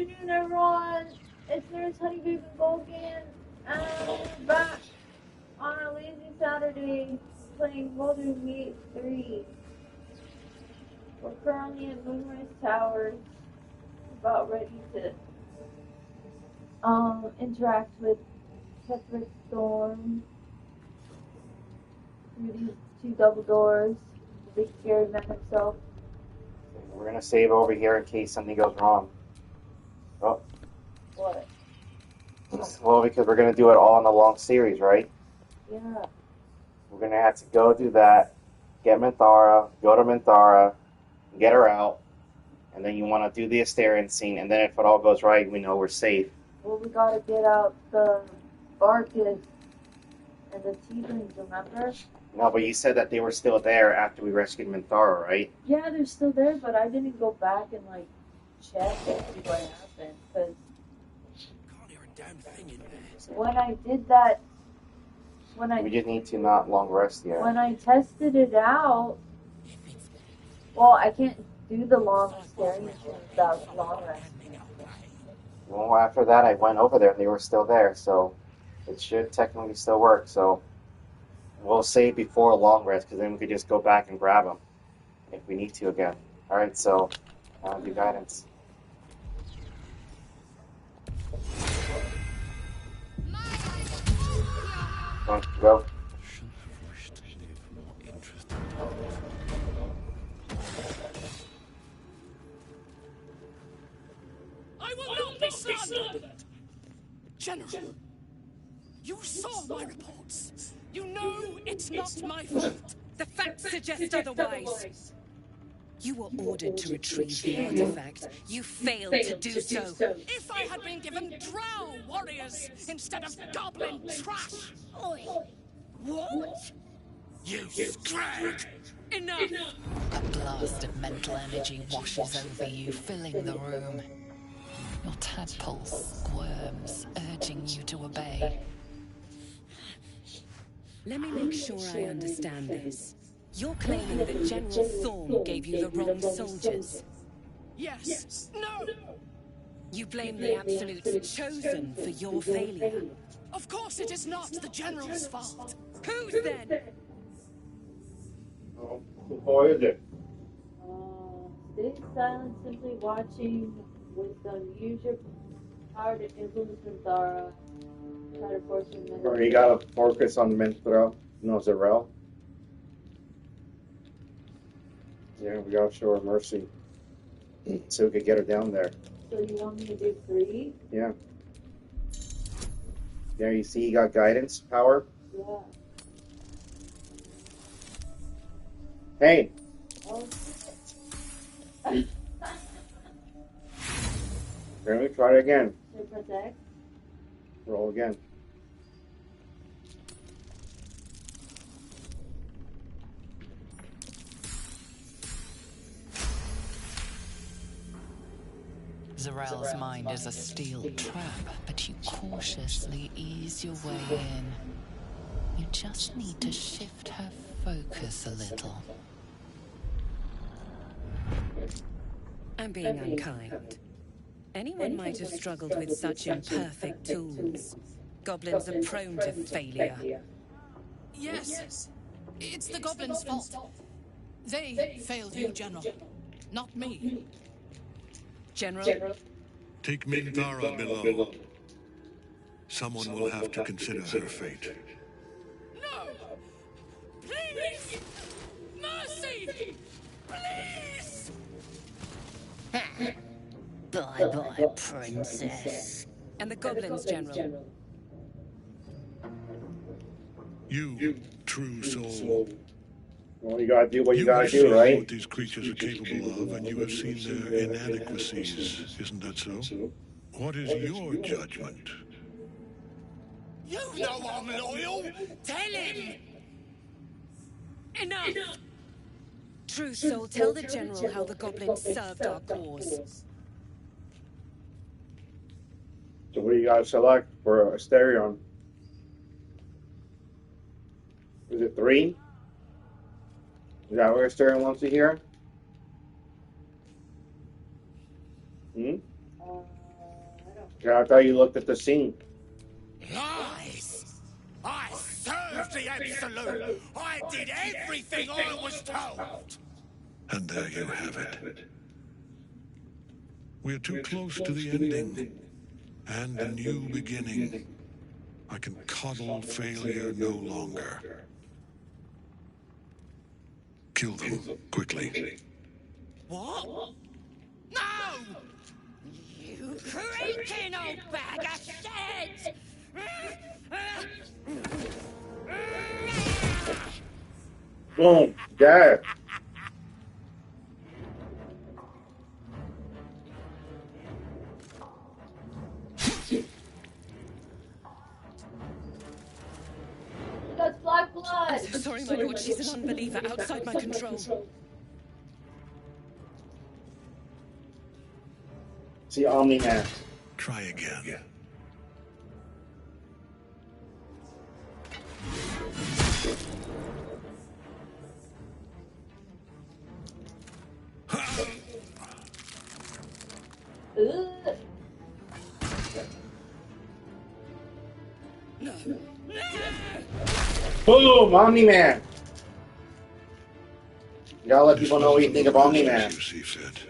afternoon, everyone. It's Nurse Honeybabe and Golgan, and we're back on a lazy Saturday playing Baldur 3. We're currently at Moonrise Towers, about ready to interact with Pepper Storm through these two double doors. The big scary man himself. We're gonna save over here in case something goes wrong. Oh. What? Well, because we're gonna do it all in a long series, right? Yeah. We're gonna have to go do that, get Minthara, go to Minthara, get her out, and then you want to do the Asterian scene, and then if it all goes right, we know we're safe. Well, we gotta get out the Barkus and the Tieflings, remember? No, but you said that they were still there after we rescued Minthara, right? Yeah, they're still there, but I didn't go back and, like, check and see what happened, because when I did that, we just need to not long rest yet. When I tested it out, well, I can't do the long staring without long rest. Well, after that, I went over there and they were still there, so it should technically still work. So we'll save before a long rest, because then we could just go back and grab them if we need to again. All right, so do guidance. Go. I will not be slandered! General, you saw my reports. You know it's not my fault. The facts suggest otherwise. You were ordered to retrieve the artifact. You failed to do so. If I had been given drow warriors instead of goblin trash! Oi! What? You scrag! Enough! A blast of mental energy washes over you, filling the room. Your tadpoles squirms, urging you to obey. Let me make sure I understand this. You're claiming that General Thorm gave you the wrong soldiers. Yes. No! You blame the Absolutes chosen for your failure. Of course it is not the General's fault. Whose then? Who is it? Stay silent, simply watching wisdom. Use your power to influence Minthara. Try to force him to... Or you gotta focus on Minthara. No, Zarel. Yeah, we gotta show her mercy. So we could get her down there. So you want me to do 3? Yeah. Yeah, you see you got guidance power? Yeah. Hey! Oh. Let me try it again. To protect? Roll again. Zarel's mind is a steel trap, but you cautiously ease your way in. You just need to shift her focus a little. I'm being unkind. Anyone might have struggled with such imperfect tools. Goblins are prone to failure. Yes. It's the goblins' fault. They failed you, General. Not me. General? Take Minthara below. Someone will have to consider her fate. No! Please! Mercy! Please! Bye-bye, princess. And the goblins, General? You, true soul. Well, you gotta do what you You gotta have do, seen right? what these creatures are capable of, and you have seen their inadequacies. Isn't that so? What is your judgment? You know I'm loyal! Tell him! Enough! True soul, tell the General how the goblins served our cause. So what do you gotta select for Asterion? Is it 3? Is that what Asterion wants to hear? Yeah, I thought you looked at the scene. Lies! I served the Absolute! I did everything I was told! And there you have it. We're too close to the ending and the new beginning. I can coddle failure no longer. Kill them quickly. What? No! You creaking old bag of shit! Boom. There. That's black blood. I'm so sorry, my lord. She's an unbeliever outside my control. See Omni-Man. Try again. Ugh. Boom! Omni-Man. You gotta let people know what you think of Omni-Man. You see fit.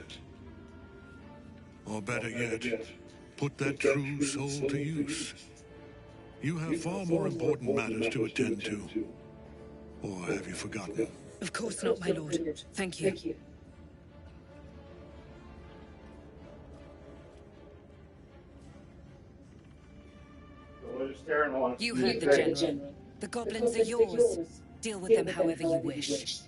Or better yet, put that true soul to use. You have far more important matters to attend to. Or have you forgotten? Of course not, my lord. Thank you. You heard the general. The goblins are yours. Deal with them however you wish.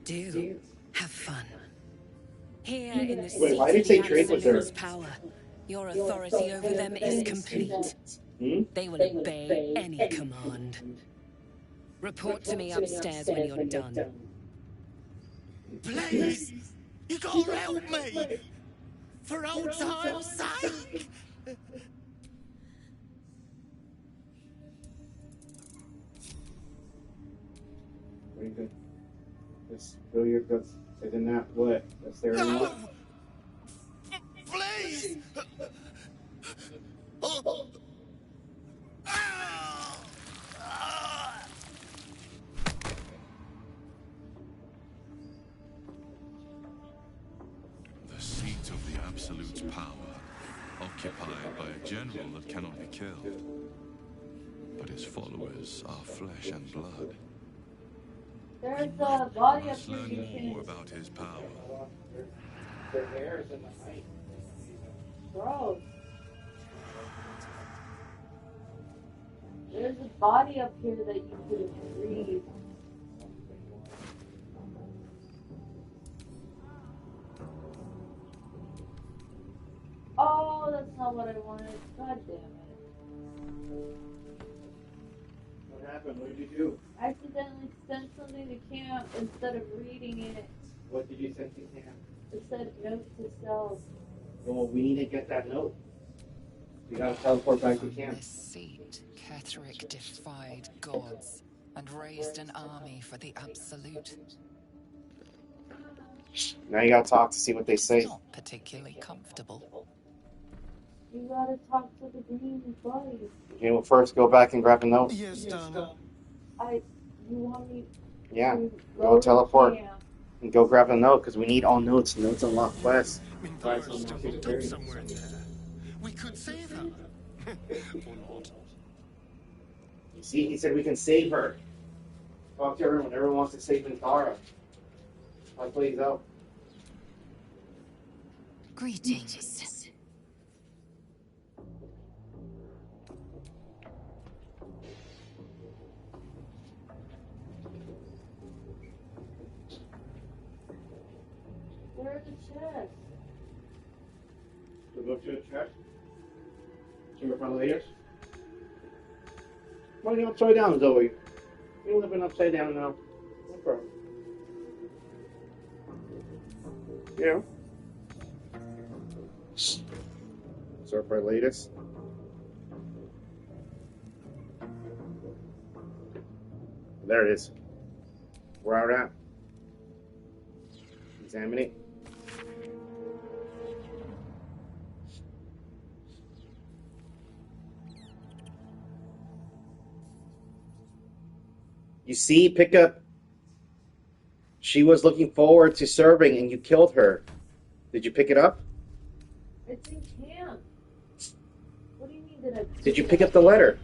Do have fun. Here in the seat why did of the they trade with her? Absolute's power, your authority over them is complete. They will obey any command. Report to me upstairs when you're done. Please! You gotta help me! For old time's sake! Very good. Just fill your guts. Isn't that what? That's their No! Please! The seat of the Absolute's power, occupied by a general that cannot be killed. But his followers are flesh and blood. There's a body up Let's here you learn more can... about his power. Their hair is in the night. Gross. There's a body up here that you could read. Oh, that's not what I wanted. God damn it. What happened? What did you do? I accidentally sent something to camp instead of reading it. What did you send to him? It said note to self. Well, we need to get that note. You gotta teleport back to From camp. this seat, Ketherick defied gods and raised an army for the Absolute. Now you gotta talk to see what they say. Not particularly comfortable. You gotta talk to the green buddy. Okay, well, first go back and grab a note. Yes, darling. You want me Yeah, to go to teleport. camp? And go grab a note, because we need all notes. Notes unlock quests. Minthara's still locked up somewhere in there. We could save her. Or not. You see, he said we can save her. Talk to everyone. Everyone wants to save Minthara. How it plays out. Greetings. Where's the chest? So go to the chest. See in front of the ears. Why are you upside down, Zoe? You're living upside down now. No problem. Yeah. Sort by latest. There it is. Where are we at? Examine it. You see, pick up. She was looking forward to serving and you killed her. Did you pick it up? It's in camp. What do you mean that I... Did you pick up the letter?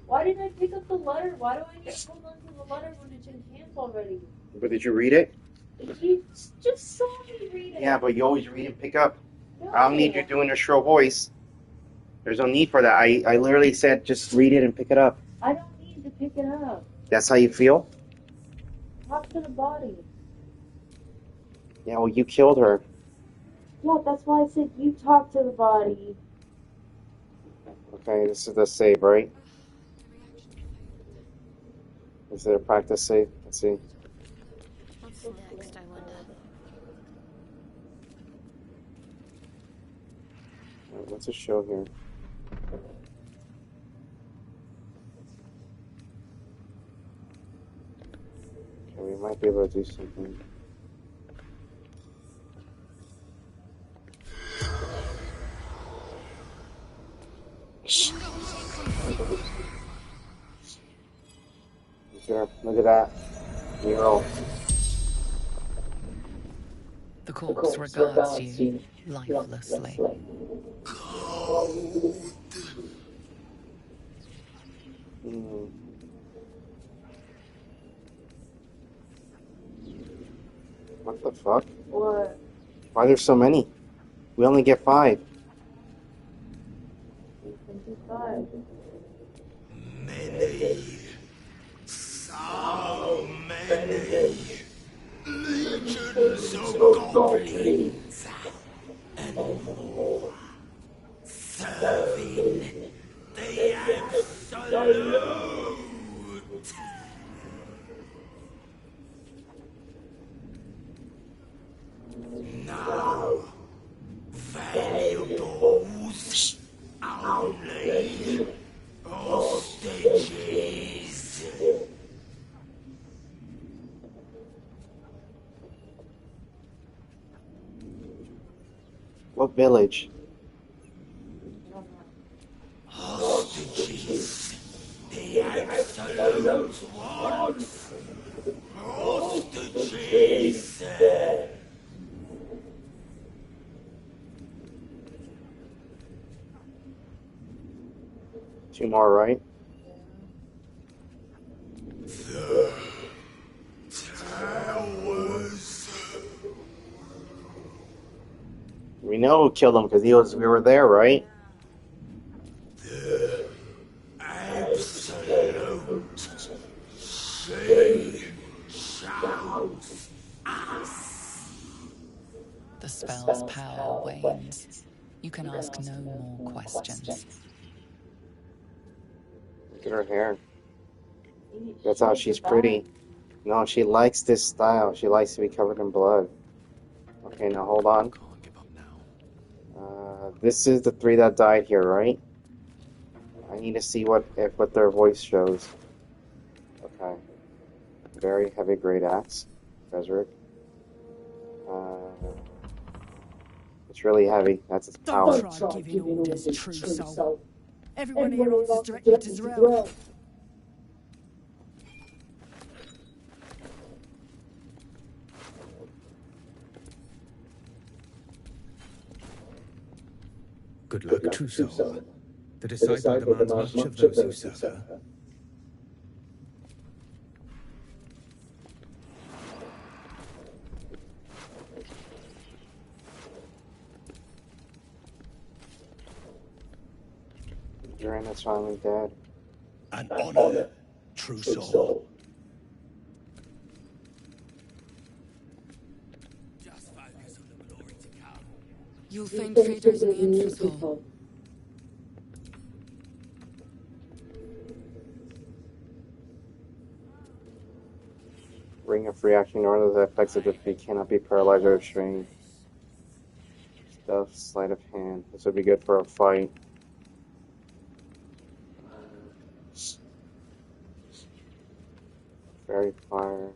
Why did I pick up the letter? Why do I need to hold on to the letter when it's in camp already? But did you read it? You just saw me read it. Yeah, but you always read and pick up. No. I don't need you doing your shrill voice. There's no need for that. I literally said just read it and pick it up. I don't need to pick it up. That's how you feel? Talk to the body. Yeah, well, you killed her. Yeah, that's why I said you talk to the body. Okay, this is the save, right? Is it a practice save? Let's see. What's next, I wonder? What's it show here? Okay, we might be able to do something. Sure, look at that. Mural. The corpse regards you lifelessly. What the fuck? What? Why there's so many? We only get 5. 25. Many. So many. Legions of goblins. And more. Serving the absolute. Now, valuables only hostages. What village? Hostages. The absolute ones. Hostages. 2 more, right? The towers. We know who killed him because we were there, right? The absolute sea shouts us. The spell's power wanes. You can ask no more questions. Look at her hair. That's how she's pretty. No, she likes this style. She likes to be covered in blood. Okay, now hold on. Can't give up now. This is the 3 that died here, right? I need to see what their voice shows. Okay. Very heavy great axe. Resurrect. It's really heavy. That's its power. Don't try giving orders, true soul. Everyone here answers directly to Zerel. Good luck, true soul. The disciple demands much of those who serve her. Uranus finally dead. An honor, true soul. Just focus on the glory to come. You'll find traitors in the entrance hall. Ring of reaction in order that effects of defeat cannot be paralyzed or restrained. Stealth, sleight of hand. This would be good for a fight. Fairy fire.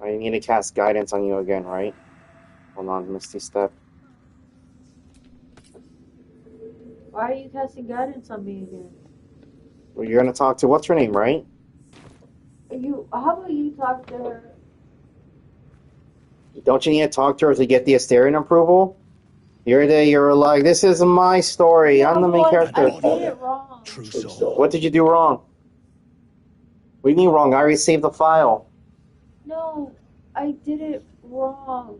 I need to cast guidance on you again, right? Hold on, Misty Step. Why are you casting guidance on me again? Well, you're gonna talk to what's her name, right? How about you talk to her? Don't you need to talk to her to get the Asterion approval? You're like, this is my story. I'm the main character. I did it wrong. True soul. What did you do wrong? What do you mean wrong? I already saved the file. No, I did it wrong.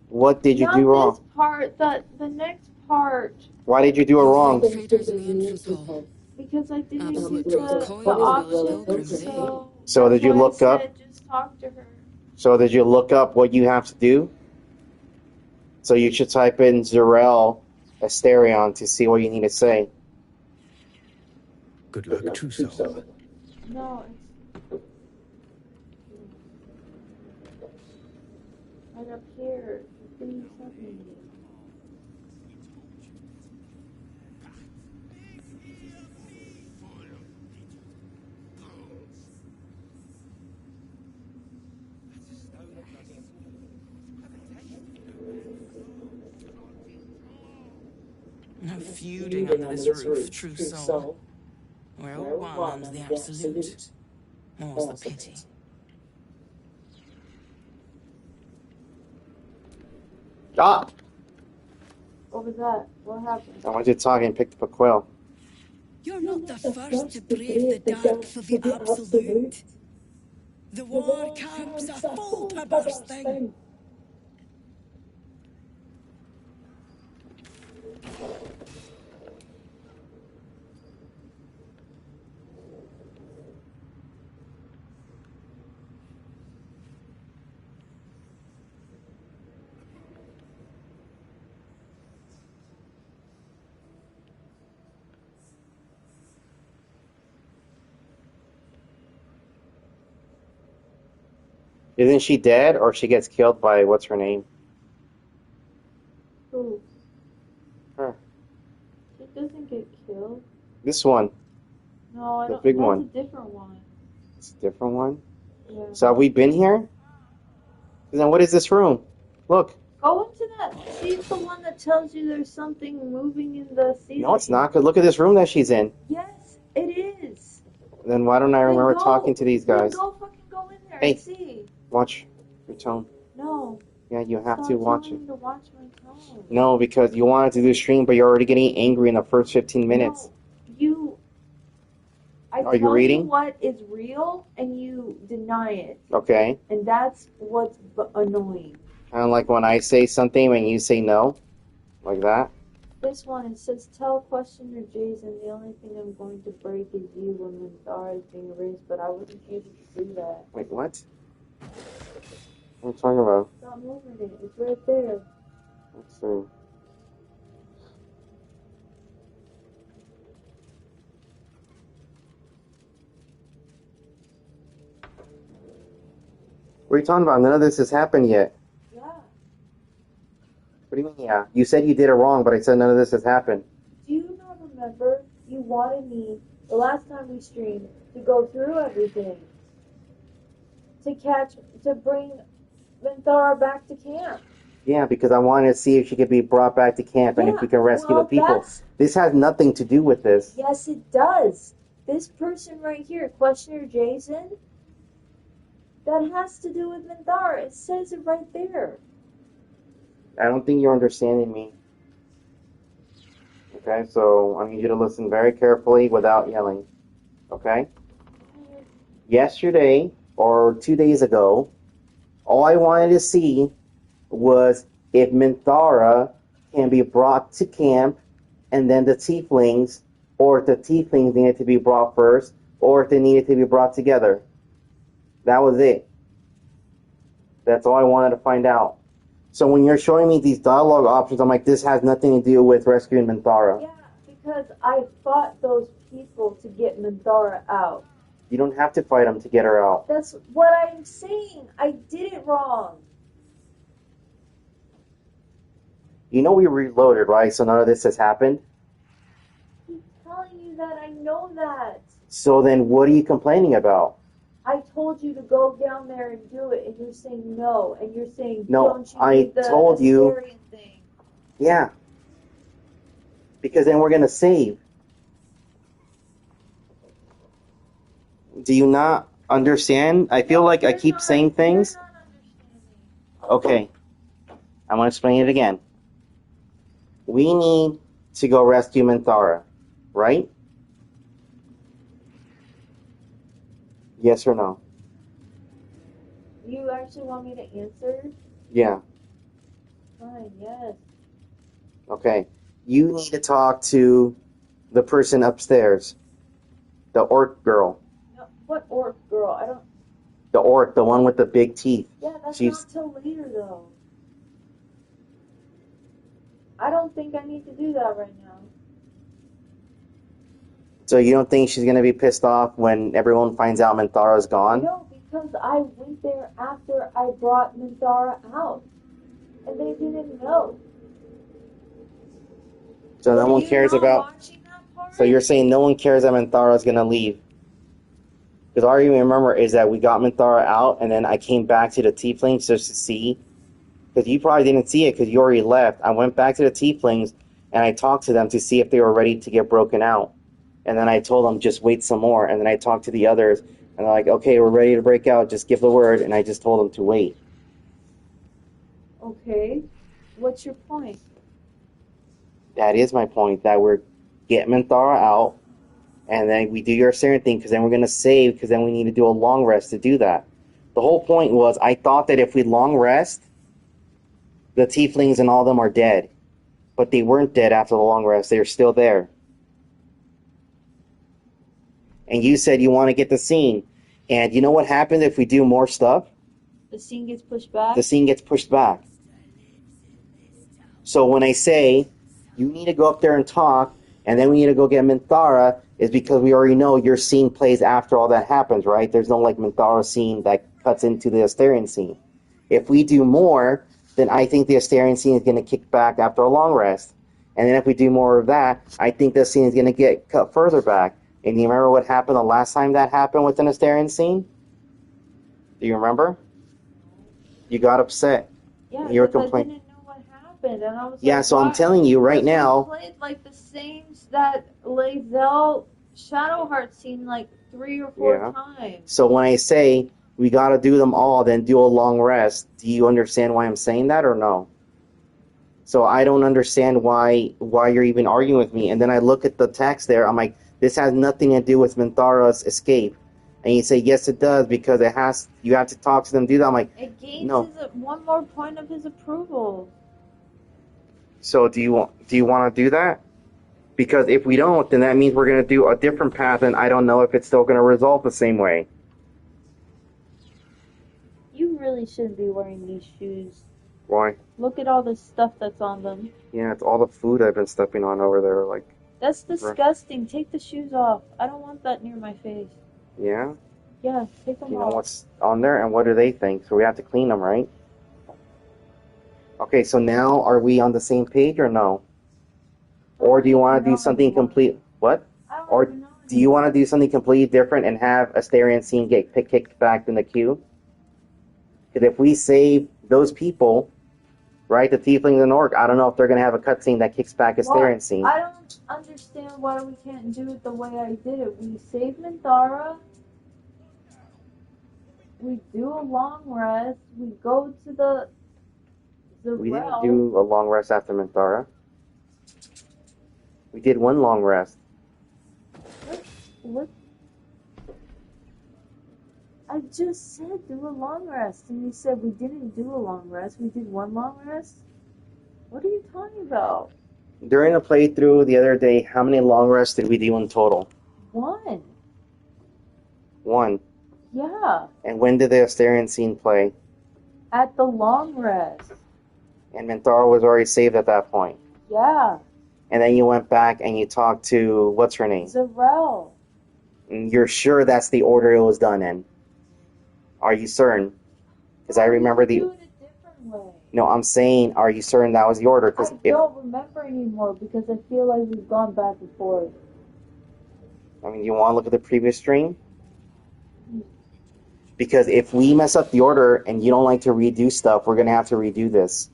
What did you do wrong? Not this part, the next part. Why did you do it wrong? Traitors in the entrance hall. Because I didn't Absolute get truth the coin as well as options, pilgrims, eh? So did you that's why look I up? said just talk to her. So did you look up what you have to do? So you should type in Zerel Asterion to see what you need to say. Good luck, true soul. No, it's right up here. Please help me. No feuding under this roof, true soul. We're all one under the absolute. More's the pity. Ah! What was that? What happened? I want you to talk and pick up a quill. You're not the first to brave the dark for the absolute. The war camps are full to bursting. Isn't she dead, or she gets killed by what's her name? Who? Her. She doesn't get killed. This one. No, I The don't. big That's one. a different one. It's a different one. Yeah. So have we been here? Then what is this room? Look. Go into that. She's the one that tells you there's something moving in the ceiling. No, it's not. Cause look at this room that she's in. Yes, it is. Then why don't I remember Then go. talking to these guys? Then go fucking go in there Hey. and see. Watch your tone. No. Yeah, you have Stop to watch telling it. me to watch my tone. No, because you wanted to do the stream, but you're already getting angry in the first 15 minutes. No, I Are you tell reading? you what is real, and you deny it. Okay. And that's what's annoying. Kind of like when I say something and you say no. Like that. This one, it says, tell questioner Jason, the only thing I'm going to break is you when Minthara is being erased, but I wouldn't use it to do that. Wait, what? What are you talking about? Stop moving it. It's right there. Let's see. What are you talking about? None of this has happened yet. Yeah. What do you mean, yeah? You said you did it wrong, but I said none of this has happened. Do you not remember you wanted me, the last time we streamed, to go through everything? To bring Minthara back to camp. Yeah, because I wanted to see if she could be brought back to camp and if we can rescue the people. This has nothing to do with this. Yes, it does. This person right here, questioner Jason, that has to do with Minthara. It says it right there. I don't think you're understanding me. Okay, so I need you to listen very carefully without yelling. Okay? Yesterday, or 2 days ago, all I wanted to see was if Minthara can be brought to camp, and then the tieflings, or if the tieflings needed to be brought first, or if they needed to be brought together. That was it. That's all I wanted to find out. So when you're showing me these dialogue options, I'm like, this has nothing to do with rescuing Minthara. Yeah, because I fought those people to get Minthara out. You don't have to fight them to get her out. That's what I'm saying. I did it wrong. You know we reloaded, right? So none of this has happened? you that. I know that. So then what are you complaining about? I told you to go down there and do it, and you're saying no. And you're saying, No, don't you I need the told you. Astarion thing? Yeah. Because then we're going to save. Do you not understand? I feel like I keep saying things. Okay. I'm going to explain it again. We need to go rescue Minthara, right? Yes or no? You actually want me to answer? Yeah. Fine, yes. Okay. You need to talk to the person upstairs. The orc girl. No, what orc girl? I don't... The orc, the one with the big teeth. Yeah, that's She's... not till later, though. I don't think I need to do that right now. So you don't think she's going to be pissed off when everyone finds out Minthara's gone? No, because I went there after I brought Minthara out. And they didn't know. So no one cares about... So you're saying no one cares that Minthara's going to leave? Because all you remember is that we got Minthara out, and then I came back to the Tieflings just to see. Because you probably didn't see it because you already left. I went back to the Tieflings, and I talked to them to see if they were ready to get broken out. And then I told them, just wait some more. And then I talked to the others, and they're like, okay, we're ready to break out. Just give the word. And I just told them to wait. Okay. What's your point? That is my point, that we're getting Minthara out, and then we do your Astarion thing, because then we're going to save, because then we need to do a long rest to do that. The whole point was, I thought that if we long rest, the Tieflings and all of them are dead. But they weren't dead after the long rest. They were still there. And you said you want to get the scene. And you know what happens if we do more stuff? The scene gets pushed back? The scene gets pushed back. So when I say, you need to go up there and talk, and then we need to go get Minthara, is because we already know your scene plays after all that happens, right? There's no, like, Minthara scene that cuts into the Astarion scene. If we do more, then I think the Astarion scene is going to kick back after a long rest. And then if we do more of that, I think the scene is going to get cut further back. And you remember what happened the last time that happened with an Astarion scene? Do you remember? You got upset. Yeah, you were because complaining. I didn't know what happened. And I was Yeah, like, so why? I'm telling you right Because now. we played like the same that Lae'zel Shadowheart scene like 3 or 4 times. So when I say we got to do them all, then do a long rest, do you understand why I'm saying that or no? So I don't understand why you're even arguing with me. And then I look at the text there. I'm like, this has nothing to do with Minthara's escape. And you say, yes, it does, because you have to talk to them, do that. I'm like, it gains no. one more point of his approval. So do you want to do that? Because if we don't, then that means we're going to do a different path, and I don't know if it's still going to resolve the same way. You really shouldn't be wearing these shoes. Why? Look at all the stuff that's on them. Yeah, it's all the food I've been stepping on over there. Like. That's disgusting. Take the shoes off. I don't want that near my face. Yeah? Yeah, take them off. You know what's on there, and what do they think? So we have to clean them, right? Okay, so now are we on the same page or no? Or do you want to do something complete? What? Or do you want to do something completely different and have a Astarion scene get kicked back in the queue? Because if we save those people, right, the Tiefling and Orc, I don't know if they're going to have a cutscene that kicks back a Astarion scene. I don't understand why we can't do it the way I did it. We save Minthara. We do a long rest. We go to the We well. didn't do a long rest after Minthara. We did one long rest. What? I just said do a long rest, and you said we didn't do a long rest. We did one long rest? What are you talking about? During the playthrough the other day, how many long rests did we do in total? 1. 1. Yeah. And when did the Astarion scene play? At the long rest. And Minthara was already saved at that point. Yeah. And then you went back and you talked to, what's her name? Zarel. And you're sure that's the order it was done in? Are you certain? Because I remember the... Do it a different way. No, I'm saying, are you certain that was the order? I don't remember anymore because I feel like we've gone back and forth. I mean, you want to look at the previous stream? Because if we mess up the order and you don't like to redo stuff, we're going to have to redo this.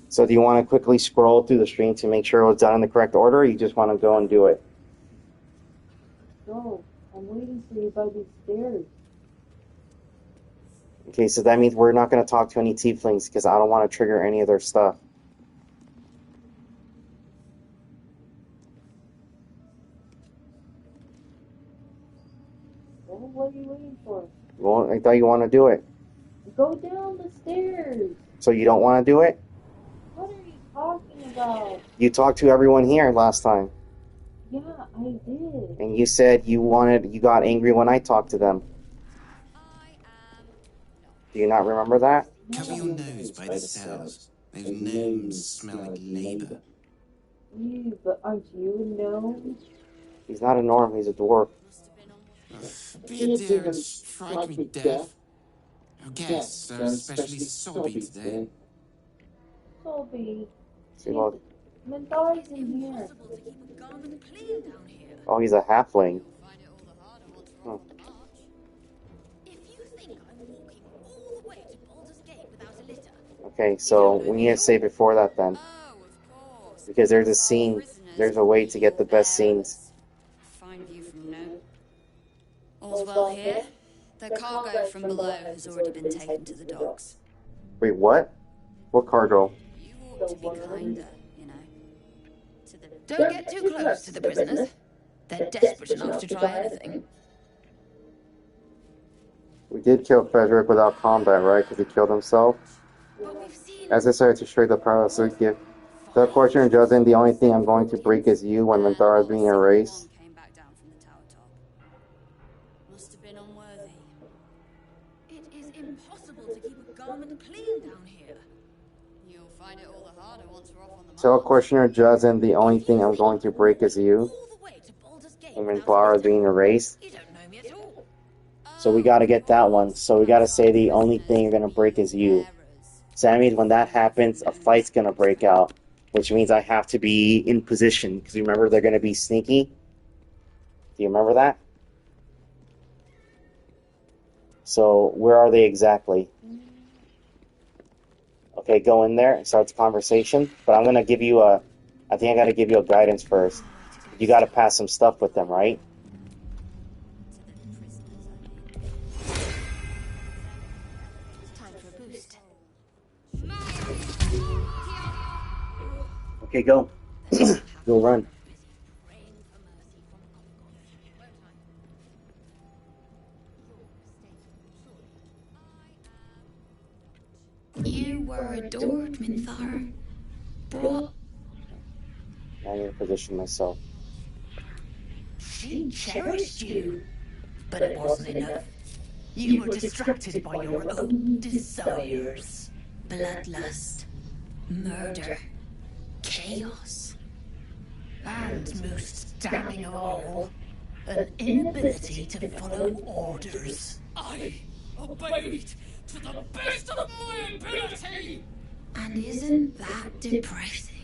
So do you want to quickly scroll through the stream to make sure it was done in the correct order, or you just want to go and do it? Go. I'm waiting for you by these stairs. Okay, so that means we're not going to talk to any tieflings because I don't want to trigger any of their stuff. Well, what are you waiting for? Well, I thought you want to do it. Go down the stairs. So you don't want to do it? What are you talking about? You talked to everyone here last time. Yeah, I did. And you said you got angry when I talked to them. Do you not remember that? Cover your nose by the cells. Those gnomes smell like labor. Ew, but aren't you a gnome? He's not a gnome, he's a dwarf. Be a dear and strike me deaf. Our guests are especially sobby today. Sobby. See, well, Menthar's in here. oh, he's a halfling. Hmm. Okay, so we need to say before that then. Because there's a scene, there's a way to get the best scenes. Fine view from now. All's well here. The cargo from below has already been taken to the docks. Wait, what? What cargo? You ought to be kinder, you know. Don't get too close to the prisoners. They're desperate enough to try anything. We did kill Frederick without combat, right? Because he killed himself. As I started to straight the palace gift. The fortune and judging, the only thing I'm going to break is you when Minthara is being erased. Must have been unworthy. It is impossible to keep a garment clean down here. You'll find it all the harder once we're off on the Tell Questioner Judging, the only thing I'm going to break is you. And Minthara is being erased. So we gotta get that one. So we gotta say the only thing you're gonna break is you. So that means when that happens, a fight's gonna break out. Which means I have to be in position. Because remember, they're gonna be sneaky. Do you remember that? So where are they exactly? Okay, go in there and start the conversation. But I'm gonna give you a... I think I gotta give you a guidance first. You gotta pass some stuff with them, right? Okay, go. Go run. You were adored, Minthara. Brought. I need to position myself. She cherished you, but it wasn't enough. You were distracted by your own desires. Bloodlust, murder, chaos, and most damning of all, an inability to follow orders. I obeyed to the best of my ability! And isn't that depressing?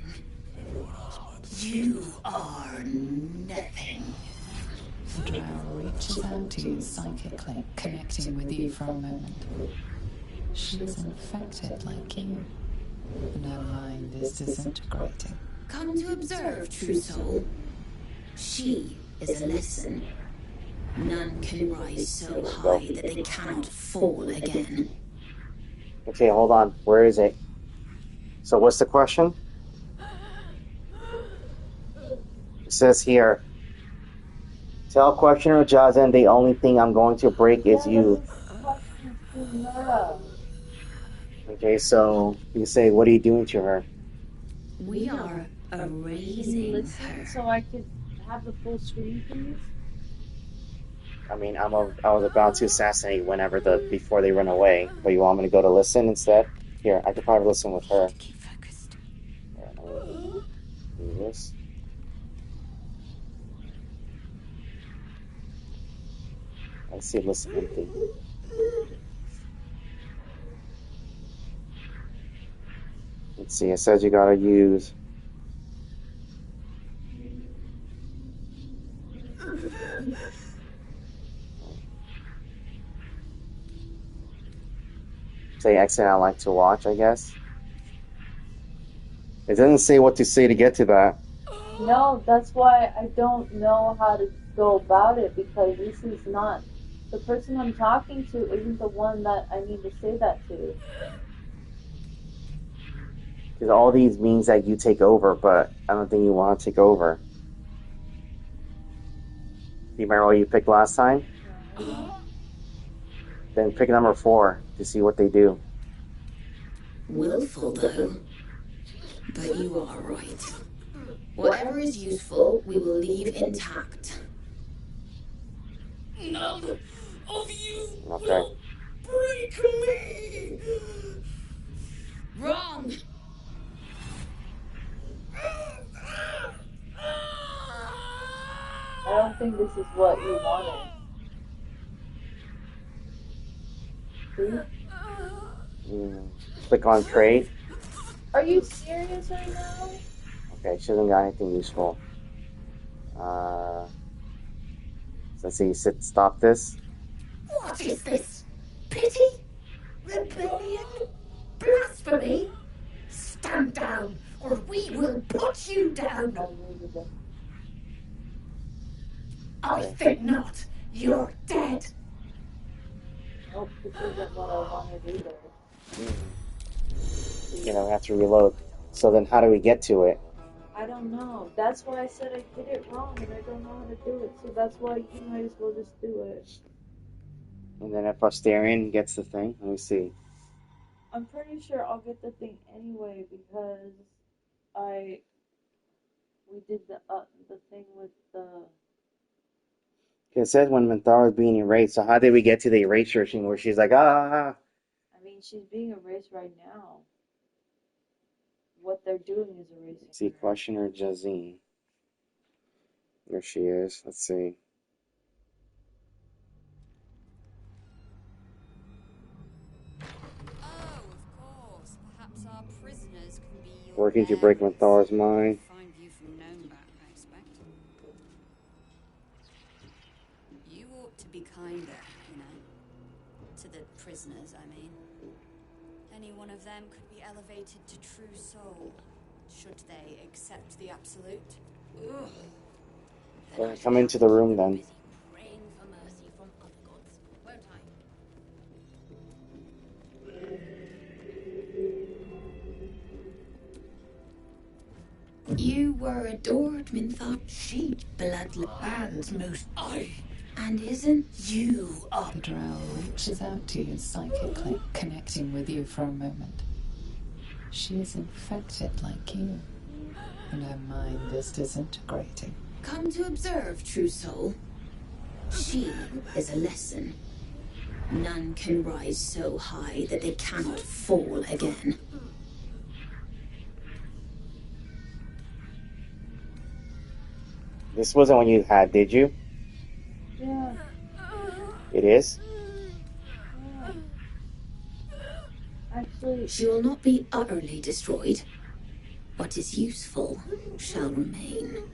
You are nothing. The drow reaches out to you psychically, connecting with you for a moment. She's infected like you, and her mind is disintegrating. Come to observe, true soul. She is a lesson. None can rise so high that they cannot fall again. Okay, hold on. Where is it? So what's the question? It says here, tell Questioner Jazen the only thing I'm going to break is you. Okay, so you say, what are you doing to her? We are erasing her. So I could have the full screen, please? I mean, I was about to assassinate before they run away, but you want me to go to listen instead? Here, I could probably listen with her. Keep focused. Do this. I see listen empty. Let's see, it says you gotta use say exit I like to watch, I guess. It doesn't say what to say to get to that. No, that's why I don't know how to go about it, because this is not the person I'm talking to isn't the one that I need to say that to. Because all these means that you take over, but I don't think you want to take over. Do you remember what you picked last time? Then pick number 4 to see what they do. Willful, though. But you are right. Whatever is useful, we will leave intact. None of you Okay. will break me! Wrong! I don't think this is what you wanted. Click on trade. Are you serious right now? Okay, she hasn't got anything useful. Let's see, stop this. What is this? Pity? Rebellion? Blasphemy? Stand down, or we will put you down! I think not. You're dead. Nope, this isn't what I wanted either. You know, we have to reload. So then how do we get to it? I don't know. That's why I said I did it wrong and I don't know how to do it. So that's why you might as well just do it. And then if Astarion gets the thing, let me see. I'm pretty sure I'll get the thing anyway because we did the thing with the. It says when Minthara is being erased. So how did we get to the erasure machine where she's like, ah? I mean, she's being erased right now. What they're doing is erasing. See, questioner Jazine. There she is. Let's see. Oh, of course. Perhaps our prisoners can be your Working to break Minthara's mind. Find you from Gnomeback, I expect. You ought to be kinder, you know. To the prisoners, I mean. Any one of them could be elevated to true soul, should they accept the absolute. Ugh. Well, come into the room then. Praying for mercy from other gods, won't I? You were adored, Minthara. She bloodlands most. And isn't you up? The drow reaches out to you psychically, connecting with you for a moment. She is infected like you, and her mind is disintegrating. Come to observe, true soul. She is a lesson. None can rise so high that they cannot fall again. This wasn't what you had, did you? Yeah. It is? Yeah. Actually, She will not be utterly destroyed. What is useful shall remain.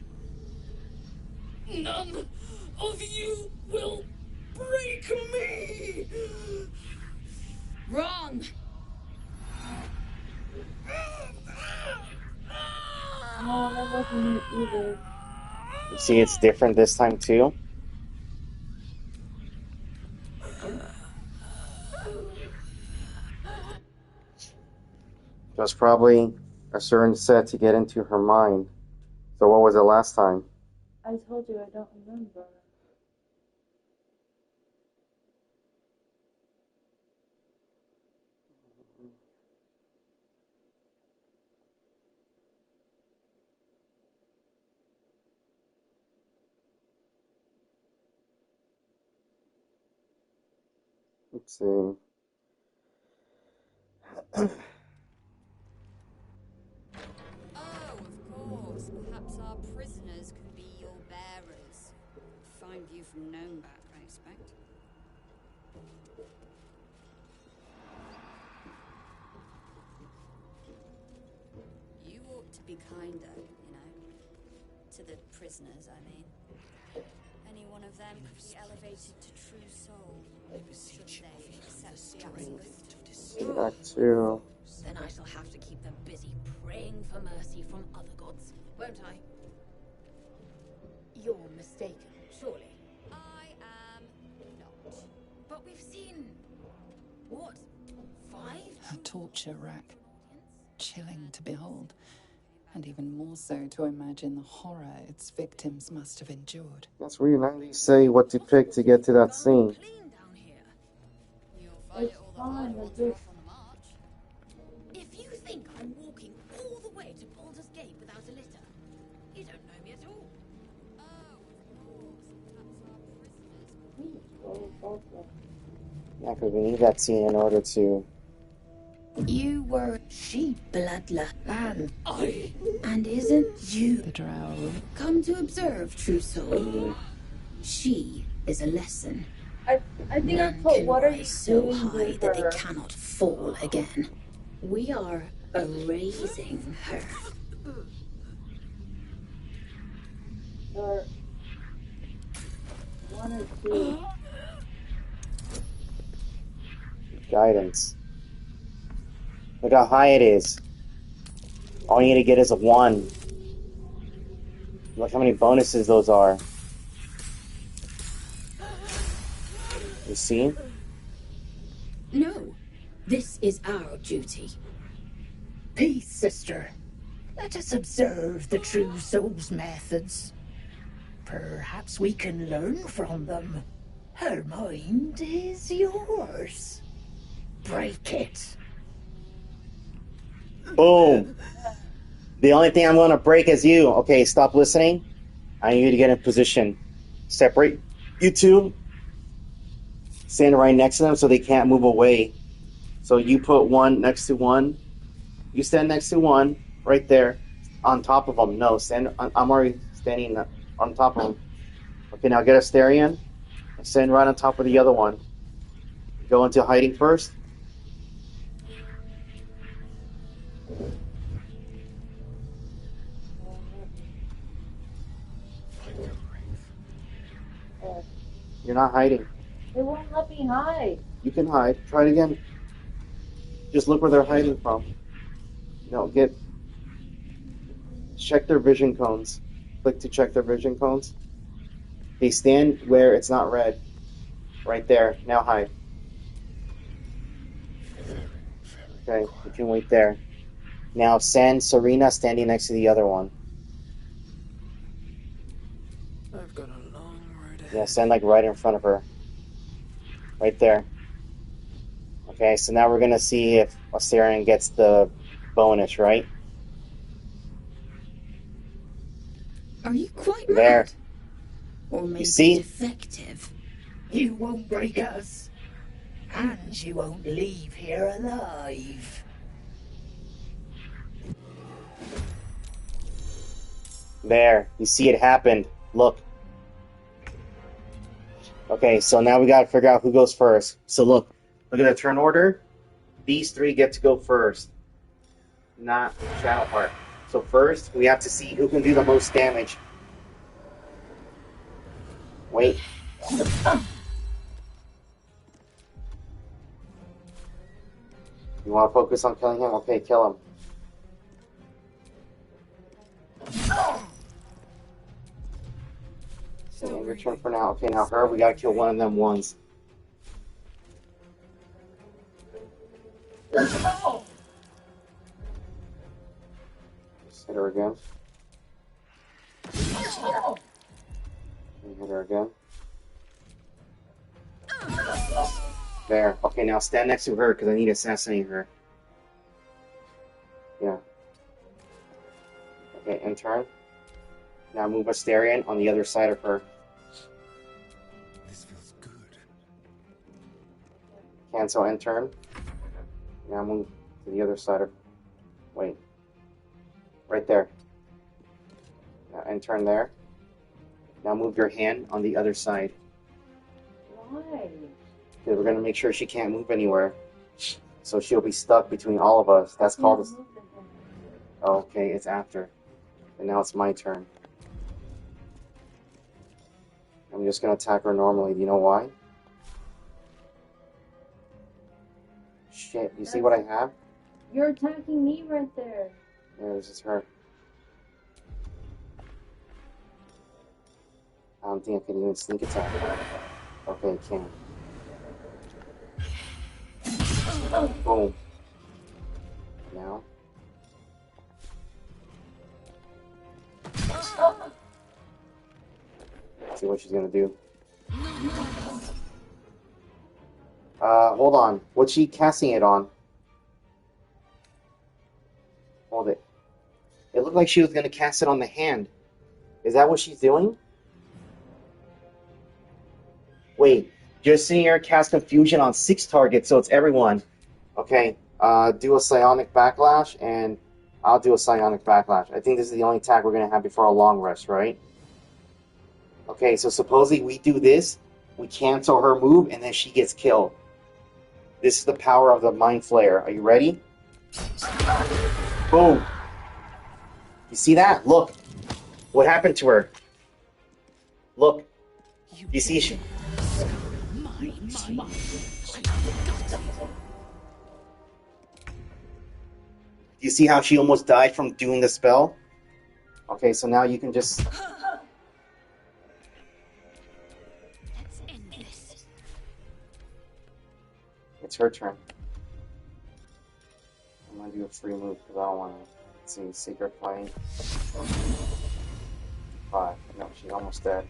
None of you will break me! Wrong! no, that wasn't it either. You see, it's different this time too. It was probably a certain set to get into her mind. So what was it last time? I told you I don't remember. Let's see. Oh, of course. Perhaps our prisoners can be your bearers. Find you from Gnomeback, I expect. You ought to be kinder, you know. To the prisoners, I mean. Any one of them could be elevated to true soul. Should they accept the absolute. Act 2. Then I shall have to keep them busy praying for mercy from other gods, won't I? You're mistaken, surely. I am not. But we've seen... what? 5? A torture rack. Chilling to behold. And even more so to imagine the horror its victims must have endured. That's weird. None of these say what to pick to get to that scene. It's fine. I just... If you think I'm walking all the way to Baldur's Gate without a litter, you don't know me at all. Yeah, because we need that scene in order to... You were she bloodla man. And isn't you the drow come to observe, true soul? She is a lesson. I think I None put can what are you rise so doing high with that her? they cannot fall again. We are erasing her. Or 1 or 2. Guidance. Look how high it is. All you need to get is a 1. Look how many bonuses those are. You see? No, this is our duty. Peace, sister. Let us observe the true soul's methods. Perhaps we can learn from them. Her mind is yours. Break it. Boom. The only thing I'm going to break is you. Okay, stop listening. I need you to get in position. Separate you two. Stand right next to them so they can't move away. So you put 1 next to 1. You stand next to 1 right there on top of them. No, stand. I'm already standing on top of them. Okay, now get Asterion and stand right on top of the other one. Go into hiding first. You're not hiding. It won't let me hide. You can hide. Try it again. Just look where they're hiding from. No, check their vision cones. Click to check their vision cones. They stand where it's not red. Right there. Now hide. Okay, you can wait there. Now send Serena standing next to the other one. I've got a long road ahead. Yeah, stand like right in front of her. Right there. Okay, so now we're gonna see if Asterion gets the bonus, right? Are you quite There. mad? Or maybe see? defective? You won't break us. And you won't leave here alive. There. You see it happened. Look. Okay, so now we gotta figure out who goes first. So look at the turn order. These 3 get to go first. Not Shadowheart. So first, we have to see who can do the most damage. Wait. You want to focus on killing him? Okay, kill him. Okay, your turn for now. Okay, now her, we gotta kill one of them once. Just hit her again. And hit her again. There. Okay, now stand next to her because I need to assassinate her. Yeah. Okay, and turn. Now move Asterion on the other side of her. This feels good. Cancel and turn. Now move to the other side of... Wait. Right there. Now and turn there. Now move your hand on the other side. Why? Because we're going to make sure she can't move anywhere. So she'll be stuck between all of us. That's called... Okay, it's after. And now it's my turn. I'm just going to attack her normally. Do you know why? Shit, you see what I have? You're attacking me right there. Yeah, this is her. I don't think I can even sneak attack. Okay, I can. Boom. Now. See what she's gonna do. Hold on. What's she casting it on? Hold it. It looked like she was gonna cast it on the hand. Is that what she's doing? Wait. Just sitting here, cast confusion on 6 targets, so it's everyone. Okay. Do a psionic backlash, and I'll do a psionic backlash. I think this is the only attack we're gonna have before a long rest, right? Okay, so supposedly we do this, we cancel her move, and then she gets killed. This is the power of the Mind Flayer. Are you ready? Boom. You see that? Look. What happened to her? Look. You see she... You see how she almost died from doing the spell? Okay, so now you can just... Let's end this. It's her turn. I'm gonna do a free move because I don't want to see Secret Flame. 5. No, she's almost dead.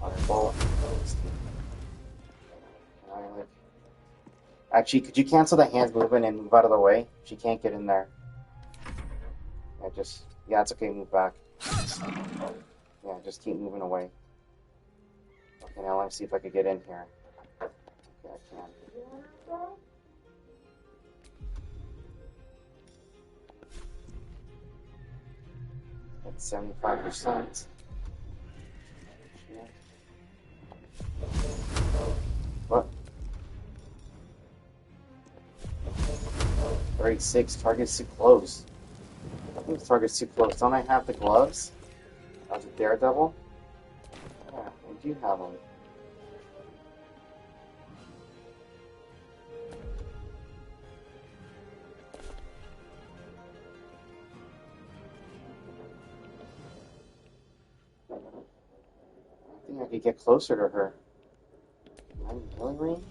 Firebolt. Actually, could you cancel the hands movement and move out of the way? She can't get in there. Yeah, it's okay, move back. Yeah, just keep moving away. Okay, now let me see if I can get in here. Okay, I can. That's 75%. What? 36. Target's too close. I think the target's too close. Don't I have the gloves? As a Daredevil? Yeah, I do have them. I think I could get closer to her. Am I in healing range?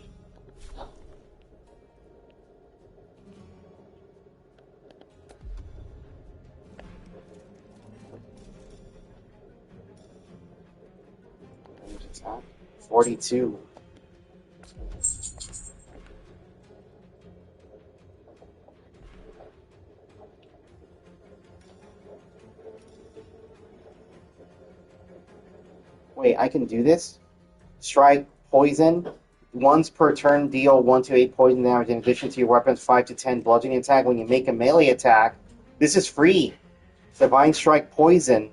Range attack? 42. Wait, I can do this? Strike, poison. Once per turn, deal 1 to 8 poison damage in addition to your weapon's 5 to 10 bludgeoning attack. When you make a melee attack, this is free. Divine Strike, poison.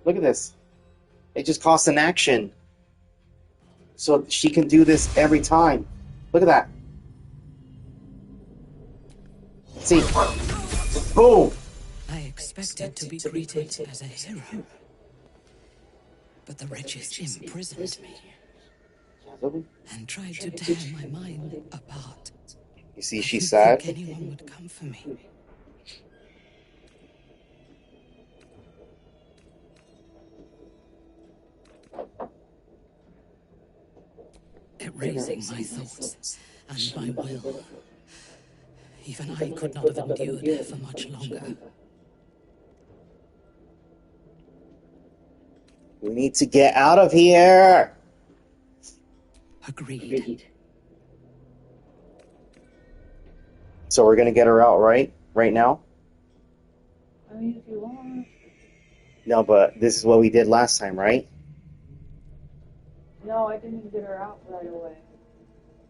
Look at this. It just costs an action. So she can do this every time. Look at that. Let's see. Boom! I expected to be greeted as a hero. But the wretches imprisoned me and tried to tear my mind apart. You see, she's sad. I didn't think anyone would come for me. Erasing my thoughts and my will. Even I could not have endured for much longer. We need to get out of here! Agreed. So we're gonna get her out, right? Right now? I mean, if you want. No, but this is what we did last time, right? No, I didn't get her out right away.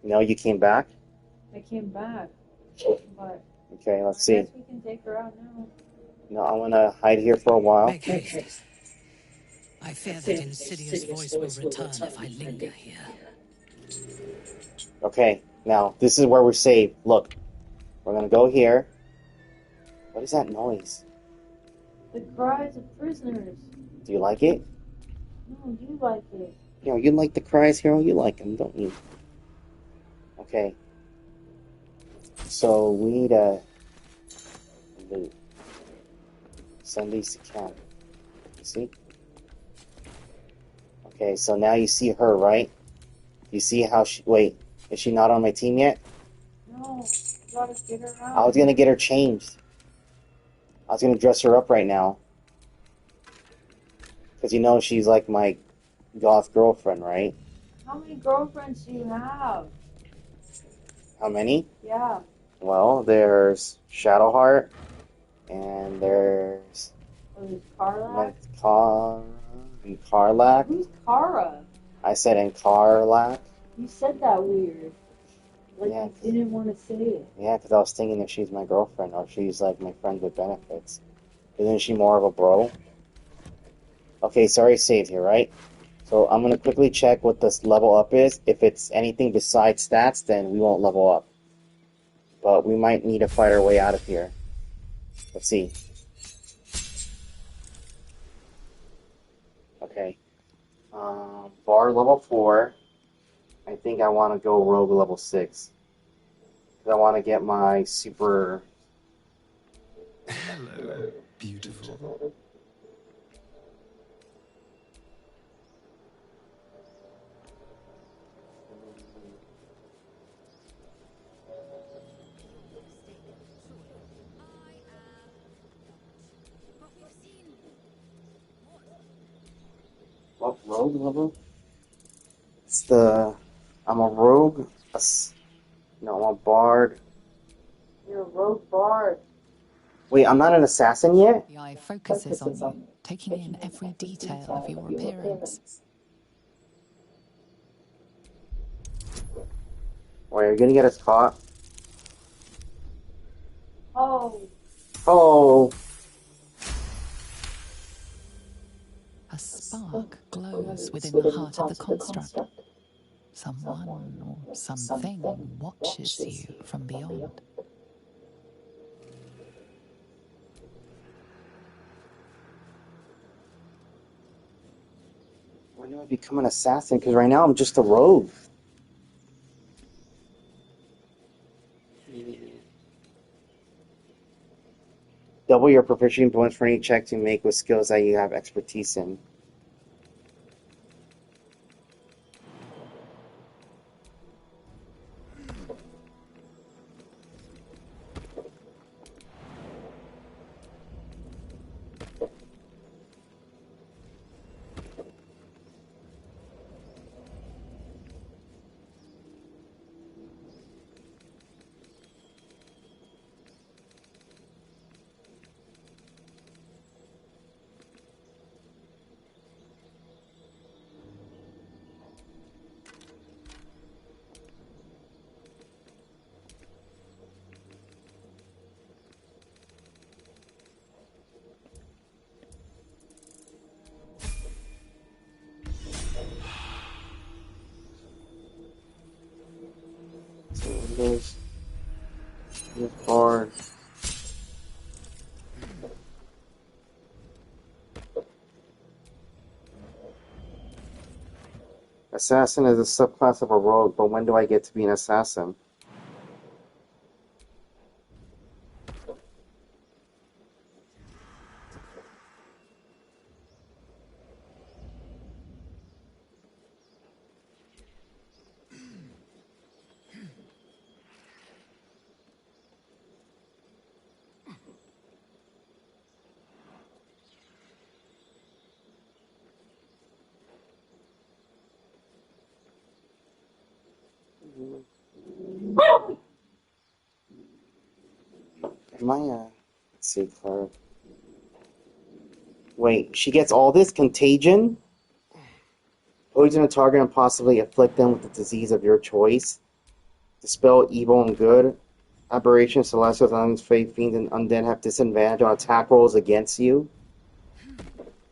No, you came back? I came back. But Okay, let's I see. guess we can take her out now. No, I'm gonna hide here for a while. Make haste. I fear that Insidious voice will return if I linger here. Okay, now, this is where we're safe. Look, we're gonna go here. What is that noise? The cries of prisoners. Do you like it? No, you like it. You know, you like the cries, Hero? You like them, don't you? Okay. So we need a loot. Send these to Cat. You see? Okay, so now you see her, right? You see how she... Wait, is she not on my team yet? No, you gotta get her out. I was gonna get her changed. I was gonna dress her up right now. Because you know she's like my goth girlfriend, right? How many girlfriends do you have? How many? Yeah. Well, there's Shadowheart, and there's... There's Karlak? And Karlak. Who's Kara? I said and Karlak. You said that weird. Like Yeah, you didn't want to say it. yeah, because I was thinking if she's my girlfriend or she's like my friend with benefits. Isn't she more of a bro? Okay, sorry, saved here, right? So I'm gonna quickly check what this level up is. If it's anything besides stats, then we won't level up. But we might need to fight our way out of here. Let's see. Okay. Bar level 4. I think I want to go rogue level 6. Because I want to get my super... Hello, beautiful. What rogue level? It's the... I'm a rogue. No, I'm a bard. You're a rogue bard. Wait, I'm not an assassin yet? The eye focuses on you, taking in every detail of your appearance. Wait, are you gonna get us caught? Oh. Oh! A spark glows within the heart of the construct. Someone or something watches you from beyond. When do I become an assassin? Because right now I'm just a rogue. Double your proficiency points for any check you make with skills that you have expertise in. So Windows, card. Assassin is a subclass of a rogue, but when do I get to be an assassin? Am I let's see, Clara. Wait, she gets all this? Contagion? Poison a target and possibly afflict them with the disease of your choice. Dispel evil and good. Aberration, celestials, elements, fate, fiends, and undead have disadvantage on attack rolls against you.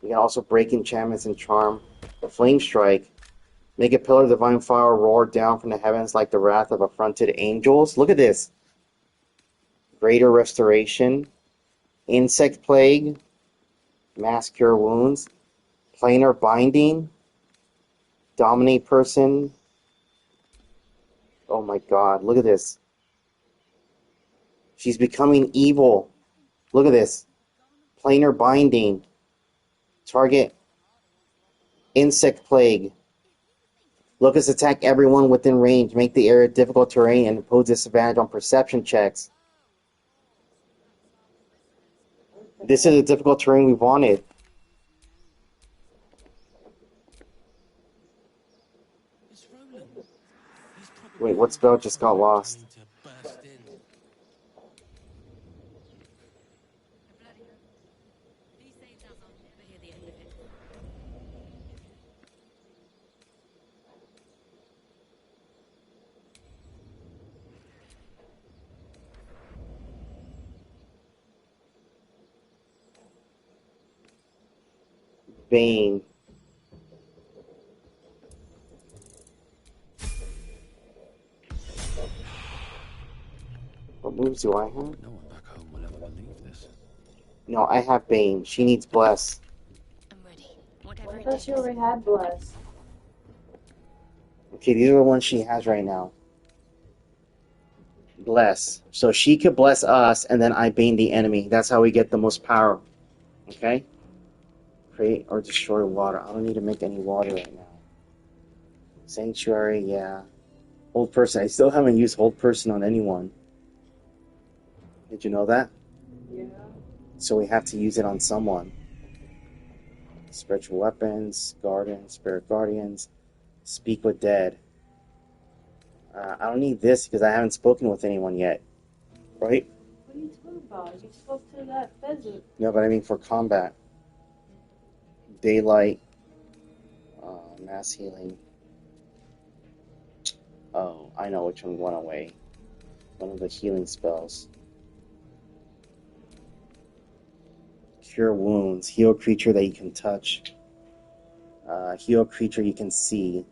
You can also break enchantments and charm. Flame strike. Make a pillar of divine fire roar down from the heavens like the wrath of affronted angels. Look at this. Greater restoration. Insect plague. Mass cure wounds. Planar binding. Dominate person. Oh my god, look at this. She's becoming evil. Look at this. Planar binding. Target. Insect plague. Locusts attack everyone within range, make the area difficult terrain, and impose disadvantage on perception checks. This is the difficult terrain we wanted. Wait, what spell just got lost? Bane. What moves do I have? No one back home will ever believe this. No, I have Bane. She needs Bless. I'm ready. Whatever I it thought she takes. already had Bless. Okay, these are the ones she has right now. Bless. So she could bless us, and then I Bane the enemy. That's how we get the most power. Okay? Create or destroy water. I don't need to make any water right now. Sanctuary, yeah. Hold person. I still haven't used hold person on anyone. Did you know that? Yeah. So we have to use it on someone. Spiritual weapons, garden, spirit guardians, speak with dead. I don't need this because I haven't spoken with anyone yet. Right? What are you talking about? You spoke to that pheasant. No, but I mean for combat. Daylight, mass healing. Oh, I know which one went away. One of the healing spells. Cure wounds. Heal creature that you can touch. Heal creature you can see.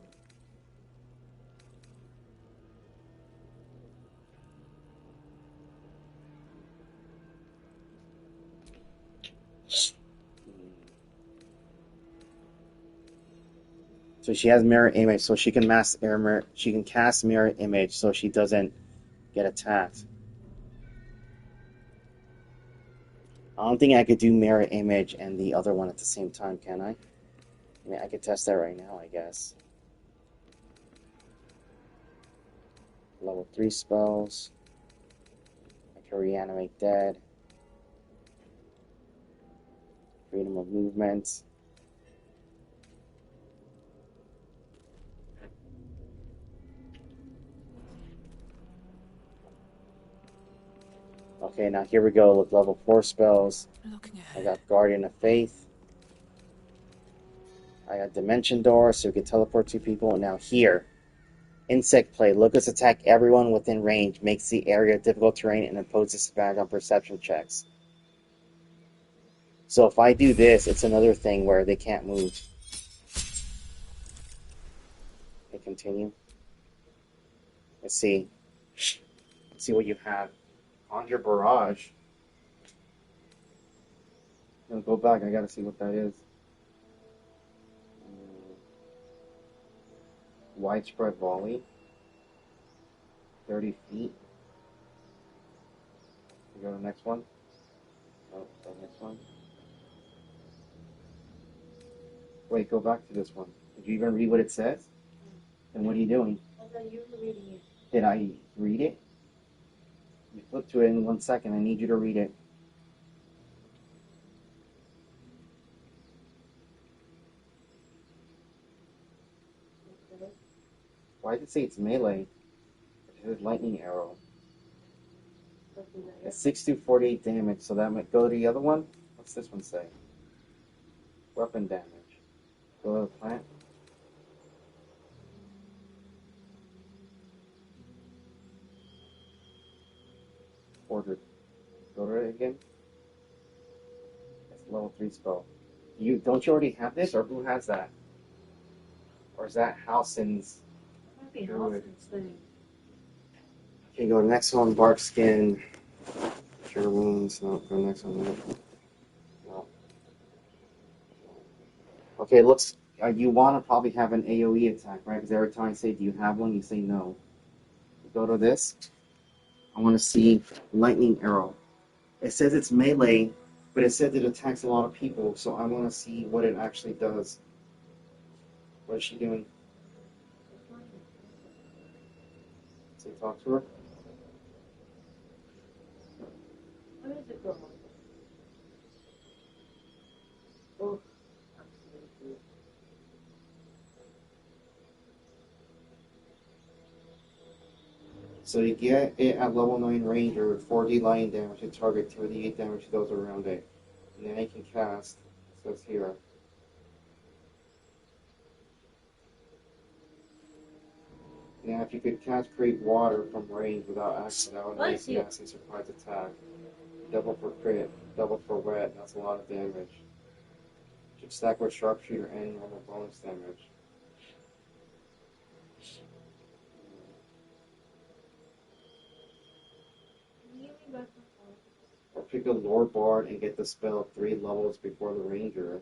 So she has mirror image, so she can she can cast mirror image, so she doesn't get attacked. I don't think I could do mirror image and the other one at the same time, can I? I mean, I could test that right now, I guess. Level 3 spells. I can reanimate dead. Freedom of movement. Okay, now here we go with level 4 spells. I got Guardian of Faith. I got Dimension Door, so we can teleport 2 people. Now here, Insect Play. Locusts attack everyone within range, makes the area difficult terrain, and imposes disadvantage on perception checks. So if I do this, it's another thing where they can't move. Okay, continue. Let's see. Let's see what you have. Conjure Barrage. No, go back. I gotta see what that is. Widespread Volley. 30 feet. We go to the next one. Oh, the next one. Wait, go back to this one. Did you even read what it says? And what are you doing? I thought you were reading it. Did I read it? You flip to it in 1 second. I need you to read it. Okay. Why did it say it's melee? It says lightning arrow. It's 6 to 48 damage, so that might go to the other one. What's this one say? Weapon damage. Go to the plant. Ordered. Go to it again. It's a level 3 spell. Don't you already have this, or who has that? Or is that Halsin's? Might be Halsin's thing. Okay, go to the next one. Bark skin. Cure wounds. No, go next one. No. Okay, it looks You want to probably have an AoE attack, right? Because every time I say, do you have one? You say no. Go to this. I want to see lightning arrow. It says it's melee, but it says it attacks a lot of people, so I want to see what it actually does. What is she doing? So talk to her. What is it going? Oh. So you get it at level 9 ranger with 4d lightning damage to target 38 damage to those around it. And then I can cast, so it's here. Now if you could cast Create Water from range without accident, that would make a surprise attack. Double for crit, double for wet, that's a lot of damage. Should stack with sharpshooter and normal bonus damage. Or pick a lore bard and get the spell 3 levels before the ranger.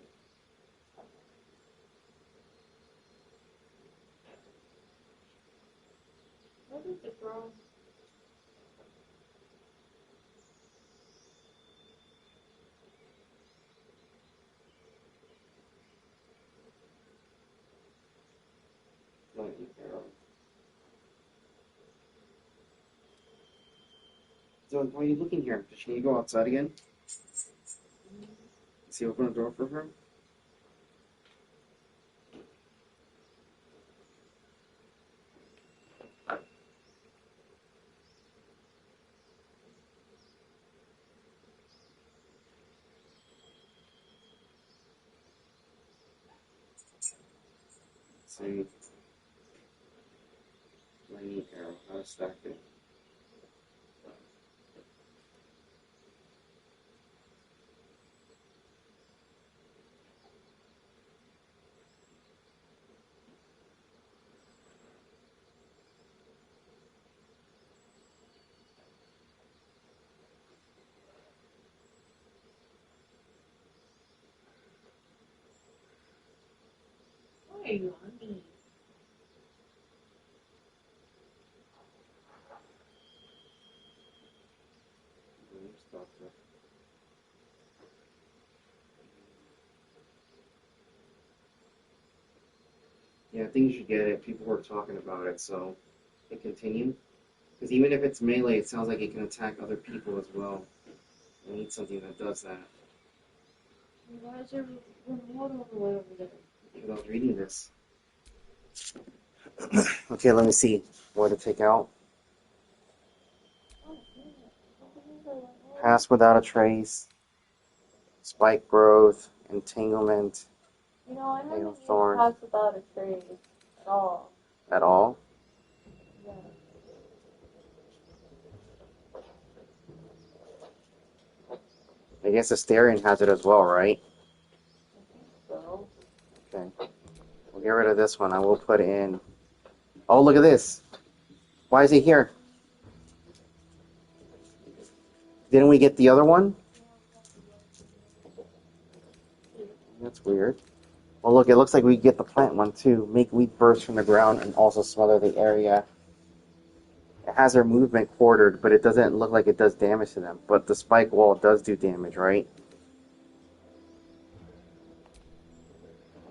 What is it, bro? Lightning arrow. So why are you looking here? Does she need to go outside again? Is he open a door for her? See. Lightning arrow. How to stack it. Why are you on me? Yeah, I think you should get it. People were talking about it, so it continue. Because even if it's melee, it sounds like it can attack other people as well. I need something that does that. Why is there remote all the way over there? Because I was reading this. Okay, let me see what to take out. Pass without a trace. Spike growth. Entanglement. You know, I haven't used Thorn. Pass Without a Trace at all. At all? Yeah. I guess Asterion has it as well, right? So. Okay. We'll get rid of this one. I will put in... Oh, look at this. Why is he here? Didn't we get the other one? That's weird. Well, look, it looks like we get the plant one, too. Make wheat burst from the ground and also smother the area. It has their movement quartered, but it doesn't look like it does damage to them. But the spike wall does do damage, right?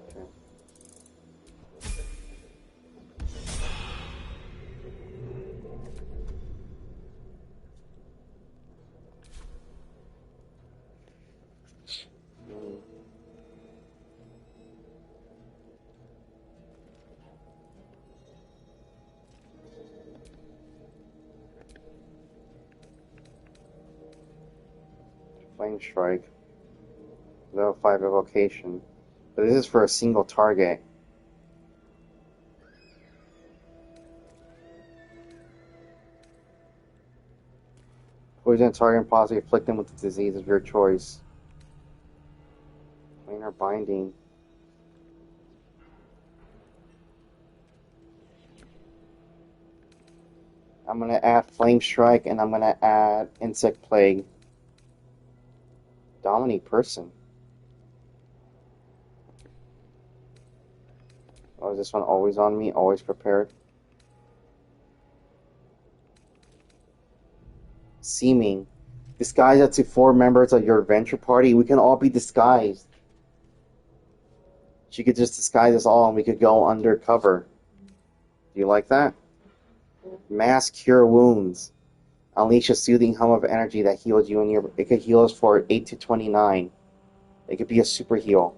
Okay. Flame strike. Level 5 evocation. But this is for a single target. Poison a target and possibly afflict them with the disease of your choice. Planar binding. I'm going to add Flame Strike and I'm going to add Insect Plague. Dominate person. Oh, is this one always on me? Always prepared? Seeming. Disguise up to 4 members of your adventure party. We can all be disguised. She could just disguise us all and we could go undercover. Do you like that? Mass cure wounds. Unleash a soothing hum of energy that heals you and your... It could heal us for 8 to 29. It could be a super heal.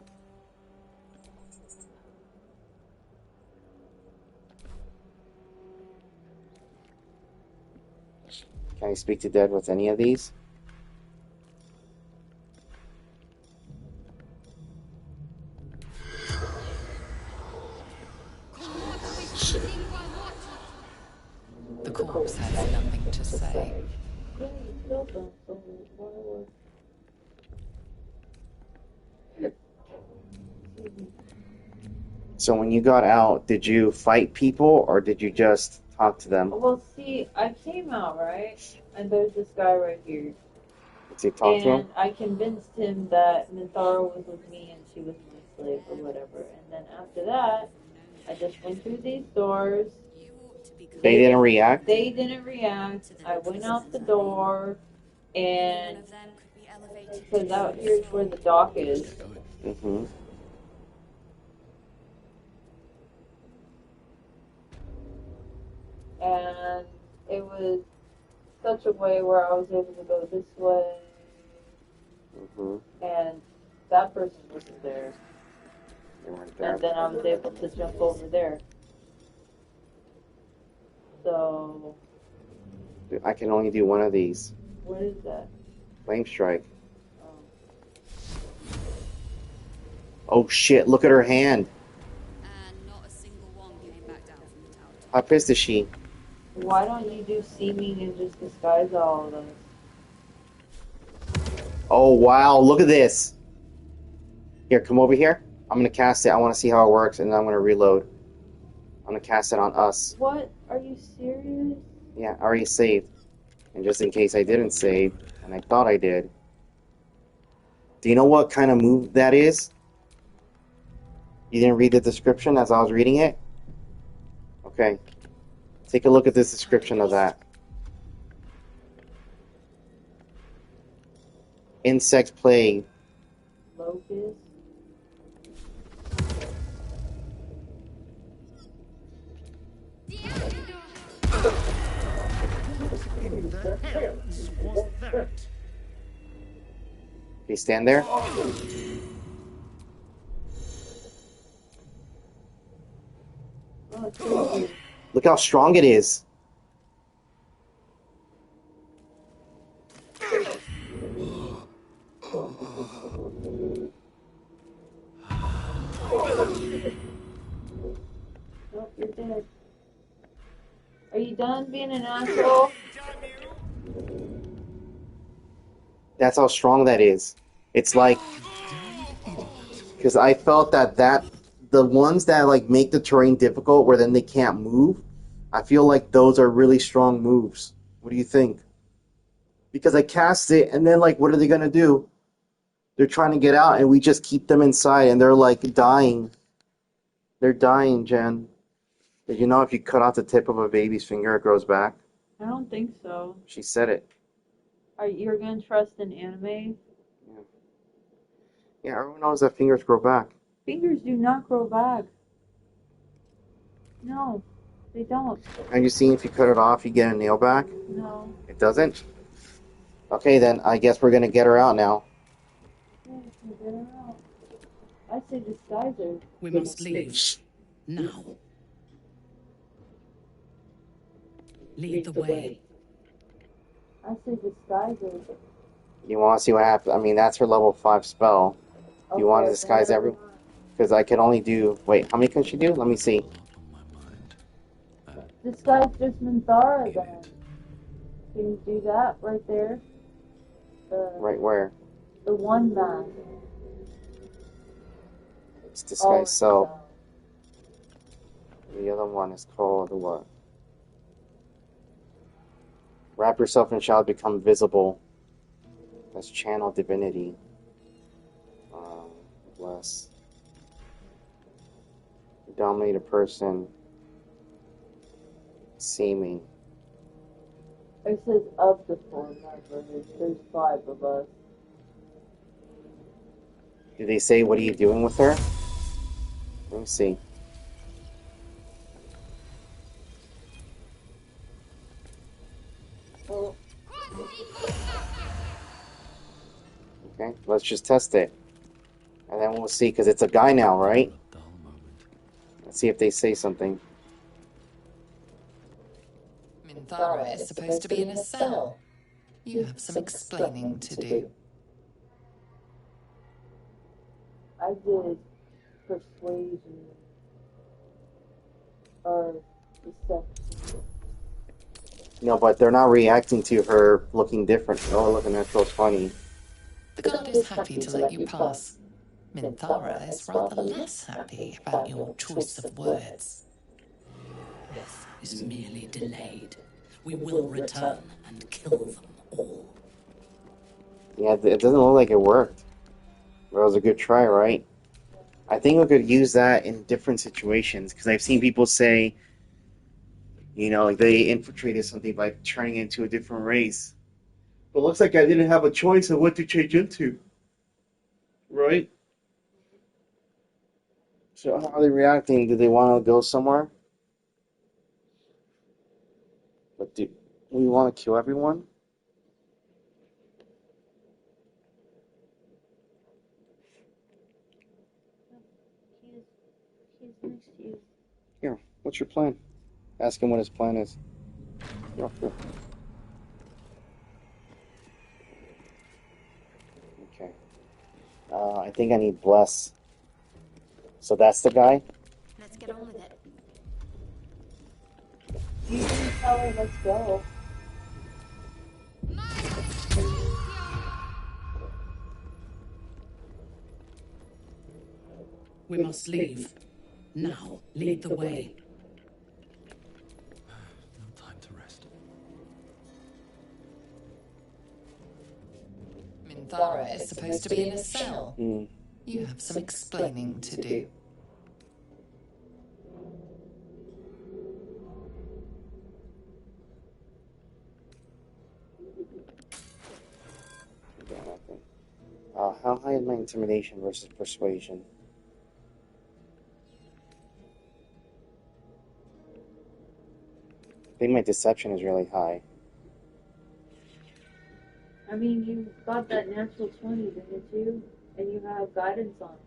Can I speak to dead with any of these? The corpse has nothing to say. So when you got out, did you fight people or did you just talk to them? Well, see, I came out, right? And there's this guy right here. Did you talk to him? And I convinced him that Minthara was with me and she was my slave or whatever. And then after that, I just went through these doors. They didn't react? They didn't react. I went out the door and... Because out here's where the dock is. Mm-hmm. And it was such a way where I was able to go this way. Mm-hmm. And that person wasn't there. They weren't there. And then I was able to jump over there. So... I can only do one of these. What is that? Flame strike. Oh shit, look at her hand. And not a single one came back down from the tower. How pissed is she? Why don't you do seeming and just disguise all of us? Oh wow, look at this. Here, come over here. I'm gonna cast it. I wanna see how it works and then I'm gonna reload. I'm gonna cast it on us. What? Are you serious? Yeah, I already saved. And just in case I didn't save, and I thought I did. Do you know what kind of move that is? You didn't read the description as I was reading it? Okay. Take a look at this description of that. Insect plague. Locust? In the hells was that? Okay, stand there. Look how strong it is. Nope, you're dead. Are you done being an asshole? That's how strong that is. It's like... Because I felt that the ones that like make the terrain difficult where then they can't move, I feel like those are really strong moves. What do you think? Because I cast it and then like what are they gonna do? They're trying to get out and we just keep them inside and they're like dying. They're dying, Jen. Did you know if you cut off the tip of a baby's finger it grows back? I don't think so. She said it. You're gonna trust an anime? Yeah, everyone knows that fingers grow back. Fingers do not grow back. No, they don't. Have you seen if you cut it off you get a nail back? No. It doesn't? Okay then, I guess we're gonna get her out now. Yeah, get her out. I say disguise her. We must leave. Now. Lead the way. I say disguise her. You want to see what happens? I mean, that's her level 5 spell. You want to disguise everyone? Because I can only do... Wait, how many can she do? Let me see. Disguise just Minthara then. Can you do that right there? Right where? The one mask. It's disguise self. The other one is called what? Wrap yourself in shall become visible. That's channel divinity. Bless. Dominate a person. Seeming. It says of the 4 members. There's 5 of us. Did they say what are you doing with her? Let me see. Okay, let's just test it. And then we'll see, because it's a guy now, right? Let's see if they say something. Minthara is supposed to be in a cell. You have some explaining to do. I did persuasion or deception. No, but they're not reacting to her looking different. Oh, looking at so funny. The guard is happy to let you pass. Minthara is rather less happy about your choice of words. Death is merely delayed. We will return and kill them all. Yeah, it doesn't look like it worked. But it was a good try, right? I think we could use that in different situations, because I've seen people say, you know, like they infiltrated something by turning into a different race. But it looks like I didn't have a choice of what to change into. Right? So how are they reacting? Do they want to go somewhere? But do we want to kill everyone? He's next to you. Here, what's your plan? Ask him what his plan is. Here. Okay. I think I need bless. So that's the guy? Let's get on with it. You didn't tell her let's go. We must leave. Now, lead the way. No time to rest. Minthara is supposed to be in a cell. You have some explaining to do. How high is my intimidation versus persuasion? I think my deception is really high. I mean, you got that natural 20, didn't you? And you have guidance on it.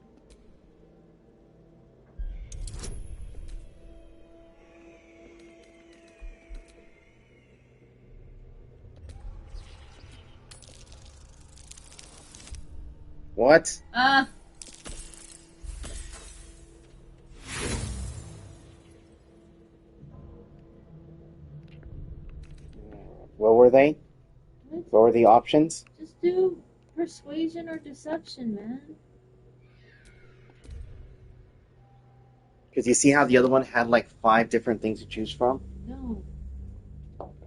What? What were they? What were the options? Just do persuasion or deception, man. Because you see how the other one had like 5 different things to choose from? No.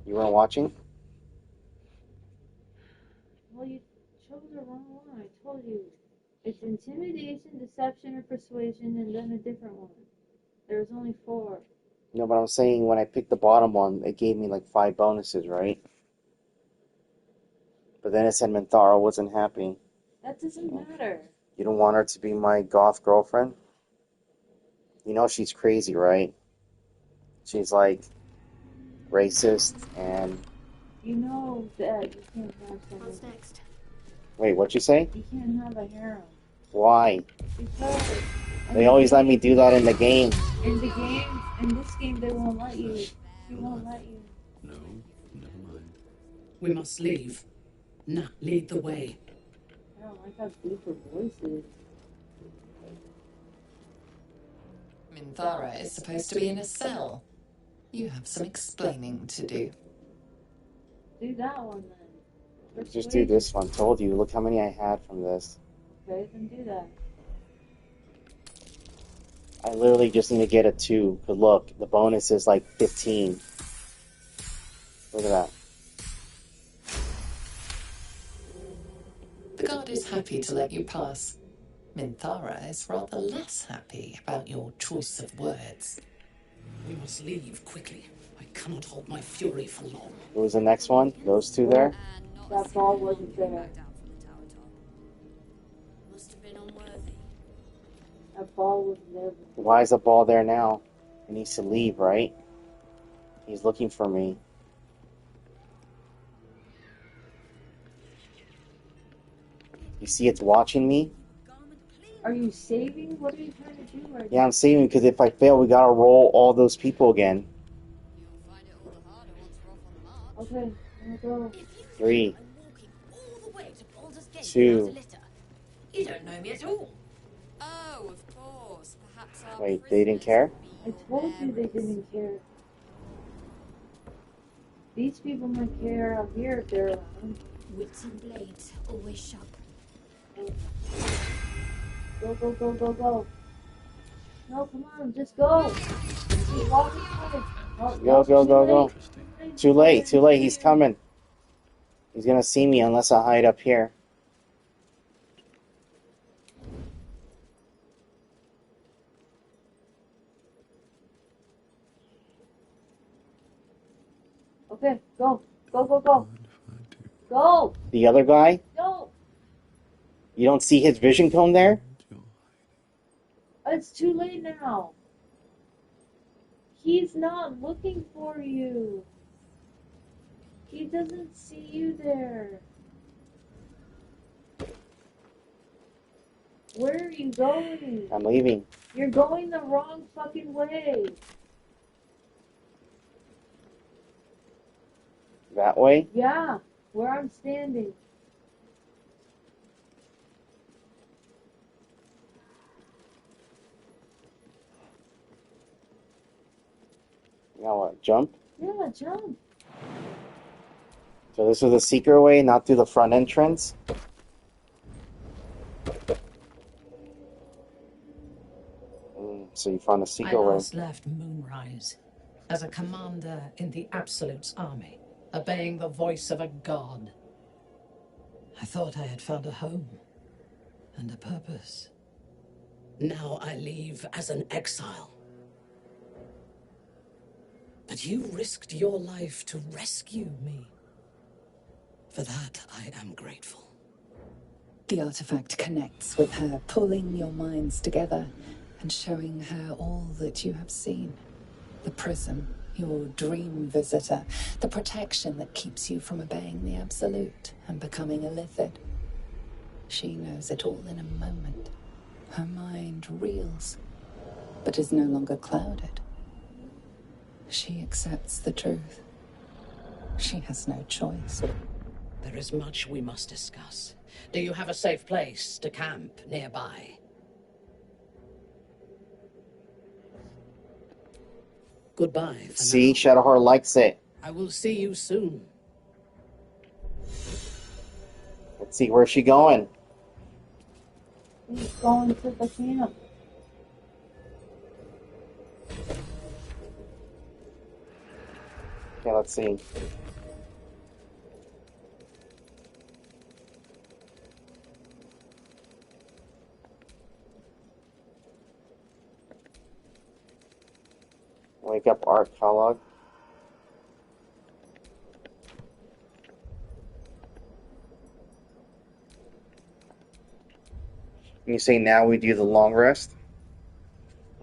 You weren't watching? Well, you chose the wrong one. I told you. It's intimidation, deception, or persuasion, and then a different one. There was only 4. No, but I'm saying when I picked the bottom one, it gave me like 5 bonuses, right? But then it said Minthara wasn't happy. That doesn't matter. You don't want her to be my goth girlfriend? You know she's crazy, right? She's like racist and... You know that you can't have someone... What's next? Wait, what'd you say? You can't have a harem. Why? Because... They always let me do that in the game. In the game, in this game, they won't let you. They won't let you. No, never mind. We must leave. Now, lead the way. I don't like how deep her voice is. Minthara is supposed to be in a cell. You have some explaining to do. Do that one then. Just do this one. Told you. Look how many I had from this. Okay, then do that. I literally just need to get a 2. But look, the bonus is like 15. Look at that. The guard is happy to let you pass. Minthara is rather less happy about your choice of words. We must leave quickly. I cannot hold my fury for long. Who was the next one? Those two there? That ball wasn't there. Must have been unworthy. That ball was never. Why is the ball there now? He needs to leave, right? He's looking for me. You see it's watching me? Are you saving? What are you trying to do right Yeah, I'm saving because if I fail, we gotta roll all those people again. Okay, I'm gonna go. 3, All the way to Baldur's Gate 2. without a litter. You don't know me at all. Oh, of course. Perhaps our Wait, they didn't care? I told you they didn't care. These people might care out here if they're around. Wits and blades, always sharp. Go, go, go, go, go. No, come on, just go. Keep walking away. Oh, Go, go, too go, late. go. Too late, too late. He's coming. He's gonna see me unless I hide up here. Okay, go. Go, go, go. Go! The other guy? Go! You don't see his vision cone there? It's too late now. He's not looking for you. He doesn't see you there. Where are you going? I'm leaving. You're going the wrong fucking way. That way? Yeah, where I'm standing. Now what? Jump? Yeah, jump. So this was the secret way, not through the front entrance? So you found a I secret way. last left Moonrise as a commander in the Absolute's army, obeying the voice of a god. I thought I had found a home and a purpose. Now I leave as an exile. But you risked your life to rescue me. For that, I am grateful. The artifact connects with her, pulling your minds together and showing her all that you have seen. The prism, your dream visitor, the protection that keeps you from obeying the Absolute and becoming a Lithid. She knows it all in a moment. Her mind reels, but is no longer clouded. She accepts the truth. She has no choice. There is much we must discuss. Do you have a safe place to camp nearby? Goodbye for See, now. Shadowheart likes it. I will see you soon. Let's see, where's she going? He's going to the camp. Okay, let's see. Wake up art catalog. And you say now we do the long rest?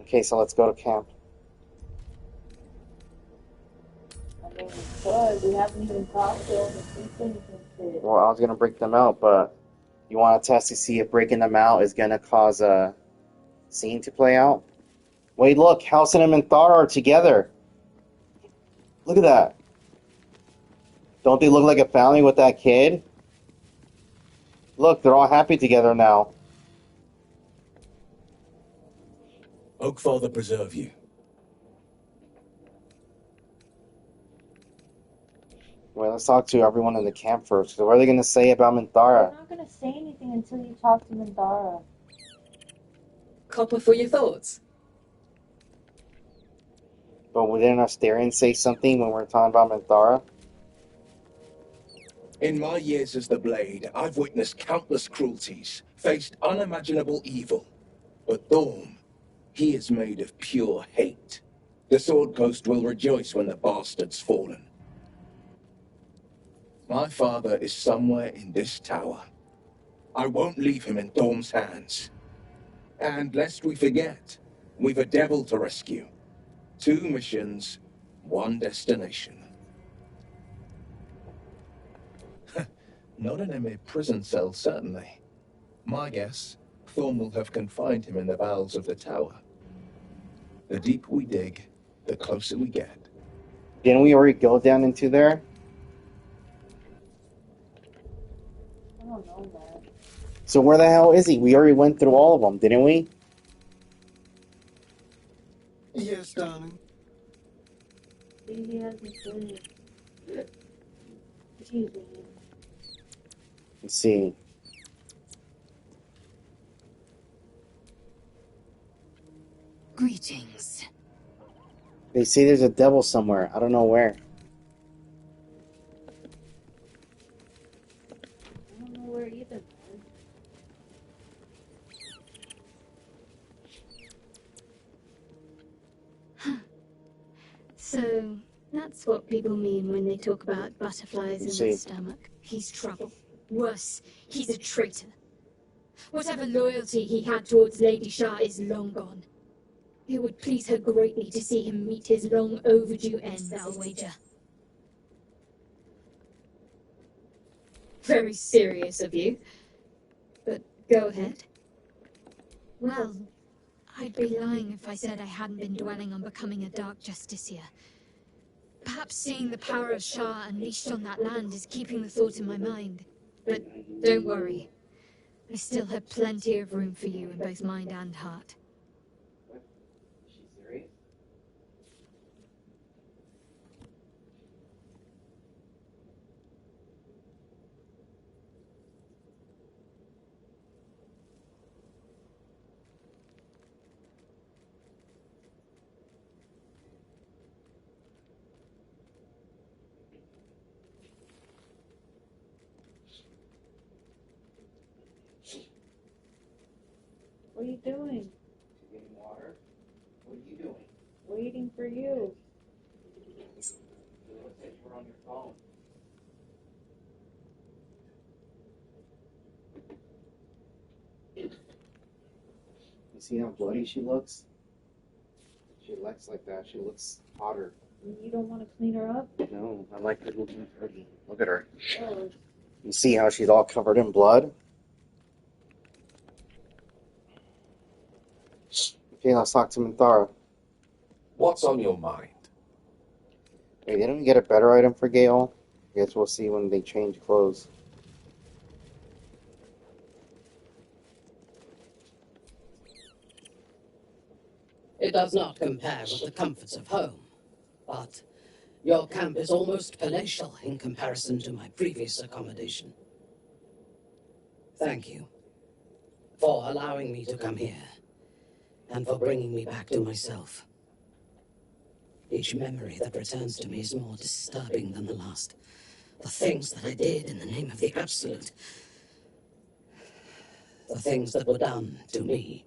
Okay, so let's go to camp. I mean, good. We haven't even talked to him. And shit. Well, I was gonna break them out, but you want to test to see if breaking them out is gonna cause a scene to play out? Wait, look, Halcyon and Minthara are together. Look at that. Don't they look like a family with that kid? Look, they're all happy together now. Oakfather preserve you. Well, let's talk to everyone in the camp first. So what are they going to say about Minthara? They're not going to say anything until you talk to Minthara. Copper for your thoughts. But didn't Astarion say something when we were talking about Minthara? In my years as the Blade, I've witnessed countless cruelties, faced unimaginable evil. But Thorm, he is made of pure hate. The Sword Coast will rejoice when the bastard's fallen. My father is somewhere in this tower. I won't leave him in Thorm's hands. And lest we forget, we've a devil to rescue. 2 missions, 1 destination. Not an inmate prison cell, certainly. My guess, Thorm will have confined him in the bowels of the tower. The deeper we dig, the closer we get. Didn't we already go down into there? I don't know that. So where the hell is he? We already went through all of them, didn't we? Yes, darling. He hasn't been. Excuse me. Let's see. Greetings. They say there's a devil somewhere. I don't know where. I don't know where either. So, that's what people mean when they talk about butterflies in the stomach. He's trouble. Worse, he's a traitor. Whatever loyalty he had towards Lady Shah is long gone. It would please her greatly to see him meet his long overdue end, I'll wager. Very serious of you. But go ahead. Well, I'd be lying if I said I hadn't been dwelling on becoming a Dark Justiciar. Perhaps seeing the power of Shah unleashed on that land is keeping the thought in my mind. But don't worry. I still have plenty of room for you in both mind and heart. Is she serious? What are you doing? Getting water? What are you doing? Waiting for you. It looks like you were on your phone. You see how bloody she looks? She looks like that. She looks hotter. You don't want to clean her up? No, I like her looking pretty. Look at her. Oh. You see how she's all covered in blood? Okay, let's talk to Minthara. What's on your mind? Wait, didn't we get a better item for Gale? I guess we'll see when they change clothes. It does not compare with the comforts of home, but your camp is almost palatial in comparison to my previous accommodation. Thank you for allowing me to come here, and for bringing me back to myself. Each memory that returns to me is more disturbing than the last. The things that I did in the name of the Absolute. The things that were done to me.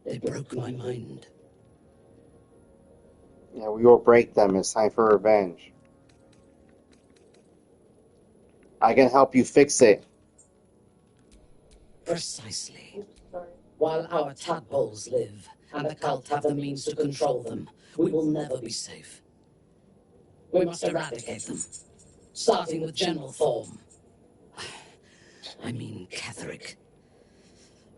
They broke my mind. Yeah, we will break them. It's time for revenge. I can help you fix it. Precisely. While our tadpoles live, and the cult have the means to control them, we will never be safe. We must eradicate them, starting with General Thorm. I mean Ketheric.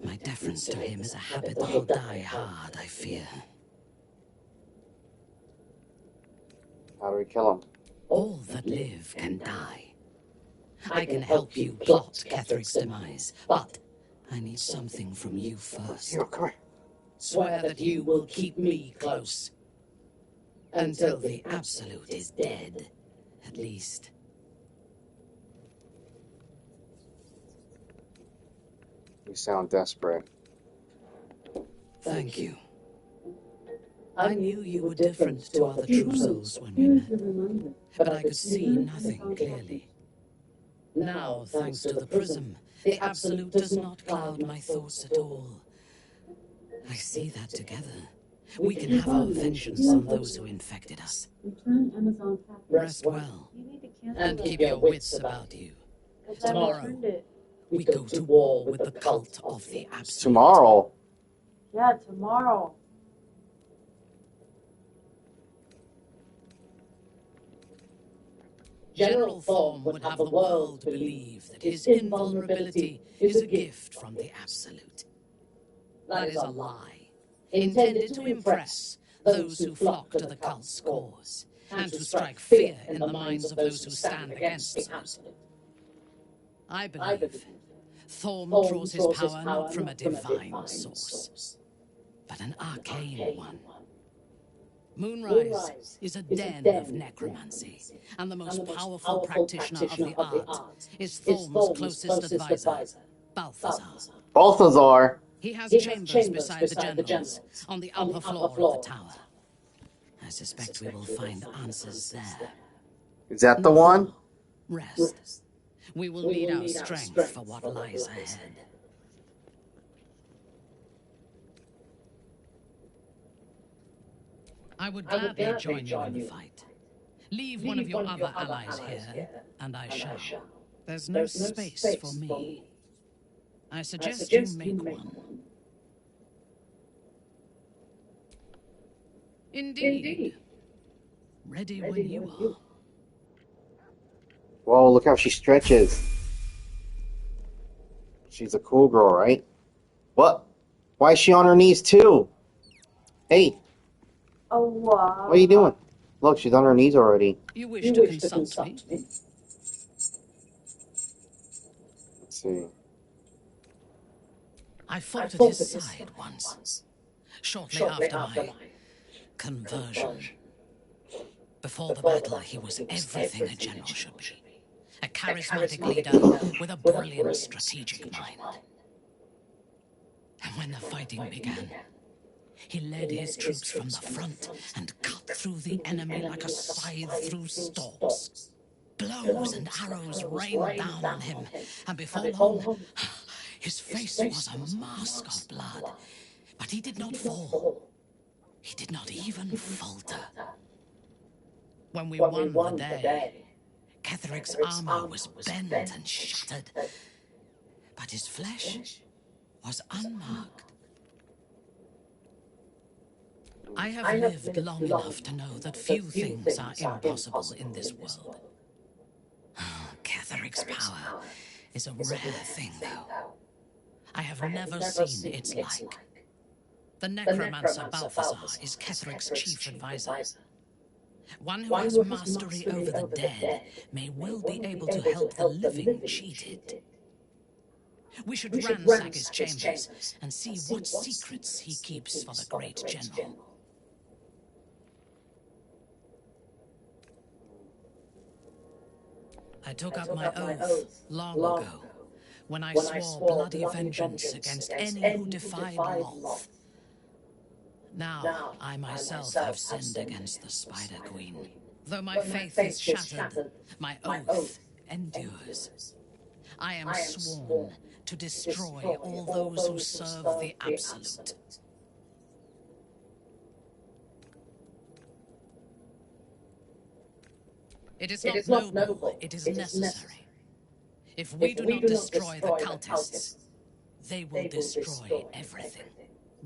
My deference to him is a habit that will die hard, I fear. How do we kill him? All that live can die. I can help you plot Ketheric's demise, but I need something from you first. Come here. Swear that you will keep me close. Until the Absolute is dead, at least. You sound desperate. Thank you. I knew you were different to other true souls when we met, but I could see nothing clearly. Now, thanks to the prism, the Absolute does not cloud my thoughts at all. I see that together, we can have our vengeance on those who infected us. Rest well, and keep your wits about you. Tomorrow, we go to war with the cult of the Absolute. Tomorrow? Yeah, tomorrow. General Thorm would have the world believe that his invulnerability is a gift from the Absolute. That is a lie, intended to impress those who flock to the cult's cause, and to strike fear in the minds of those who stand against the Absolute. I believe Thorm draws his power not from a divine source, but an arcane one. Moonrise is a den of necromancy, and the most powerful practitioner of the art is Thorm's closest advisor, Balthazar. Balthazar? He has chambers beside the generals, on the upper floor of the tower. I suspect we will find answers there. Is that the one? Rest. We will need our strength for what lies ahead. I would gladly join you in the fight. Leave one of your other allies here, and I shall. There's no space for me. I suggest you make one. Indeed. Ready when you are. Whoa, look how she stretches. She's a cool girl, right? What? Why is she on her knees too? Hey. Oh, wow. What are you doing? Look, she's on her knees already. You wish to consult me? Let's see. I fought at his side once, shortly after my conversion. Before the battle, he was everything a general should be. A charismatic leader with a brilliant strategic mind. And when the fighting began, he led his troops from the front and cut through the enemy like a scythe through stalks. Blows and arrows rained down on him, and before long, his face was a mask of blood. But he did not fall. He did not even falter. When we won the day, Ketheric's armor was bent and shattered, but his flesh was unmarked. I have lived long enough to know that few things are impossible in this world. Ketheric's power is a rare thing, though. I have never seen its like. The necromancer Balthazar is Ketheric's chief advisor. One who has mastery over the dead may well be able to help the living cheated. We should ransack his chambers and see what secrets he keeps for the great general. I took up my oath long ago, when I swore bloody vengeance against any who defied Loth. Now, I myself have sinned against the Spider Queen. Though my faith is shattered, my oath endures. I am sworn to destroy all those who serve the Absolute. It is not noble, it is necessary. If we do not destroy the cultists, they will destroy everything.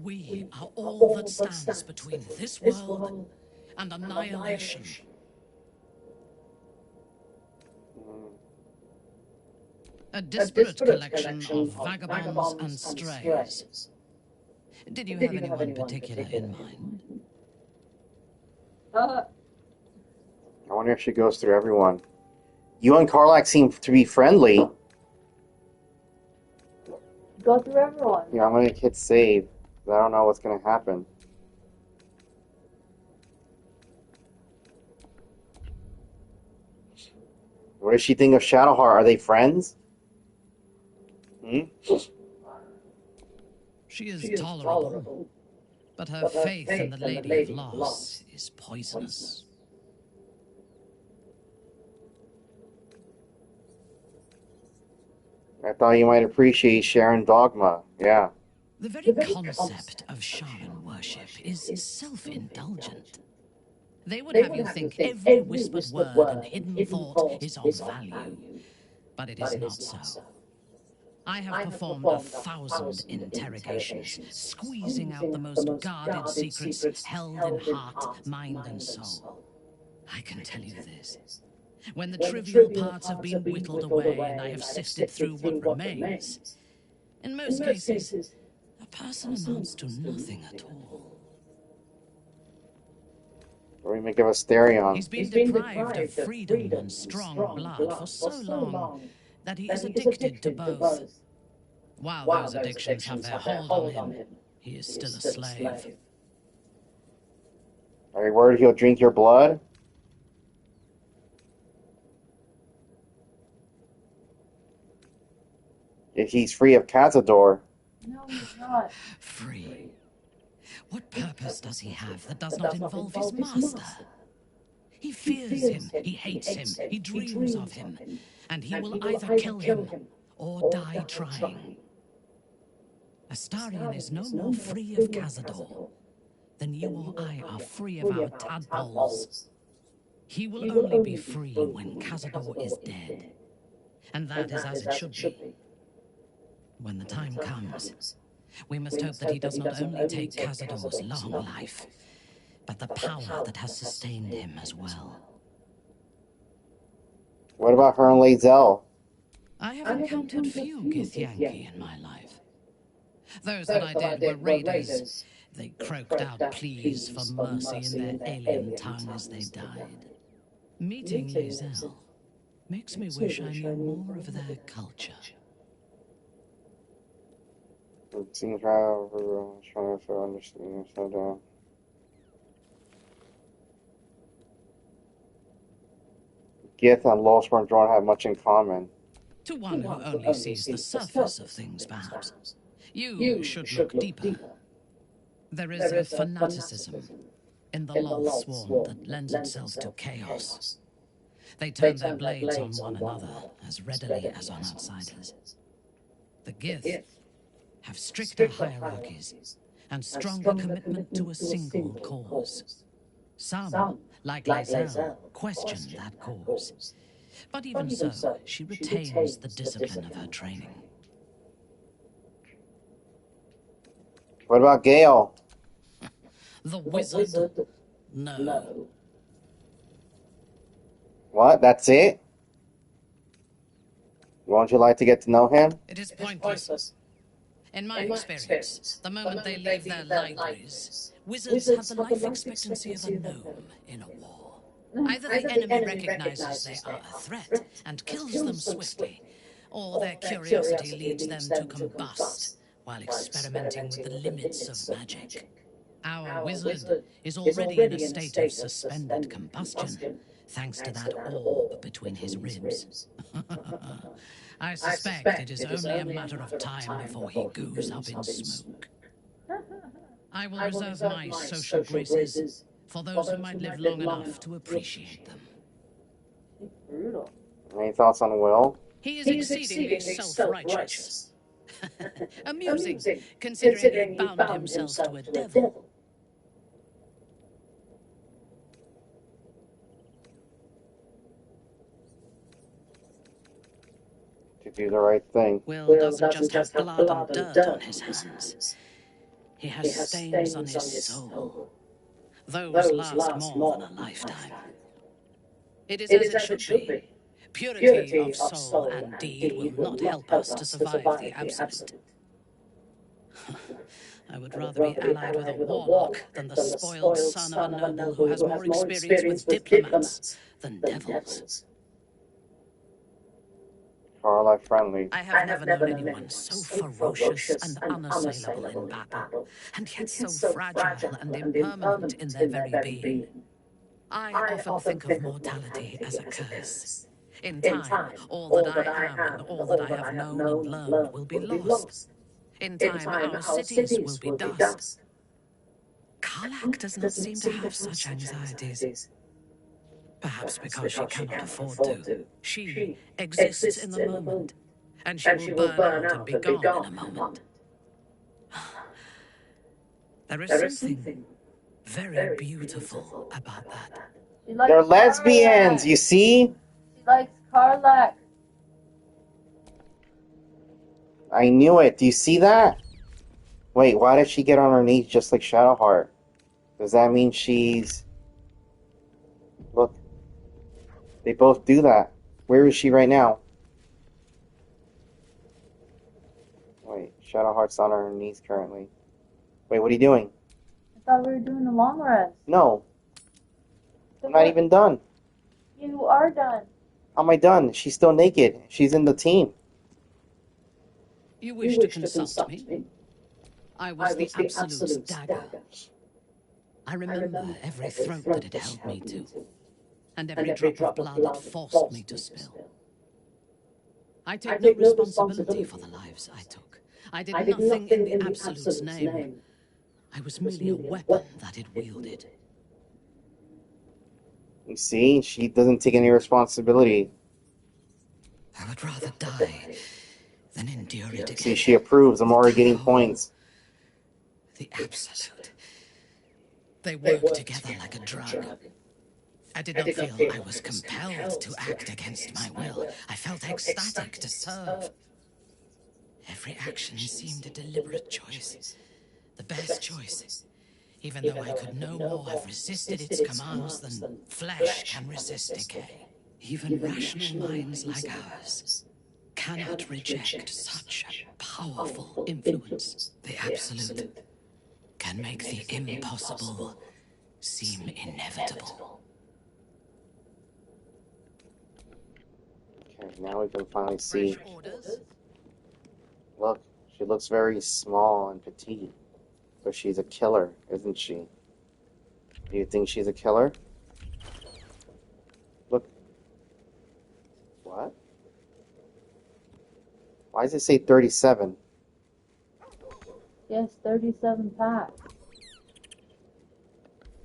We are all that stands between this world and annihilation. A disparate collection of vagabonds and strays. Did you have anyone particular in mind? I wonder if she goes through everyone. You and Karlach seem to be friendly. Go through everyone. Yeah, I'm gonna hit save. I don't know what's gonna happen. What does she think of Shadowheart? Are they friends? She is tolerable, But her faith in the Lady of Loss is poisonous. I thought you might appreciate sharing dogma. Yeah. The very concept of shaman worship is self-indulgent. They would have you think every whispered word and hidden thought is of value. But it is not so. I have performed 1,000 interrogations, squeezing out the most guarded secrets held in heart, mind, and soul. I can tell you this. When the trivial parts have been whittled away and I have sifted through what remains, in most cases, a person amounts to nothing at all. Or we may give a Asterion. He's been deprived of freedom and strong blood for so long that he is addicted to both. While those addictions have their hold on him, he is still a slave. Are you worried he'll drink your blood? If he's free of Cazador. No, he's not. Free? What purpose does he have that does not involve his master? He fears him, he hates him, he dreams of him, and he will either kill him or die trying. Astarion is no more free of Cazador than you or I are free of our tadpoles. He will only be free when Cazador is dead. And that is as it should be. When the time comes, we must hope that he does not only take Cazador's long life, but the power that has sustained him as well. What about her and Lae'zel? I have encountered few Githyanki in my life. Those that I did were raiders. They croaked out pleas for mercy in their alien tongue as they died. Meeting Lae'zel makes me wish I knew more of their culture. It seems however, trying to understand so down. Gith and Lostborn don't have much in common. To one who only sees the surface of things, perhaps. You should look deeper. There is a fanaticism in the Loth Sworn that lends itself to chaos. They turn their blades on one another as readily as on outsiders. The Gith have stricter hierarchies and stronger commitment to a single cause. Some, like Lae'zel, question that cause. But even so, she retains the discipline of her training. What about Gale? The wizard? No. What? That's it? Won't you like to get to know him? It is pointless. In my experience, the moment they leave their libraries, wizards have the life expectancy of a gnome in a war. Either the enemy recognizes they are a threat and kills them swiftly, or their curiosity leads them to combust while experimenting with the limits of magic. Our wizard is already in a state of suspended combustion, thanks to that orb between his ribs. I suspect it is only a matter of time before he goes up in smoke. I will reserve my social graces for those who might live long enough to appreciate them. Brutal. Any thoughts on Will? He is exceedingly self-righteous. Amusing, considering he bound himself to a devil. To do the right thing. Will doesn't just have blood and dirt on his hands. He has stains on his soul. Those last more than a lifetime. It is as it should be. Purity of soul and deed will not help us to survive the absolute. I would rather be allied with a warlock than the spoiled son of a noble who has more experience with diplomats than devils. Carla friendly. I have never known anyone so ferocious and unassailable in battle, and yet so fragile and impermanent in their very being. I often think of mortality as a curse. In time, all that I am and all that I have known and learned will be lost. In time, our cities will be dust. Karlach does not seem to have such anxieties. Perhaps because she cannot afford to. She exists in the moment, and she will burn out and be gone in a moment. There is something very beautiful about that. They're lesbians, you see? She likes Karlach. I knew it. Do you see that? Wait, why did she get on her knees just like Shadowheart? Does that mean she's... Look. They both do that. Where is she right now? Wait, Shadowheart's on her knees currently. Wait, what are you doing? I thought we were doing a long rest. No. I'm not even done. You are done. How am I done? She's still naked. She's in the team. You wish to consult me? I was the Absolute's dagger. I remember every throat that it held me to, and every drop of blood it forced me to spill. I take no responsibility for the lives I took. I did nothing in the Absolute's name. I was merely a weapon that it wielded. You see? She doesn't take any responsibility. I would rather die than endure it again. See, she approves. I'm already getting points. The Absolute. They work together like a drug. I did not feel I was compelled to act against my will. I felt ecstatic to serve. Every action seemed a deliberate choice. The best choice. Even though I could no more have resisted its commands than flesh can resist decay. Even rational minds like ours cannot reject such a powerful influence. The Absolute can make the impossible seem inevitable. Okay, now we can finally see. Look, she looks very small and petite. But she's a killer, isn't she? Do you think she's a killer? Look. What? Why does it say 37? Yes, 37 packs.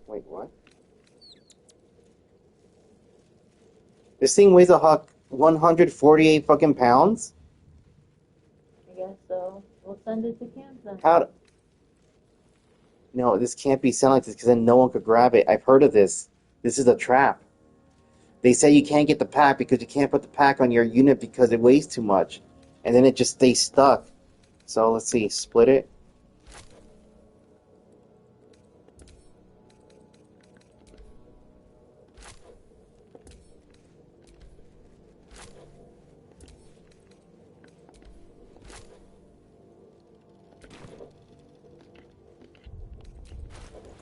Wait, what? This thing weighs 148 fucking pounds? I guess so. We'll send it to camp then. How? No, this can't be sent like this because then no one could grab it. I've heard of this. This is a trap. They say you can't get the pack because you can't put the pack on your unit because it weighs too much. And then it just stays stuck. So let's see, split it.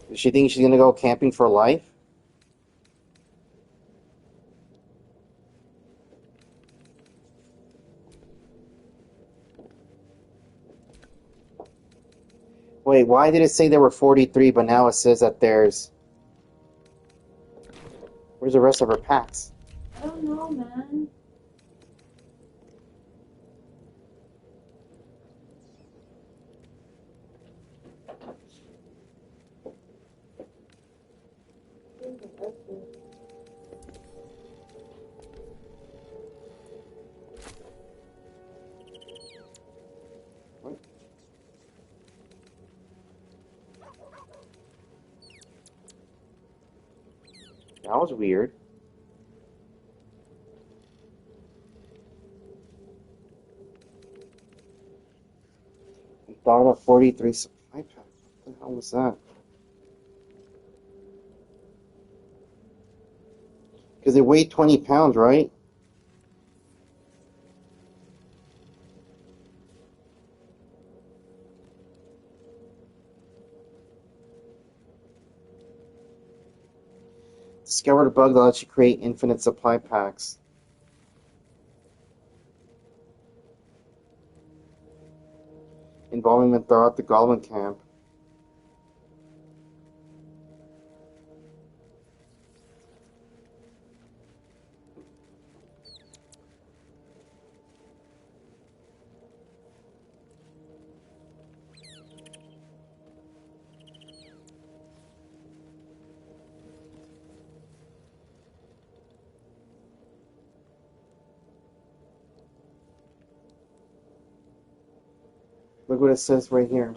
Does she think she's gonna go camping for life? Wait, why did it say there were 43, but now it says that there's... Where's the rest of her packs? I don't know, man. That was weird. Thought of 43 supply pack. What the hell was that? Because it weighed 20 pounds, right? Discovered a bug that lets you create infinite supply packs. Involving them throughout the Goblin camp. Look what it says right here.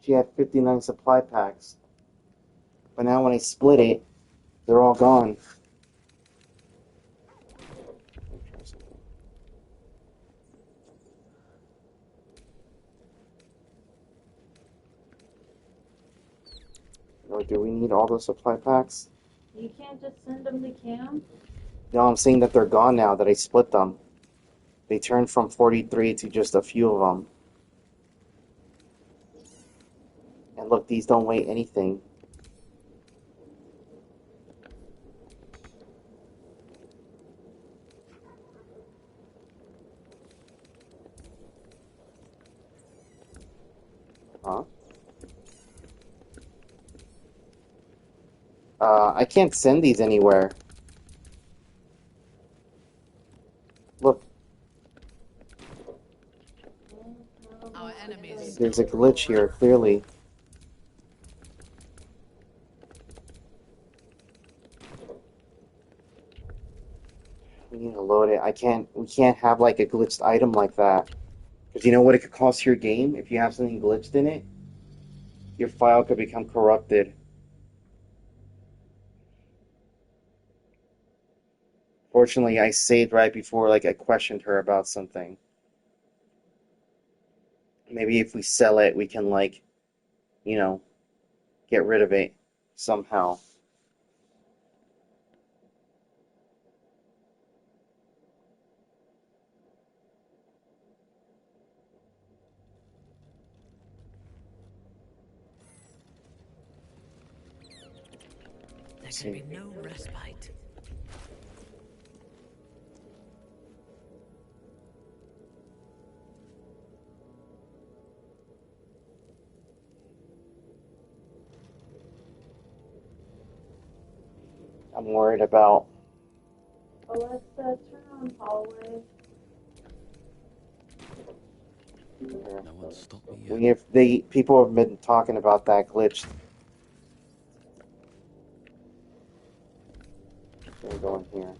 She had 59 supply packs. But now when I split it, they're all gone. Or do we need all those supply packs? You can't just send them to Cam? No, I'm saying that they're gone now, that I split them. They turned from 43 to just a few of them. And look, these don't weigh anything. Huh? I can't send these anywhere. Look. Our enemies. There's a glitch here, clearly. We need to load it. We can't have like a glitched item like that. Because you know what it could cost your game? If you have something glitched in it? Your file could become corrupted. Fortunately, I saved right before like I questioned her about something. Maybe if we sell it, we can like, you know, get rid of it somehow. There can be no respite. I'm worried about. Alexa, turn on hallway. No one stopped me yet. We have people have been talking about that glitch. We'll go in here.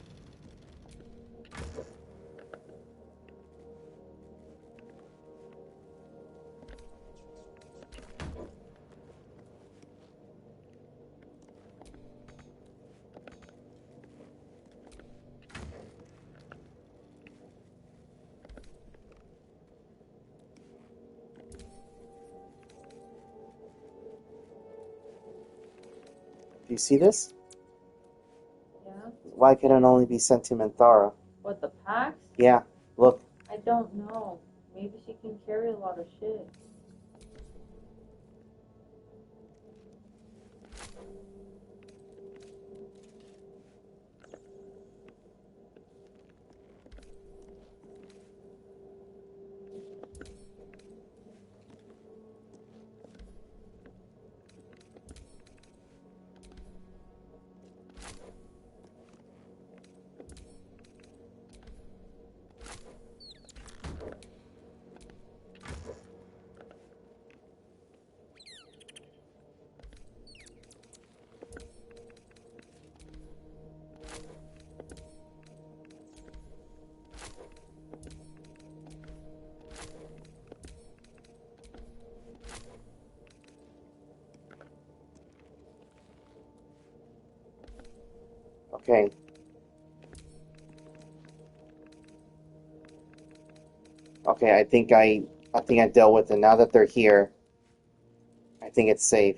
Do you see this? Yeah? Why can it only be sent to Minthara? What, the packs? Yeah, look. I don't know. Maybe she can carry a lot of shit. Okay. Okay, I think I dealt with it. Now that they're here, I think it's safe.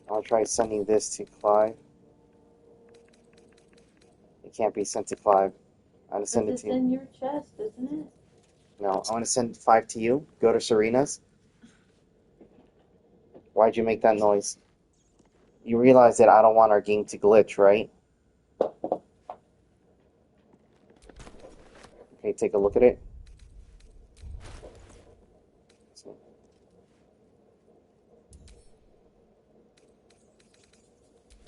I'll try sending this to Clive. It can't be sent to Clive. I'm gonna send it It's to you. in your chest, isn't it? No, I want to send 5 to you. Go to Serena's. Why'd you make that noise? You realize that I don't want our game to glitch, right? Okay, take a look at it.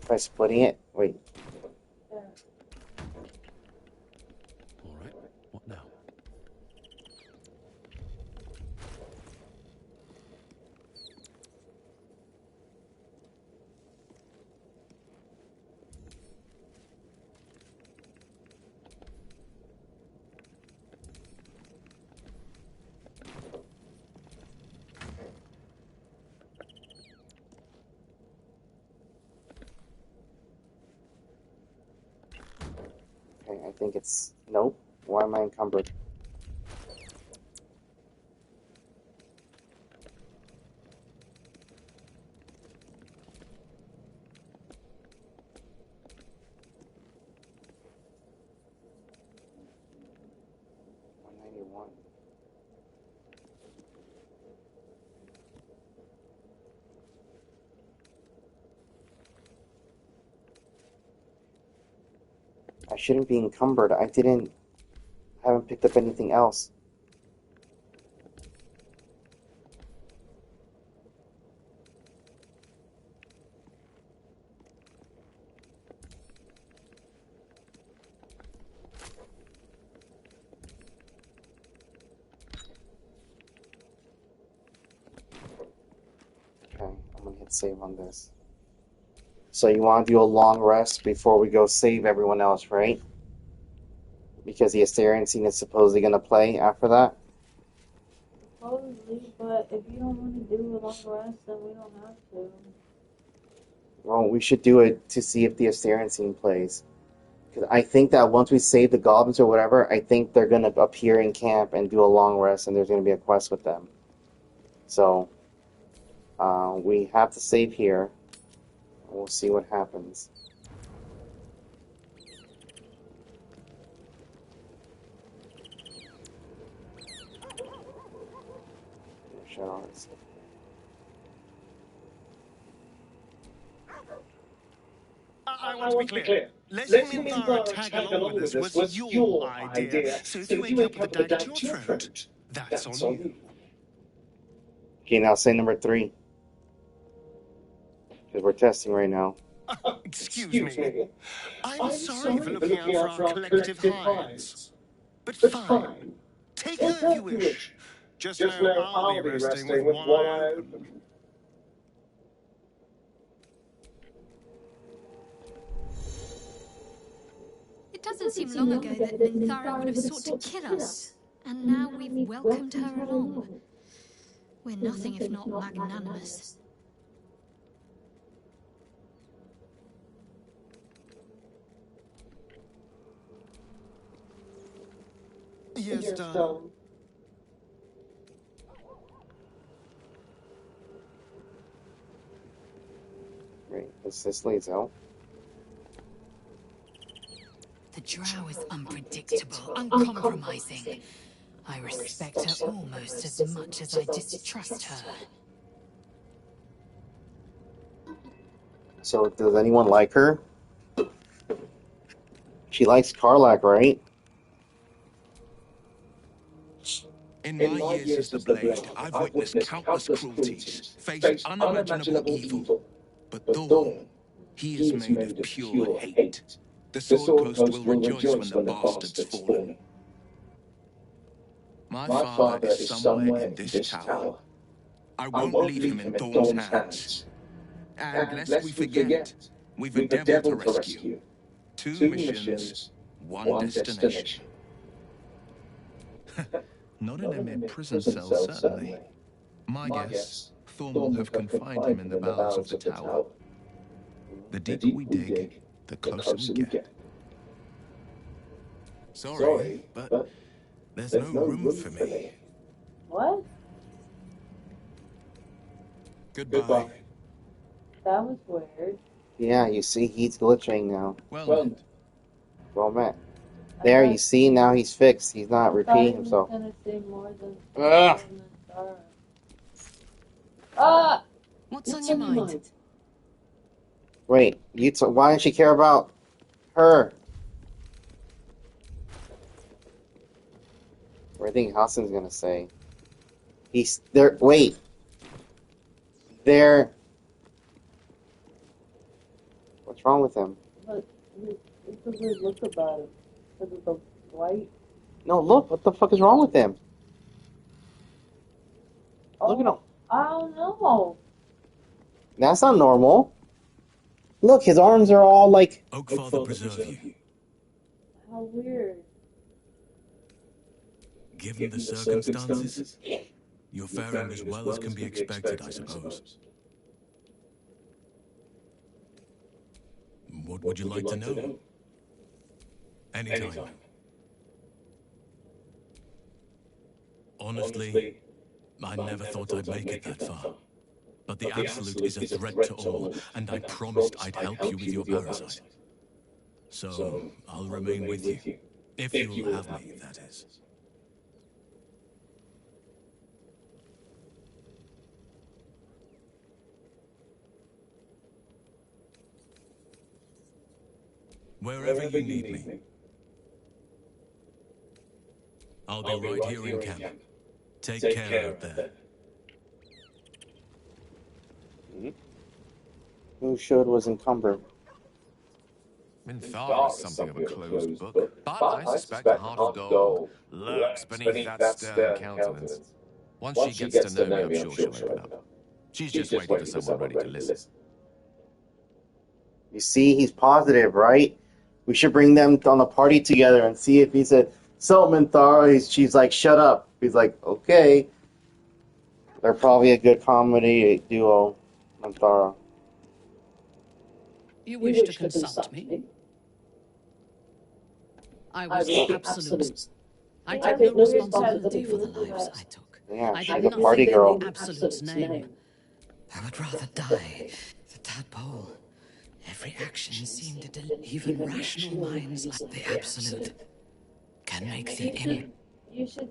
Try splitting it. Wait. Yeah. All right. What now? Okay, I think it's... Nope. Why am I encumbered? I shouldn't be encumbered. I haven't picked up anything else. Okay, I'm gonna hit save on this. So you want to do a long rest before we go save everyone else, right? Because the Asterian scene is supposedly going to play after that? Supposedly, but if you don't want to do a long rest, then we don't have to. Well, we should do it to see if the Asterian scene plays. Because I think that once we save the goblins or whatever, I think they're going to appear in camp and do a long rest, and there's going to be a quest with them. So, we have to save here. We'll see what happens. Shadows. I want to be clear. Letting Minthara tag along with us was your idea. So if you ain't come with a dagger to your throat, that's on you. Okay, now say number 3. Because we're testing right now. Excuse me. I'm sorry for looking out for our collective hides. But fine. Take her if you wish. Just know I'll be resting with one eye open. It doesn't seem long ago that Minthara would have sought to kill us, and now we've welcomed her along. We're nothing if not magnanimous. Yes, darling. Right, this leads out. The drow is unpredictable, uncompromising. I respect her almost as much as I distrust her. So, does anyone like her? She likes Karlach, right? In my years as the Blade, I've witnessed countless cruelties, faced unimaginable evil. But Thorn, he is made of pure hate. The Sword Coast will rejoice when the bastard's fallen. My father is somewhere in this tower. I won't leave him in Thorn's hands. And lest we forget, we've a devil to rescue. 2 missions, 1 destination. Not in a mere prison cell, certainly. My guess, Thorn will have confined him in the bowels of the tower. The deeper we dig, the closer we get. Sorry, but there's no room for me. What? Goodbye. That was weird. Yeah, you see, he's glitching now. Well met. There, you see, now he's fixed. He's not repeating himself. I was gonna say more than Ugh. What's on your mind? Wait, why don't you care about her? What do you think Hassan's gonna say? He's there. Wait. There. What's wrong with him? But it's a weird look about it. Because of the white. No, look. What the fuck is wrong with him? Look at him. I don't know. That's not normal. Look, his arms are all like... Oakfather preserve you. How weird. Given the circumstances, you're faring as well as can be expected, I suppose. What would you like to know? Anytime. Honestly, I never thought I'd make it that far. But the Absolute is a threat to all, and I promised I'd help you with your parasite. So, I'll remain with you. If you'll have me, that is. Wherever you need me. I'll be right here in camp. Take care out there. Who showed was encumbered? Minthara is something of a closed book, but I suspect a heart of gold lurks beneath that stern countenance. Once she gets to know me, I'm sure she'll open up. She's just waiting for someone ready to listen. You see, he's positive, right? We should bring them on a party together and see if he said, so, Minthara, she's like, shut up. He's like, okay. They're probably a good comedy duo, Minthara. You wish to consult me? I was the Absolute. I take no responsibility for the lives I took. Yeah, I she's did a nothing party in girl. the Absolute's name. I would rather die. The tadpole. Every action seemed to even rational minds like the Absolute can make the You should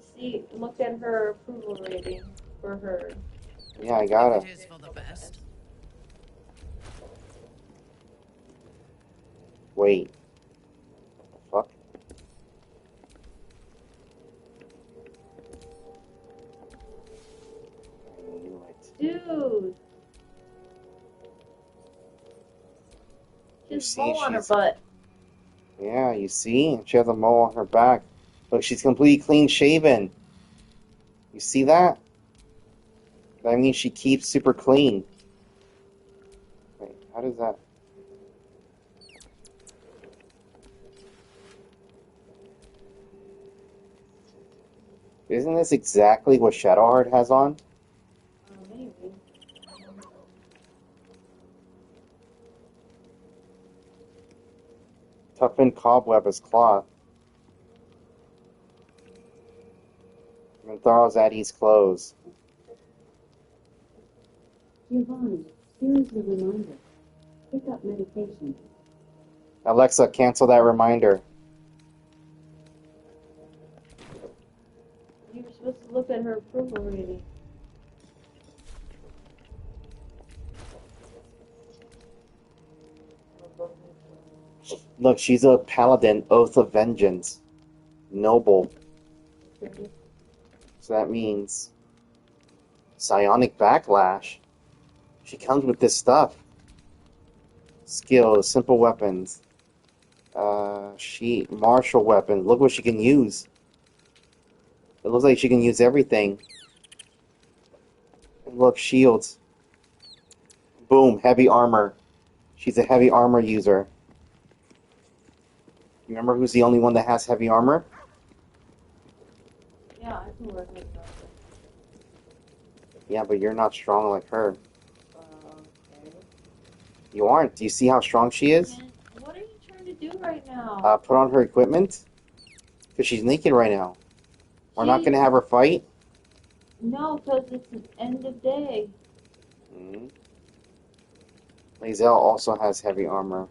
look at her approval rating for her. Yeah, I got It it. is for the best. Wait. Fuck. Dude. You She's see, mole on her butt. Yeah, you see? She has a mole on her back. Look, she's completely clean shaven. You see that? That means she keeps super clean. Wait, how does that... Isn't this exactly what Shadowheart has on? Maybe. Toughened cobweb as cloth. Minthara's Addie's clothes. Giovanni, here is the reminder. Pick up medication. Alexa, cancel that reminder. You were supposed to look at her approval rating. Look, she's a paladin, Oath of Vengeance. Noble. So that means psionic backlash. She comes with this stuff. Skills, simple weapons. Martial weapon. Look what she can use. It looks like she can use everything. And look, shields. Boom, heavy armor. She's a heavy armor user. Remember who's the only one that has heavy armor? Yeah, I can work with that. Yeah, but you're not strong like her. Okay. You aren't. Do you see how strong she is? What are you trying to do right now? Put on her equipment. Because she's naked right now. We're not going to have her fight? No, because it's an end of day. Mm-hmm. Lae'zel also has heavy armor.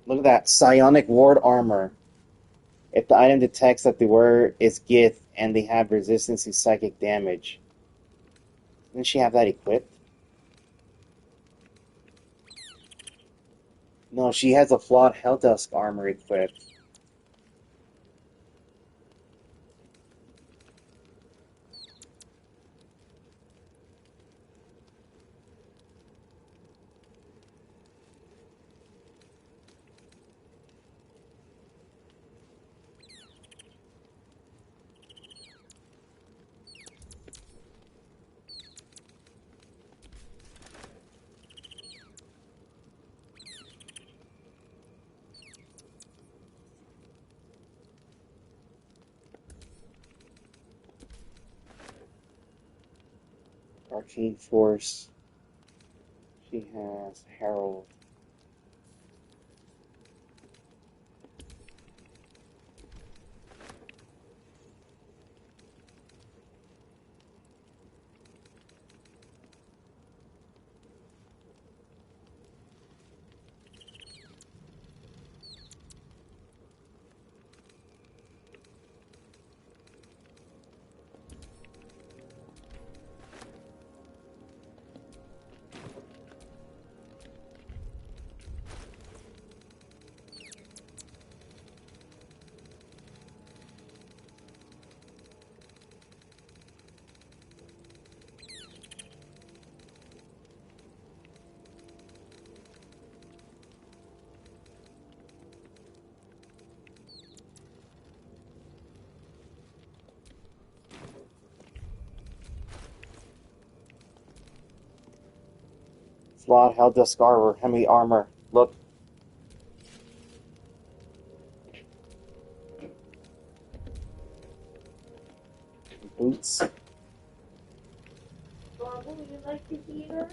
Look at that. Psionic ward armor. If the item detects that the wearer is Gith and they have resistance to psychic damage. Didn't she have that equipped? No, she has a flawed Helldusk armor equipped. Arcane Force. She has Harold. Slot held the scar heavy armor. Look. Boots. Barbara, would you like to eat her?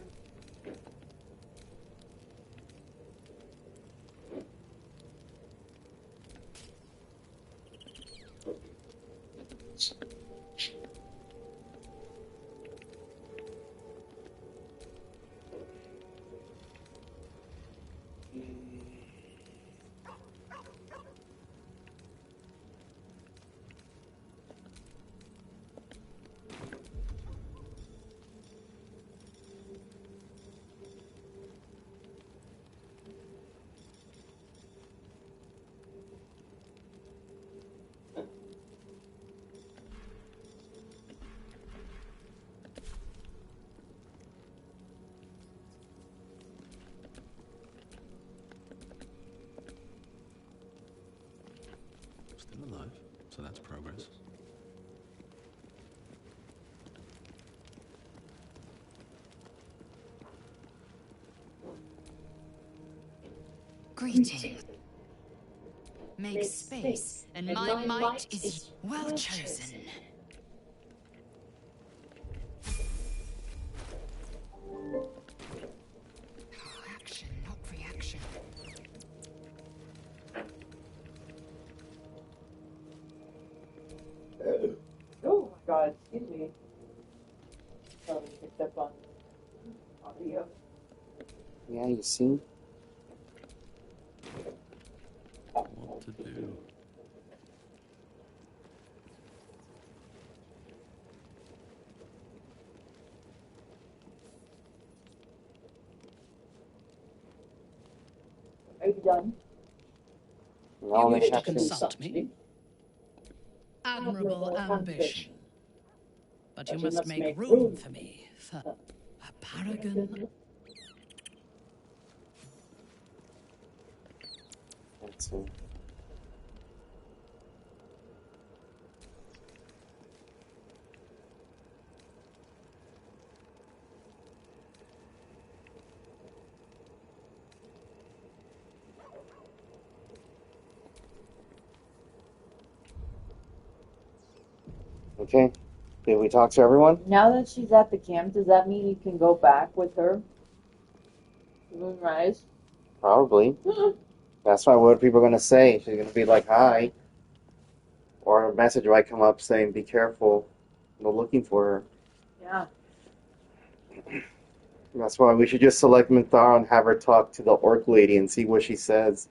Still alive, so that's progress. Greetings. Make space, and my might is well chosen. Action, not reaction. Oh my god, excuse me. Probably picked up on audio. Yeah, you see? What to do? Are you done? No, You they wish to have to. consult me? Admirable ambition. But you must make room for me, for a paragon. Let's see. Okay. Did we talk to everyone? Now that she's at the camp, does that mean you can go back with her? Moonrise? Probably. That's why what people are going to say. She's going to be like, hi. Or a message might come up saying, be careful. We're looking for her. Yeah. That's why we should just select Minthara and have her talk to the orc lady and see what she says.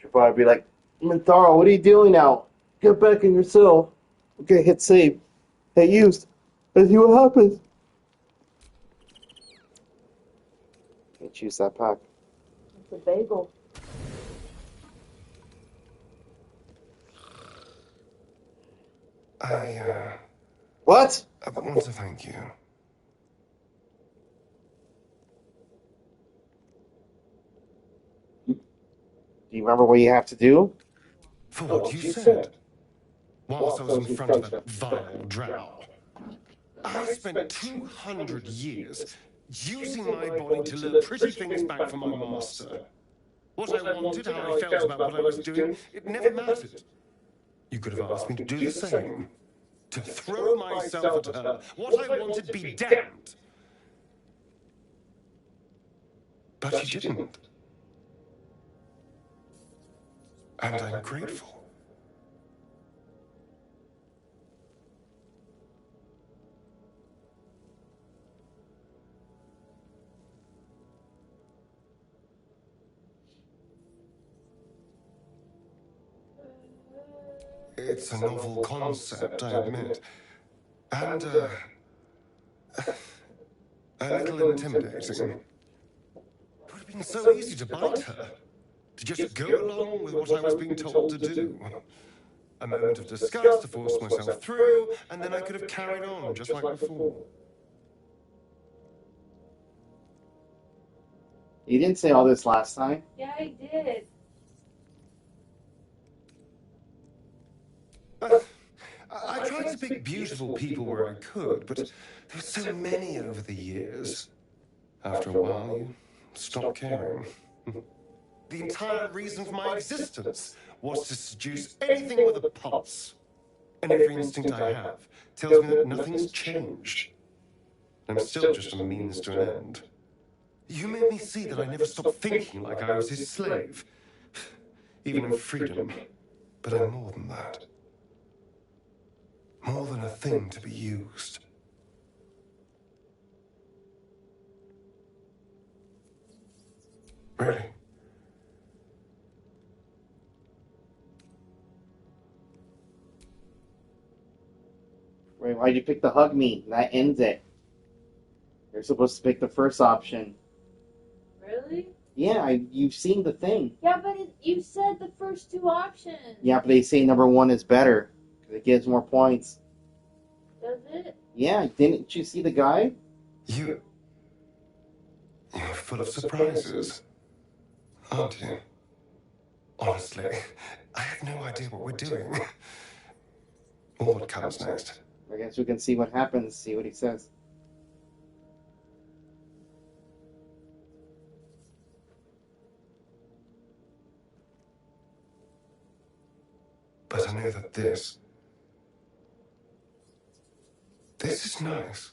She'll probably be like, Minthara, what are you doing now? Get back in your cell. Okay, hit save. Hit used. Let's see what happens. Okay, choose that pack. It's a bagel. What? I want to thank you. Do you remember what you have to do? For what you said. Whilst I was in front of that vile drow. I spent 200 years using my body to lure pretty things back from my master. What I wanted, how I felt about what I was doing, it never mattered. You could have asked me to do the same. To throw myself at her. What I wanted be damned. But you didn't. And I'm grateful. It's a novel concept, I admit. And, a little intimidating. It would have been so easy to bite her. To just go along with what I was being told to do. A moment of disgust to force myself through, and then I could have carried on just like before. You didn't say all this last time. Yeah, I did. I tried to pick beautiful people where I could, but there were so many over the years. After a while, you stop caring. The entire reason for my existence was to seduce anything with a pulse. And every instinct I have tells me that nothing's changed. I'm still just a means to an end. You made me see that I never stopped thinking like I was his slave. Even in freedom. But I'm more than that. More than a thing to be used. Really? Wait, why'd you pick the hug me? That ends it. You're supposed to pick the first option. Really? Yeah, you've seen the thing. Yeah, but you said the first two options. Yeah, but they say number one is better. Because it gives more points. Does it? Yeah, didn't you see the guide? You're full of surprises, aren't you? Honestly, I have no idea what we're doing. Or what comes next. I guess we can see what happens, see what he says. But I know that this is nice.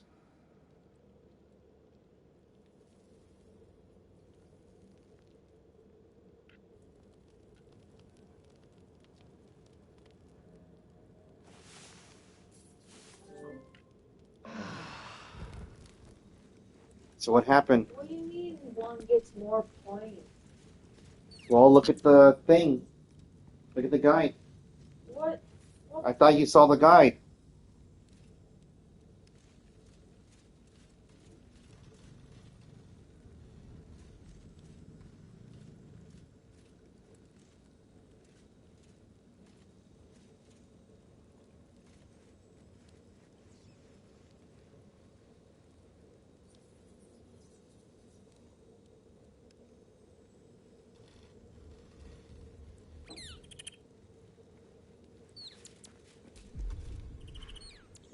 So what happened? What do you mean one gets more points? Well, look at the thing. Look at the guide. What? I thought you saw the guide.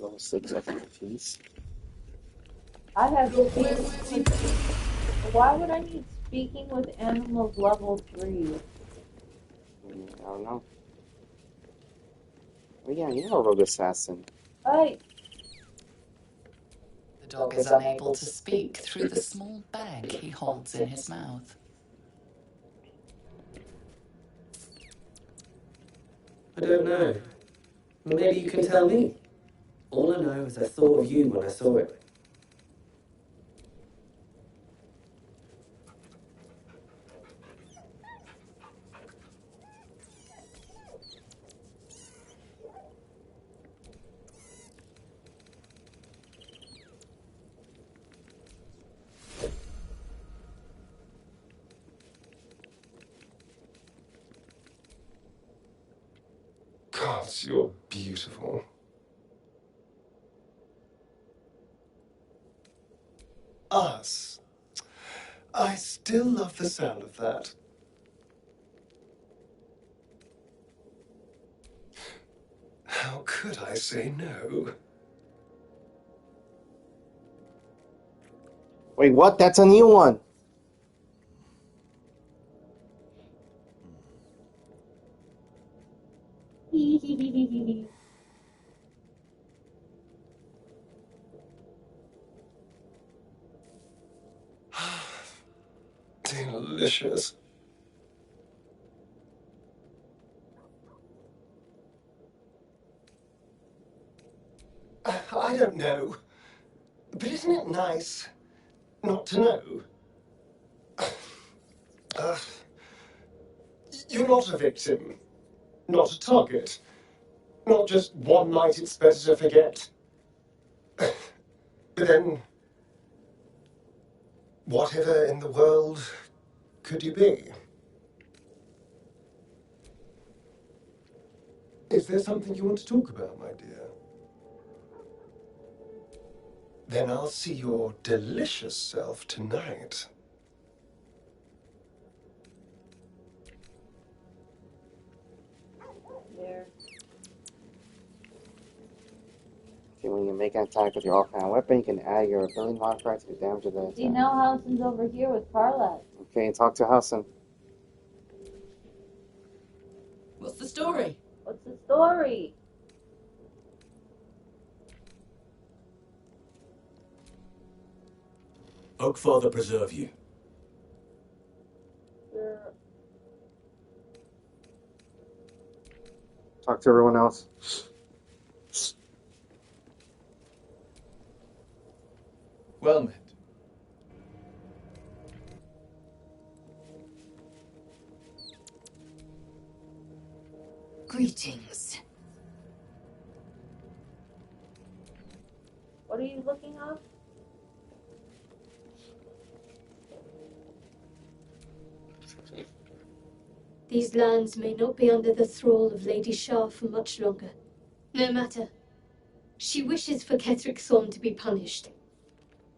Level 6 expertise. I have speaking. Why would I need speaking with animals level 3? I don't know. Oh yeah, you're a rogue assassin. Hey. The dog is unable to speak through the small bag he holds in his mouth. I don't know. Maybe you can tell me. All I know is I thought of you when I saw it. God, you're beautiful. Us. I still love the sound of that. How could I say no? Wait, what? That's a new one. Delicious. I don't know. But isn't it nice not to know? You're not a victim, not a target, not just one night it's better to forget. But then, whatever in the world could you be? Is there something you want to talk about, my dear? Then I'll see your delicious self tonight. There. Okay, when you make an attack with your offhand weapon, you can add your ability modifier to the damage of the attack. See, now Housen's over here with Carla. Okay, talk to Housen. What's the story? What's the story? Oakfather preserve you. Talk to everyone else. Well met. Greetings. What are you looking up? These lands may not be under the thrall of Lady Shah for much longer. No matter. She wishes for Ketheric Thorn to be punished.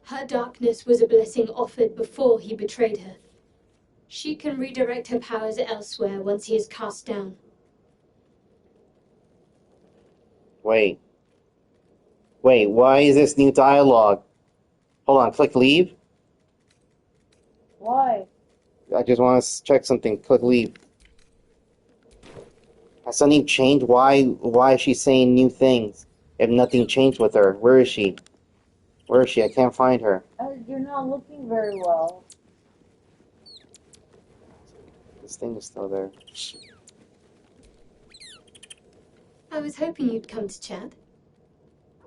Her darkness was a blessing offered before he betrayed her. She can redirect her powers elsewhere once he is cast down. Wait, why is this new dialogue? Hold on, click leave. Why? I just want to check something. Click leave. Has something changed? Why is she saying new things if nothing changed with her? Where is she? I can't find her. You're not looking very well. This thing is still there. I was hoping you'd come to chat.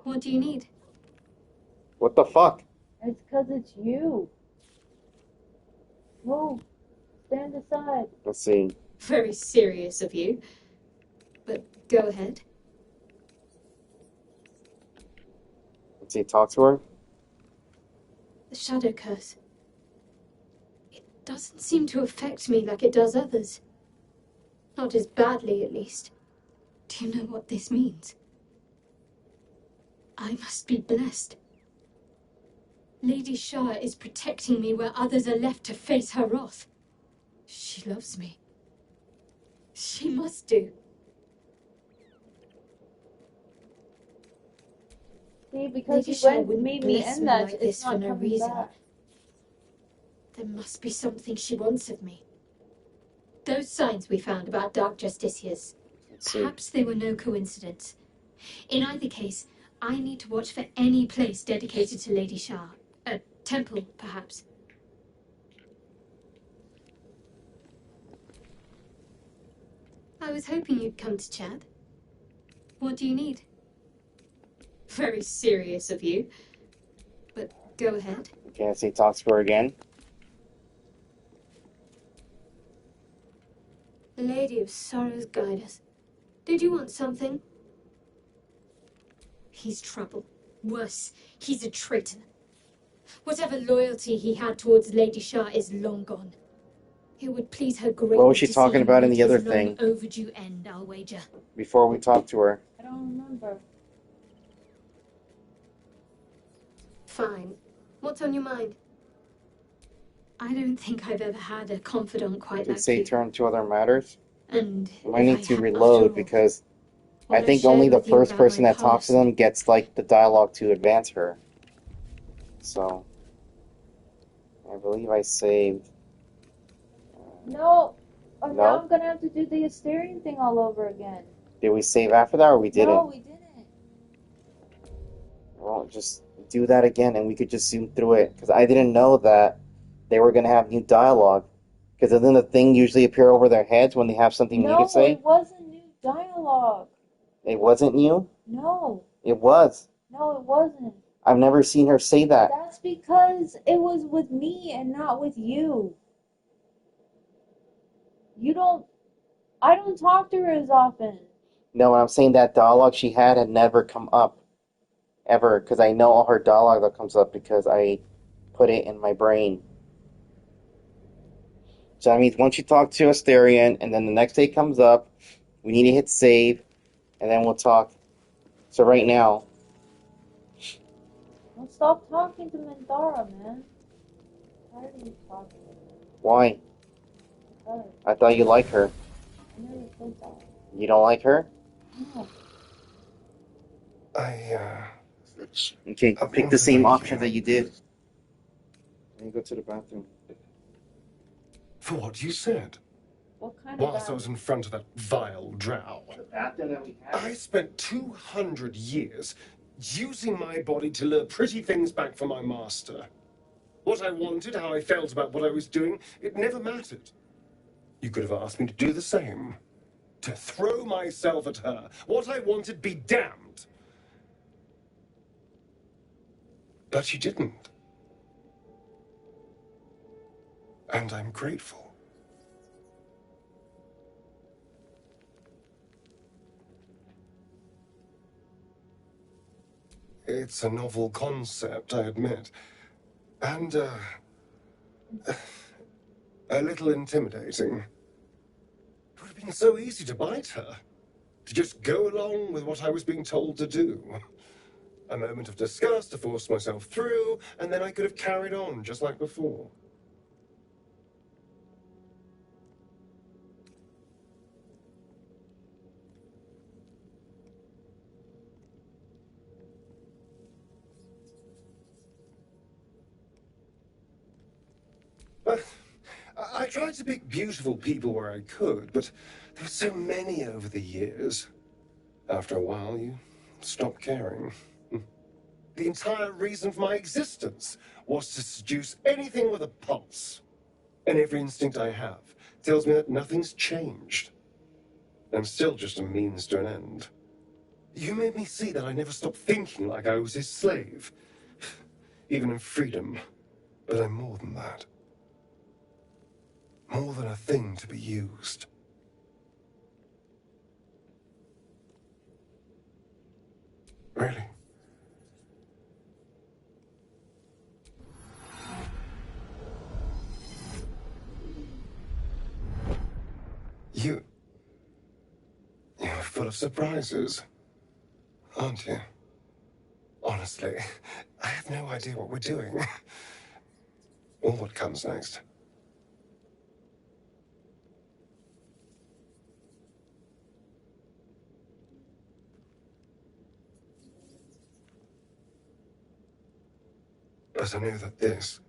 What do you need? What the fuck? It's 'cause it's you. Move. Stand aside. Let's see. Very serious of you. But go ahead. Let's see, talk to her. The shadow curse. It doesn't seem to affect me like it does others. Not as badly, at least. Do you know what this means? I must be blessed. Lady Shah is protecting me where others are left to face her wrath. She loves me. She must do. See, because Lady you Shah went wouldn't made me bless end me that, like it's this for not no coming reason. back. There must be something she wants of me. Those signs we found about Dark Justiciars. Perhaps they were no coincidence. In either case, I need to watch for any place dedicated to Lady Shah. A temple, perhaps. I was hoping you'd come to chat. What do you need? Very serious of you. But go ahead. Okay, let's see, talk to her again. The Lady of Sorrows guide us. Did you want something? He's trouble. Worse, he's a traitor. Whatever loyalty he had towards Lady Shah is long gone. It would please her greatly. What was she to talking see him about in meet the other his long thing? Overdue end, I'll wager. Before we talk to her. I don't remember. Fine. What's on your mind? I don't think I've ever had a confidant quite Did like say you. turn to other matters? And I might need if to I reload after all, because what I think shared only the with you first about person my that talks to past. them gets like the dialogue to advance her. So I believe I saved. No. Oh, No? now I'm gonna have to do the Asterian thing all over again. Did we save after that or we didn't? No, we didn't. Well, just do that again and we could just zoom through it. Because I didn't know that they were going to have new dialogue. Because doesn't the thing usually appear over their heads when they have something new to say? No, it wasn't new dialogue. It wasn't new? No. It was. No, it wasn't. I've never seen her say that. That's because it was with me and not with you. I don't talk to her as often. No, I'm saying that dialogue she had never come up. Ever. Because I know all her dialogue that comes up because I put it in my brain. So that means once you talk to Asterion, and then the next day comes up, we need to hit save, and then we'll talk. So right now... Well, stop talking to Minthara, man. Why are you talking? Why? Because. I thought you liked her. I never said that. You don't like her? No. Okay, pick the same option that you did. Let me go to the bathroom. For what you said. What kind of Whilst bathroom? I was in front of that vile drow. The bathroom that we have. I spent 200 years using my body to lure pretty things back for my master. What I wanted, how I felt about what I was doing, it never mattered. You could have asked me to do the same. To throw myself at her. What I wanted, be damned. But you didn't. And I'm grateful. It's a novel concept, I admit. And, a little intimidating. It would have been so easy to bite her. To just go along with what I was being told to do. A moment of disgust to force myself through, and then I could have carried on just like before. I tried to pick beautiful people where I could, but there were so many over the years. After a while, you stop caring. The entire reason for my existence was to seduce anything with a pulse. And every instinct I have tells me that nothing's changed. I'm still just a means to an end. You made me see that I never stopped thinking like I was his slave. Even in freedom. But I'm more than that. More than a thing to be used. Really? You're full of surprises, aren't you? Honestly, I have no idea what we're doing. Or what comes next. But I know that this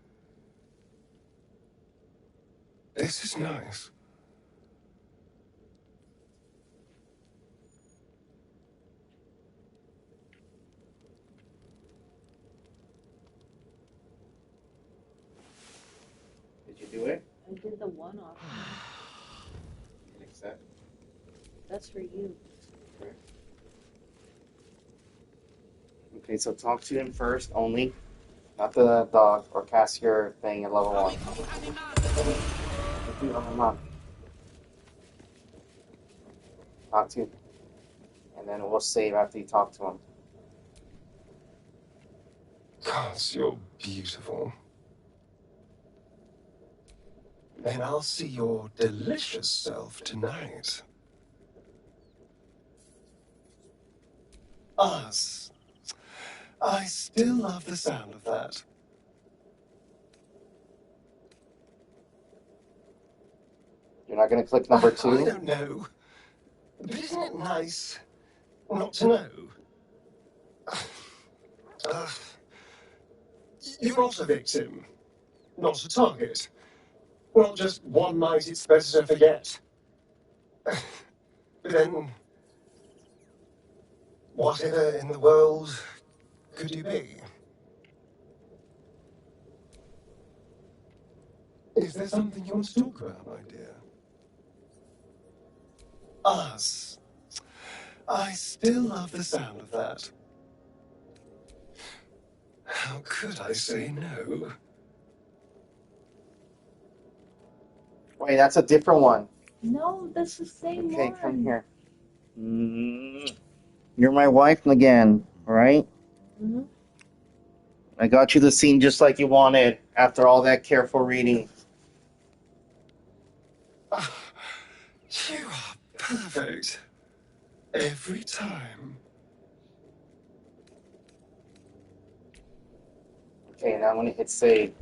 is nice. Did you do it? I did the one off. You can accept. That's for you. Okay, so talk to him first only. Not the dog, or cast your thing at level 1. Talk to him. And then we'll save after you talk to him. Gosh, you're beautiful. And I'll see your delicious self tonight. Us. I still love the sound of that. You're not going to click number 2? I don't know. But isn't it nice not to know? You're not a victim. Not a target. Not just one night it's better to forget. Then, whatever in the world could you be? Is there something you want to talk about, my dear? Us. I still love the sound of that. How could I say no? Wait, that's a different one. No, that's the same Okay, one. come here. You're my wife again, right? Mm-hmm. I got you the scene just like you wanted after all that careful reading. You are perfect. Every time. Okay, now I'm going to hit save.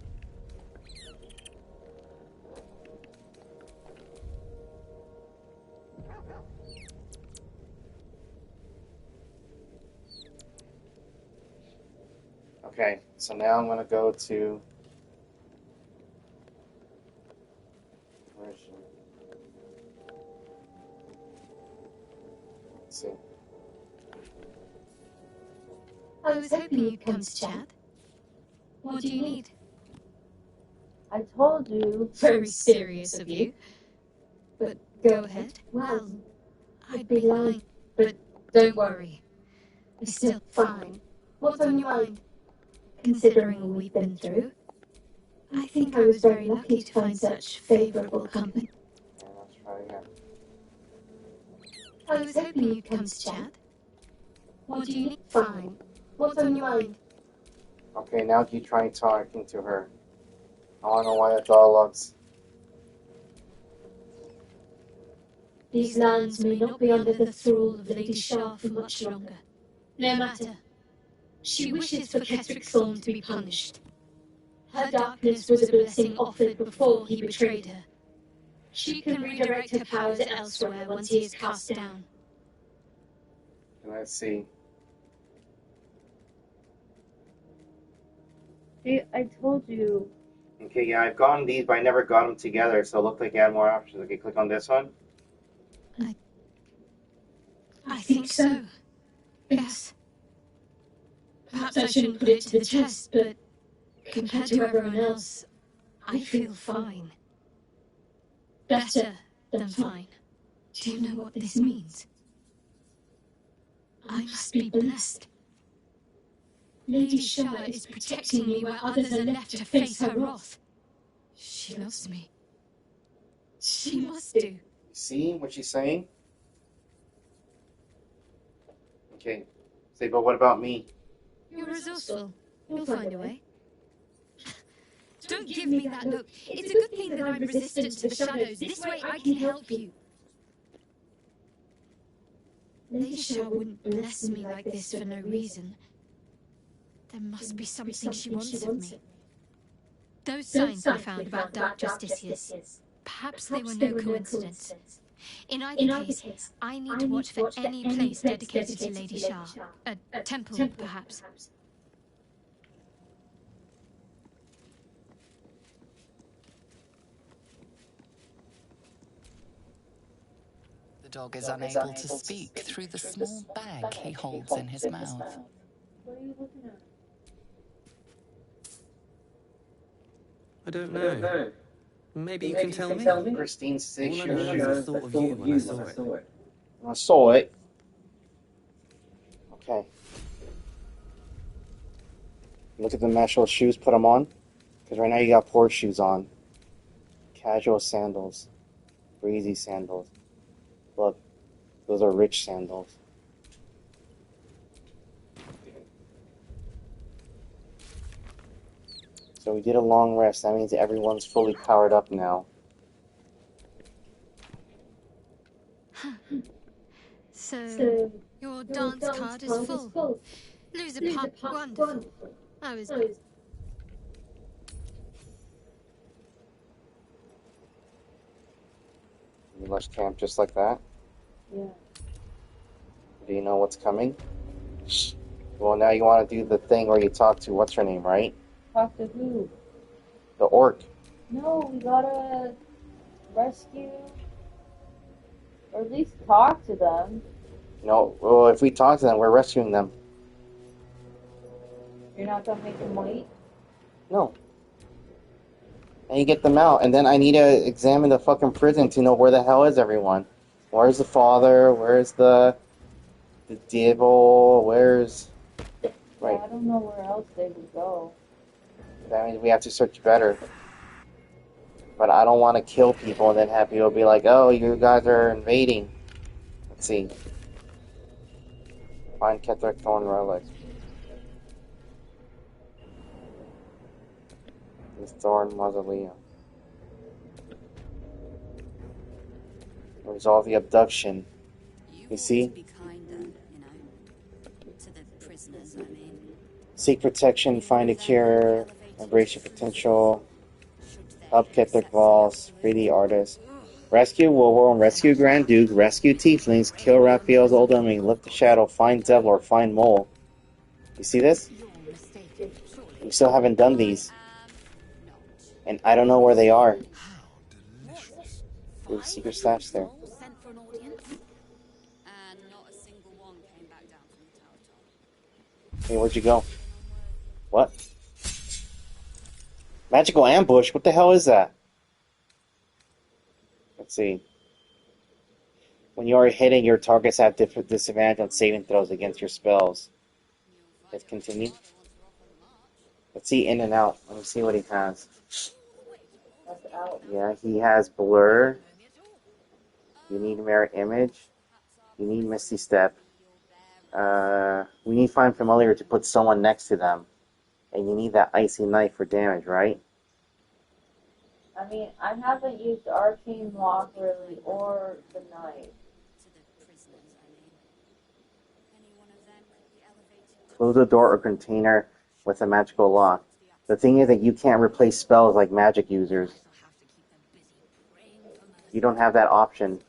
Okay, so now I'm going to go to... Where is she? Let's see. I was hoping you'd come to chat. What do you need? I told you. Very serious of you. But go ahead. Well, I'd be lying. But don't worry. We're still fine. What's on your mind? Considering all we've been through, I think I was very lucky to find such favourable company. Okay, let's try again. I was hoping you'd come to chat. What do you need? Fine. What's on your mind? Okay, now keep trying talking to her. I don't know why that dialogue's... These lands may not be under the thrall of Lady Shah for much longer. No matter. She wishes for Ketrick Thorn to be punished. Her darkness was a blessing offered before he betrayed her. She can redirect her powers elsewhere once he is cast down. Let's see. See, I told you. Okay, yeah, I've gotten these, but I never got them together, so it looked like I had more options. Okay, click on this one. I think so. Yes. Perhaps I shouldn't put it to the test, but compared to everyone else, I feel fine. Better than fine. Do you know what this means? I must be blessed. Lady Shah is protecting me where others are left to face her wrath. She loves me. She must do. See what she's saying? Okay. Say, but what about me? You're resourceful. You'll find a way. Don't give me that look. It's a good thing that I'm resistant to the shadows. This way I can help you. Lady Shah wouldn't bless me like this for no reason. There must be something she wants of me. Those signs we found about Dark Justiciars, perhaps they were no coincidence. In either case, I need to watch for any place dedicated to Lady Shah. A temple, perhaps. The dog is unable to speak through the small bag he holds in his mouth. What are you looking at? I don't know. Maybe you can tell me? Christine says All I know is I thought of you when I saw it. I saw it. Okay. Look at the metal shoes, put them on. Because right now you got poor shoes on. Casual sandals. Breezy sandals. Look, those are rich sandals. So we did a long rest. That means everyone's fully powered up now. So your dance card is full. Lose a pup, wonderful. I was... You left camp just like that? Yeah. Do you know what's coming? Well, now you want to do the thing where you talk to what's her name, right? Talk to who? The orc. No, we gotta rescue, or at least talk to them. No, well, if we talk to them, we're rescuing them. You're not gonna make them wait? No. And you get them out, and then I need to examine the fucking prison to know where the hell is everyone. Where's the father? Where's the devil? Where's... Right. I don't know where else they would go. That means we have to search better. But I don't want to kill people and then have people be like, oh, you guys are invading. Let's see. Find Ketheric Thorn relics. This Thorn Mausoleum. Resolve the abduction. You see? Be kinder, you know, to the prisoners, I mean. Seek protection, find a cure, embrace your potential, help Ketheric Valls, free the artist. Rescue Wolverine, rescue Grand Duke, rescue Tieflings, kill Raphael's old enemy, lift the shadow, find Devil, or find Mole. You see this? We still haven't done these. And I don't know where they are. There's a secret stash there. Hey, where'd you go? What? Magical ambush? What the hell is that? Let's see. When you are hitting, your targets have disadvantage on saving throws against your spells. Let's continue. Let's see in and out. Let me see what he has. Yeah, he has Blur. You need Mirror Image. You need Misty Step. We need Find Familiar to put someone next to them. And you need that Icy Knife for damage, right? I mean, I haven't used Arcane Lock really, or the knife. Close a door or container with a magical lock. The thing is that you can't replace spells like magic users. You don't have that option.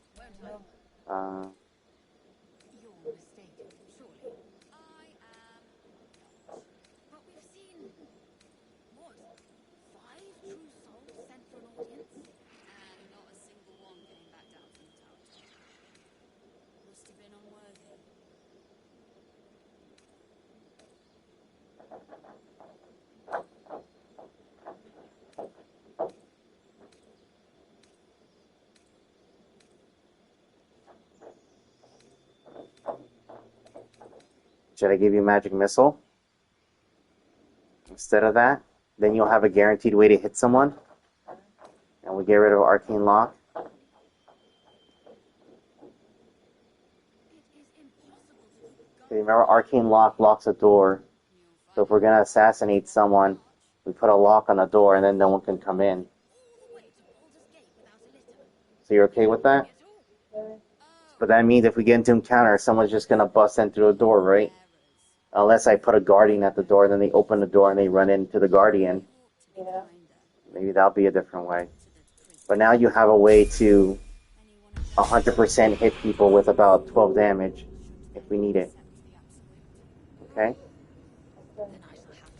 Should I give you Magic Missile? Instead of that, then you'll have a guaranteed way to hit someone. And we get rid of Arcane Lock. Okay, remember, Arcane Lock locks a door. So if we're going to assassinate someone, we put a lock on the door and then no one can come in. So you're okay with that? But that means if we get into encounter, someone's just going to bust in through the door, right? Unless I put a guardian at the door, then they open the door and they run into the guardian. Yeah. Maybe that'll be a different way. But now you have a way to 100% hit people with about 12 damage if we need it. Okay?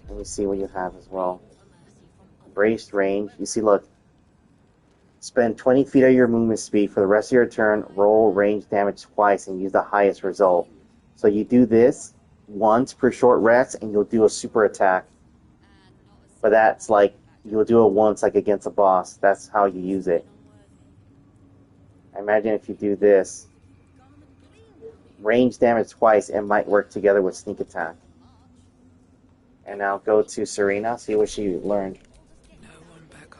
Let me see what you have as well. Braced range. You see, look. Spend 20 feet of your movement speed for the rest of your turn. Roll range damage twice and use the highest result. So you do this once per short rest and you'll do a super attack. But that's like, you'll do it once like against a boss. That's how you use it. Imagine if you do this. Range damage twice, it might work together with sneak attack. And now go to Serena, see what she learned.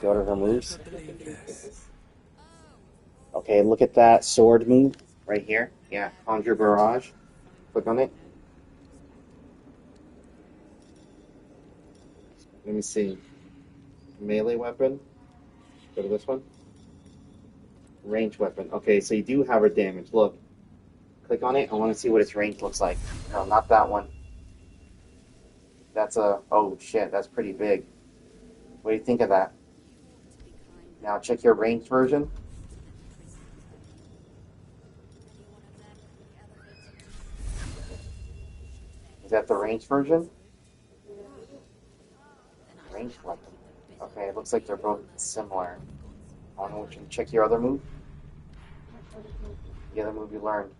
Go to her moves. Okay, look at that sword move right here. Yeah, Conjure Barrage. Click on it. Let me see. Melee weapon. Go to this one. Range weapon. Okay, so you do have her damage. Look. Click on it. I want to see what its range looks like. No, not that one. That's a... Oh, shit. That's pretty big. What do you think of that? Now check your range version. Is that the range version? Range weapon. Okay, it looks like they're both similar. I don't know which one. Check your other move. The other move you learned.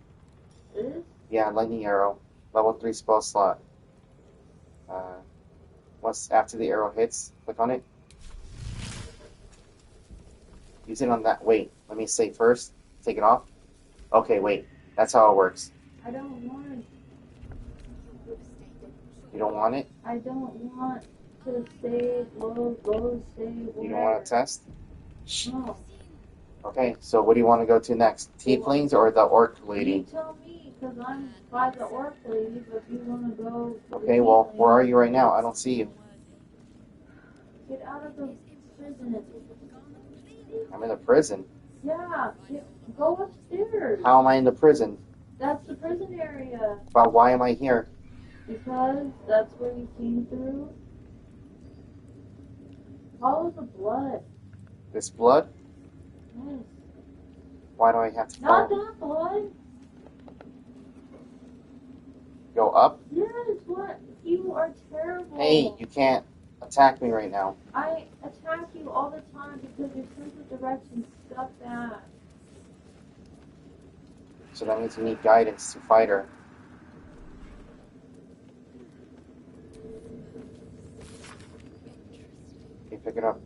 Yeah, lightning arrow. Level 3 spell slot. Once after the arrow hits, click on it. Use it on that. Wait, let me say first. Take it off. Okay, wait. That's how it works. I don't want. You don't want it? I don't want to stay low, go stay whatever. You don't want to test? No. Okay, so what do you want to go to next? Tieflings or the orc lady? You tell me, because I'm by the orc lady, but if you want to go... Okay, well, where are you right now? I don't see you. Get out of the prison. I'm in the prison. Yeah, go upstairs. How am I in the prison? That's the prison area. But why am I here? Because that's where you came through. Follow the blood. This blood? Yes. Why do I have to Not follow? that blood. Go up? Yes, what? You are terrible. Hey, you can't attack me right now. I attack you all the time because your sense of direction stuck that. So that means you need guidance to fight her. Okay, pick it up.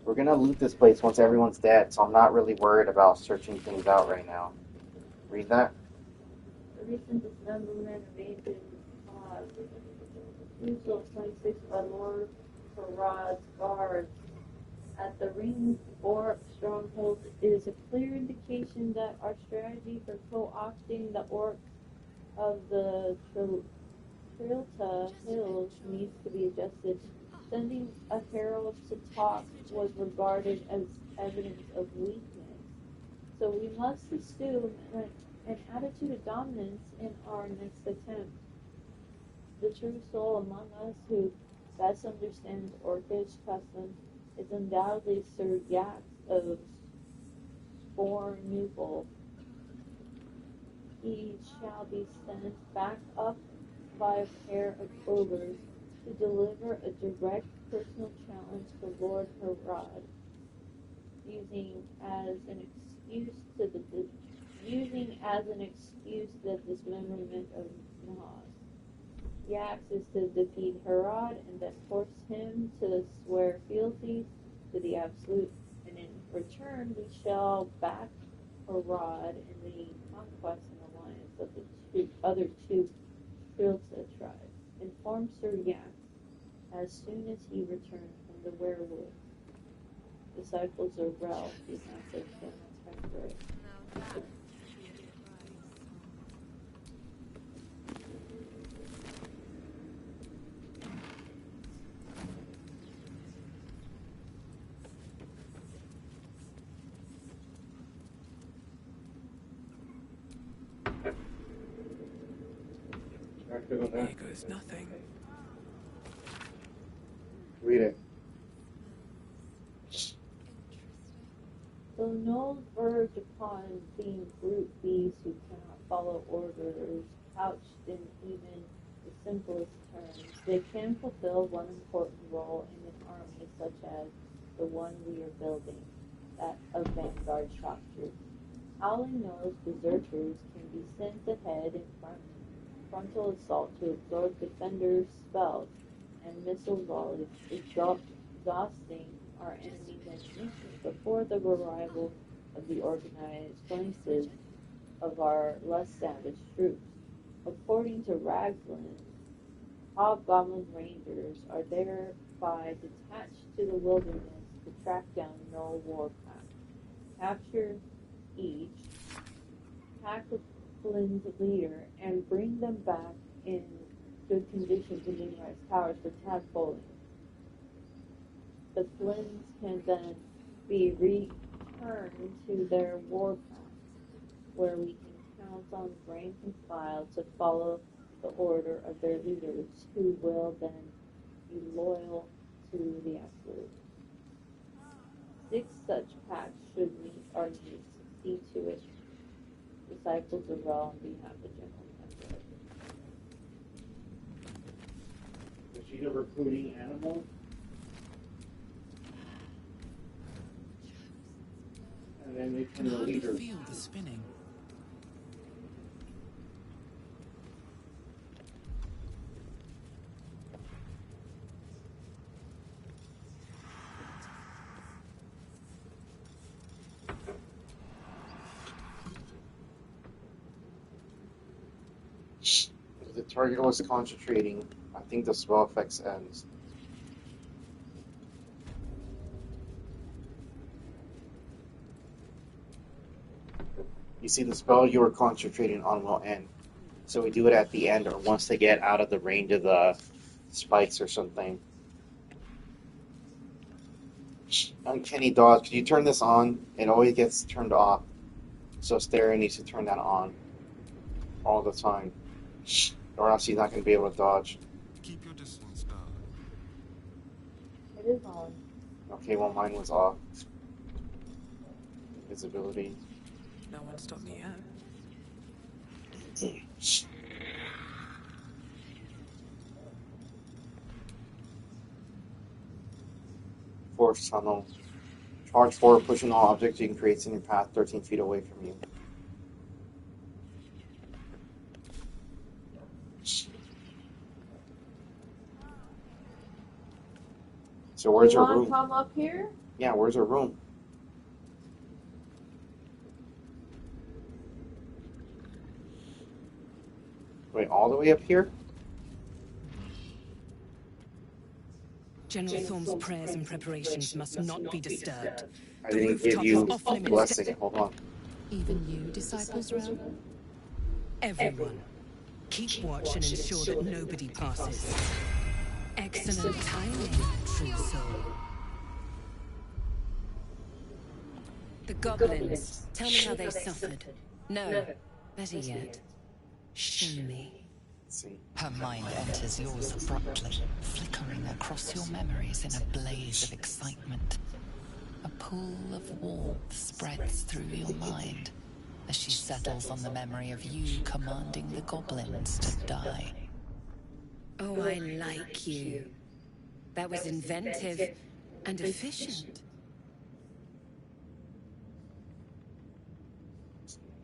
We're gonna loot this place once everyone's dead, so I'm not really worried about searching things out right now. Read that? The recent dismemberment of ancient Jerusalem 26 by Lord Farad's guards at the Ring Orc stronghold is a clear indication that our strategy for co-opting the orcs of the Trilta Hills needs to be adjusted. Sending a herald to talk was regarded as evidence of weakness. So we must assume an attitude of dominance in our next attempt. The true soul among us who best understands Orcish customs is undoubtedly Sir Yax of Spornuple. He shall be sent back up by a pair of ogres to deliver a direct personal challenge to Lord Harad, using as an excuse the dismemberment of Nahas. Yax is to defeat Harad and then force him to swear fealty to the Absolute, and in return we shall back Harad in the conquest and alliance of the other two Trilta tribes. Inform Sir Yax as soon as he returns from the werewolf. Disciples of Rel, who have their spectre. Here goes nothing. Read it. Though no verge upon being brute beasts who cannot follow orders couched in even the simplest terms, they can fulfill one important role in an army such as the one we are building, that of vanguard shock troops. Howling-nosed deserters can be sent ahead in frontal assault to absorb defenders' spells and missile volleys, exhausting our enemy's ammunition before the arrival of the organized flances of our less savage troops. According to Raglan, Hobgoblin Rangers are thereby detached to the wilderness to track down no warpath, capture each Hacklin's leader, and bring them back in good condition to Moonrise Towers for tadpoling. The Flins can then be returned to their warpath, where we can count on rank and file to follow the order of their leaders, who will then be loyal to the Absolute. 6 such packs should meet our needs. See to it. Disciples of Ra on behalf of General Temple. Is she the recruiting animal? And then they can the leader. Feel the spinning. Target was concentrating. I think the spell effects ends. You see, the spell you were concentrating on will end. So we do it at the end or once they get out of the range of the spikes or something. Uncanny dodge. Could you turn this on? It always gets turned off. So Stereo needs to turn that on all the time. Or else he's not going to be able to dodge. Keep your distance, darling. It is on. Okay, well mine was off. Invisibility. No one stopped me yet. Force tunnel. Charge forward, pushing all objects you can create in your path 13 feet away from you. So where's your room? Come up here? Yeah, where's your room? Wait, all the way up here? General Thorm's prayers and preparations must not be disturbed. I didn't give you a blessing. Hold on. Even you, disciples, Realm? Everyone. Keep watch and ensure that nobody passes. Excellent timing, true soul. The goblins. Tell me how they suffered. No, better yet, show me. Her mind enters yours abruptly, flickering across your memories in a blaze of excitement. A pool of warmth spreads through your mind as she settles on the memory of you commanding the goblins to die. Oh, I like you. That was inventive and efficient.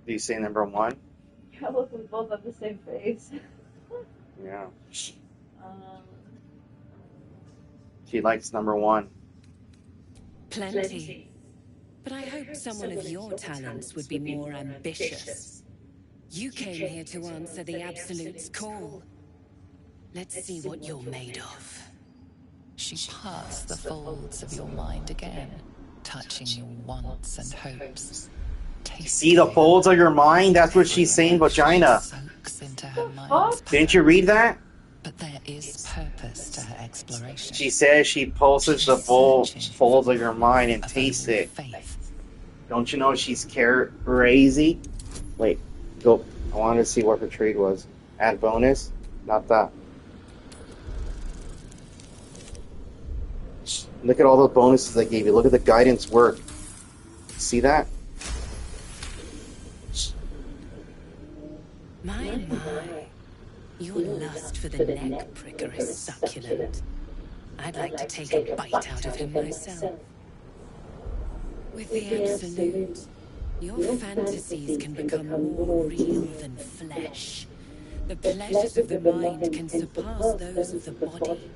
Do you say number one? Yeah, look, we both have the same face. Yeah. Um, She likes number one. Plenty. But I hope someone of your talents would be more ambitious. You came here to answer the Absolute's call. Let's see what you're made of. She parts the folds of your mind again, touching your wants and hopes. See the folds of your mind? That's what she's saying, vagina. Soaks into her mind's Didn't you read that? But there is purpose to her exploration. She says she pulses the folds of your mind and tastes it. Don't you know she's crazy? Wait, go. I wanted to see what her trade was. Add bonus? Not that. Look at all the bonuses I gave you. Look at the guidance work. See that? My. Your lust for the neck pricker is succulent. I'd like to take a bite out of him myself. With the Absolute, your fantasies can become more real than flesh. The pleasures of the mind can surpass those of the body.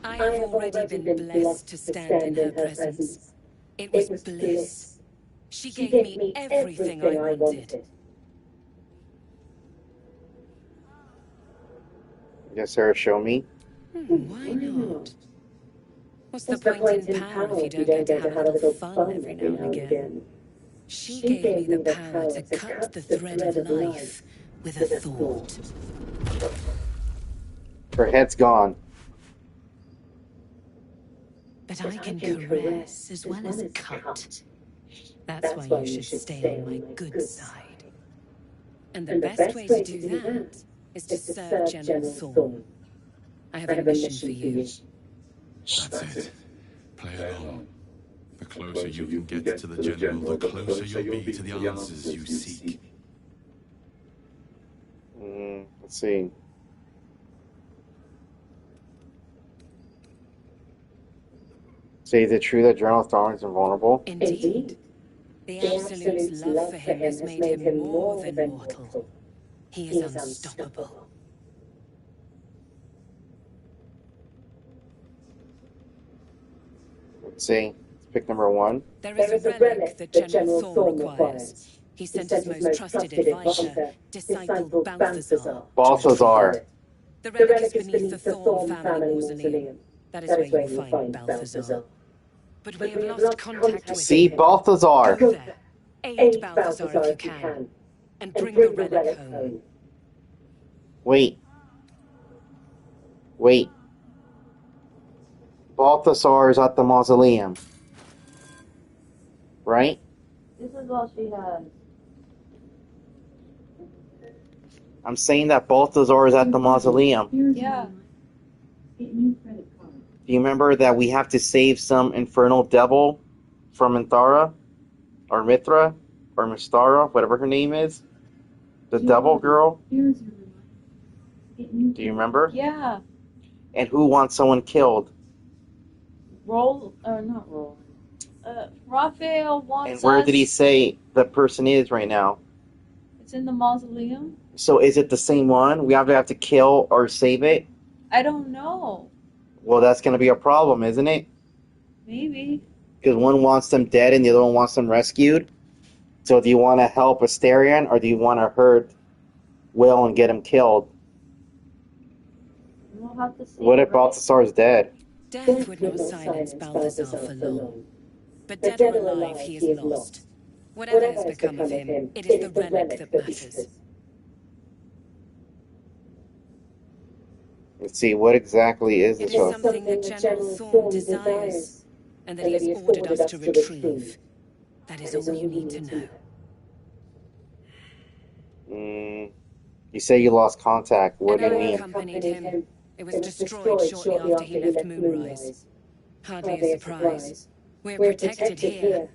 I have already been blessed to stand in her presence. It was bliss. She gave me everything I wanted. Yes, Sarah, show me. Why not? What's the point in power if you don't get to have a little fun every now and again? She gave me the power to cut the thread of life with a thought. Her head's gone. But I can caress as well as cut. That's why you should stay on my good side. And the best way to do that is to serve General Thorm. I have a mission for you. That's it. Play along. The closer you can get to the General, the closer you'll be to the answers you seek. Let's see. So is it true that General Thorm is invulnerable? Indeed. The Absolute's love for him has made him more than mortal. He is unstoppable. Let's see. Pick number one. There is a relic that General Thorm requires. He sent his most trusted advisor, disciple Balthazar. Balthazar. The relic is beneath the Thorn family mausoleum. That is where you will find Balthazar. But we have lost contact with See, him. Balthazar. Go there. Aid Balthazar if you can. And bring the relic home. Wait. Balthazar is at the mausoleum. Right? This is all she has. I'm saying that Balthazar is at the mausoleum. Yeah. Do you remember that we have to save some infernal devil from Minthara? Or Mithra? Or Mistara? Whatever her name is? The devil girl? Do you remember? Yeah. And who wants someone killed? Raphael wants And where us. did he say the person is right now? It's in the mausoleum. So is it the same one? We either have to kill or save it? I don't know. Well, that's going to be a problem, isn't it? Maybe. Because one wants them dead and the other one wants them rescued. So do you want to help Asterion or do you want to hurt Will and get him killed? We'll have to see. What if Balthazar's dead? Death would not silence Balthazar for long. But dead or alive, he is lost. Whatever has become of him, it is the relic that matters. Let's see, what exactly is It this? is something that General Thorn desires, and that he has ordered us to retrieve. That is all you need to know. You say you lost contact. What do you mean? Accompanied him. It was destroyed shortly after he left Moonrise. Hardly a surprise. We're protected here,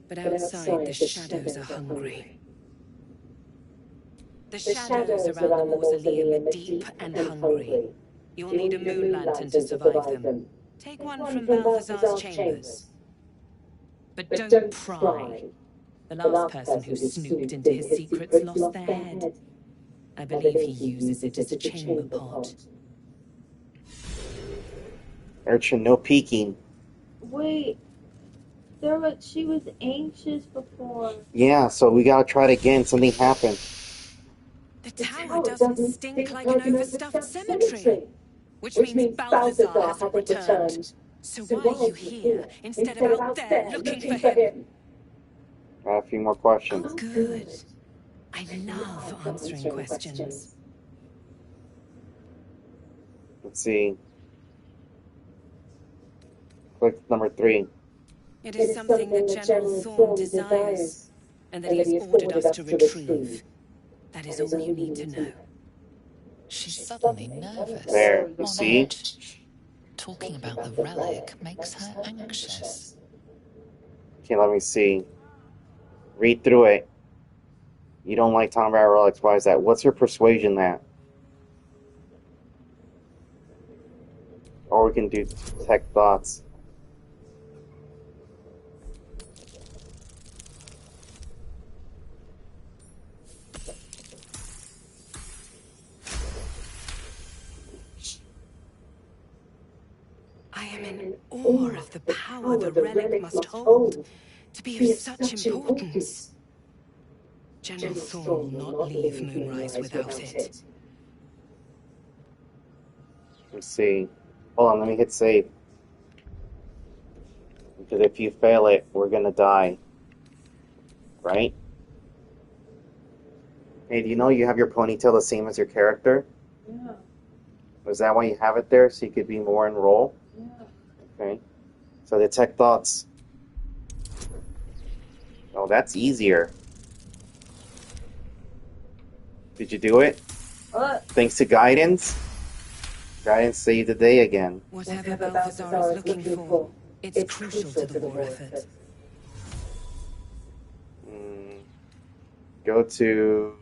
but outside the shadows are hungry. The shadows around the mausoleum are deep and hungry. You'll need a moon lantern to survive them. Take one from Balthazar's chambers. But don't pry. The last person who snooped into his secrets lost their head. I believe he uses it as a chamber pot. Urchin, no peeking. Wait. She was anxious before. Yeah, so we gotta try it again. Something happened. The tower doesn't stink like an overstuffed cemetery. Which means Balthazar hasn't returned. So why are you here instead of out there looking for him? Got a few more questions. Oh, good. I love answering questions. Let's see. Click number 3. It is something that General Thorn desires, and that he has ordered us to retrieve. That is all you need to know. She's suddenly nervous. There, see? Talking about the relic makes her anxious. Okay, let me see. Read through it. You don't like Tom Barrow relics. Why is that? What's your persuasion that? Or we can do tech thoughts. I am in awe of the power the relic must hold to be of such importance. General Thorn will not leave Moonrise without it. Let's see. Hold on, let me hit save. Because if you fail it, we're gonna die. Right? Hey, do you know you have your ponytail the same as your character? Yeah. Was that why you have it there? So you could be more in role? Yeah. Okay. So detect thoughts. Oh, that's easier. Did you do it? What? Thanks to guidance? Guidance saved the day again. Whatever Balthazar is looking for, it's crucial to the war effort. Go to...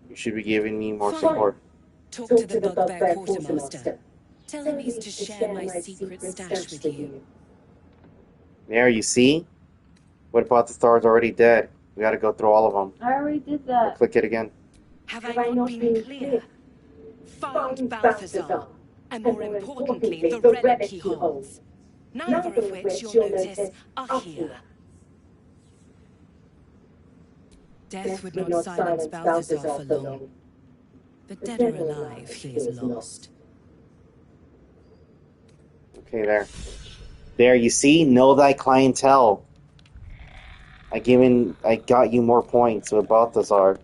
You should be giving me more support. Talk to the Bugbear Quartermaster. Tell him he's to share my secret stash with you. There, you see? What about the stars already dead? We gotta go through all of them. I already did that. Click it again. Have I not been clear? Find Balthazar, and more importantly, the relic he holds. Neither of which, you'll notice, are here. Death would not silence Balthazar for long. But dead or alive, he is lost. Okay, there. There, you see? Know thy clientele. I got you more points with Balthazar.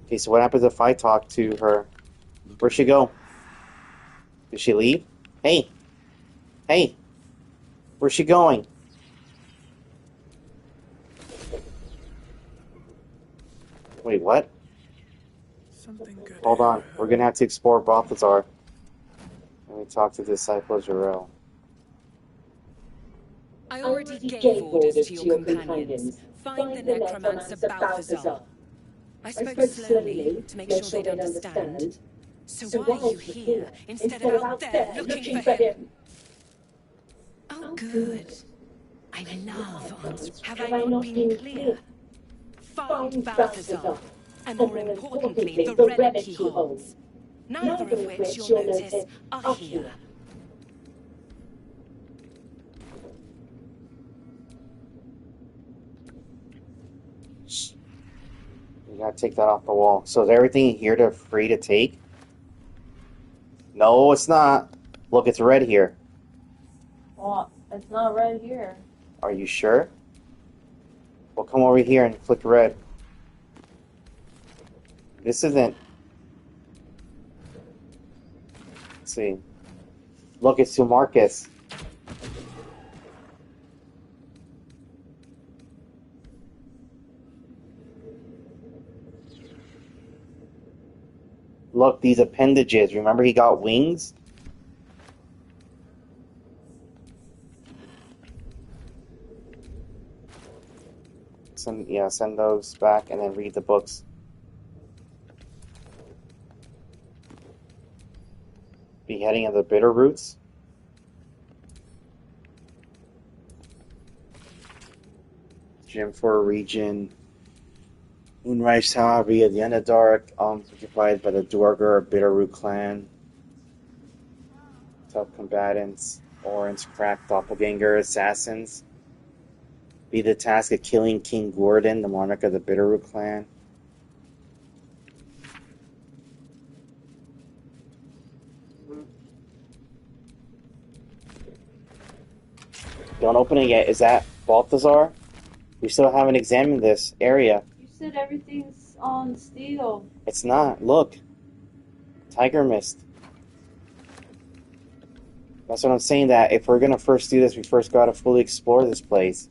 Okay, so what happens if I talk to her? Where'd she go? Did she leave? Hey! Hey! Where's she going? Wait, what? Something good. Hold on. We're gonna have to explore Balthazar. Let me talk to the disciple of Jarrell. I already gave orders to your companions. Find the necromancer Balthazar. I spoke slowly to make sure they'd understand. So why are you here instead of out there looking for him? Oh, good. I love answers. Have I not been clear? Find Balthazar, and more importantly, the relic he holds. Neither of which, you'll notice, are here. You gotta take that off the wall. So is everything here free to take? No, it's not. Look, it's red here. Well, it's not red here. Are you sure? Well, come over here and click red. This isn't... Let's see. Look, it's to Marcus. Look, these appendages. Remember he got wings? Send those back and then read the books. Beheading of the bitter roots. Gem for a region. Moonrise Tower via the Underdark, occupied by the Dwarger Bitterroot clan. Tough combatants, Orin's crack doppelganger assassins. Be the task of killing King Gordon, the monarch of the Bitterroot clan. Don't open it yet. Is that Balthazar? We still haven't examined this area. You said everything's on steel. It's not. Look. Tiger mist. That's what I'm saying, that if we're going to first do this, we first got to fully explore this place.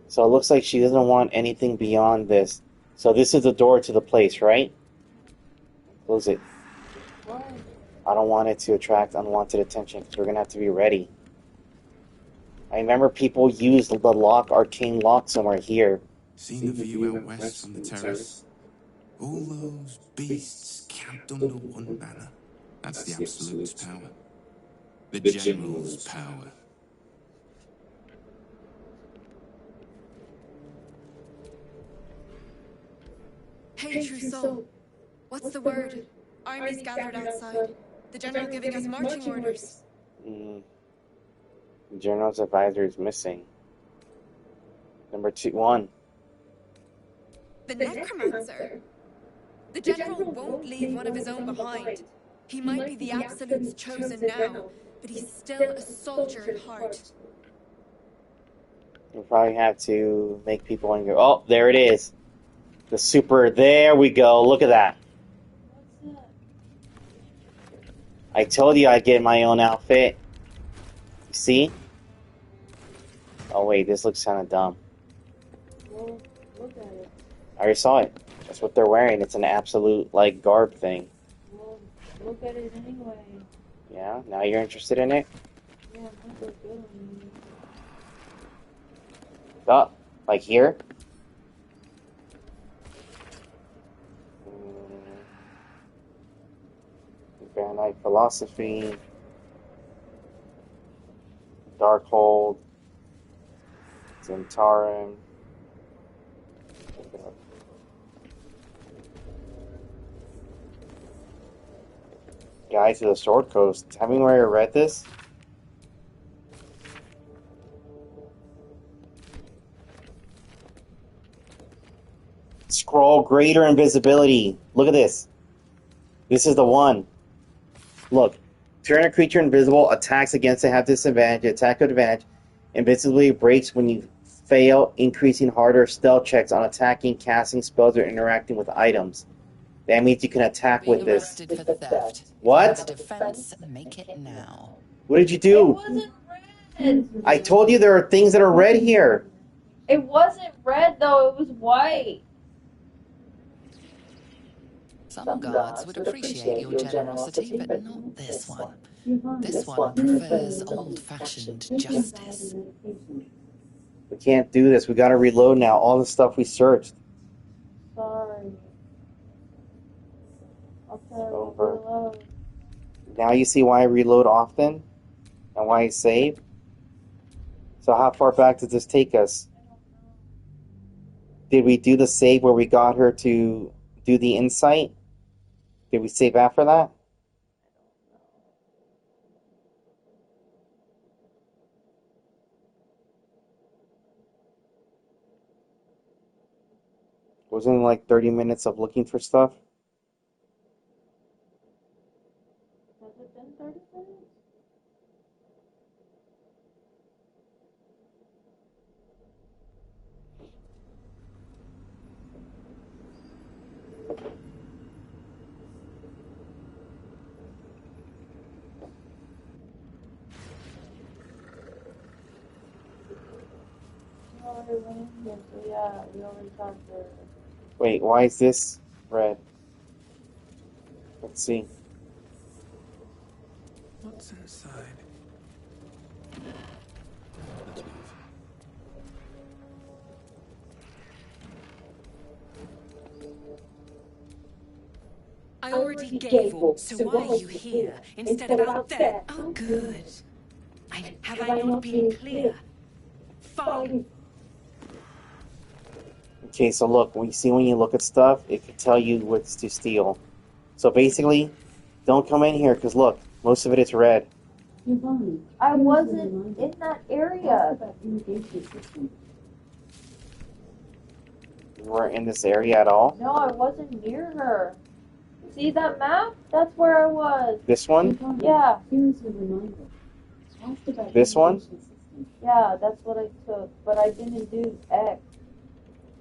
So it looks like she doesn't want anything beyond this. So this is the door to the place, right? Close it. Why? I don't want it to attract unwanted attention because we're going to have to be ready. I remember people used the lock, arcane lock, somewhere here. Seen the view out west from the terrace? All those beasts camped under one banner. That's the Absolute's power. The General's power. Hey, True Soul. What's the word? Armies gathered outside. The General giving us marching orders. The General's advisor is missing. Number 1. The Necromancer. The General won't leave one of his own behind. He might be the Absolute's chosen now, but he's still a soldier at heart. We'll probably have to make people and go, oh, there it is. The super, there we go. Look at that. What's that? I told you I'd get my own outfit. See? Oh, wait, this looks kind of dumb. Well, look at it. I already saw it. That's what they're wearing. It's an absolute, like, garb thing. Well, look at it anyway. Yeah? Now you're interested in it? Yeah, it might look good on you. Oh, like here? Baronite Philosophy. Darkhold. Zentarum. Guide to the Sword Coast. Have you already read this? Scroll greater invisibility. Look at this. This is the one. Look. Turn a creature invisible. Attacks against it have disadvantage. Attack with advantage. Invincibility breaks when you fail, increasing harder stealth checks on attacking, casting spells, or interacting with items. That means you can attack with this. Arrested for theft. What? The defense, make it now. What did you do? It wasn't red. I told you there are things that are red here. It wasn't red though. It was white. Some gods would appreciate your generosity, but not this one. This one prefers old-fashioned justice. We can't do this. We gotta reload now. All the stuff we searched. Sorry. I'll try to Over. reload. Now you see why I reload often? And why I save? So how far back does this take us? Did we do the save where we got her to do the insight? Did we save after that? Wasn't it like 30 minutes of looking for stuff? Has it been 30 minutes? No, I went in here, so yeah, we already talked to her. Wait, why is this red? Let's see. What's inside? I already gave all, so why are you here instead of out there? Oh, good. Have I not been clear? Fine. Okay, so look, when you look at stuff, it can tell you what's to steal. So basically, don't come in here, because look, most of it is red. I wasn't in that area. You weren't in this area at all? No, I wasn't near her. See that map? That's where I was. This one? Yeah. This one? Yeah, that's what I took. But I didn't do X.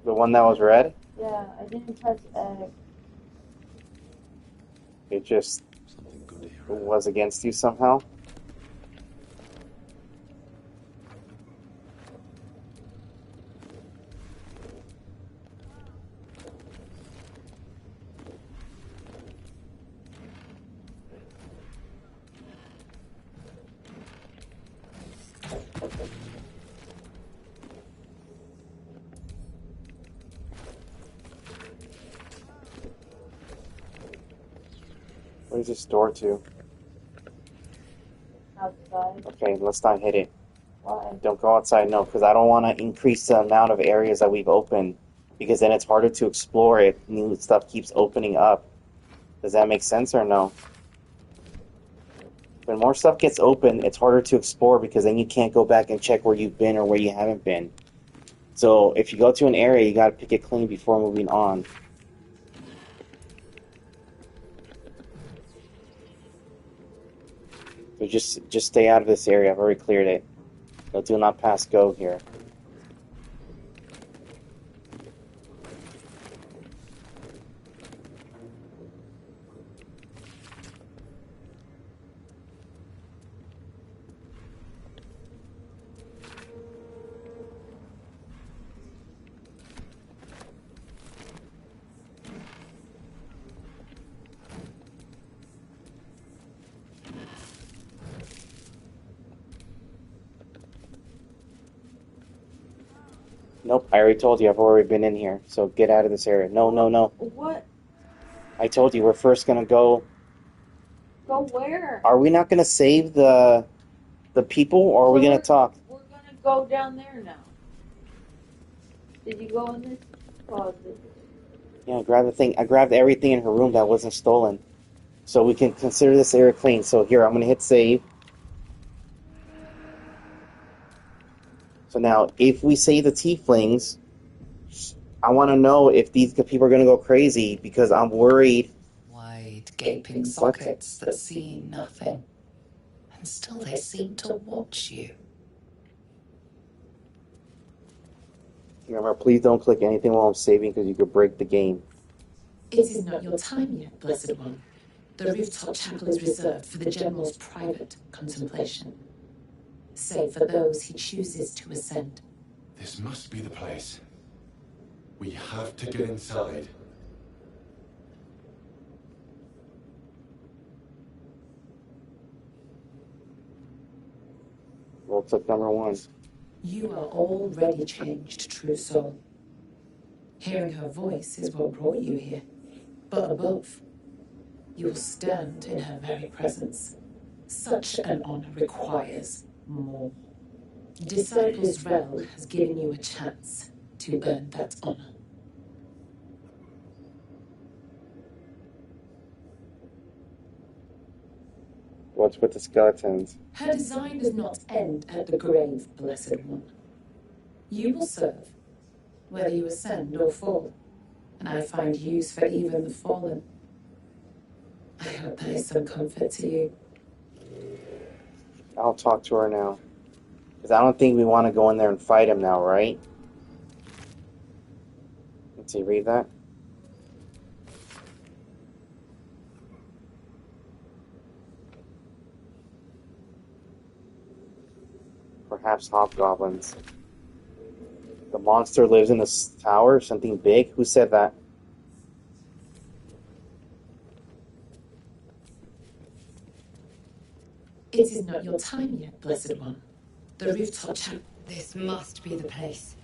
The one that was red? Yeah, I didn't press X. It just was against you somehow? Where's this door to? Outside. Okay, let's not hit it. Why? Don't go outside, no, because I don't want to increase the amount of areas that we've opened, because then it's harder to explore if new stuff keeps opening up. Does that make sense or no? When more stuff gets open, it's harder to explore because then you can't go back and check where you've been or where you haven't been. So if you go to an area, you got to pick it clean before moving on. So just stay out of this area. I've already cleared it. So do not pass go here. Nope, I already told you I've already been in here, so get out of this area. No, no, no. What? I told you we're first gonna go. Go where? Are we not gonna save the people, or are we gonna talk? We're gonna go down there now. Did you go in this closet? Yeah, grab the thing. I grabbed everything in her room that wasn't stolen. So we can consider this area clean. So here, I'm going to hit save. So now, if we save the tieflings, I want to know if these people are going to go crazy because I'm worried. Wide, gaping sockets that see nothing. And still they seem to watch you. Remember, please don't click anything while I'm saving because you could break the game. It is not your time yet, Blessed One. The rooftop chapel is reserved for the General's private contemplation, save for those he chooses to ascend. This must be the place. We have to get inside. We'll click number 1. You are already changed, true soul. Hearing her voice is what brought you here. But above, you will stand in her very presence. Such an honor requires more. Disciples' Rel has given you a chance to earn that honor. What's with the skeletons? Her design does not end at the grave, Blessed One. You will serve, whether you ascend or fall, and I find use for even the fallen. I hope that is some comfort to you. I'll talk to her now. Because I don't think we want to go in there and fight him now, right? Let's see, read that. Perhaps hobgoblins. The monster lives in this tower? Something big? Who said that? It is not your time yet, Blessed One. The rooftop chapel. This must be the place.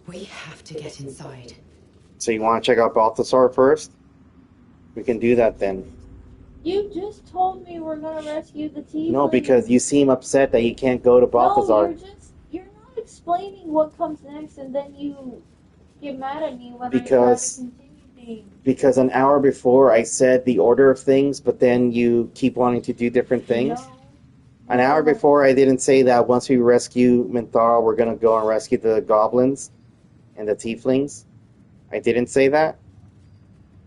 We have to get inside. So you want to check out Balthasar first? We can do that then. You just told me we're gonna rescue the tiefling. No, because you seem upset that you can't go to Balthasar. No, you're not explaining what comes next, and then you get mad at me when I try to continue things. Because an hour before I said the order of things, but then you keep wanting to do different things. No. An hour before I didn't say that once we rescue Minthara, we're going to go and rescue the goblins and the tieflings. I didn't say that?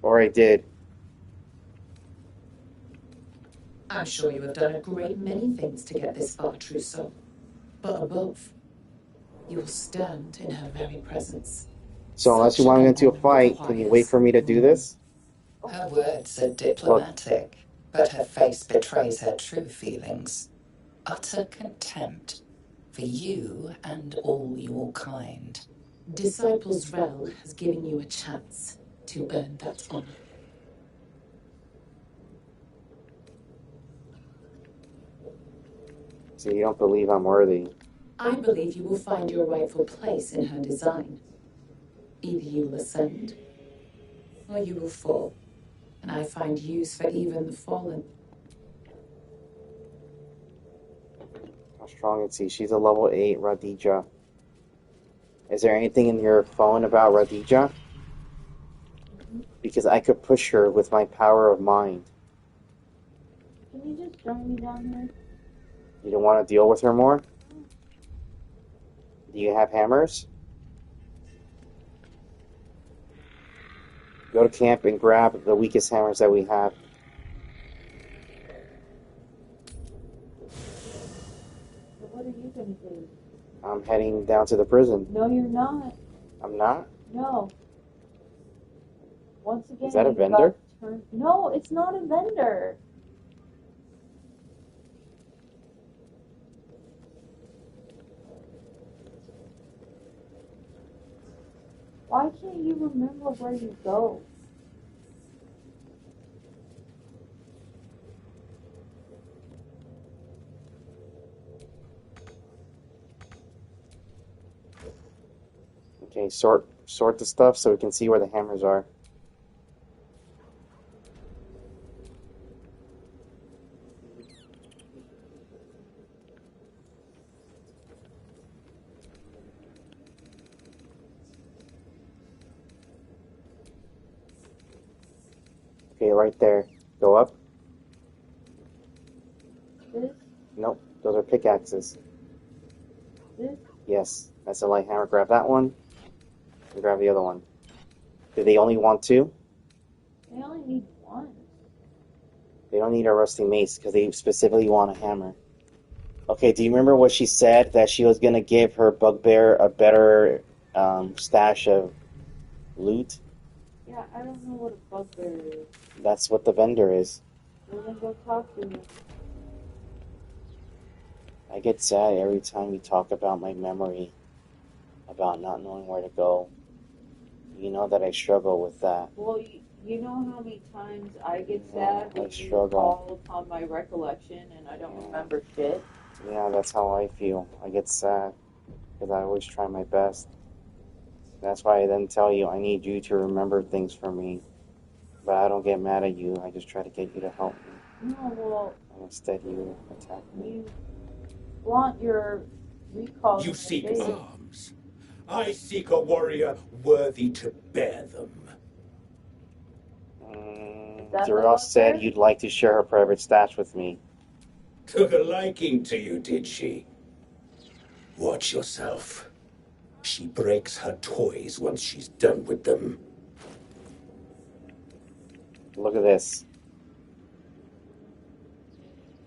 Or I did? I'm sure you have done a great many things to get this far, true soul. But above, you will stand in her very presence. So unless you want to get into a fight, can you wait for me to do this? Her words are diplomatic, but her face betrays her true feelings. Utter contempt for you and all your kind. Disciples' Rel has given you a chance to earn that honor. So you don't believe I'm worthy? I believe you will find your rightful place in her design. Either you will ascend, or you will fall, and I find use for even the fallen. How strong is he? She's a level 8 Radija. Is there anything in your phone about Radija? Because I could push her with my power of mind. Can you just join me down here? You don't want to deal with her more? Do you have hammers? Go to camp and grab the weakest hammers that we have. What are you gonna do? I'm heading down to the prison. No, you're not. I'm not? No. Once again, Is that a you've vendor? got turned- No, it's not a vendor. Why can't you remember where you go? Okay, sort the stuff so we can see where the hammers are. Okay, right there. Go up. Those are pickaxes. This? Yes, that's a light hammer. Grab that one. And grab the other one. Do they only want two? They only need one. They don't need a rusty mace because they specifically want a hammer. Okay, do you remember what she said? That she was going to give her bugbear a better stash of loot? Yeah, I don't know what a bugbear is. That's what the vendor is. Well, then go talk to him. I get sad every time you talk about my memory, about not knowing where to go. You know that I struggle with that. Well, you know how many times I get sad when you struggle. call upon my recollection and I don't remember shit? Yeah, that's how I feel. I get sad because I always try my best. That's why I then tell you I need you to remember things for me. But I don't get mad at you. I just try to get you to help me. No, well... And instead you attack me. You want your recall... You seek arms. I seek a warrior worthy to bear them. Durrell said you'd like to share her private stats with me. Took a liking to you, did she? Watch yourself. She breaks her toys once she's done with them. Look at this.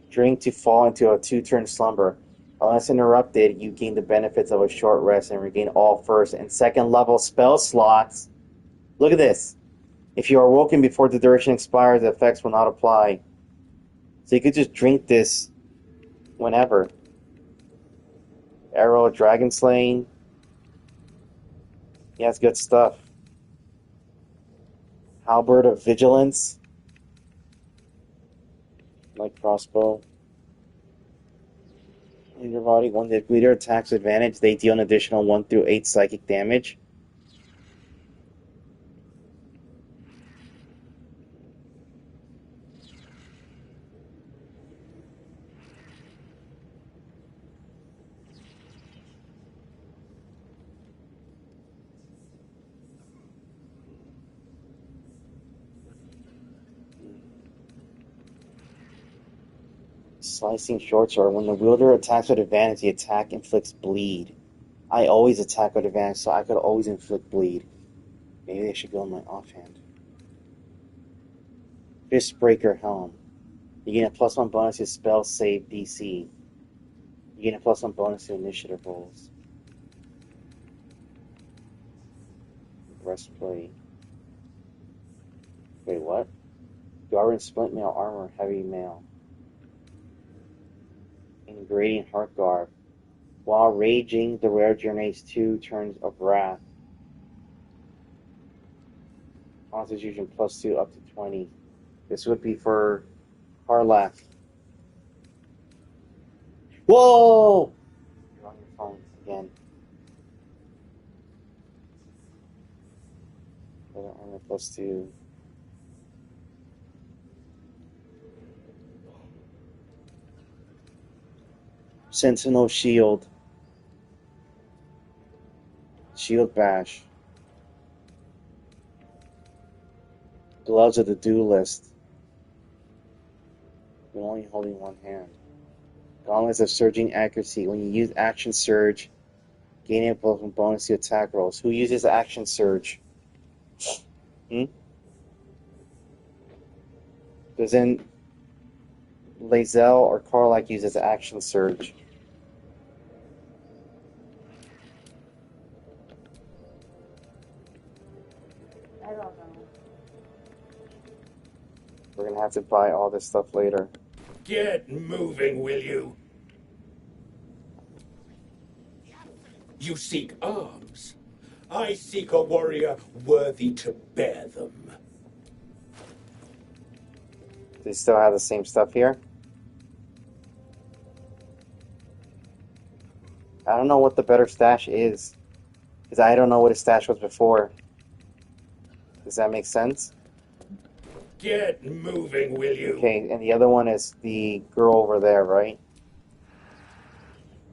Drink to fall into a 2-turn slumber. Unless interrupted, you gain the benefits of a short rest and regain all first and second level spell slots. Look at this. If you are woken before the duration expires, the effects will not apply. So you could just drink this whenever. Arrow of Dragon Slaying. Yeah, it's good stuff. Halberd of Vigilance. Light crossbow. In your body, when the leader attacks advantage, they deal an additional 1 through 8 psychic damage. Slicing short sword. When the wielder attacks with advantage, the attack inflicts bleed. I always attack with advantage, so I could always inflict bleed. Maybe I should go in my offhand. Fistbreaker Helm. You gain a +1 bonus to spell save DC. You gain a +1 bonus to initiative rolls. Breastplate. Wait, what? Garden Splint Mail Armor, Heavy Mail. Ingradient Heart Guard. While raging, the wearer generates 2 turns of wrath. Constitution +2 up to 20. This would be for Harlach. Whoa! You're on your phone again. Armor +2. Sentinel Shield. Shield Bash. Gloves of the Duelist. You're only holding one hand. Gauntlets of Surging Accuracy. When you use Action Surge, gain a bonus to attack rolls. Who uses Action Surge? Doesn't Lae'zel or Karlach uses Action Surge? I don't know. We're gonna have to buy all this stuff later. Get moving, will you? You seek arms. I seek a warrior worthy to bear them. They still have the same stuff here? I don't know what the better stash is. Because I don't know what his stash was before. Does that make sense? Get moving, will you? Okay, and the other one is the girl over there, right?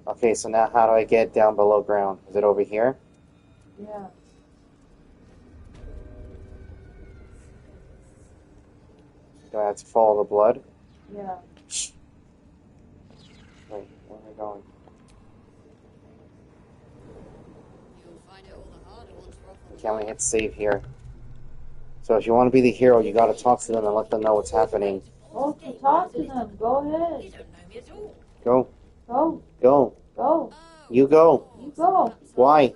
Okay, so now how do I get down below ground? Is it over here? Yeah. Do I have to follow the blood? Yeah. Wait, Where am I going? Okay, I'm gonna hit save here. So if you want to be the hero, you gotta talk to them and let them know what's happening. Oh, talk to them. Go ahead. Go. Go. Go. Go. You go. You go. Why?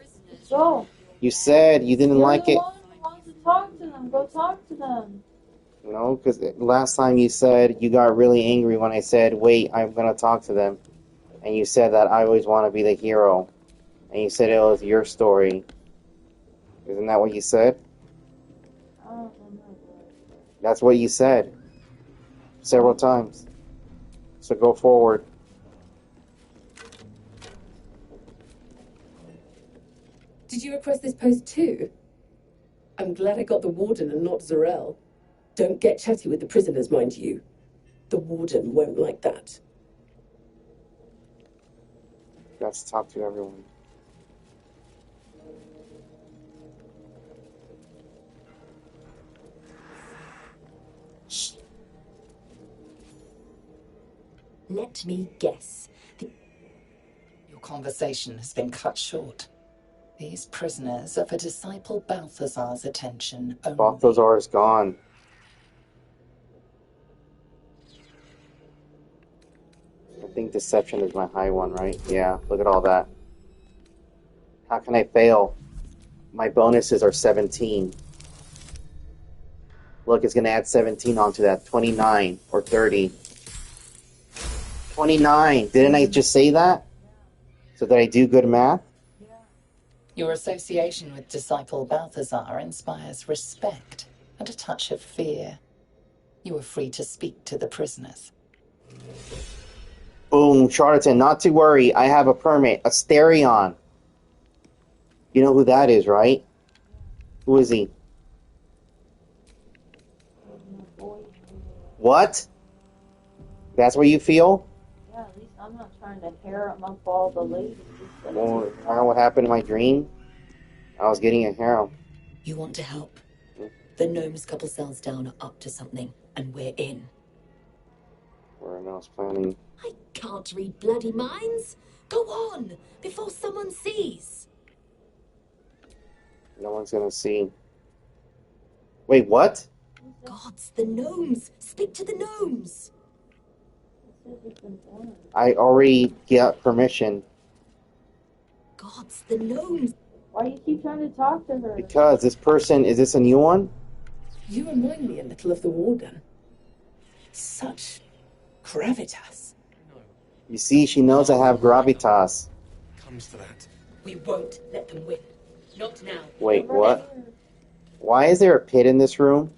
Go. You said you didn't like it. You're the one who wants to talk to them. Go talk to them. No, because last time you said you got really angry when I said, wait, I'm gonna talk to them. And you said that I always want to be the hero. And you said it was your story. Isn't that what you said? I don't remember. That's what you said. Several times. So go forward. Did you request this post too? I'm glad I got the warden and not Zarel. Don't get chatty with the prisoners, mind you. The warden won't like that. Let's talk to everyone. Let me guess. Your conversation has been cut short. These prisoners are for Disciple Balthazar's attention only. Balthazar is gone. I think deception is my high one, right? Yeah, look at all that. How can I fail? My bonuses are 17. Look, it's going to add 17 onto that. 29 or 30. 29. Didn't I just say that? So did I do good math? Your association with Disciple Balthazar inspires respect and a touch of fear. You are free to speak to the prisoners. Boom, charlatan, not to worry. I have a permit. Asterion. You know who that is, right? Who is he? What? That's what you feel? Yeah, at least I'm not trying to harem up all the ladies. Well, you know what happened in my dream? I was getting a harem. You want to help? The gnomes couple cells down are up to something, and we're in. Where I was planning. I can't read bloody minds. Go on, before someone sees. No one's gonna see. Wait, what? Gods, the gnomes! Speak to the gnomes! I already got permission. Gods, the gnomes! Why do you keep trying to talk to her? Because this person, is this a new one? You remind me a little of the warden. Such gravitas. You see, she knows I have gravitas. Comes to that. We won't let them win. Not now. Wait, what? Why is there a pit in this room?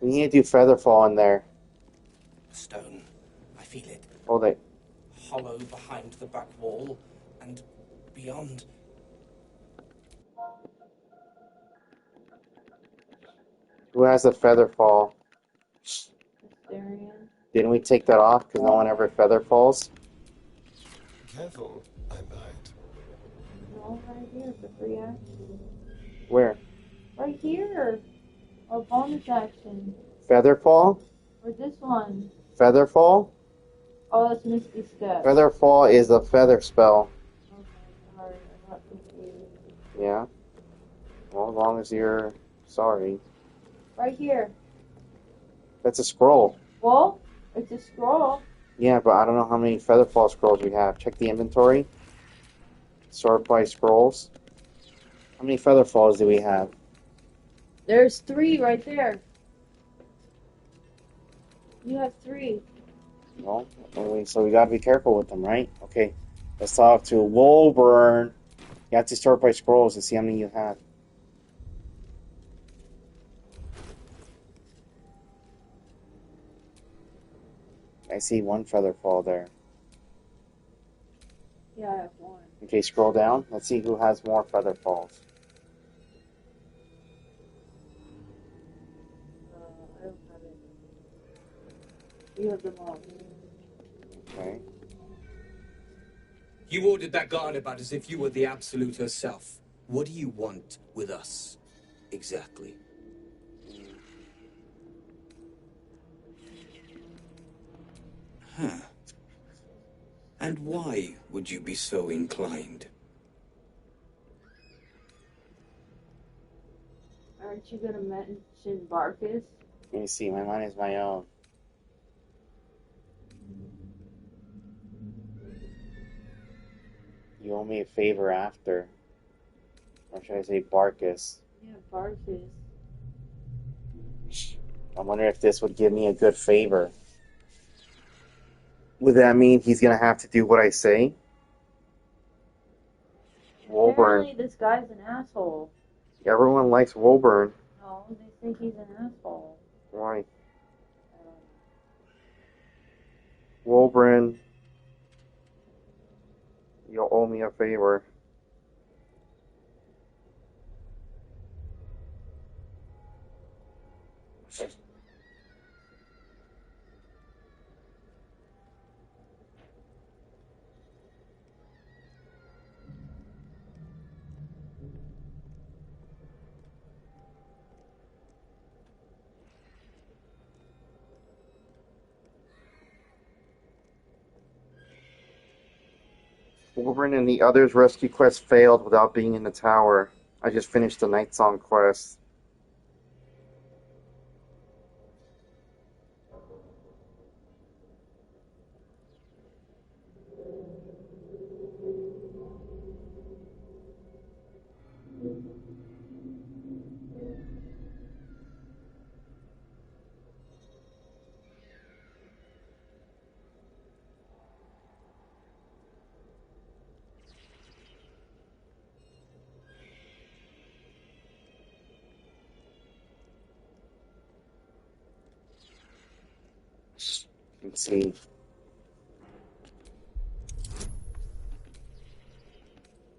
We need to do Featherfall in there. Stone. I feel it. Hold it. Hollow behind the back wall and beyond. Who has a Featherfall? Asterion. Didn't we take that off because no one ever Featherfalls? Careful, I might. No, right here for free action. Where? Right here. A bonus action. Featherfall? Or this one. Featherfall? Oh, that's Misty Step. Featherfall is a feather spell. Okay, sorry, I got confused. Yeah. Well, as long as you're sorry. Right here. That's a scroll. Well, it's a scroll. Yeah, but I don't know how many Featherfall scrolls we have. Check the inventory. Sort by scrolls. How many Featherfalls do we have? There's 3 right there. You have 3. Well, so we gotta be careful with them, right? Okay, let's talk to Wolburn. You have to sort by scrolls to see how many you have. I see 1 Featherfall there. Yeah, I have 1. Okay, scroll down. Let's see who has more Featherfalls. I don't have it. You have them all. Okay. You ordered that guard about as if you were the Absolute herself. What do you want with us, exactly? Huh. And why would you be so inclined? Aren't you gonna mention Barkus? Let me see, my mind is my own. You owe me a favor after. Or should I say Barkus? Yeah, Barkus. I wonder if this would give me a good favor. Would that mean he's gonna have to do what I say? Apparently Wolburn. this guy's an asshole. Everyone likes Wolburn. No, they think he's an asshole. Why? Wolburn, you'll owe me a favor. Wolverine and the others' rescue quest failed without being in the tower. I just finished the Night Song quest. Let's see.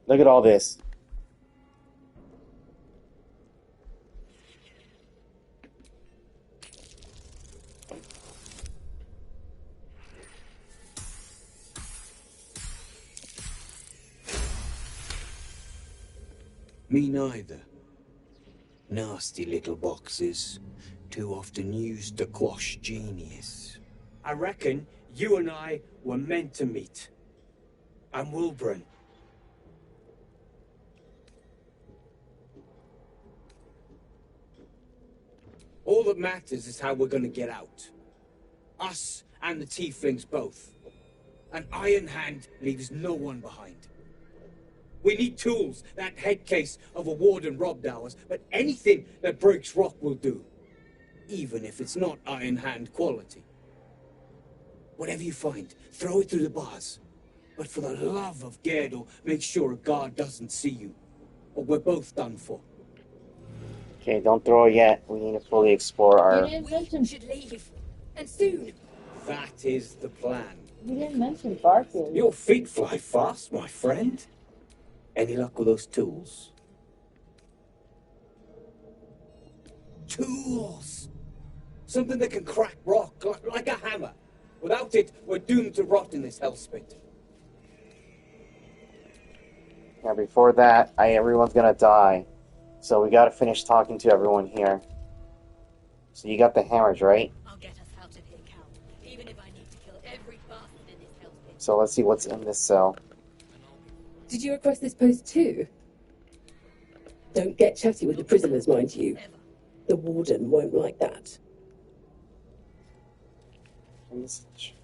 Look at all this. Me neither. Nasty little boxes, too often used to quash genius. I reckon you and I were meant to meet. I'm Wilburn. All that matters is how we're gonna get out. Us and the tieflings both. An iron hand leaves no one behind. We need tools. That head case of a warden robbed ours, but anything that breaks rock will do. Even if it's not iron hand quality. Whatever you find, throw it through the bars. But for the love of Gerdor, make sure a guard doesn't see you. Or we're both done for. Okay, don't throw it yet. We need to fully explore our... We should leave. And soon. That is the plan. You didn't mention Barkus. Your feet fly fast, my friend. Any luck with those tools? Tools! Something that can crack rock, like a hammer. Without it, we're doomed to rot in this hellspit. Now, before that, everyone's gonna die. So we gotta finish talking to everyone here. So you got the hammers, right? I'll get us out of here, Cal. Even if I need to kill every bastard in this hellspit. So let's see what's in this cell. Did you request this post too? Don't get chatty with the prisoners, mind you. The warden won't like that. Message.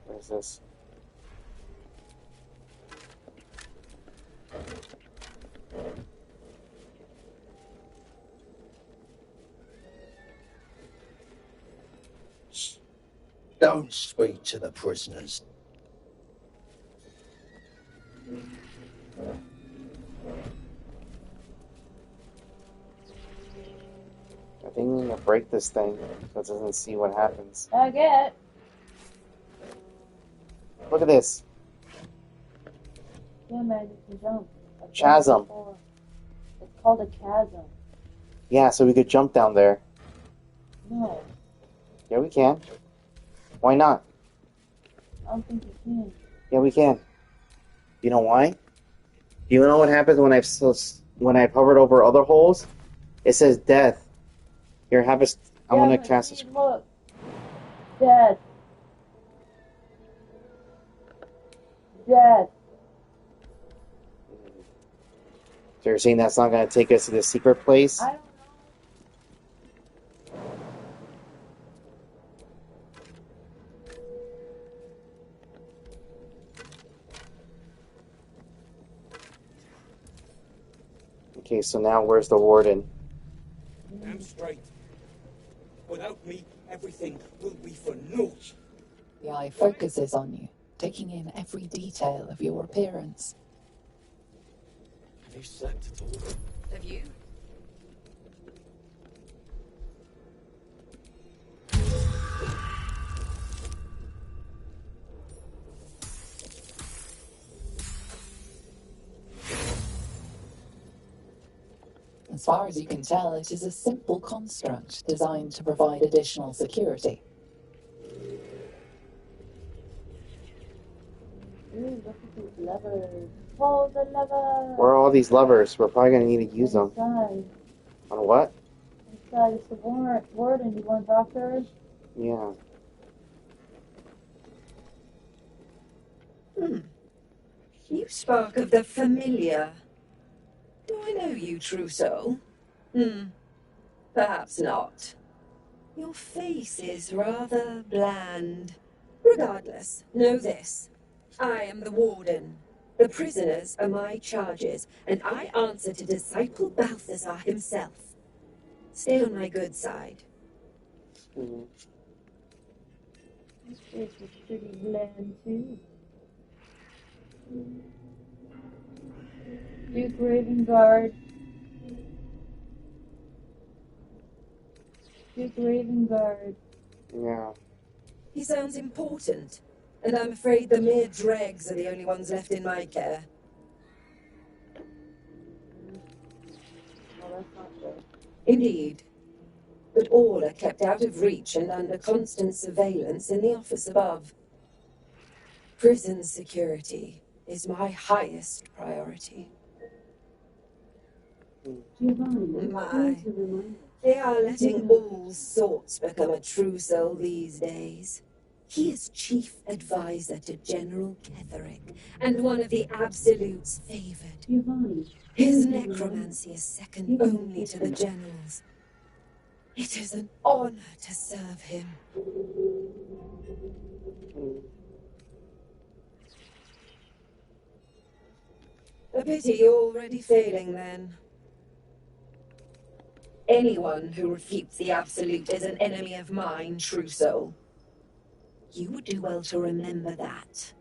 What is this? Don't speak to the prisoners. I think we need to break this thing so it doesn't see what happens. Baguette. Look at this. Yeah, man, you can jump. Chasm. It's called a chasm. Yeah, so we could jump down there. No, Yeah, we can. Why not? I don't think you can. Yeah, we can. You know why? You know what happens when when I've hovered over other holes, it says death. Here, have a... I'm gonna cast a... Look. Death. Death. So you're saying that's not gonna take us to the secret place? I don't know. Okay, so now where's the warden? Damn straight. Without me, everything will be for naught. The eye focuses on you, taking in every detail of your appearance. Have you slept at all? Have you? As far as you can tell, it is a simple construct designed to provide additional security. Ooh, look at these levers. Pull the lever. Where are all these levers? We're probably gonna need to use them. Inside. On what? Inside is the warden. You want doctors? Yeah. You spoke of the familiar. Do I know you, true soul? Perhaps not. Your face is rather bland. Regardless, know this. I am the warden. The prisoners are my charges, and I answer to Disciple Balthazar himself. Stay on my good side. This place was pretty bland, too. Duke Raven Guard. Duke Raven Guard. Yeah. He sounds important, and I'm afraid the mere dregs are the only ones left in my care. Well, that's not good. Indeed. But all are kept out of reach and under constant surveillance in the office above. Prison security is my highest priority. My, they are letting all sorts become a true soul these days. He is chief advisor to General Ketherick, and one of the Absolute's favored. His necromancy is second only to the General's. It is an honor to serve him. A pity you're already failing, then. Anyone who refutes the Absolute is an enemy of mine, true soul. You would do well to remember that.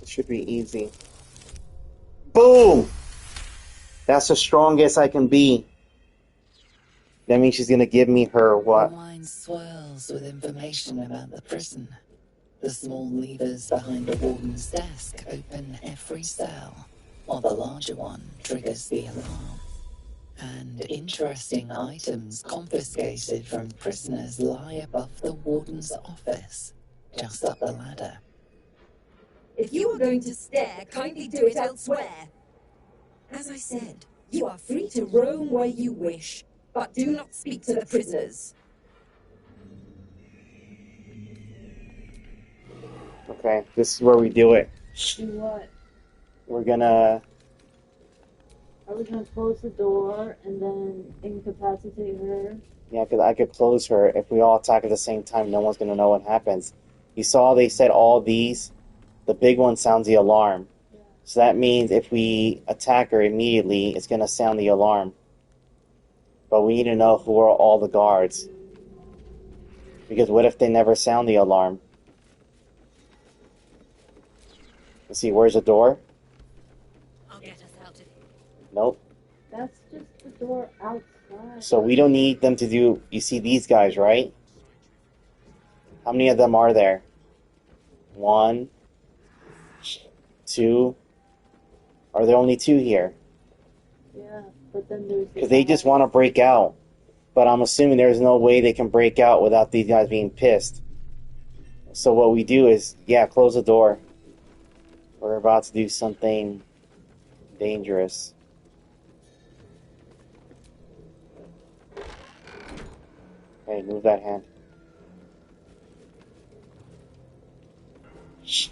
It should be easy. Boom! That's the strongest I can be. That means she's gonna give me her what? Your mind swirls with information about the prison. The small levers behind the warden's desk open every cell, while the larger one triggers the alarm. And interesting items confiscated from prisoners lie above the warden's office, just up the ladder. If you are going to stare, kindly do it elsewhere. As I said, you are free to roam where you wish, but do not speak to the prisoners. Okay, this is where we do it. Do what? We're gonna... Are we gonna close the door and then incapacitate her? Yeah, because I could close her. If we all attack at the same time, no one's gonna know what happens. You saw they said all these. The big one sounds the alarm. Yeah. So that means if we attack her immediately, it's gonna sound the alarm. But we need to know who are all the guards. Because what if they never sound the alarm? Let's see, where's the door? I'll get us out of here. Nope. That's just the door outside. So we don't need them to do... You see these guys, right? How many of them are there? 1, 2. Are there only 2 here? Yeah, but then there's... Because they just want to break out. But I'm assuming there's no way they can break out without these guys being pissed. So what we do is, yeah, close the door. We're about to do something dangerous. Hey, move that hand. Shh.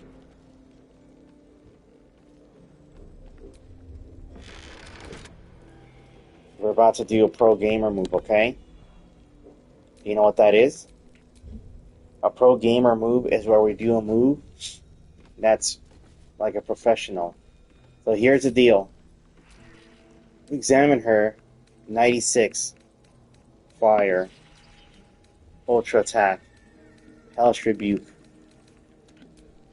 We're about to do a pro gamer move, okay? You know what that is? A pro gamer move is where we do a move that's like a professional. So here's the deal. Examine her. 96. Fire. Ultra attack. Hellish rebuke.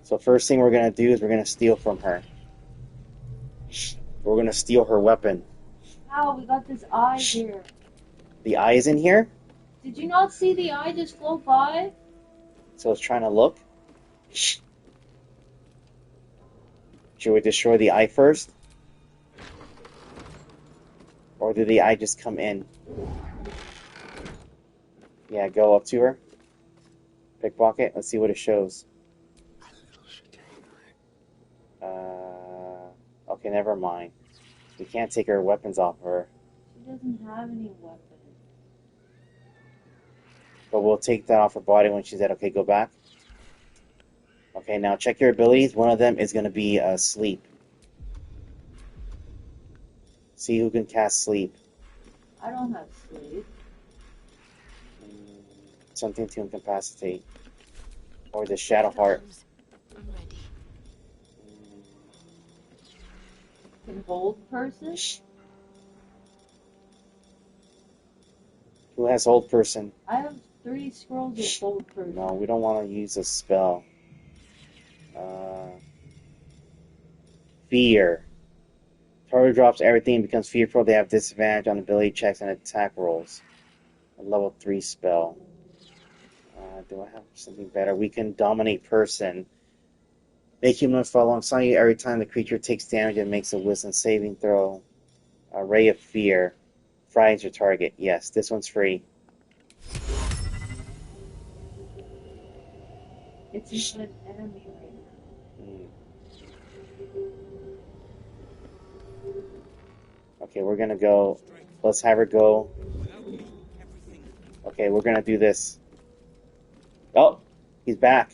So first thing we're going to do is we're going to steal from her. We're going to steal her weapon. How? We got this eye here. The eye is in here? Did you not see the eye just float by? So it's trying to look. Should we destroy the eye first? Or did the eye just come in? Yeah, go up to her. Pickpocket. Let's see what it shows. Okay, never mind. We can't take her weapons off of her. She doesn't have any weapons. But we'll take that off her body when she's dead. Okay, go back. Okay, now check your abilities. One of them is going to be sleep. See who can cast sleep. I don't have sleep. Something to incapacitate. Or the Shadow Heart. I'm ready. Can hold person? Who has hold person? I have 3 scrolls of hold person. No, we don't want to use a spell. Fear. Target drops everything and becomes fearful. They have disadvantage on ability checks and attack rolls. A level 3 spell. Do I have something better? We can dominate person. Make him live alongside you every time the creature takes damage and makes a wisdom saving throw. A ray of fear. Frightens your target. Yes, this one's free. It's just an enemy right now. Okay, we're gonna go. Let's have her go. Okay, we're gonna do this. Oh, he's back.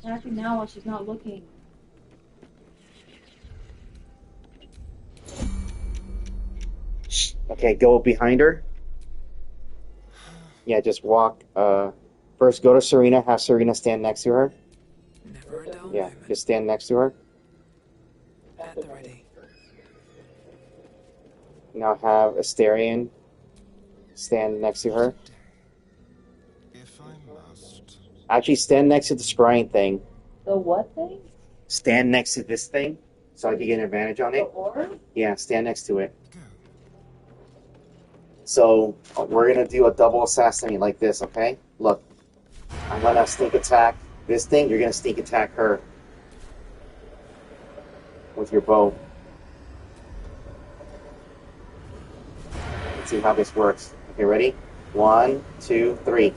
Attacking now while she's not looking. Okay, go behind her. Yeah, just walk. First, go to Serena. Have Serena stand next to her. Never a dull Yeah, moment. just stand next to her. At the ready. Now have Asterion stand next to her. If I must. Actually, stand next to the scrying thing. The what thing? Stand next to this thing, so I can get an advantage on The it. orb? Yeah, stand next to it. So we're gonna do a double assassinate like this, okay? Look, I'm gonna sneak attack this thing. You're gonna sneak attack her with your bow. Let's see how this works. Okay, ready? 1, 2, 3.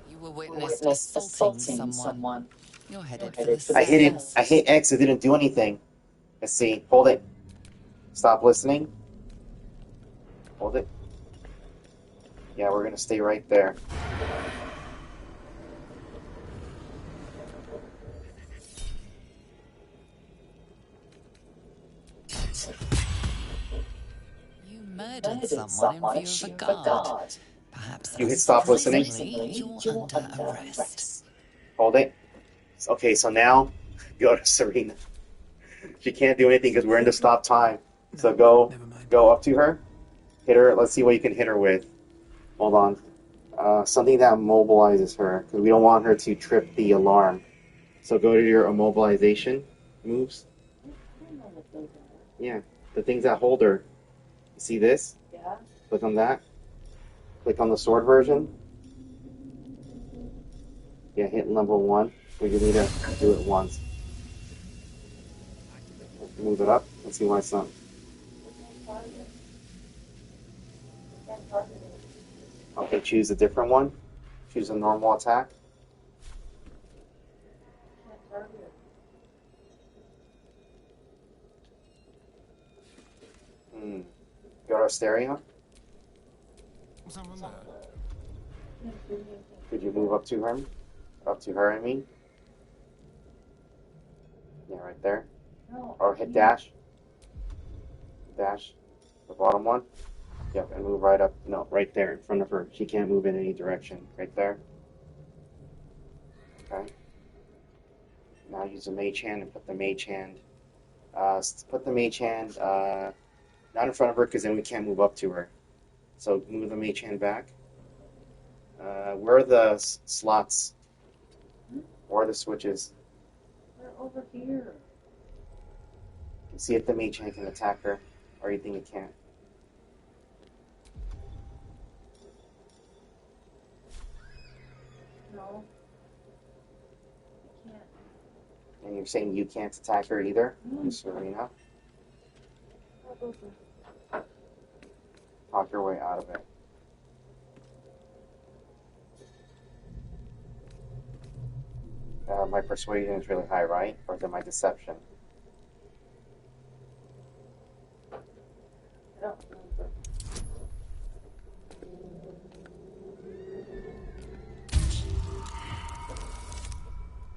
You were witness assaulting someone. You're headed for the I hit it. cells. I hit X. It didn't do anything. Let's see. Hold it. Stop listening. Hold it. Yeah, we're gonna stay right there. You murdered someone in view of a guard. Perhaps You hit stop listening. you're under arrest. Hold it. Okay, so now go to Serena. She can't do anything because we're in the stop time. So go up to her. Hit her. Let's see what you can hit her with. Hold on. Something that immobilizes her, because we don't want her to trip the alarm. So go to your immobilization moves. Yeah, the things that hold her. You see this? Yeah. Click on that. Click on the sword version. Yeah, hit level 1. But you need to do it once. Move it up. Let's see why it's not. Okay, choose a different one. Choose a normal attack. Go to stereo. Someone there. Could you move up to her? Up to her, I mean. Yeah, right there. Or hit dash. Dash. The bottom one. Yep, and move right up. No, right there in front of her. She can't move in any direction. Right there. Okay. Now use the mage hand and put the mage hand. Put the mage hand not in front of her because then we can't move up to her. So move the mage hand back. Where are the slots? Where are the switches? They're over here. See if the mage hand can attack her, or you think it can't. No. I can't. And you're saying you can't attack her either, Miss Serena? Talk your way out of it. My persuasion is really high, right? Or is it my deception?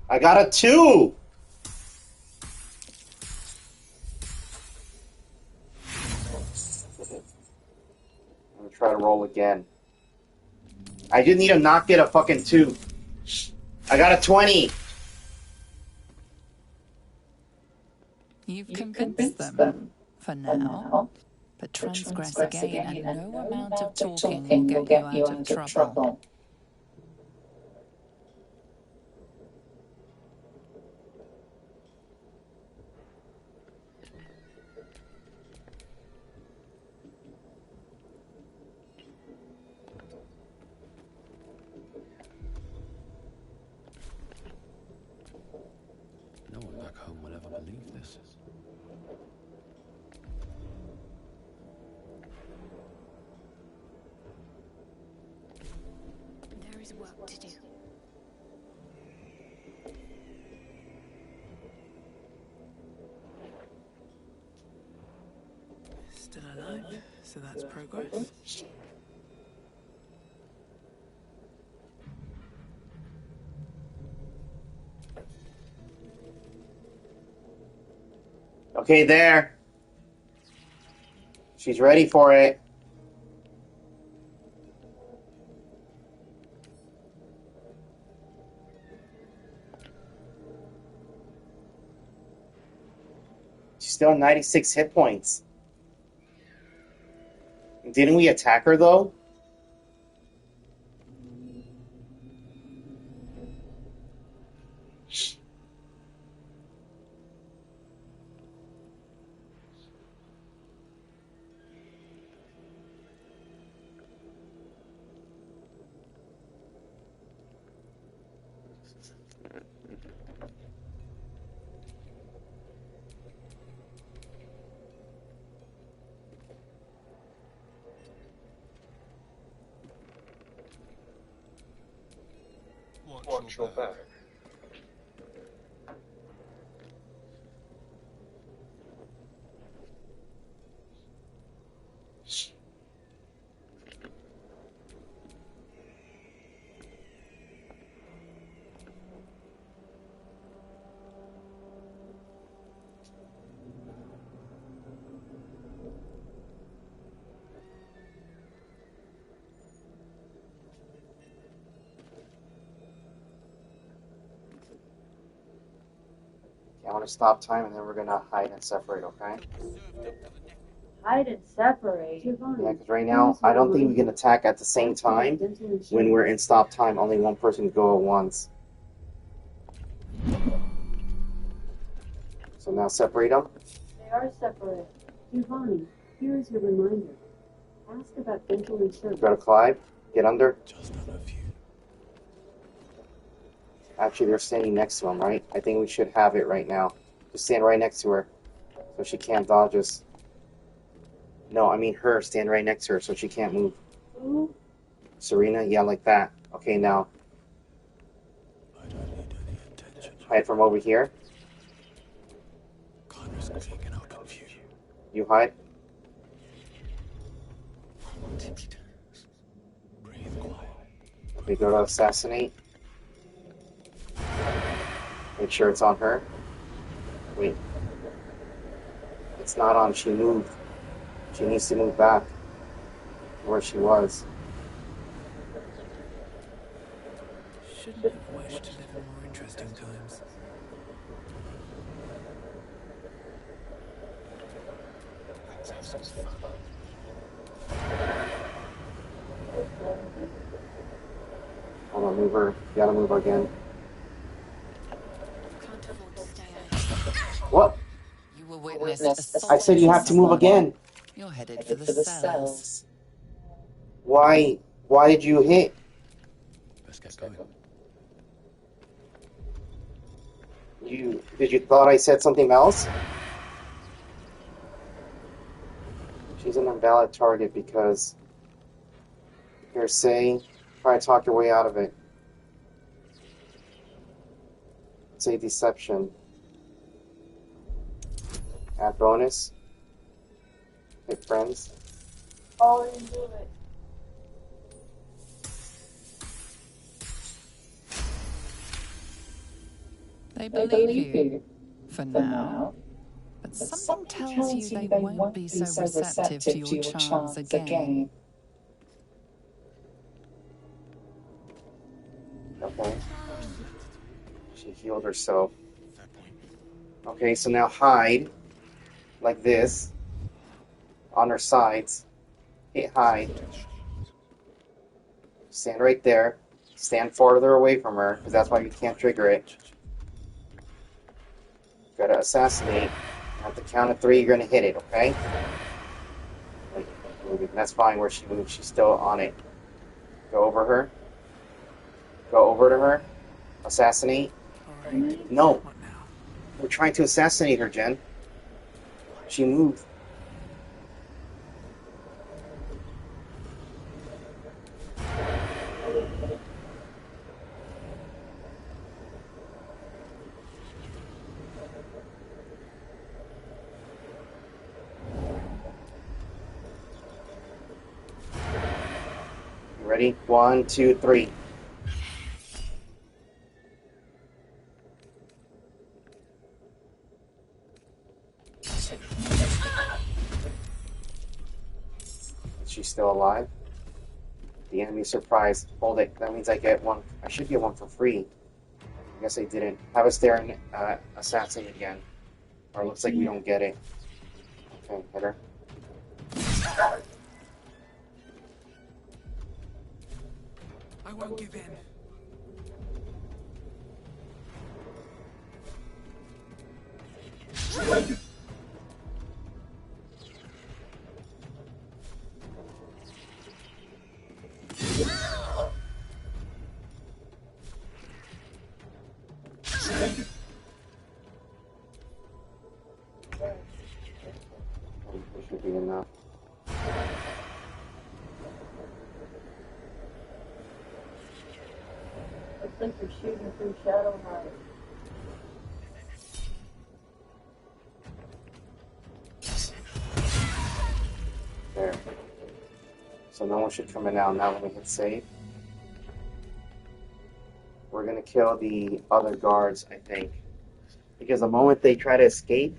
I got a 2! I'm gonna try to roll again. I didn't need to not get a fucking 2. I got a 20! You've convinced them, for now. But transgress again, and no amount of talking will get you out of trouble. No one back home will ever believe this. There is work to do. Still alive, so that's progress. Okay, there. She's ready for it. She's still at 96 hit points. Didn't we attack her, though? Watch your back. I want to stop time, and then we're going to hide and separate, okay? Hide and separate. Yeah, because right now, I don't think we can attack at the same time. When we're in stop time, only one person can go at once. So now separate them. They are separate. Giovanni, here is your reminder. Ask about dental insurance. Go to Clive. Get under. Actually, they're standing next to him, right? I think we should have it right now. Just stand right next to her, so she can't dodge us. No, I mean her. Stand right next to her so she can't move. Ooh. Serena? Yeah, like that. Okay, now. Hide from over here. You hide. We go to assassinate. Make sure it's on her. Wait. It's not on. She moved. She needs to move back where she was. Shouldn't have wished to live in more interesting times. Let's have some fun. Hold on, move her. You gotta move her again. Can't afford to stay What? You were witnessed I said you have to move again. You're headed for the cells. Why did you hit? Let's get going. Did you thought I said something else? She's an invalid target because you're saying try to talk your way out of it. It's a deception. Add bonus. Hit friends. Oh, I didn't do it. They believe you, for now. But something tells you they won't be so receptive to your chance again. Okay. She healed herself. Okay, so now hide. Like this. On her sides. Hit hide. Stand right there. Stand farther away from her, because that's why you can't trigger it. Gotta assassinate. At the count of 3, you're gonna hit it, okay? That's fine where she moves. She's still on it. Go over her. Go over to her. Assassinate. No. We're trying to assassinate her, Jen. She moved. Ready? 1, 2, 3. Is she still alive? The enemy surprise. Hold it. That means I get one. I should get one for free. I guess I didn't. Have us there and assassinate again. Or it looks like we don't get it. Okay, hit her. I won't give in. This should be enough. Looks like you're shooting through Shadow Knight. There. So no one should come in now. Now let me hit save. We're gonna kill the other guards, I think. Because the moment they try to escape,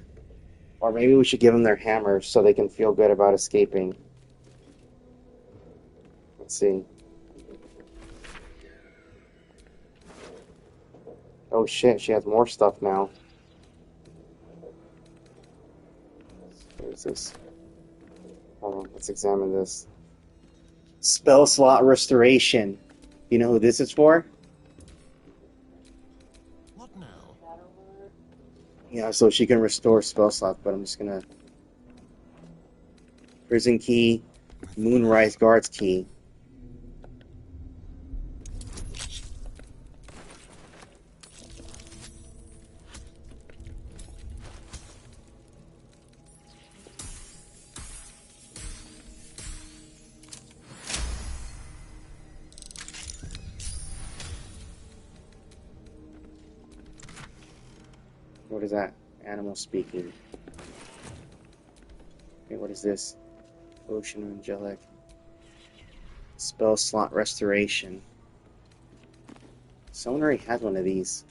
or maybe we should give them their hammers so they can feel good about escaping. Let's see. Oh shit, she has more stuff now. What is this? Hold on, let's examine this. Spell slot restoration. You know who this is for? What now? Yeah, so she can restore spell slots, but I'm just gonna... Prison key, Moonrise Guards key. What is that? Animal speaking. Okay, what is this? Ocean angelic. Spell slot restoration. Someone already has one of these.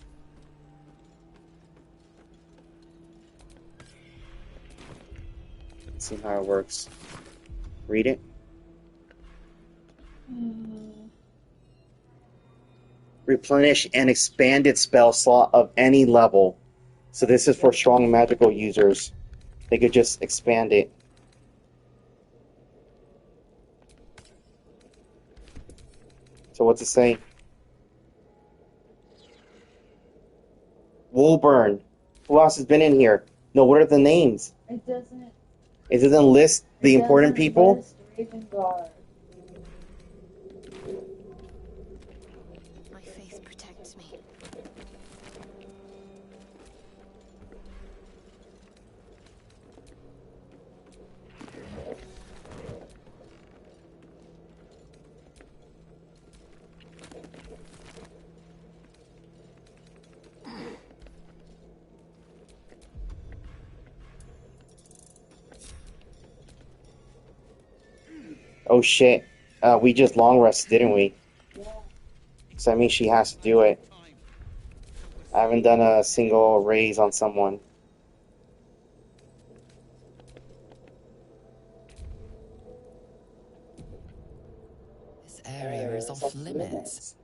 Let's see how it works. Read it. Replenish an expanded spell slot of any level. So this is for strong magical users. They could just expand it. So what's it say? Woolburn. Who else has been in here? No, what are the names? It doesn't. It doesn't list the important people? List Ravengard. My faith protects me. Oh shit. We just long rested, didn't we? So that means she has to do it. I haven't done a single raise on someone. This area is off limits.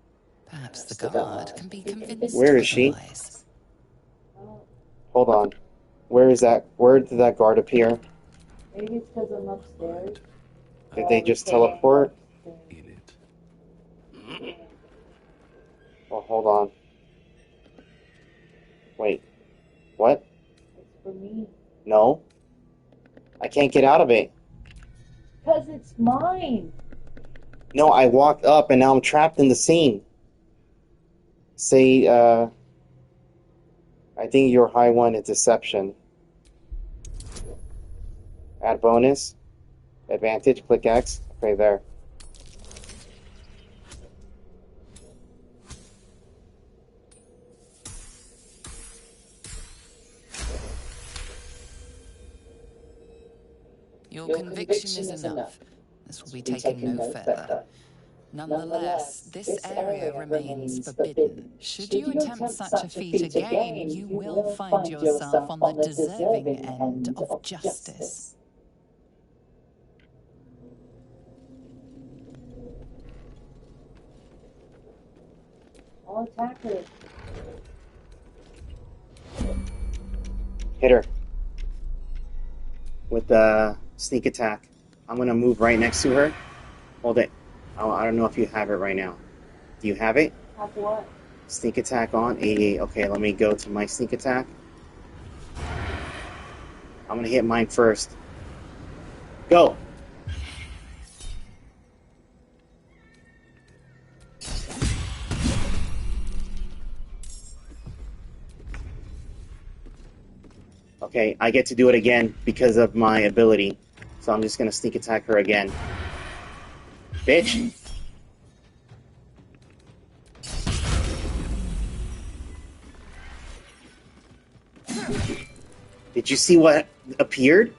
Perhaps the guard can be convinced Where is she? otherwise. Hold on. Where is that? Where did that guard appear? Maybe it's because I'm upstairs. Did they just teleport? Well, hold on. Wait. What? It's for me. No. I can't get out of it. Because it's mine. No, I walked up and now I'm trapped in the scene. Say, I think your high one is deception. Add bonus. Advantage, click X. Okay, there. Your conviction is enough. This will be taken no further. Nonetheless, this area remains forbidden. Should you attempt such a feat again, you will find yourself on the deserving end of justice. I'll attack her. Hit her. With the sneak attack. I'm going to move right next to her. Hold it. I don't know if you have it right now. Do you have it? Have what? Sneak attack on. 88. Okay, let me go to my sneak attack. I'm going to hit mine first. Go! Okay, I get to do it again because of my ability. So I'm just going to sneak attack her again. Bitch! Did you see what appeared?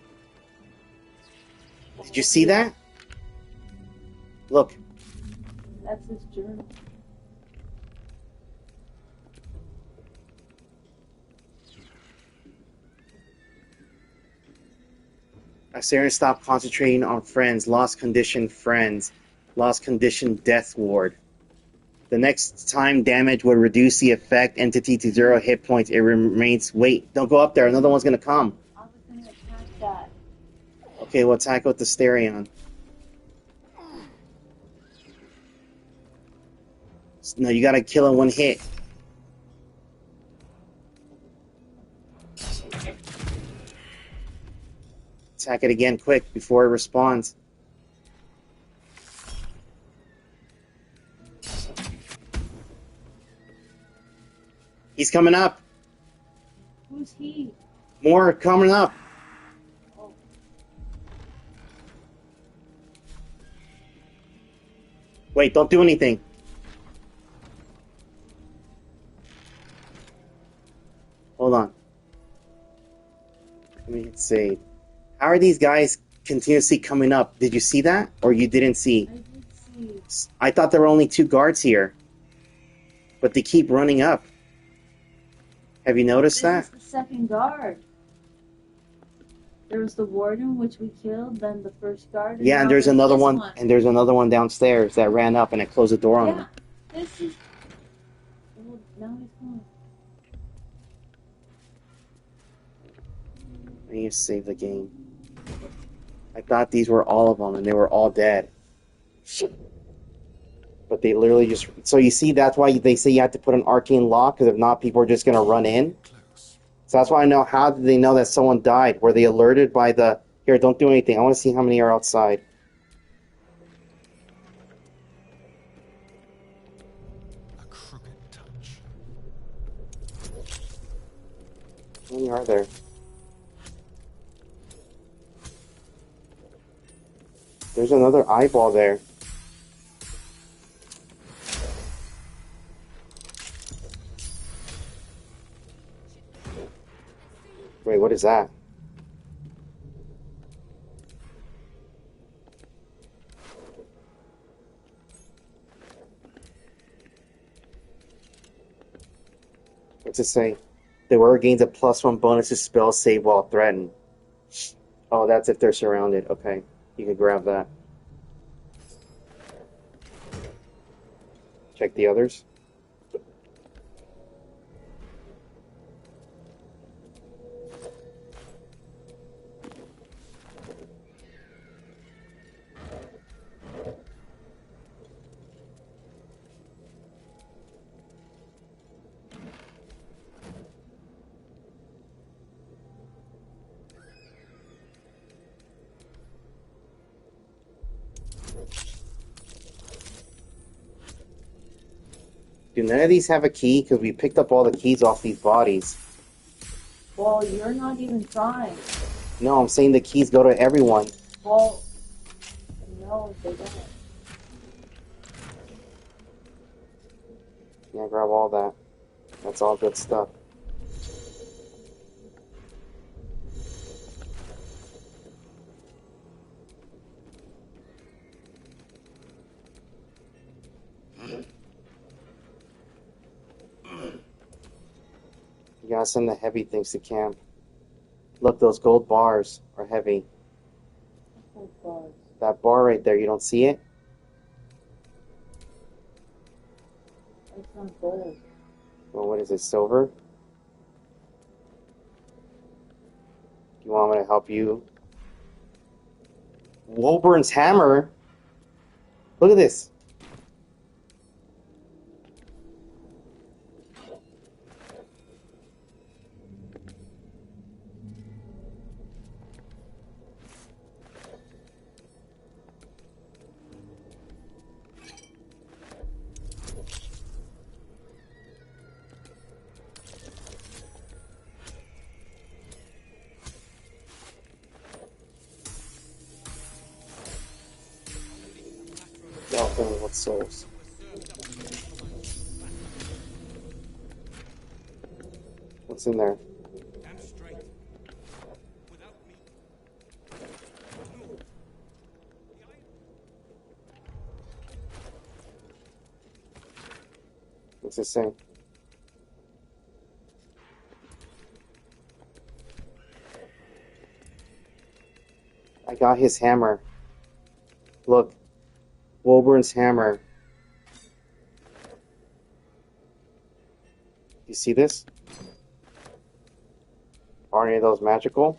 Did you see that? Look. That's his journal. Asarian stopped concentrating on friends. Lost condition friends. Lost condition death ward. The next time damage would reduce the effect entity to 0 hit points. It remains... Wait, don't go up there. Another one's going to come. I was going to attack that. Okay, we'll attack with the Starion. No, you got to kill in one hit. Attack it again quick before it responds. He's coming up. Who's he? More coming up. Oh. Wait, don't do anything. Hold on. Let's see. How are these guys continuously coming up? Did you see that? Or you didn't see? I did see. I thought there were only 2 guards here. But they keep running up. Have you noticed that? This is the second guard. There was the warden, which we killed, then the first guard. Yeah, and there's another one, and there's another one downstairs that ran up and I closed the door on them. This is... Well, now he's gone. I need to save the game. I thought these were all of them, and they were all dead. But they literally just... So you see, that's why they say you have to put an arcane lock, because if not, people are just going to run in. So that's why I know, how did they know that someone died? Were they alerted by the... Here, don't do anything. I want to see how many are outside. A crooked touch. How many are there? There's another eyeball there. Wait, what is that? What's it say? The wearer gains a +1 bonus to spell save while threatened. Oh, that's if they're surrounded. Okay, you can grab that. Check the others. Do none of these have a key? Because we picked up all the keys off these bodies. Well, you're not even trying. No, I'm saying the keys go to everyone. Well, no, they don't. Yeah, grab all that. That's all good stuff. You gotta send the heavy things to camp. Look, those gold bars are heavy. Gold bars. That bar right there, you don't see it? It's not gold. Well, what is it, silver? You want me to help you? Wolburn's hammer? Look at this. Dolphin with souls. What's in there? What's it saying? I got his hammer. Look. Wolburn's hammer. You see this? Are any of those magical?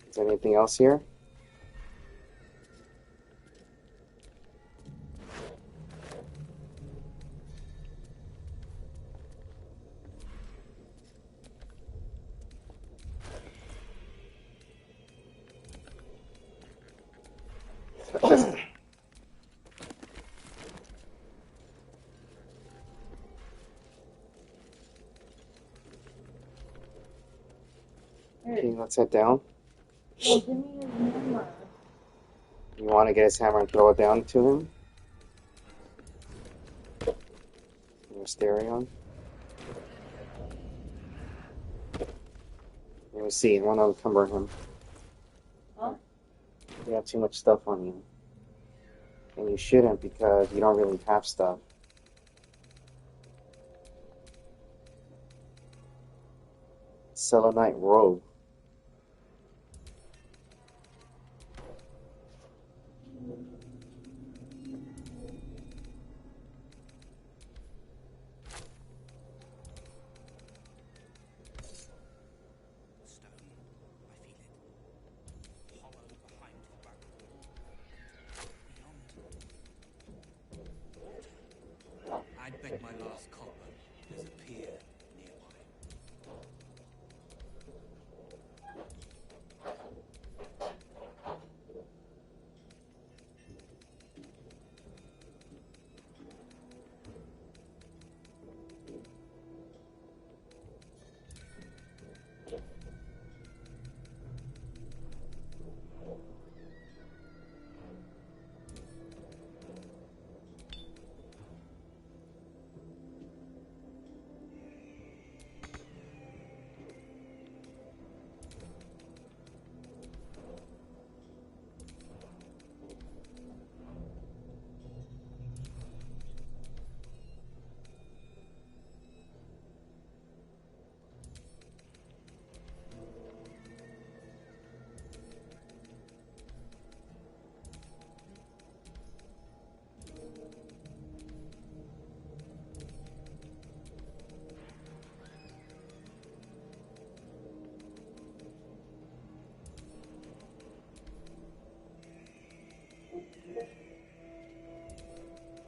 Is there anything else here? Okay, let's head down. Well, give me his hammer. You want to get his hammer and throw it down to him? Your stereo. Let me see. I want to encumber him. Huh? You have too much stuff on you. And you shouldn't because you don't really have stuff. Selenite robe. I'd bet my last copper there's a pier nearby.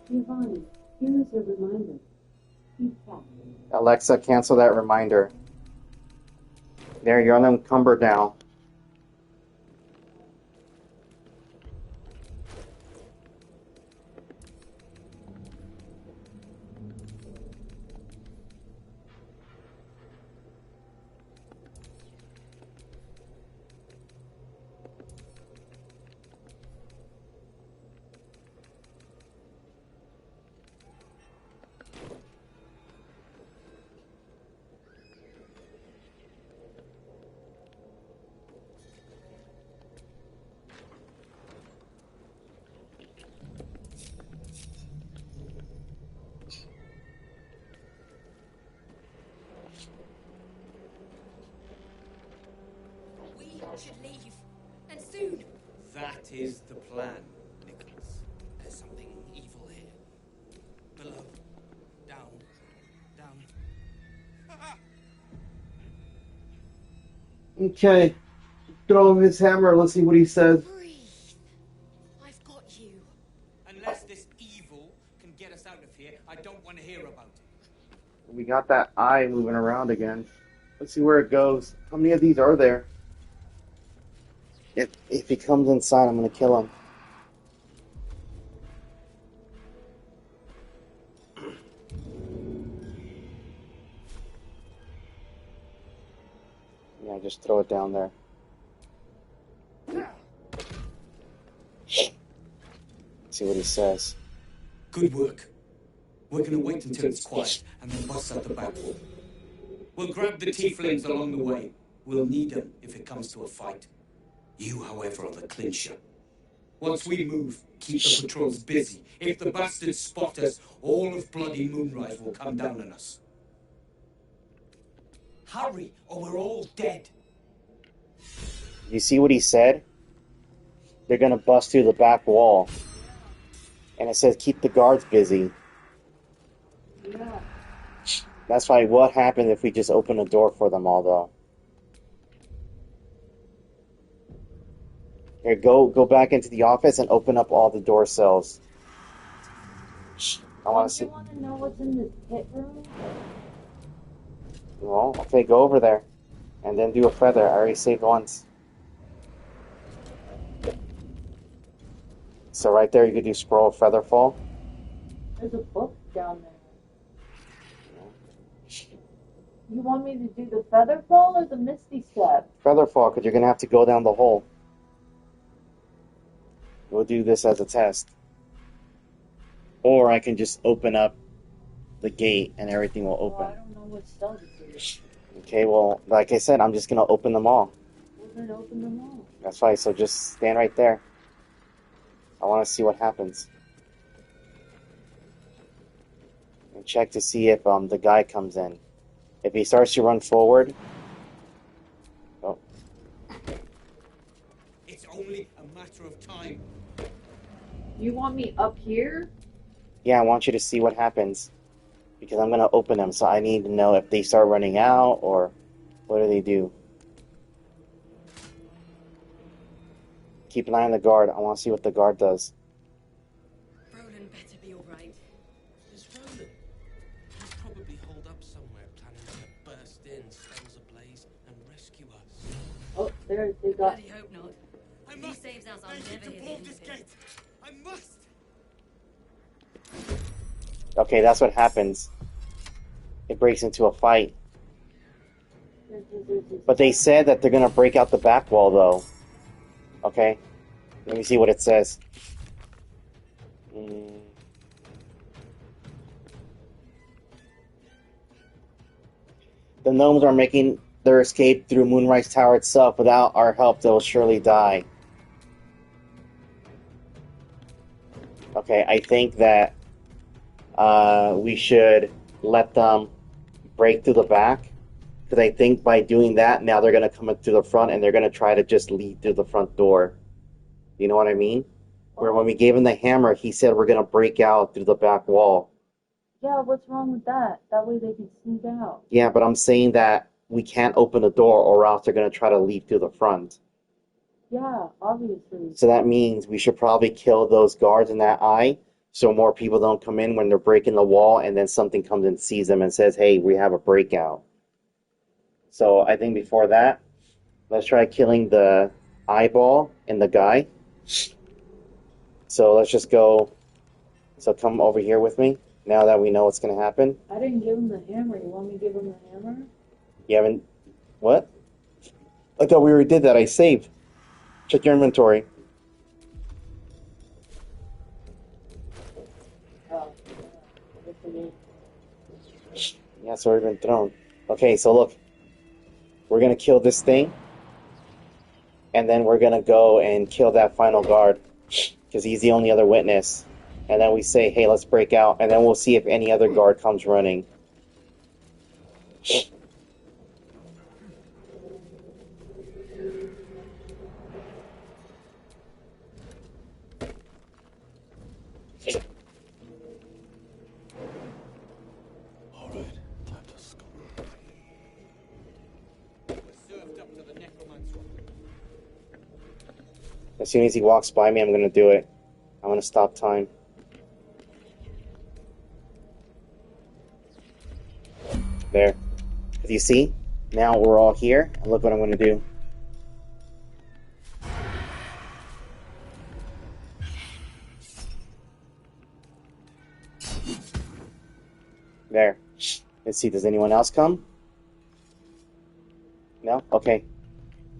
Giovanni, here is a reminder. Keep track. Alexa, cancel that reminder. There, you're unencumbered now. We should leave. And soon. That is the plan, Nicholas. There's something evil here. Below. Down. Down. Okay. Throw him his hammer. Let's see what he says. Breathe. I've got you. Unless this evil can get us out of here, I don't want to hear about it. We got that eye moving around again. Let's see where it goes. How many of these are there? If he comes inside, I'm going to kill him. Yeah, just throw it down there. See what he says. Good work. We're going to wait until it's quiet and then bust out the back wall. We'll grab the tieflings along the way. We'll need them if it comes to a fight. You, however, are the clincher. Once we move, keep the patrols busy. If the bastards spot us, all of bloody Moonrise will come down on us. Hurry, or we're all dead. You see what he said? They're going to bust through the back wall. And it says keep the guards busy. Yeah. That's why what happened if we just open the door for them all, though? Here, go back into the office and open up all the door cells. I want to see. You want to know what's in this pit room? Well, okay, go over there. And then do a feather. I already saved once. So right there, you could do scroll feather fall. There's a book down there. You want me to do the feather fall or the misty step? Feather fall, because you're going to have to go down the hole. We'll do this as a test. Or I can just open up the gate and everything will open. Well, I don't know what spell to do. Okay, well, like I said, I'm just going to open them all. Well, then open them all. That's right, so just stand right there. I want to see what happens. And check to see if the guy comes in. If he starts to run forward... Oh. It's only a matter of time. You want me up here? Yeah, I want you to see what happens. Because I'm going to open them, so I need to know if they start running out or what do they do. Keep an eye on the guard. I want to see what the guard does. Roland better be alright. It's Roland. He's probably holed up somewhere, planning to burst in, stones ablaze, and rescue us. Oh, there they got. I hope not. If he saves us, I'll never hear the end of it. I must. Okay, that's what happens. It breaks into a fight. But they said that they're going to break out the back wall, though. Okay, let me see what it says. The gnomes are making their escape through Moonrise Tower itself. Without our help, they'll surely die. Okay, I think that we should let them break through the back. Because I think by doing that, now they're going to come up to the front and they're going to try to just lead through the front door. You know what I mean? Where when we gave him the hammer, he said we're going to break out through the back wall. Yeah, what's wrong with that? That way they can sneak out. Yeah, but I'm saying that we can't open the door or else they're going to try to leave through the front. Yeah, obviously. So that means we should probably kill those guards in that eye so more people don't come in when they're breaking the wall and then something comes and sees them and says, hey, we have a breakout. So I think before that, let's try killing the eyeball and the guy. So let's just go. So come over here with me, now that we know what's going to happen. I didn't give him the hammer. You want me to give him the hammer? You haven't... What? I thought we already did that. I saved. Check your inventory. Oh. Yeah, it's already been thrown. Okay, so look. We're going to kill this thing. And then we're going to go and kill that final guard. Because he's the only other witness. And then we say, hey, let's break out. And then we'll see if any other guard comes running. As soon as he walks by me, I'm going to do it. I'm going to stop time. There. As you see, now we're all here. And look what I'm going to do. There. Let's see, does anyone else come? No? Okay.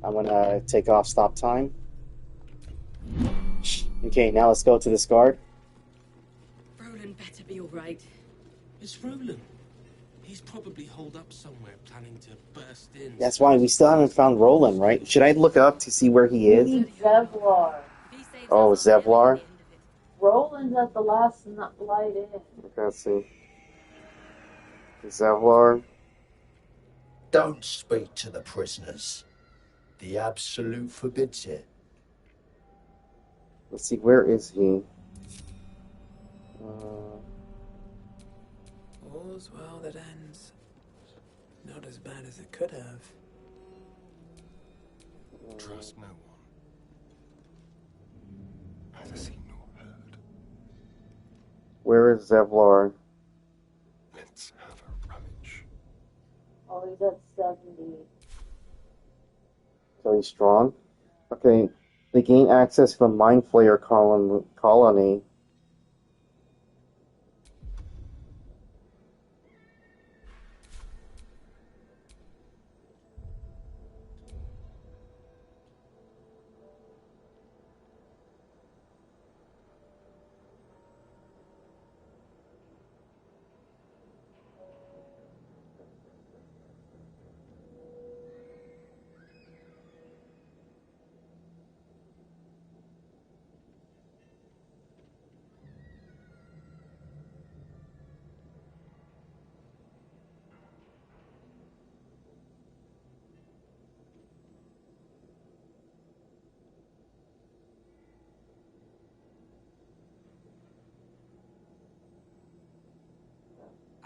I'm going to take off stop time. Okay, now let's go to this guard. Roland better be alright. It's Roland. He's probably holed up somewhere, planning to burst in. That's why we still haven't found Roland, right? Should I look up to see where he is? Zevlar. Oh, Zevlar? Roland's at the last light in. Okay, let's see. Zevlar. Don't speak to the prisoners. The Absolute forbids it. Let's see, where is he? All's well that ends. Not as bad as it could have. Trust no one. Neither seen nor heard. Where is Zevlar? Let's have a rummage. Oh, he's at 70. So he's strong? Okay. They gain access to the Mind Flayer colony.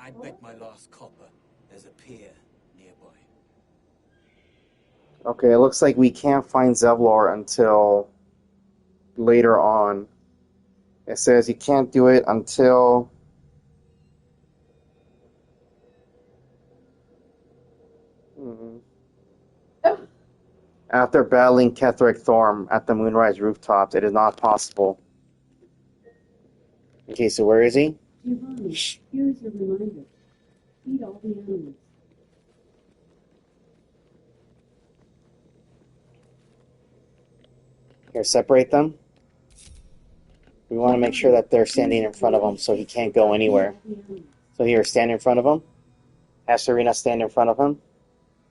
I'd bet my last copper there's a pier nearby. Okay, it looks like we can't find Zevlor until later on. It says you can't do it until after battling Ketheric Thorm at the Moonrise rooftops. It is not possible. Okay, so where is he? Giovanni, here's a reminder. Feed all the animals. Here, separate them. We want to make sure that they're standing in front of him so he can't go anywhere. So here, stand in front of him. Have Serena stand in front of him.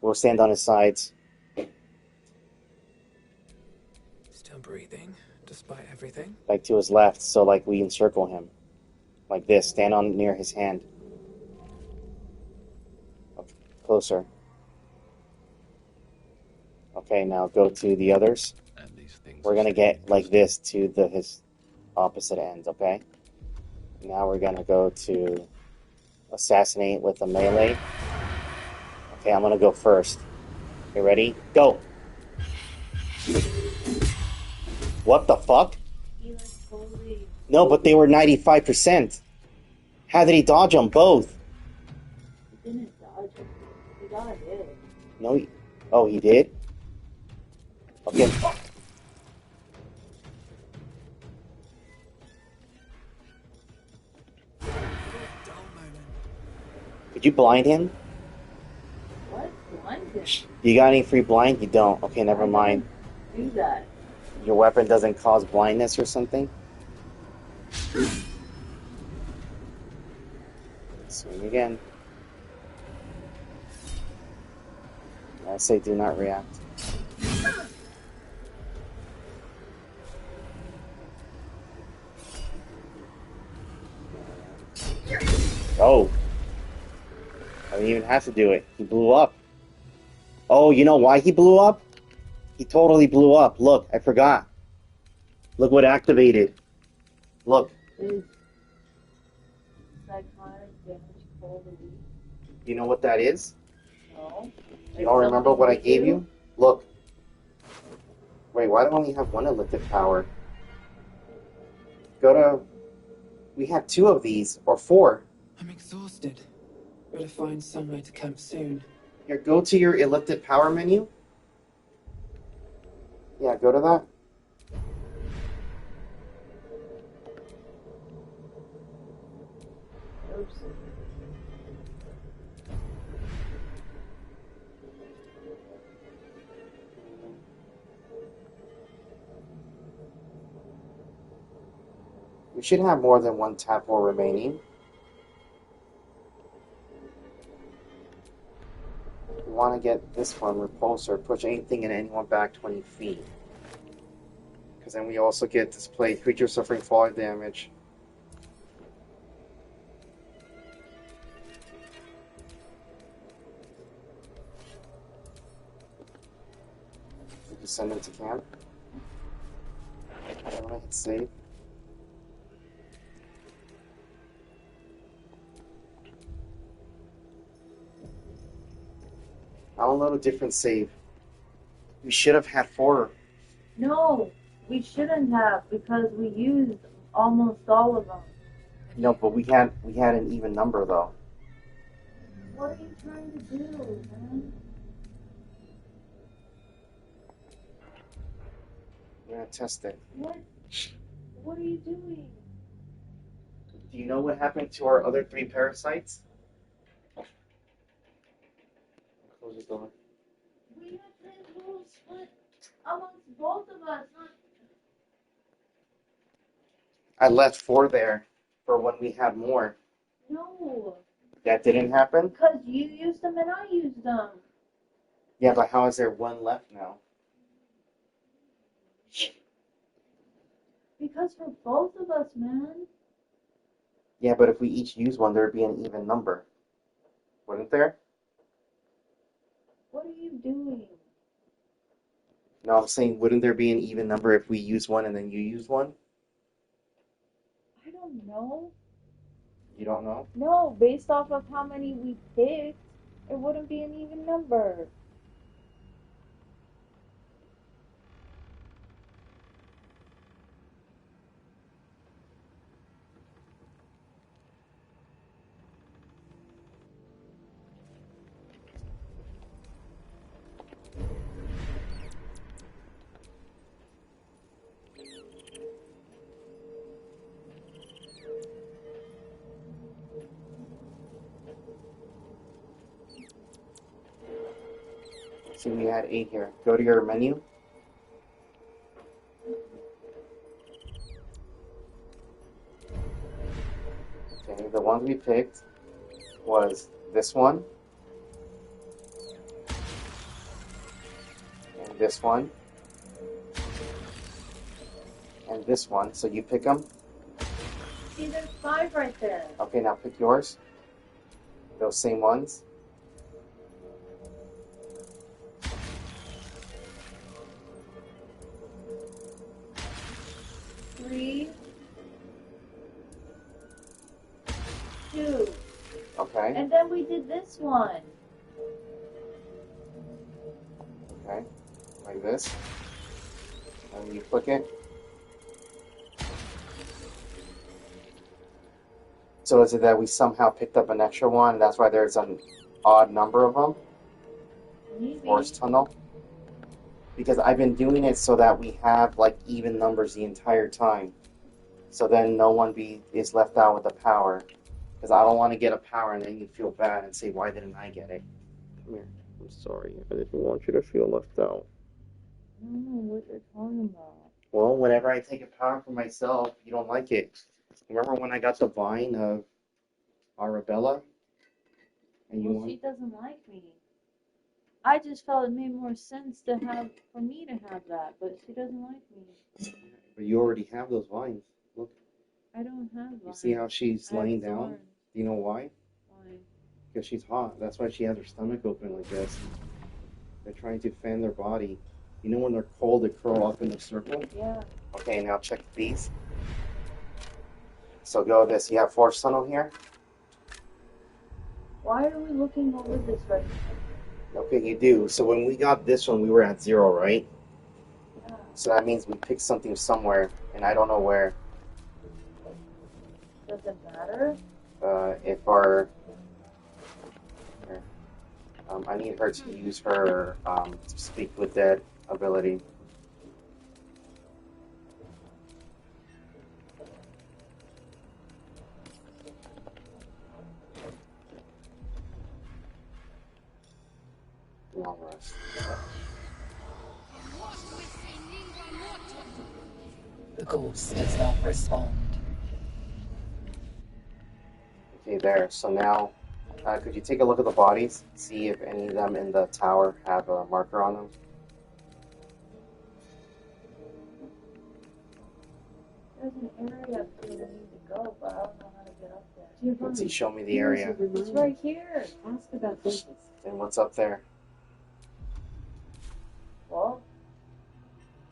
We'll stand on his sides. Still breathing, despite everything. Like to his left, so like we encircle him. Like this, stand on near his hand. Okay, closer. Okay, now go to the others. We're gonna get like this to his opposite ends, okay? Now we're gonna go to assassinate with a melee. Okay, I'm gonna go first. You ready? Go! What the fuck? No, but they were 95%. How did he dodge them both? He didn't dodge him. He got a hit. No, oh, he did? Okay. Could you blind him? What? Blinded? You got any free blind? You don't. Okay, never mind. Do that. Your weapon doesn't cause blindness or something? Swing again. I say do not react. Oh. I didn't even have to do it. He blew up. Oh, you know why he blew up? He totally blew up. Look, I forgot. Look what activated. Look. You know what that is? No. You don't remember what I gave you? Look. Wait, why do I only have one elliptic power? Go to... We have 2 of these, or 4. I'm exhausted. Better find somewhere to camp soon. Here, go to your elliptic power menu. Yeah, go to that. Oops. We should have more than 1 tap or remaining. We want to get this one, repulsor, push anything and anyone back 20 feet. Because then we also get display creature suffering falling damage. We can send them to camp. I want to hit save. I'll load a different save. We should have had 4. No, we shouldn't have because we used almost all of them. No, but we had an even number though. What are you trying to do, man? We're gonna test it. What? What are you doing? Do you know what happened to our other 3 parasites? Close the door. We have the rules split amongst both of us. I left 4 there for when we had more. No. That didn't happen? Because you used them and I used them. Yeah, but how is there 1 left now? Because for both of us, man. Yeah, but if we each use 1, there'd be an even number. Wouldn't there? What are you doing? No, I'm saying, wouldn't there be an even number if we use 1 and then you use 1? I don't know. You don't know? No, based off of how many we picked, it wouldn't be an even number. So we had 8 here. Go to your menu. Okay, the ones we picked was this one, and this one, and this one. So you pick them. See, there's 5 right there. Okay, now pick yours. Those same ones. Three, 2. Okay. And then we did this one. Okay. Like this. And you click it. So is it that we somehow picked up an extra one? That's why there's an odd number of them? Maybe. Forest tunnel? Because I've been doing it so that we have like even numbers the entire time. So then no one is left out with the power. Because I don't want to get a power and then you feel bad and say, why didn't I get it? Come here. I'm sorry. I didn't want you to feel left out. I don't know what you're talking about. Well, whenever I take a power for myself, you don't like it. Remember when I got the vine of Arabella? And you Well, she doesn't like me. I just felt it made more sense for me to have that, but she doesn't like me. But you already have those vines. Look. I don't have vines. You see how she's laying down? thorns. Do you know why? Why? Because she's hot. That's why she has her stomach open like this. They're trying to fan their body. You know when they're cold, they curl up in a circle? Yeah. Okay, now check these. So go this. You have forest tunnel here? Why are we looking over this right now? Okay, you do. So when we got this one, we were at 0, right? Yeah. So that means we picked something somewhere, and I don't know where. Does it matter? If our... I need her to use her Speak with Dead ability. Long rest. The ghost does not respond. Okay, there. So now, could you take a look at the bodies? See if any of them in the tower have a marker on them? There's an area up here we need to go, but I don't know how to get up there. Let's see, show me the area. It's right here. Ask about this. And what's up there? Well,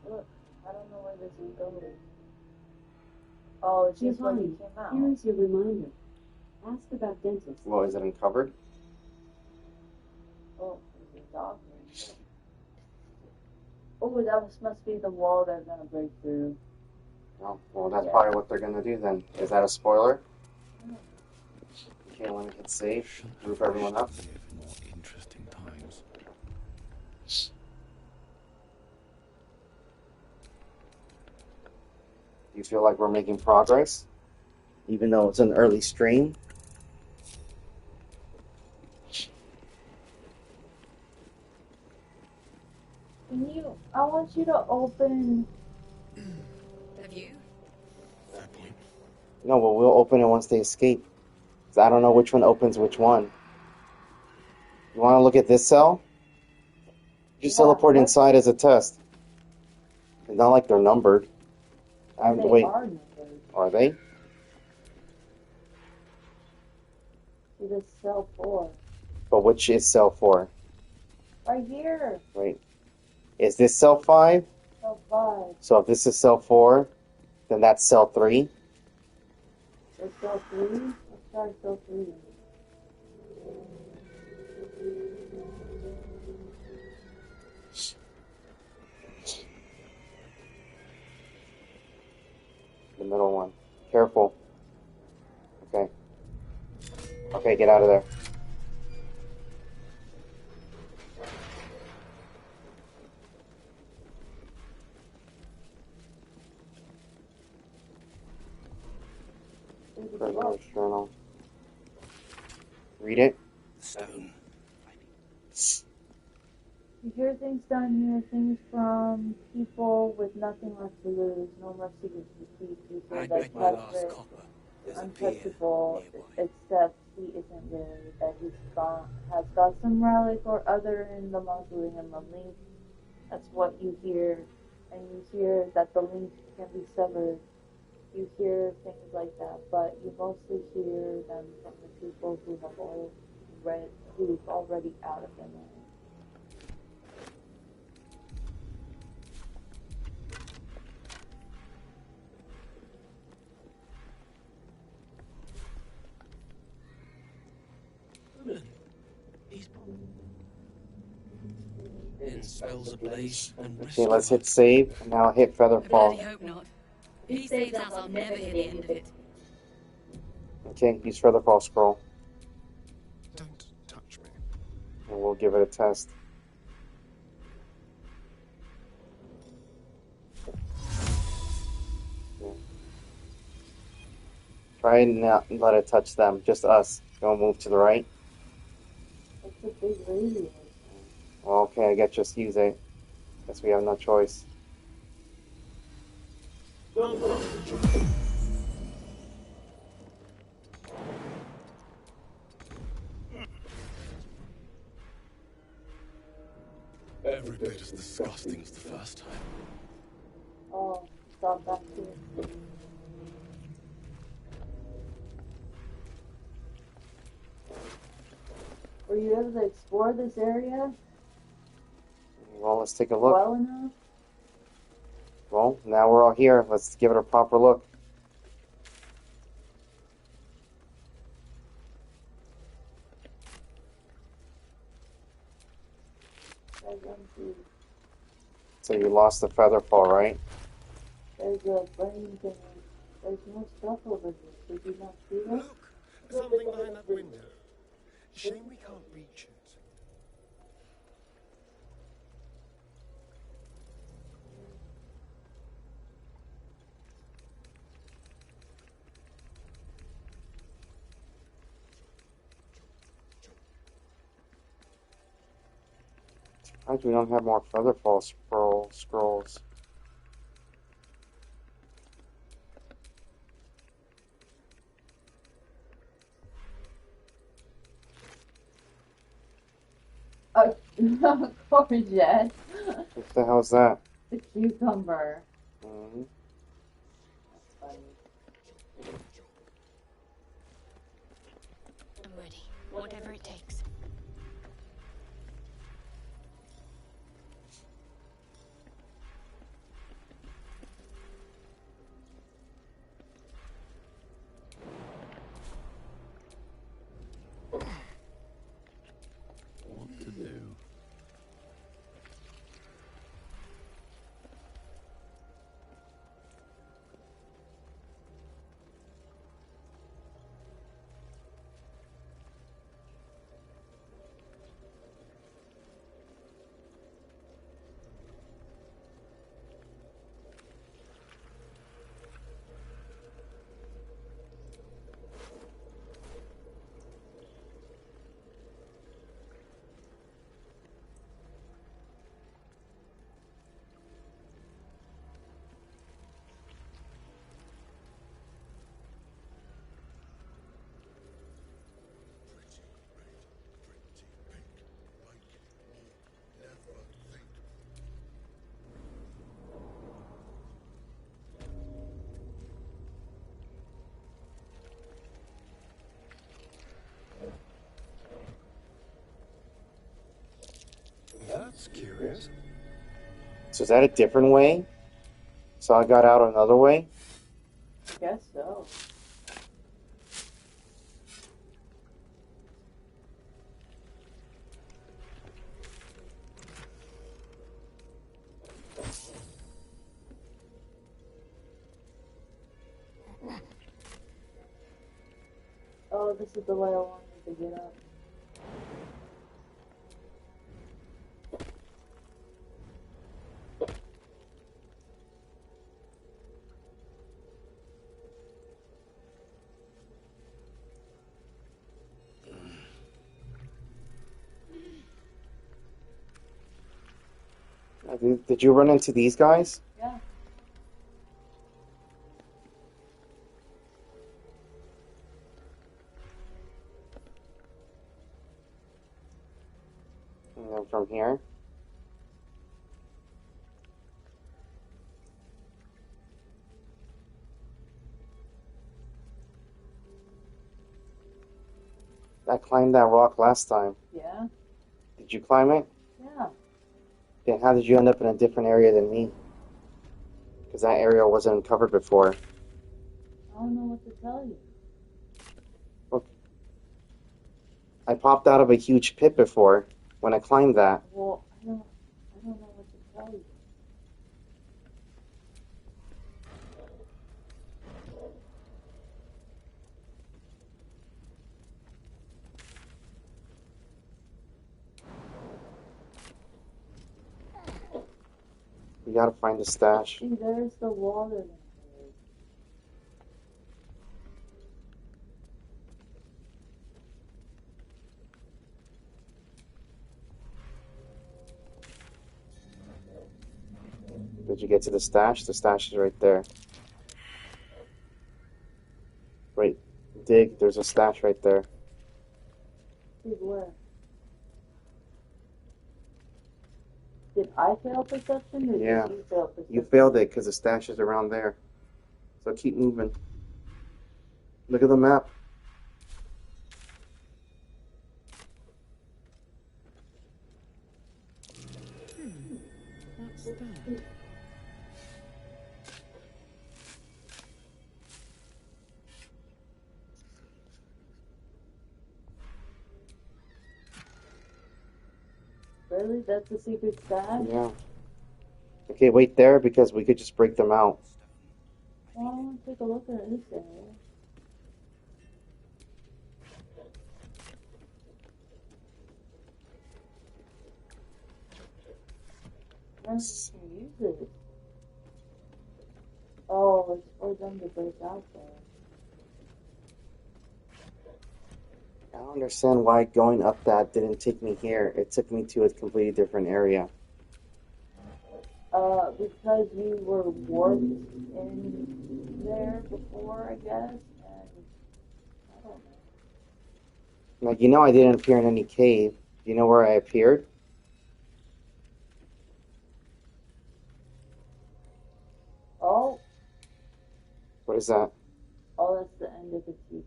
look, I don't know where this is going. Oh, it's just when you came out. Here's your reminder. Ask about dentists. Well, is it uncovered? Oh, there's a dog here. Oh, that must be the wall they're gonna break through. No. Well, that's probably what they're gonna do then. Is that a spoiler? Okay, let me hit save. Group everyone up. More interesting times. Do you feel like we're making progress? Even though it's an early stream? I want you to open. Have you? No, but we'll open it once they escape. 'Cause I don't know which one opens which one. You want to look at this cell? Just teleport inside as a test. It's not like they're numbered. I have to wait. Are they? It is cell 4. But which is cell 4? Right here. Wait. Is this cell 5? Cell 5. So if this is cell 4, then that's cell 3. It's cell 3. Sorry, still breathing. The middle one. Careful. Okay. Okay, get out of there. Prisoner's journal. Read it. Stone. You hear things down here, things from people with nothing left to lose, no mercy to defeat people I'd that bet my last Patrick, copper. There's a pier untouchable, nearby. except he isn't buried, that has got some relic or other in the mausoleum of link. That's what you hear. And you hear that the link can be severed. You hear things like that, but you mostly hear them from the people who's already out of their mind. In spells ablaze and Okay, let's hit save, and now hit Featherfall. Bloody hope not. If he saves us, I'll never hear the end of it. Okay, use Featherfall scroll. Don't touch me. And we'll give it a test. Yeah. Try and not let it touch them, just us. Don't move to the right. It's a big radius. Well, okay, I guess just use it. Guess we have no choice. Every bit as disgusting as the first time. Oh, stop back here. Were you able to explore this area Well, let's take a look. well enough? Well, now we're all here. Let's give it a proper look. There's empty. So you lost the Featherfall, right? There's a burning thing. There's more stuff over here. Did you not see that? Look! There's something behind that window. Shame we can't reach it. Surprised we don't have more Featherfall scrolls. Of course, yes. What the hell's that? The cucumber. Mm-hmm. That's funny. I'm ready. Whatever it takes. What to do? That's curious. So is that a different way? So I got out another way? Guess so. Oh, this is the way I wanted to get up. Did you run into these guys? Yeah. And then from here. I climbed that rock last time. Yeah? Did you climb it? Yeah. Then how did you end up in a different area than me? Because that area wasn't covered before. I don't know what to tell you. Look. I popped out of a huge pit before when I climbed that. Well, I don't know what to tell you. We gotta find the stash. See, there's the water. Did you get to the stash? The stash is right there. Wait, dig. There's a stash right there. See where? Did I fail perception or Yeah. did you fail perception? You failed it because the stash is around there. So keep moving. Look at the map. What's that? Really? That's the secret stash? Yeah. Okay, wait there because we could just break them out. Well, I want to take a look at this area. When can you use it? Oh, it's for them to break out there. I don't understand why going up that didn't take me here. It took me to a completely different area. Because you were warped in there before, I guess, and I don't know. Like, you know I didn't appear in any cave. Do you know where I appeared? Oh. What is that? Oh, that's the end of the key.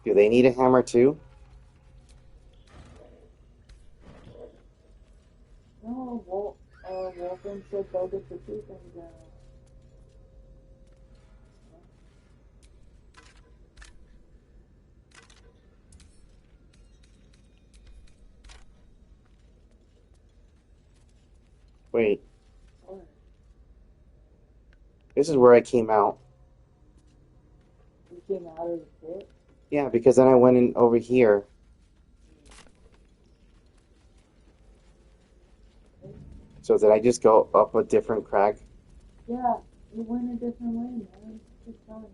Do they need a hammer too? No, Wolfen said they'll get the two things out. Wait. This is where I came out. You came out of the pit? Yeah, because then I went in over here. So did I just go up a different crag? Yeah, you went a different way, man. Just telling you.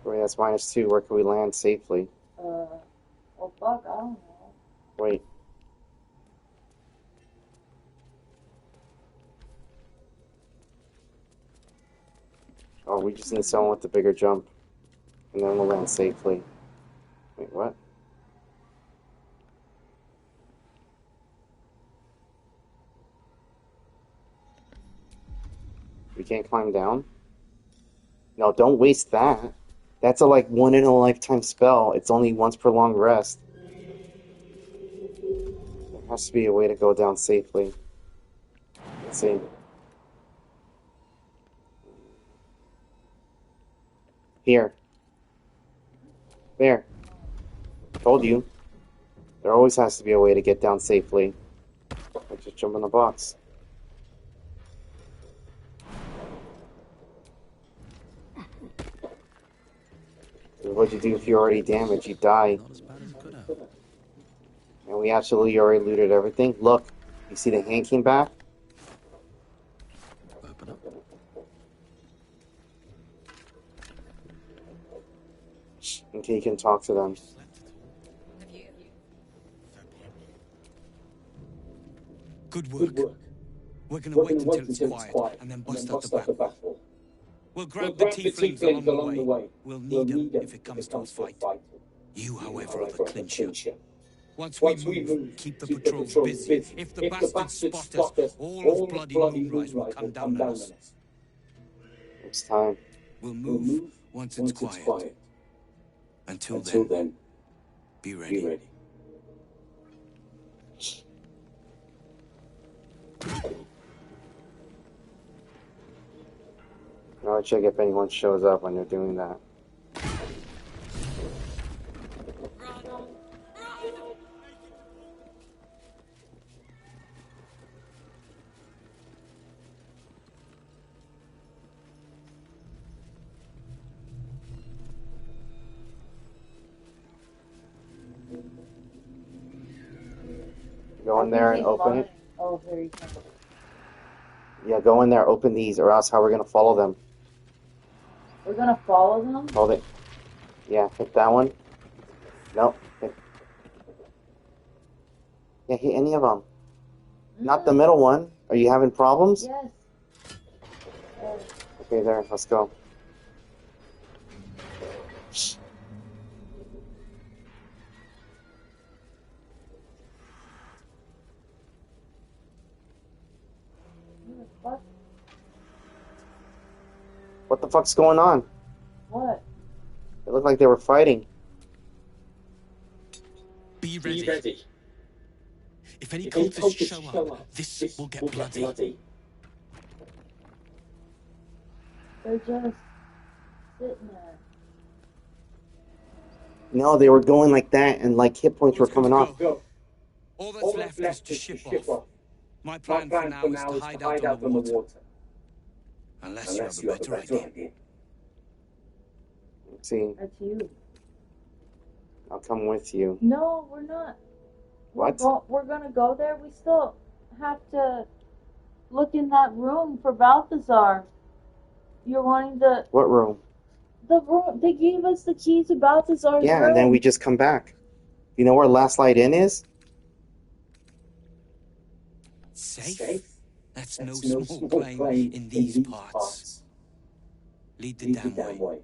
Wait, that's -2. Where can we land safely? Well, fuck, I don't know. Wait. Oh, we just need someone with the bigger jump. And then we'll land safely. Wait, what? We can't climb down? No, don't waste that. That's a like one in a lifetime spell. It's only once per long rest. There has to be a way to go down safely. Let's see. Here. There. Told you. There always has to be a way to get down safely. I just jump in the box. What'd you do if you're already damaged? You die. And we absolutely already looted everything. Look, you see the hand came back? Open up. Okay, you can talk to them. Good work. We're gonna wait until it's quiet and then bust out the battle. We'll grab the tieflings along the way. We'll need them if it comes to a fight. You, however, are the clincher. Once we move, keep the patrols busy. If the bastards spot us, all of bloody Moonrise will come down on us. It's time. We'll move once it's quiet. Until then, be ready. I'll check if anyone shows up when they're doing that. Go in there and open it. Oh, there you go. Yeah, go in there, open these, or else how we're gonna follow them. We're gonna follow them? Hold it. Yeah, hit that one. Nope. Yeah, hit any of them. Not the middle one. Are you having problems? Yes. Okay, there. Let's go. What the fuck's going on? What? It looked like they were fighting. Be ready. If any cultists show up, this will get bloody. They're just sitting there. No, they were going like that, and like hit points were coming off. All that's left is to ship off. My plan for now is to hide out on the water. Unless you have a better idea. Let's see. That's you. I'll come with you. No, we're not. What? We're gonna go there. We still have to look in that room for Balthazar. You're wanting the... What room? The room. They gave us the keys to Balthazar's room. Yeah, and then we just come back. You know where Last Light Inn is? Safe? That's no small claim in these parts. Lead the damn way.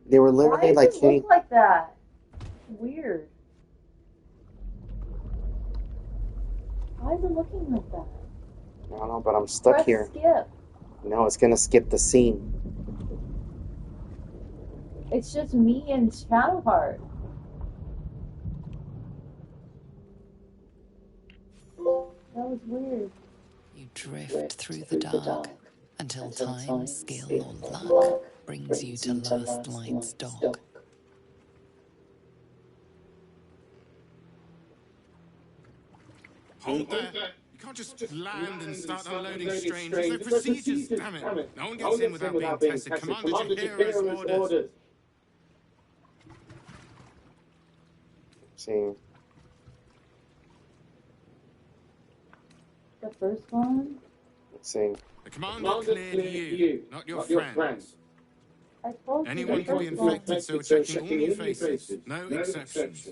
They were literally Why does it look like that? Weird. Why is it looking like that? I don't know, but I'm stuck Press here. skip. No, it's gonna skip the scene. It's just me and Shadowheart. That was weird. You drift through the dark until time, skill, or luck brings you to Last Light's dock. Hold there. You can't just land and start unloading strangers. They're procedures, damn it. No one gets in without being tested. Commander, to hear his orders. See. The first one? Let's see. The commander cleared you, not your friends. I told you Anyone can be infected, so checking all new faces. No exceptions.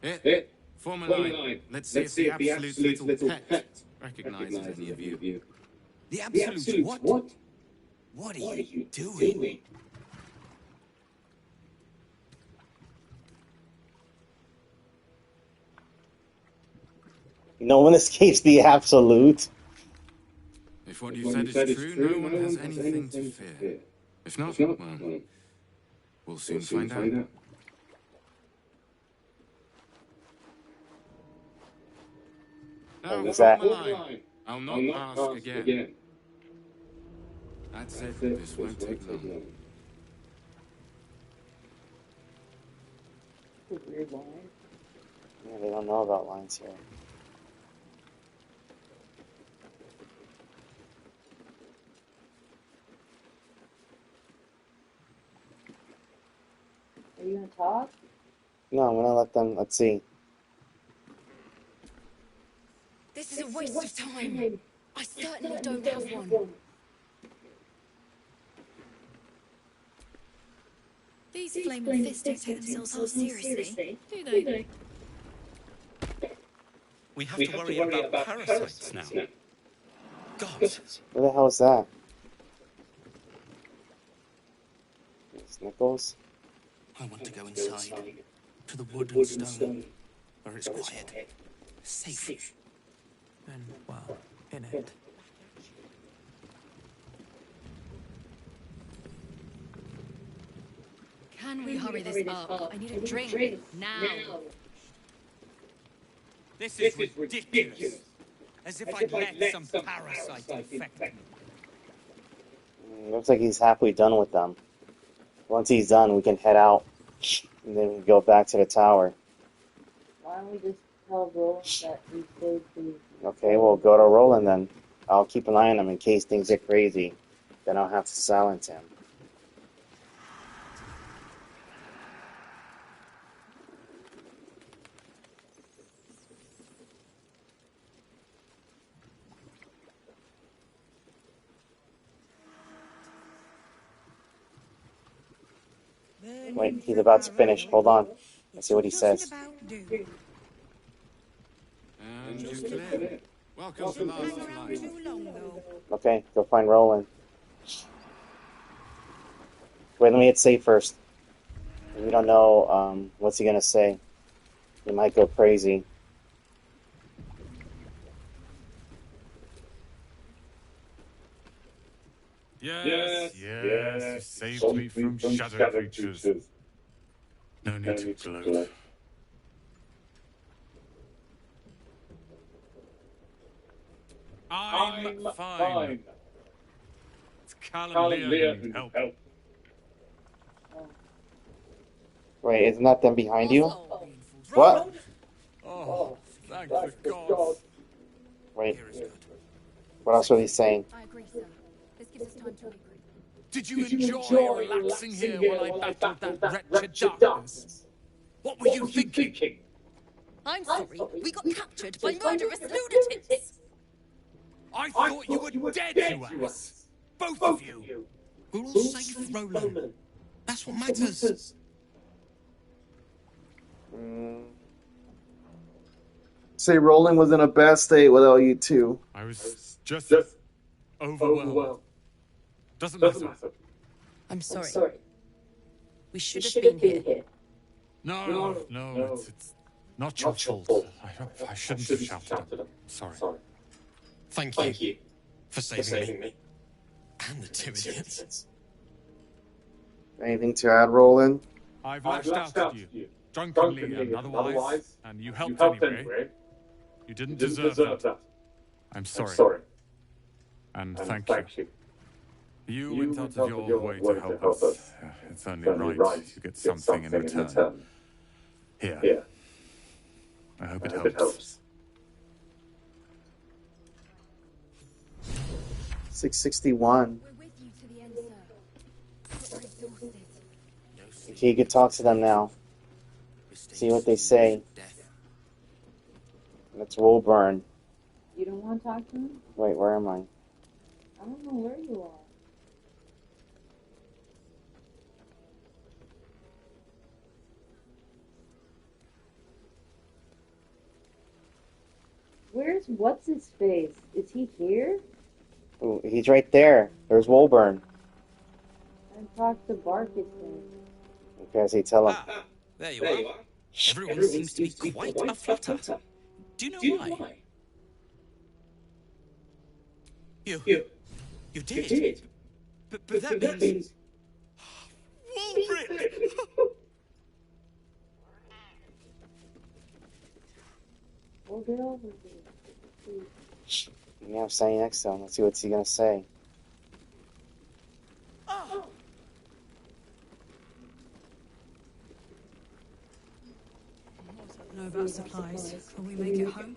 Hit. Form a line. Let's see if the Absolute's little pet recognizes any of you. The Absolute what? What are you doing? No one escapes the Absolute. If what you said is true, no one has anything to fear. If not, well, we'll soon find out. Now, What is that? I'll not ask again. That's it. This won't take long. Weird line. Yeah, they don't know about lines here. Are you gonna talk? No, I'm gonna let them. Let's see. This is a waste of time. I certainly don't have one. These flaming fists don't take themselves half seriously, do they? We have to worry about parasites now. God. What the hell is that? It's Nichols? I want to go inside. To the wood and stone. Where it's quiet. Safe. And, well, in it. Can we hurry this up? I need a drink. Now. This is ridiculous. As if I'd let some parasite infect me. Looks like he's halfway done with them. Once he's done, we can head out. And then we go back to the tower. Why don't we just tell Roland that we saved the... Okay, we'll go to Roland then. I'll keep an eye on him in case things get crazy. Then I'll have to silence him. Wait, he's about to finish. Hold on. Let's see what he says. And you're clear. Welcome to Last Light. Okay, go find Roland. Wait, let me hit save first. We don't know what's he gonna say. He might go crazy. Yes, you saved me from shadow creatures. No need to gloat. I'm fine. It's Callum Lear who needs help. Wait, isn't that them behind you? What? Oh, thank the gods. Wait. What else were they saying? I agree, sir. This gives us time to regroup. Did you enjoy relaxing here while I battled that wretched darkness? What were you thinking? I'm sorry, we got captured by murderous lunatics. I thought you were dead, you ass. Both of you. We're all safe, Roland. That's what matters. Say Roland was in a bad state without you two. I was just overwhelmed. Doesn't matter. I'm sorry. We should have been here. No, it's not your fault. I shouldn't have shouted. I'm sorry. Thank you for saving me. And the two idiots. Anything to add, Roland? I've lashed out at you, drunkenly and otherwise, and you helped anyway. You didn't deserve that. I'm sorry. And thank you. You went out of your way to help us. It's only right you get something in return. Here. I hope it helps. 661. We're with you to the end, sir. We're exhausted. Okay, you can talk to them now. See what they say. Let's roll burn. You don't want to talk to him? Wait, where am I? I don't know where you are. Where's what's-his-face? Is he here? Ooh, he's right there. There's Wolburn. And talk to Barkus then. Okay, I say tell him. There you are. Everyone seems to be quite a flutter. Do you know why? You did? But that means... Walbrin! We'll get over it. Yeah, I'm standing next to him. Let's see what's he gonna say. Know about supplies. Will we make it home?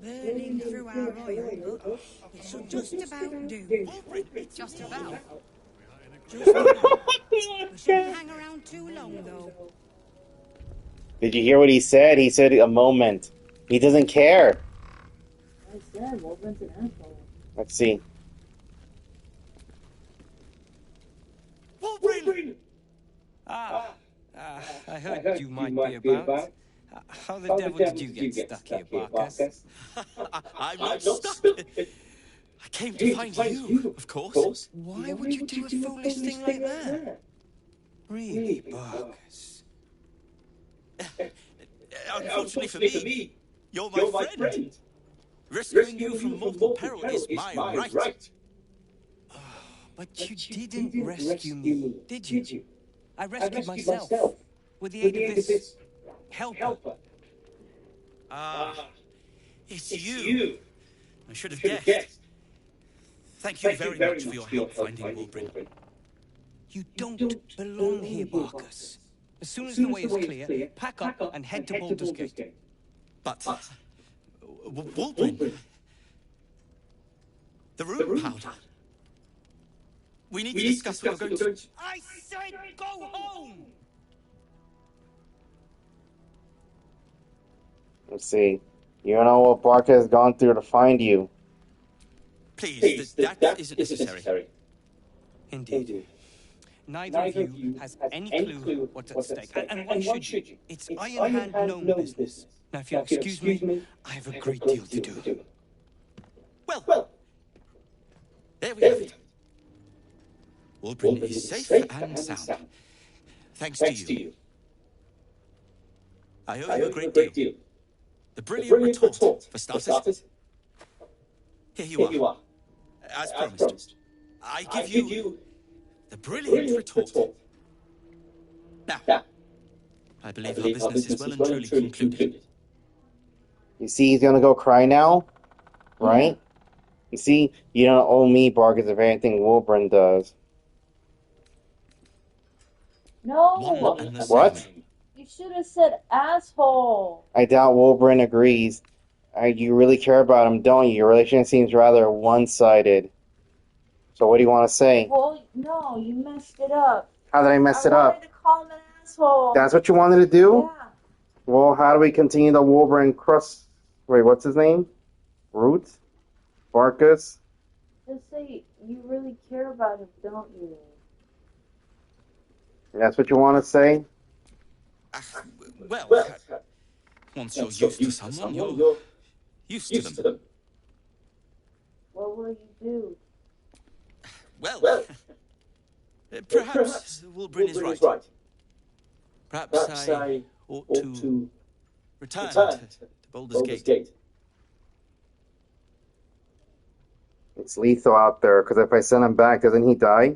Burning through our oil, but it should just about do. Just about. Just about. We shouldn't hang around too long, though. Did you hear what he said? He said a moment. He doesn't care. I said, Wolverine's an asshole. Let's see. Walbrin! I heard you might be about. How the devil did you get stuck here, Barkus? I'm not stuck. I came to find you, of course. Why would you do a foolish thing like that? Really, Barkus? Unfortunately for me, you're my friend. Rescuing you from mortal peril is my right. But you didn't rescue me, did you? I rescued myself with the aid of this helper. It's you. I should have guessed. Thank you very much for your help finding Walbrin. You don't belong here, Barkus. As soon as the way is clear, pack up and head to Baldur's Gate. But... Walbrin... The rune powder. We need to discuss what we're going to... I said go home! Let's see. You don't know what Barca has gone through to find you. Please, that isn't necessary. Indeed. Neither of you has any clue what's at stake. And why should you? It's Iron Hand known business. Now, if you'll excuse me, I have a great deal to do. Well, there we have it. Walbrin is safe and sound. Thanks to you. I owe you a great deal. The brilliant retort, for starters. Here you are. As promised. I give you the brilliant retort. Now, I believe our business is well and truly concluded. You see, he's gonna go cry now, right? You see, you don't owe me, Bargus, if anything Wolbrin does. No! What? You should have said asshole. I doubt Wolbrin agrees. You really care about him, don't you? Your relationship seems rather one-sided. So what do you want to say? Well, no, you messed it up. How did I mess it I up? wanted to call him an asshole. That's what you wanted to do? Yeah. Well, how do we continue the Wolverine crust? Wait, what's his name? Root? Barkus? Just say you really care about him, don't you? That's what you want to say? Well, once you're used to someone, you're used to them. What will you do? Well, perhaps Wolbrin is right. Perhaps I ought to return to Baldur's Gate. It's lethal out there, because if I send him back, doesn't he die? I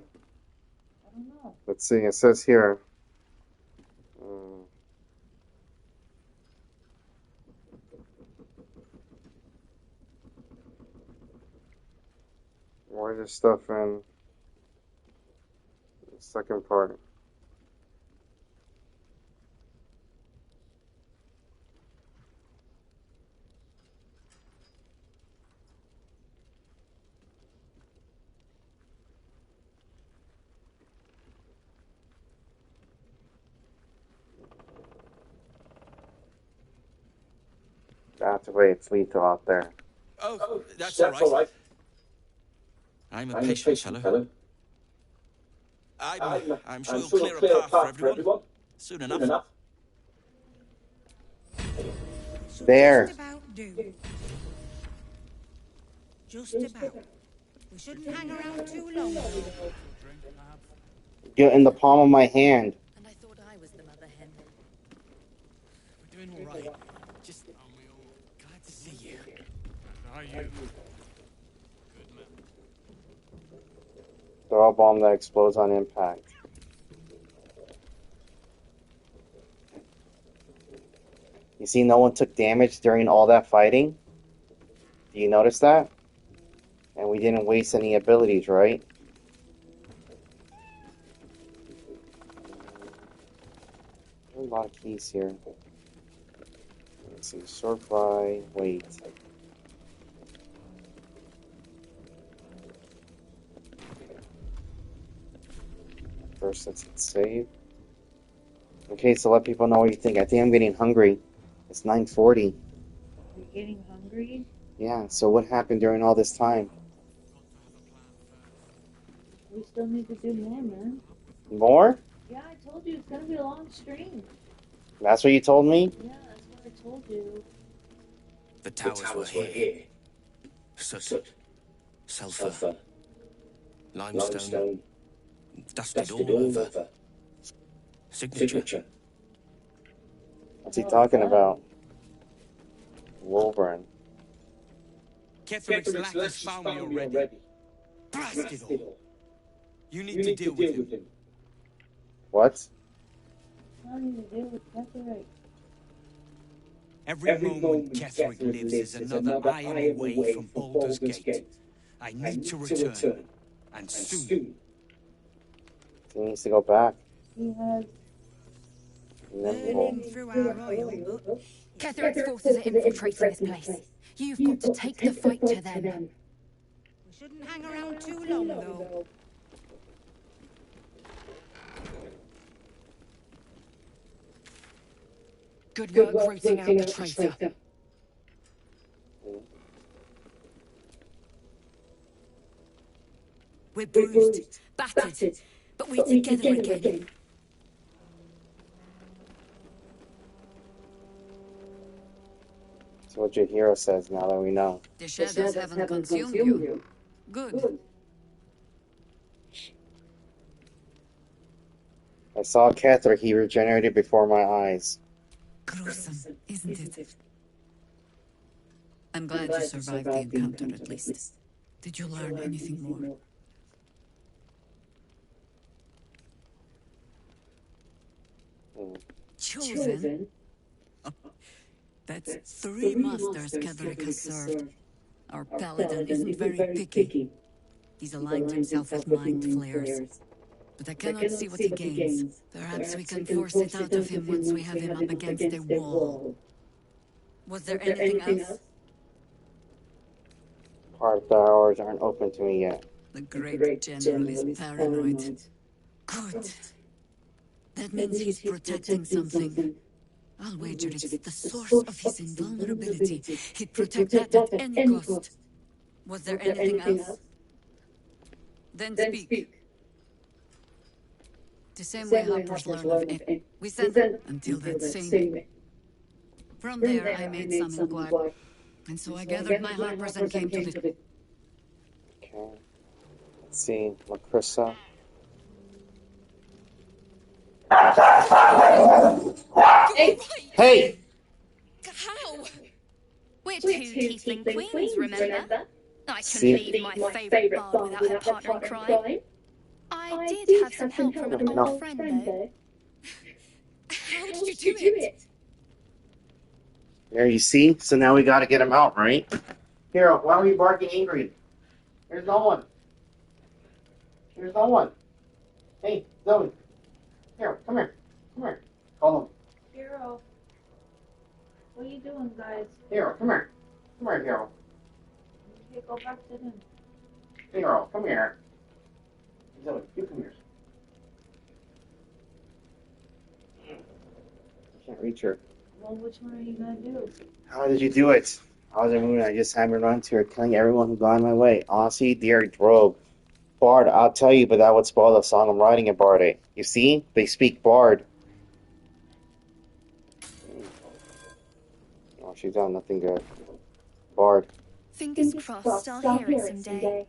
don't know. Let's see, it says here. Where's this stuff in the second part? That's the way it's lethal out there. Oh, that's all right. I'm a patient fellow. I'm sure you'll clear a path for everyone soon enough. There. Just about. We shouldn't hang around too long. Get in the palm of my hand. And I thought I was the mother hen. We're doing all right. Just glad to see you. And are you? Good man. Throw a bomb that explodes on impact. You see, no one took damage during all that fighting? Do you notice that? And we didn't waste any abilities, right? There are a lot of keys here. Let's see, sort by weight. First, let's hit save. Okay, so let people know what you think. I think I'm getting hungry. It's 9:40. You're getting hungry? Yeah, so what happened during all this time? We still need to do more, man. More? Yeah, I told you it's gonna be a long stream. That's what you told me? Yeah, that's what I told you. The towers were here. Soot, sulfur, limestone, dusted all over. Signature. What's he talking about? Wolverine. Ketheric's lack has found me already. Blast it all. You need to deal with him. What? Nothing to do with Ketheric. Every moment Ketheric lives is another iron away from Baldur's Gate. I need to return. And soon. He needs to go back. He has... Nimble. Through our royal book. Ketheric's forces are infiltrating this place. You've got to take the fight to them. We shouldn't hang around too long, though. Good work rooting out the traitor. We're bruised, battered, but we're together again. That's what your hero says now that we know. The shadows haven't consumed you. Good. I saw Ketheric, he regenerated before my eyes. Gruesome, isn't it? I'm glad you survived the encounter at least. Did you learn anything more? Chosen? That's 3 masters Ketheric has served. Our paladin isn't very picky. He's aligned himself with mind flayers. But I cannot see what he gains. Perhaps we can force it out of him once we have him up against a wall. Was there anything else? Part hours aren't open to me yet. The great general is paranoid. Good. That means he's protecting something. I'll wager it's the source of his invulnerability. He'd protect that at any cost. Was there anything else? Then speak. The same way Hoppers learn of it. We sent them until that same. From there, I made some inquiry. And so I gathered my Harpers and came to the... Okay. Let's see. Macrissa. Hey! How? We're 2 tiefling queens, remember? I can leave my favourite bard without her partner in crime. I did have some help from an old friend, though. How did you do it? There, you see? So now we gotta get him out, right? Hero, why are you barking angry? There's no one. There's no one. Hey, Zoe. Hero, come here. Come here. Call him. Hero. What are you doing, guys? Hero, come here. Come here, Hero. Okay, go back to him. Hero, come here. Zoe, you come here. I can't reach her. Well, which one are you gonna do? How did you do it? I was moving. I just haven't run to her, killing everyone who got in my way. Honestly, dear Rogue. Bard, I'll tell you, but that would spoil the song I'm writing at Bard 8. You see? They speak Bard. Oh, she's done nothing good. Bard. Fingers crossed, I'll hear it someday.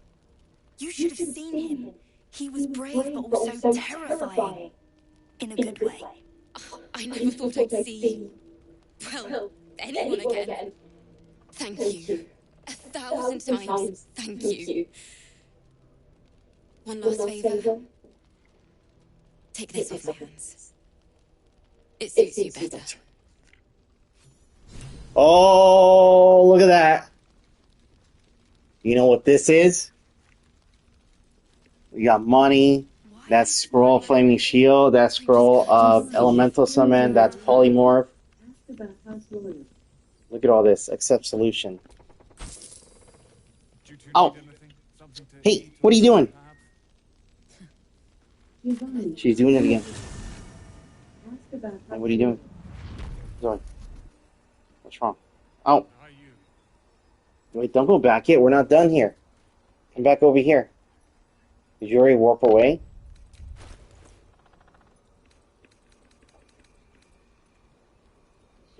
You should have seen him. He was brave, but also terrifying. In a good way. Oh, I never thought I'd see... Well, anyone again. Thank you. 1,000 times thank you. One last favor. Take this off my hands. It suits you better. Oh, look at that. You know what this is? We got money. That's scroll flaming shield. That scroll of elemental summon. That's polymorph. Look at all this. Accept solution. Oh. Hey, what are you doing? She's doing it again. Hey, what are you doing? Zoe. What's wrong? Oh. Wait, don't go back yet. We're not done here. Come back over here. Did you already warp away?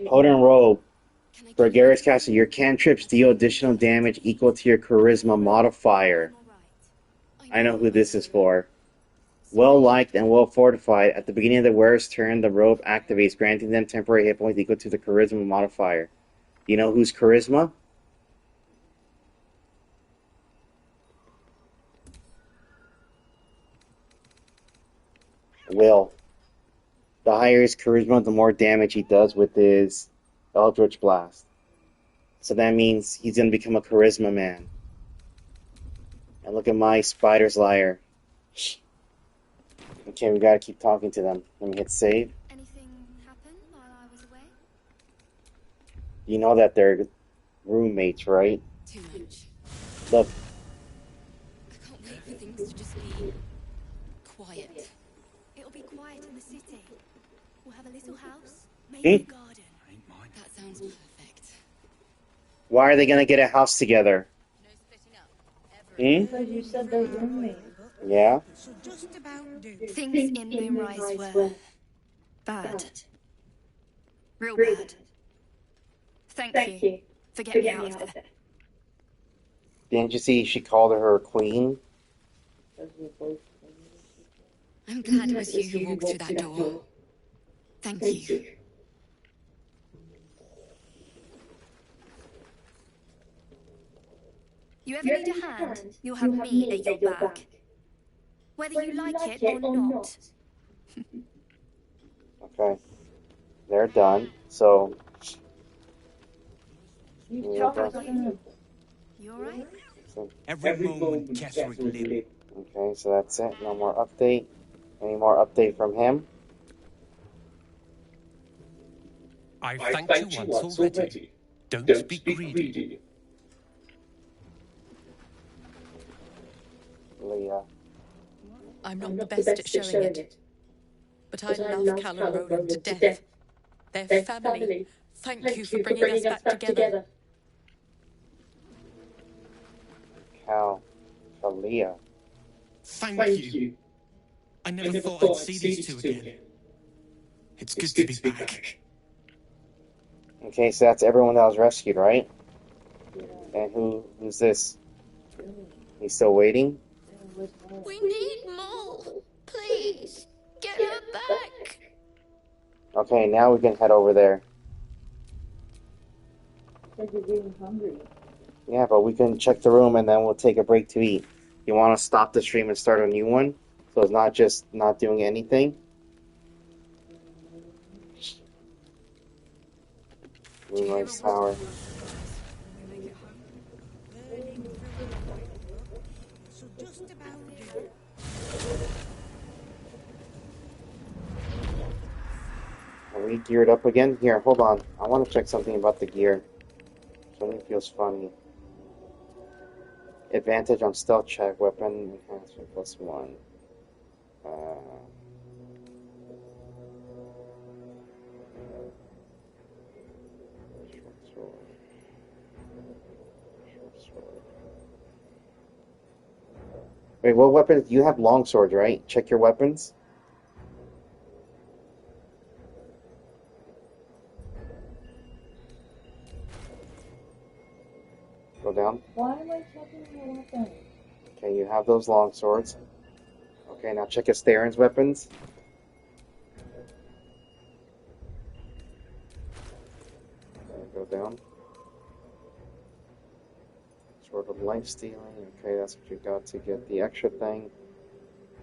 Potent Robe. For Garrus Castle, your cantrips deal additional damage equal to your charisma modifier. I know who this is for. Well liked and well fortified. At the beginning of the wearer's turn, the robe activates, granting them temporary hit points equal to the charisma modifier. You know who's charisma? Will. The higher his charisma, the more damage he does with his Eldritch Blast. So that means he's going to become a charisma man. And look at my spider's lyre. Okay, we gotta keep talking to them. Let me hit save. Anything happen while I was away? You know that they're roommates, right? Too much. Look. I can't wait for things to just be quiet. It'll be quiet in the city. We'll have a little house, maybe a garden. That sounds perfect. Why are they gonna get a house together? Because you said they're roommates. Yeah? Things in Moonrise were bad. Real bad. Thank you for getting me out of there. Didn't you see she called her a queen? I'm glad it was you who walked through that door. Thank you. You ever need a hand, you'll have me at your back. Whether you like it or not. Okay. They're done. So. You alright? Every moment Ketherick lived. Okay, so that's it. No more update. Any more update from him? I've thanked you once already. Don't be greedy. Leah. I'm not the best at showing it, but I love Cal and Roland to death. They're family. Thank you for bringing us back together. Leah. Thank you. I never thought I'd see these two again. It's good to be back. Okay, so that's everyone that was rescued, right? And who's this? He's still waiting? We need more. Please, get her back. Okay, now we can head over there. Said you're getting hungry. Yeah, but we can check the room and then we'll take a break to eat. You want to stop the stream and start a new one? So it's not just not doing anything? Moonrise Tower. Are we geared up again? Here, hold on. I want to check something about the gear. Something feels funny. Advantage on stealth check, weapon enhancement +1. Wait, what weapons? You have longsword, right? Check your weapons. Go down. Why am I checking my weapon? Okay, you have those long swords. Okay, now check Asteron's weapons. Okay, go down. Sword of life stealing. Okay, that's what you got to get the extra thing.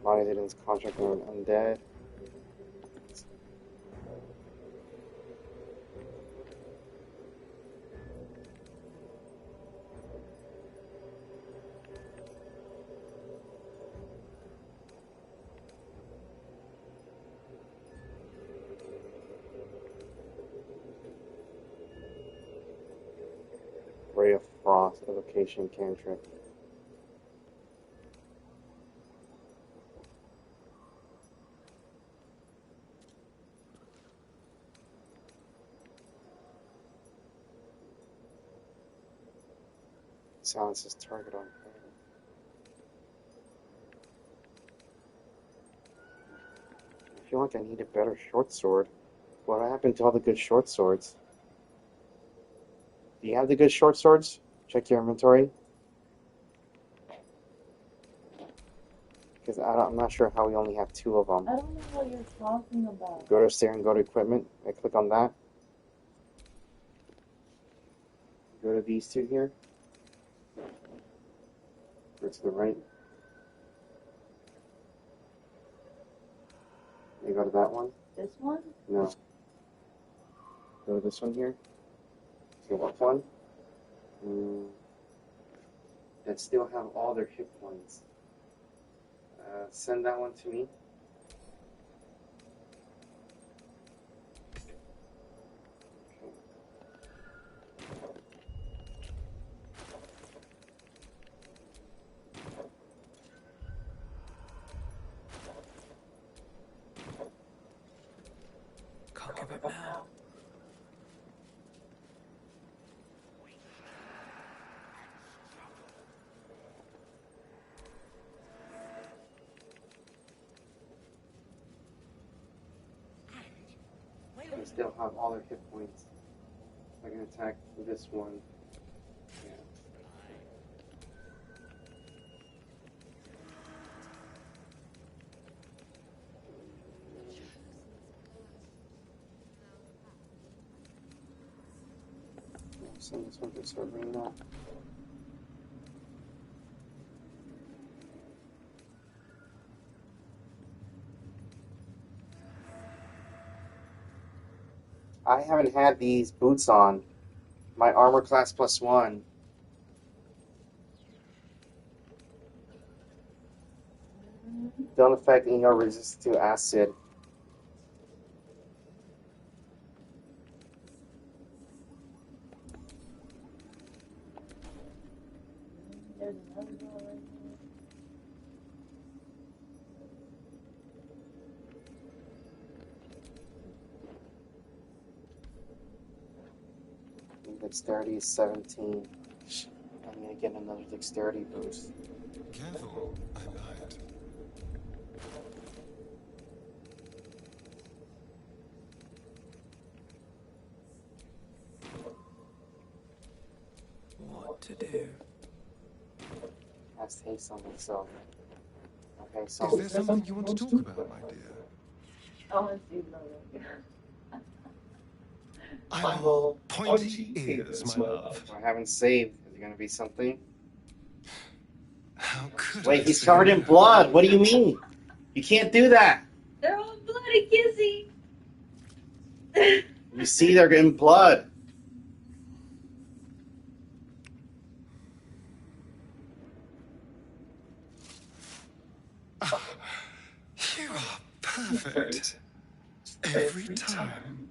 Bodies in his contract are undead. Ray of Frost, evocation cantrip. Silences target on fire. I feel like I need a better short sword. What happened to all the good short swords? Do you have the good short swords? Check your inventory. Because I'm not sure how we only have 2 of them. I don't know what you're talking about. Go to Stair and go to equipment. I click on that. Go to these 2 here. Go to the right. You go to that one. This one? No. Go to this one here. So what one? That still have all their hit points. Send that one to me. Can't give up now. They still have all their hit points. I can attack this one. Yeah. Send this one to Sabrina. I haven't had these boots on. My armor class +1. Don't affect any resistance to acid. There's another door right here. Dexterity is 17. I'm gonna get another dexterity boost. Careful, I lied. What to do? Has haste on myself. Okay, so. Is there something you want to talk about, my dear? I want to see another. I will pointy ears, my love. I haven't saved. Is there gonna be something? How could Wait, I he's say covered in that? blood. What do you mean? You can't do that. They're all bloody kissy. You see, they're in blood. You are perfect. Every time.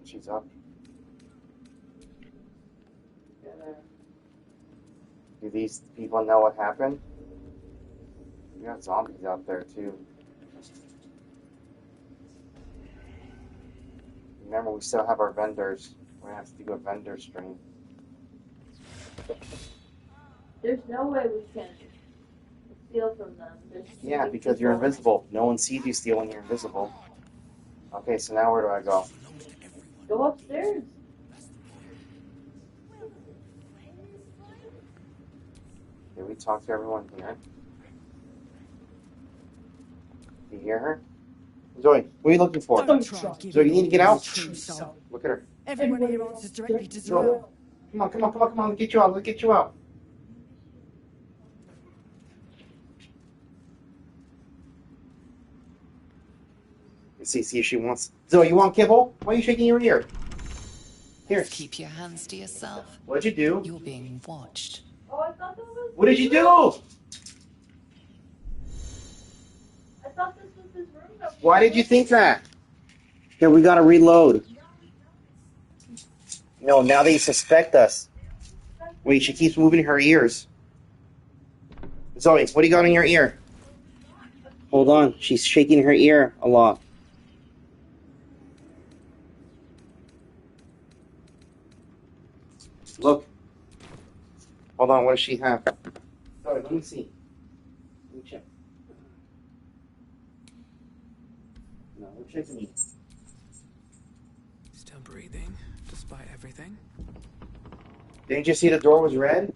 She's up. Do these people know what happened? We got zombies out there too. Remember, we still have our vendors. We're gonna have to do a vendor stream. There's no way we can steal from them. Yeah, because you're invisible. No one sees you steal when you're invisible. Okay, so now where do I go? Go upstairs. Did we talk to everyone here? Do you hear her? Zoe, what are you looking for? Zoe, you need to get out. Look at her. Everyone here answers directly to Zoe, Zora. come on, come on, come on, come on. Let's get you out. Let's get you out. Let's see if she wants. Zoe, you want kibble? Why are you shaking your ear? Here. Keep your hands to yourself. What'd you do? You're being watched. Oh, I thought that was. What did you do? I thought this was his room. Why did you think that? Here, we gotta reload. No, now they suspect us. Wait, she keeps moving her ears. Zoe, what do you got in your ear? Hold on, she's shaking her ear a lot. Look. Hold on, what does she have? Zoe, let me see. Let me check. No, we're checking you. Still breathing, despite everything. Didn't you see the door was red?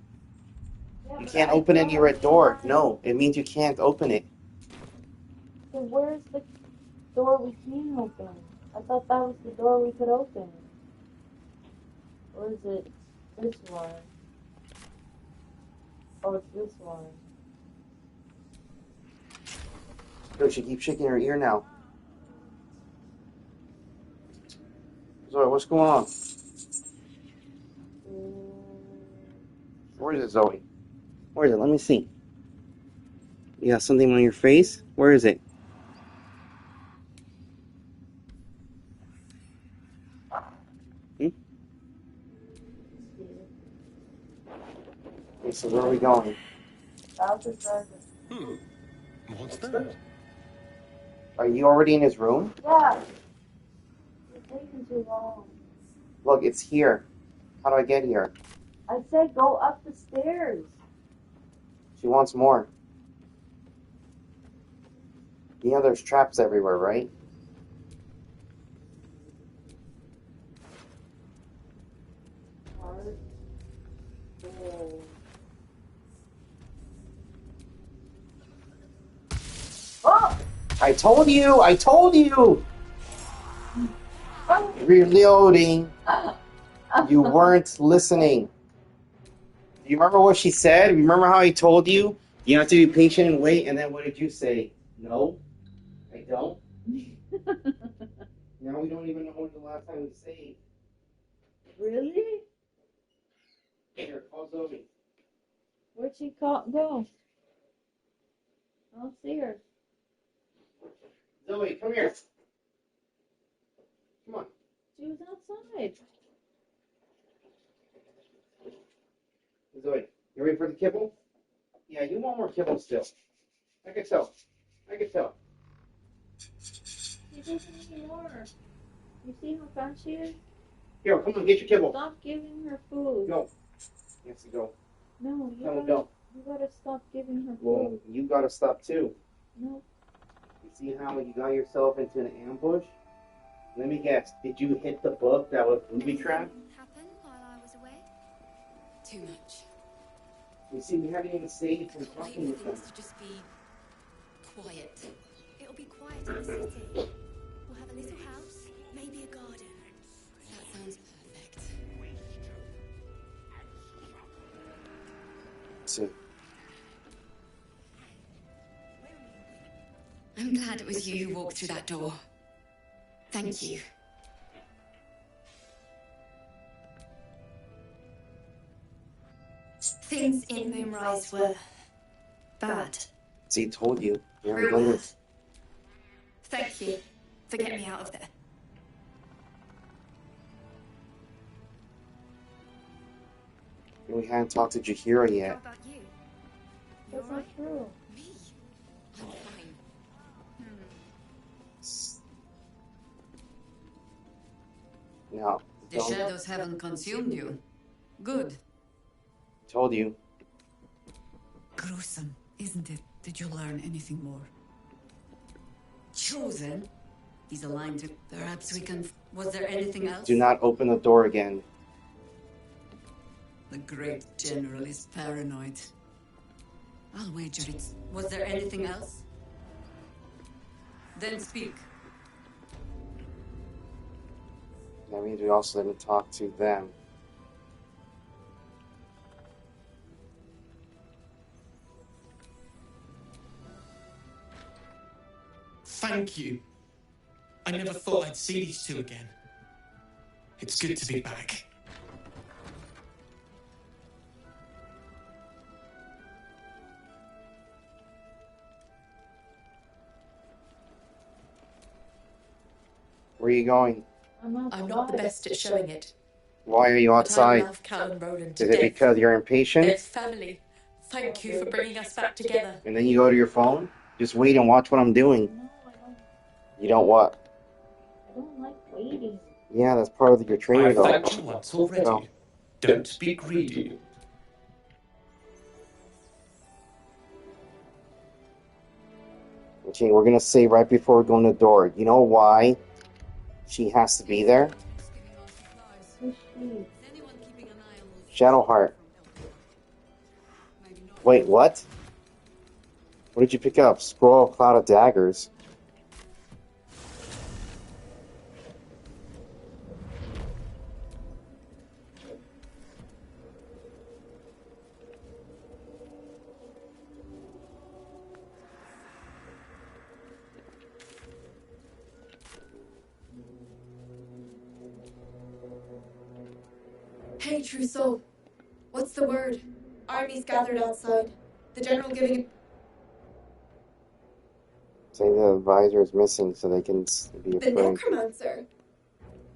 You can't open any red door. No, it means you can't open it. So where's the door we can open? I thought that was the door we could open. Or is it this one? Oh, it's this one. Look, she keeps shaking her ear now. Zoe, what's going on? Where is it, Zoe? Where is it? Let me see. You got something on your face? Where is it? Okay, so where are we going? Baldur garden. What's that? Are you already in his room? Yeah. It's taking too long. Look, it's here. How do I get here? I said go up the stairs. She wants more. You know there's traps everywhere, right? Oh! I told you! I told you! Reloading. You weren't listening. Do you remember what she said? Remember how I told you? You have to be patient and wait, and then what did you say? No, I don't. Now we don't even know when the last time we saved. Really? Here, call Zoe. Where'd she go? I don't see her. Zoe, come here. Come on. She was outside. Zoe, you ready for the kibble? Yeah, you want more kibble still. I can tell. I can tell. She doesn't need more. You see how fast she is? Here, come on, get your kibble. Stop giving her food. Go. He has to go. No, Go. You gotta stop giving her Well, food. you gotta stop too. No. You see how you got yourself into an ambush? Let me guess. Did you hit the book that was booby trapped? Happen while I was away? Too much. You see, we haven't even saved from Wait talking for with them. things to just be quiet. It'll be quiet in the city. We'll have a little house, maybe a garden. That sounds perfect. So, I'm glad it was you who walked through that door. Thank you. Things in Moonrise were bad. see, told you. You're Real going bad. Thank you for getting me out of there. We hadn't talked to Jahira yet. How about you? That's not true. Me? I'm fine. No. The Don't. shadows haven't consumed you. Good. Told you. Gruesome, isn't it? Did you learn anything more? Chosen? He's aligned to... Perhaps we can... Was there anything else? Do not open the door again. The great general is paranoid. I'll wager it's... Was there anything else? Then speak. That means we also didn't talk to them. Thank you. I never thought I'd see these two again. It's good to be back. Where are you going? I'm not the best at showing it. Why are you But I outside? love Cal and Roland to Is it death. because you're impatient? They're family. Thank you for bringing us back together. And then you go to your phone? Just wait and watch what I'm doing. No, I don't. You don't what? I don't like waiting. Yeah, that's part of your training. I've thanked you once already. Oh. Don't be greedy. Okay, we're gonna say right before we go in the door. You know why she has to be there? Shadowheart. Wait, what? What did you pick up? Scroll of Cloud of Daggers. Hey, True Soul. What's the word? Armies gathered outside. The general giving... Saying the advisor is missing so they can be The afraid. necromancer.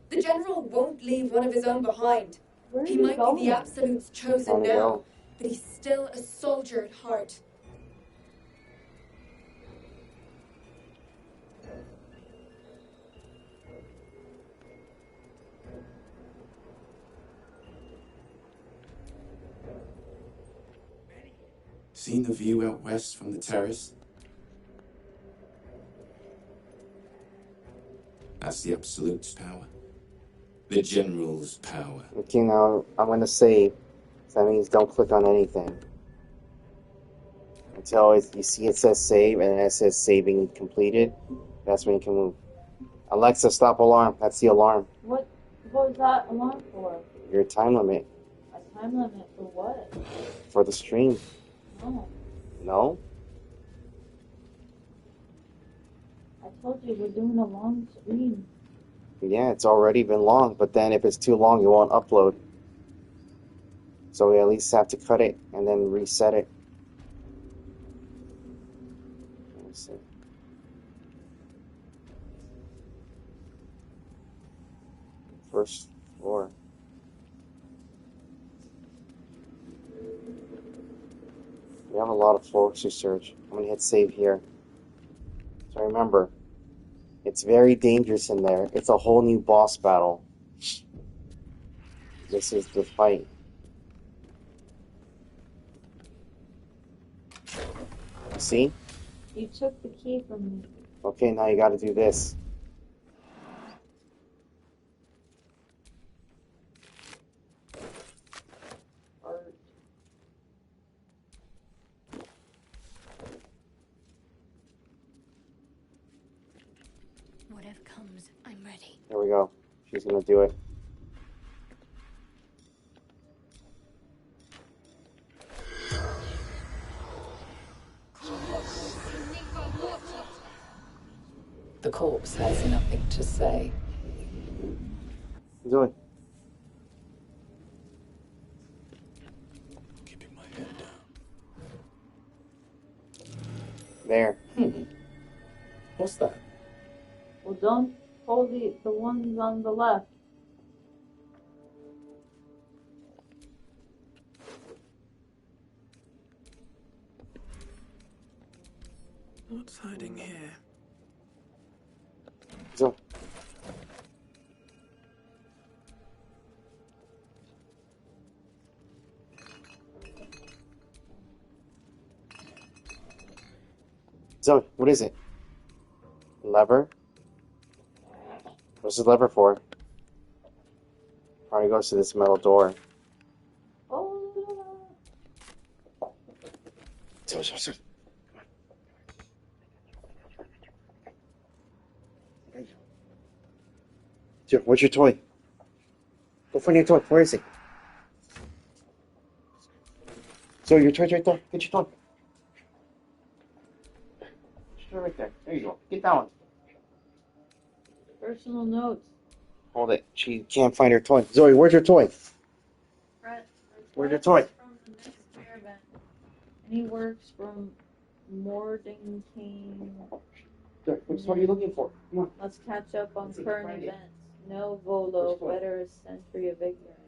The general won't leave one of his own behind. He might be the Absolute's chosen Where'd he now, go? but he's still a soldier at heart. Seen the view out west from the terrace? That's the Absolute's power. The General's power. Okay, now I'm gonna save. So that means don't click on anything until you see it says save and then it says saving completed. That's when you can move. Alexa, stop alarm. That's the alarm. What was that alarm for? Your time limit A time limit for what? for the stream. No. No? I told you we're doing a long stream. Yeah, it's already been long, but then if it's too long, it won't upload. So we at least have to cut it and then reset it. Let me see. First floor. We have a lot of floors to search. I'm gonna hit save here. So remember, it's very dangerous in there. It's a whole new boss battle. This is the fight. See? You took the key from me. Okay, now you gotta do this. Whatever comes, I'm ready. There we go. She's gonna do it. The corpse has nothing to say. Do it. Keeping my head down. There. What's that? Well, don't hold the ones on the left. What's hiding here? So. So, what is it? Lever? What's the lever for? Probably goes to this metal door. Oh. So. Here, where's your toy? Go find your toy. Where is it? So your toy's right there. Get your toy. Right there. There you go. Get that one. Personal notes. Hold it. She can't find her toy. Zoe, where's your toy? Brett, Where's your toy? from the next caravan. And he works from Mordenkainen. Which toy are you looking for? Come on. Let's catch up on current events. No Volo, better a century of ignorance.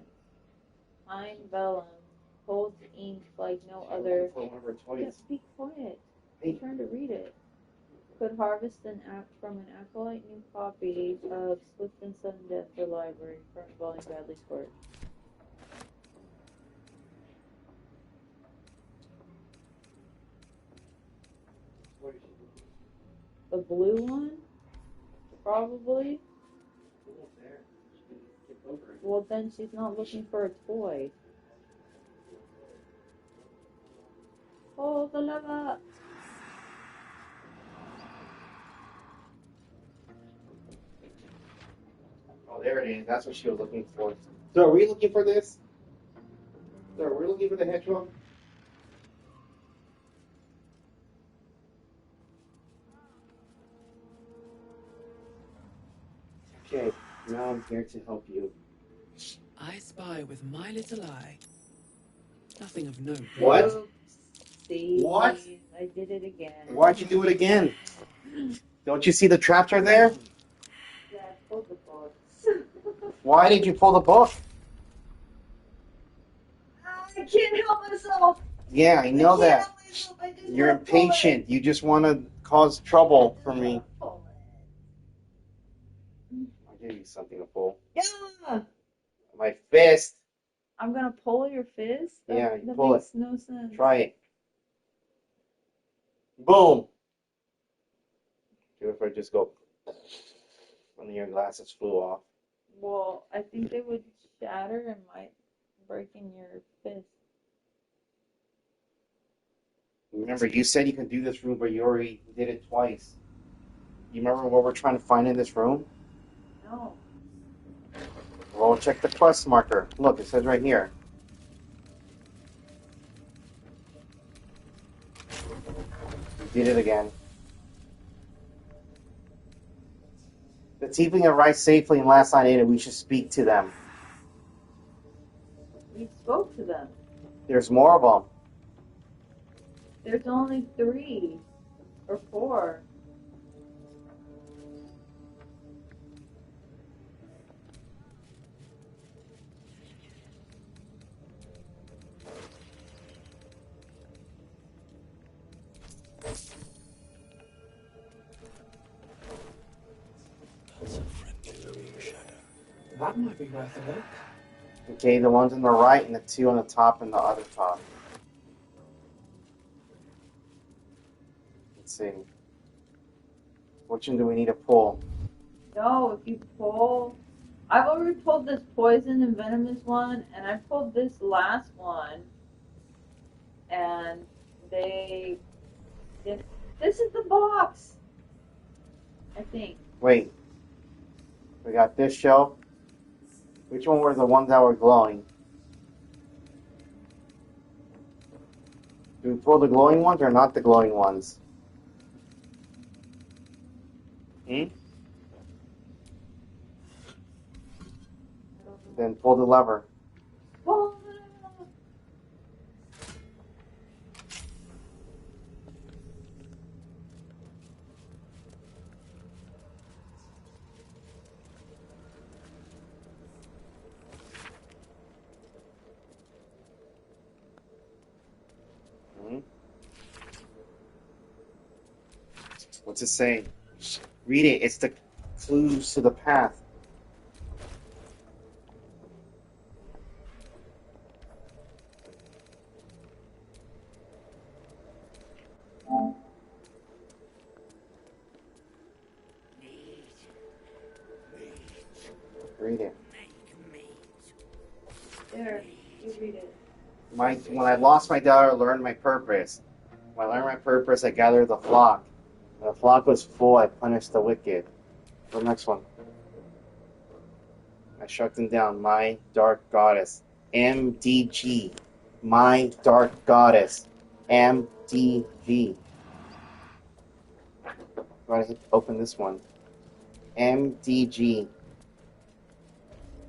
Hein Vellum holds ink like no other. Just be quiet. I'm trying to read it. Could harvest an act from an acolyte new copy of Swift and Sudden Death for Library, current volume Bradley's Court. The blue one? Probably. Well, then she's not looking for a toy. Pull the lever! Oh, there it is. That's what she was looking for. So, are we looking for this? So, are we looking for the hedgehog? Okay, now I'm here to help you. I spy with my little eye. Nothing of note. What? See? What? I did it again. Why'd you do it again? Don't you see the traps are there? Yeah, I pulled the books. Why did you pull the book? I can't help myself. Yeah, I know that. You're impatient. You just want to cause trouble for me. I'll give you something to pull. Yeah! My fist. I'm gonna pull your fist? Yeah, that pull makes it. no sense. Try it. Boom. What if I just go and your glasses flew off? Well, I think they would shatter and might break in your fist. Remember, you said you can do this room, but you already did it twice. You remember what we're trying to find in this room? No. Well, check the quest marker. Look, it says right here. You did it again. The tiefling arrived safely and last night ate we should speak to them. We spoke to them. There's more of them. There's only 3 or 4. That might be worth a look. Okay, the ones on the right and the 2 on the top and the other top. Let's see. Which one do we need to pull? No, if you pull... I've already pulled this poison and venomous one, and I pulled this last one. And they... This is the box! I think. Wait. We got this shelf. Which one were the ones that were glowing? Do we pull the glowing ones or not the glowing ones? Hmm? Then pull the lever. Pull What's it saying? Read it. It's the clues to the path. Read it. There, you read it. When I lost my daughter, I learned my purpose. When I learned my purpose, I gathered the flock. When the flock was full, I punished the wicked. The next one. I struck them down. My dark goddess. MDG. My dark goddess. MDG. Go ahead, open this one. MDG.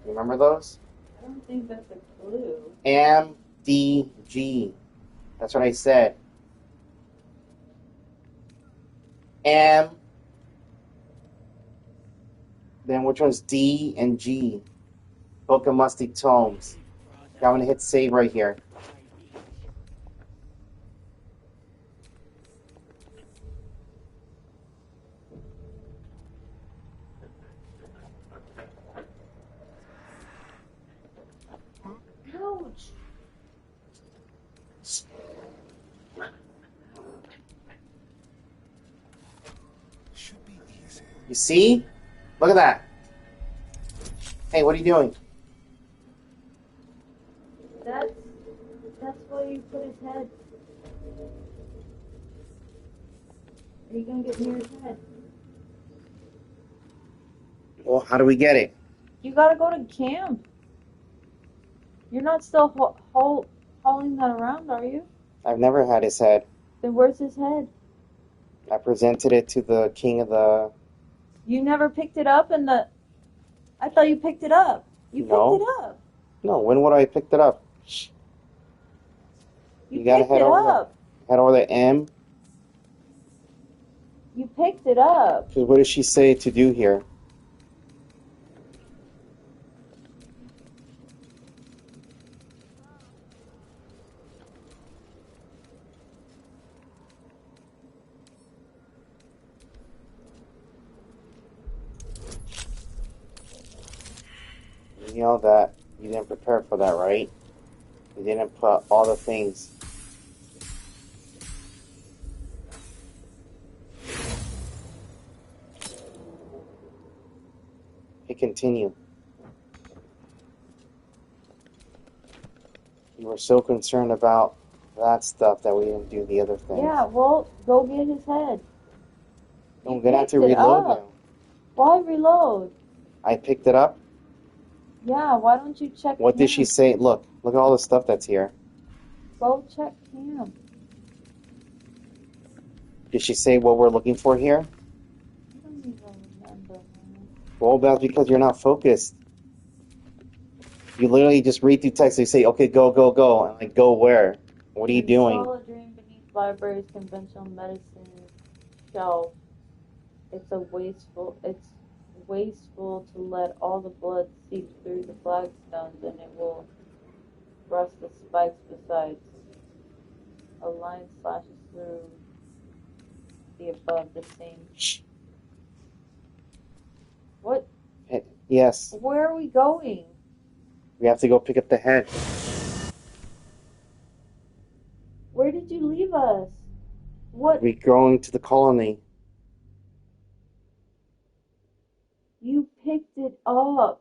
Remember those? I don't think that's a clue. MDG. That's what I said. M. Then which one's D and G? Book of Musty Tomes. I'm going to hit save right here. Ouch. You see? Look at that. Hey, what are you doing? That's where you put his head. Are you gonna get near his head? Well, how do we get it? You gotta go to camp. You're not still hauling that around, are you? I've never had his head. Then where's his head? I presented it to the king of the... You never picked it up in the... I thought you picked it up. You picked it up. No, when would I have picked it up? You gotta picked it up. Head over the M. You picked it up. Because what does she say to do here? You know that you didn't prepare for that, right? You didn't put all the things. Hit continue. You were so concerned about that stuff that we didn't do the other things. Yeah, well, go get his head. I'm gonna have to reload now. Why reload? I picked it up. Yeah, why don't you check What did she say? Look at all the stuff that's here. Go check camp. Did she say what we're looking for here? I don't even remember. Well, that's because you're not focused. You literally just read through text. They say, okay, go, go, go. And like, go where? What are you doing? Solid dream beneath library's conventional medicine shelf. It's wasteful to let all the blood seep through the flagstones, and it will rust the spikes besides. A line slashes through the above the same. What? Yes. Where are we going? We have to go pick up the head. Where did you leave us? What? We're going to the colony. You picked it up.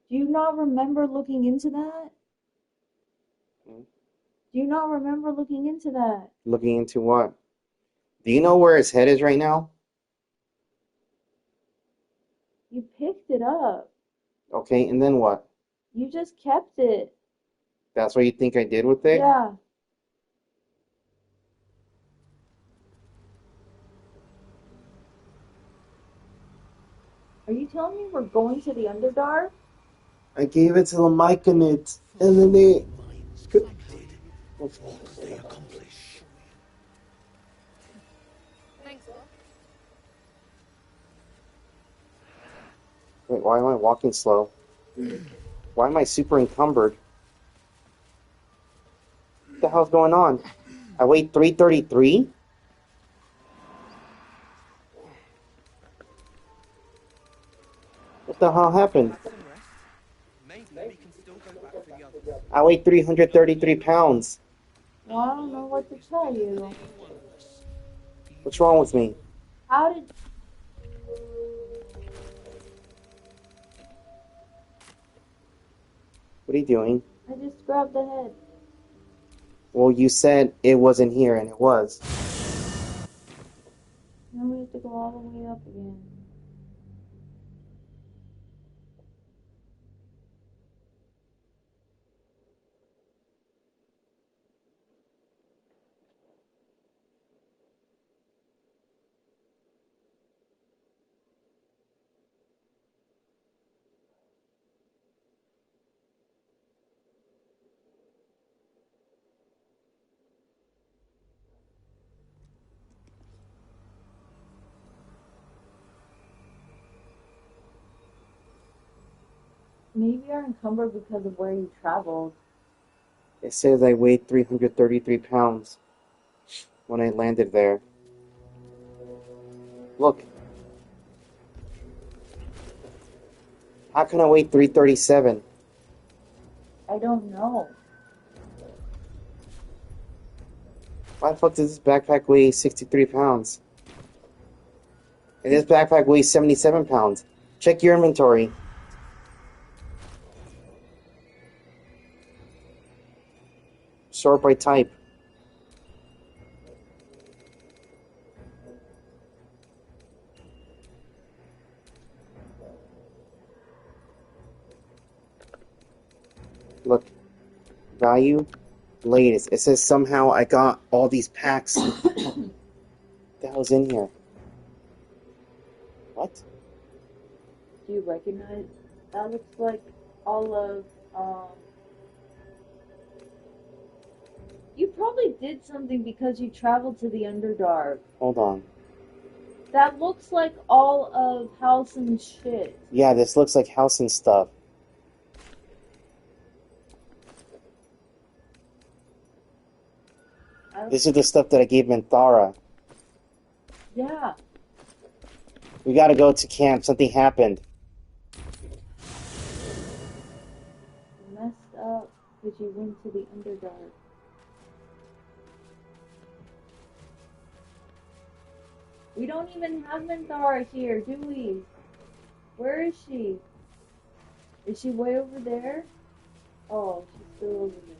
Do you not remember looking into that? Do you not remember looking into that? Looking into what? Do you know where his head is right now? You picked it up. Okay, and then what? You just kept it. That's what you think I did with it? Yeah. Are you telling me we're going to the Underdark? I gave it to the Myconid, and then they... They accomplish. Thanks, Bob. Wait, why am I walking slow? Why am I super encumbered? What the hell's going on? I weigh 333? What the hell happened? I weigh 333 pounds. Well, I don't know what to tell you. What's wrong with me? How did... What are you doing? I just grabbed the head. Well, you said it wasn't here, and it was. Now we have to go all the way up again. maybe you're encumbered because of where you traveled. It says I weighed 333 pounds when I landed there. Look. How can I weigh 337? I don't know. Why the fuck does this backpack weigh 63 pounds? And this backpack weighs 77 pounds. Check your inventory. Sort by type. Look. Value. Latest. It says somehow I got all these packs. What the hell's in here? What? Do you recognize? That looks like all of, You probably did something because you traveled to the Underdark. Hold on. That looks like all of Halsin's shit. Yeah, this looks like house and stuff. This is the stuff that I gave Minthara. Yeah. We gotta go to camp. Something happened. You messed up because you went to the Underdark. We don't even have Minthara here, do we? Where is she? Is she way over there? Oh, she's still over there.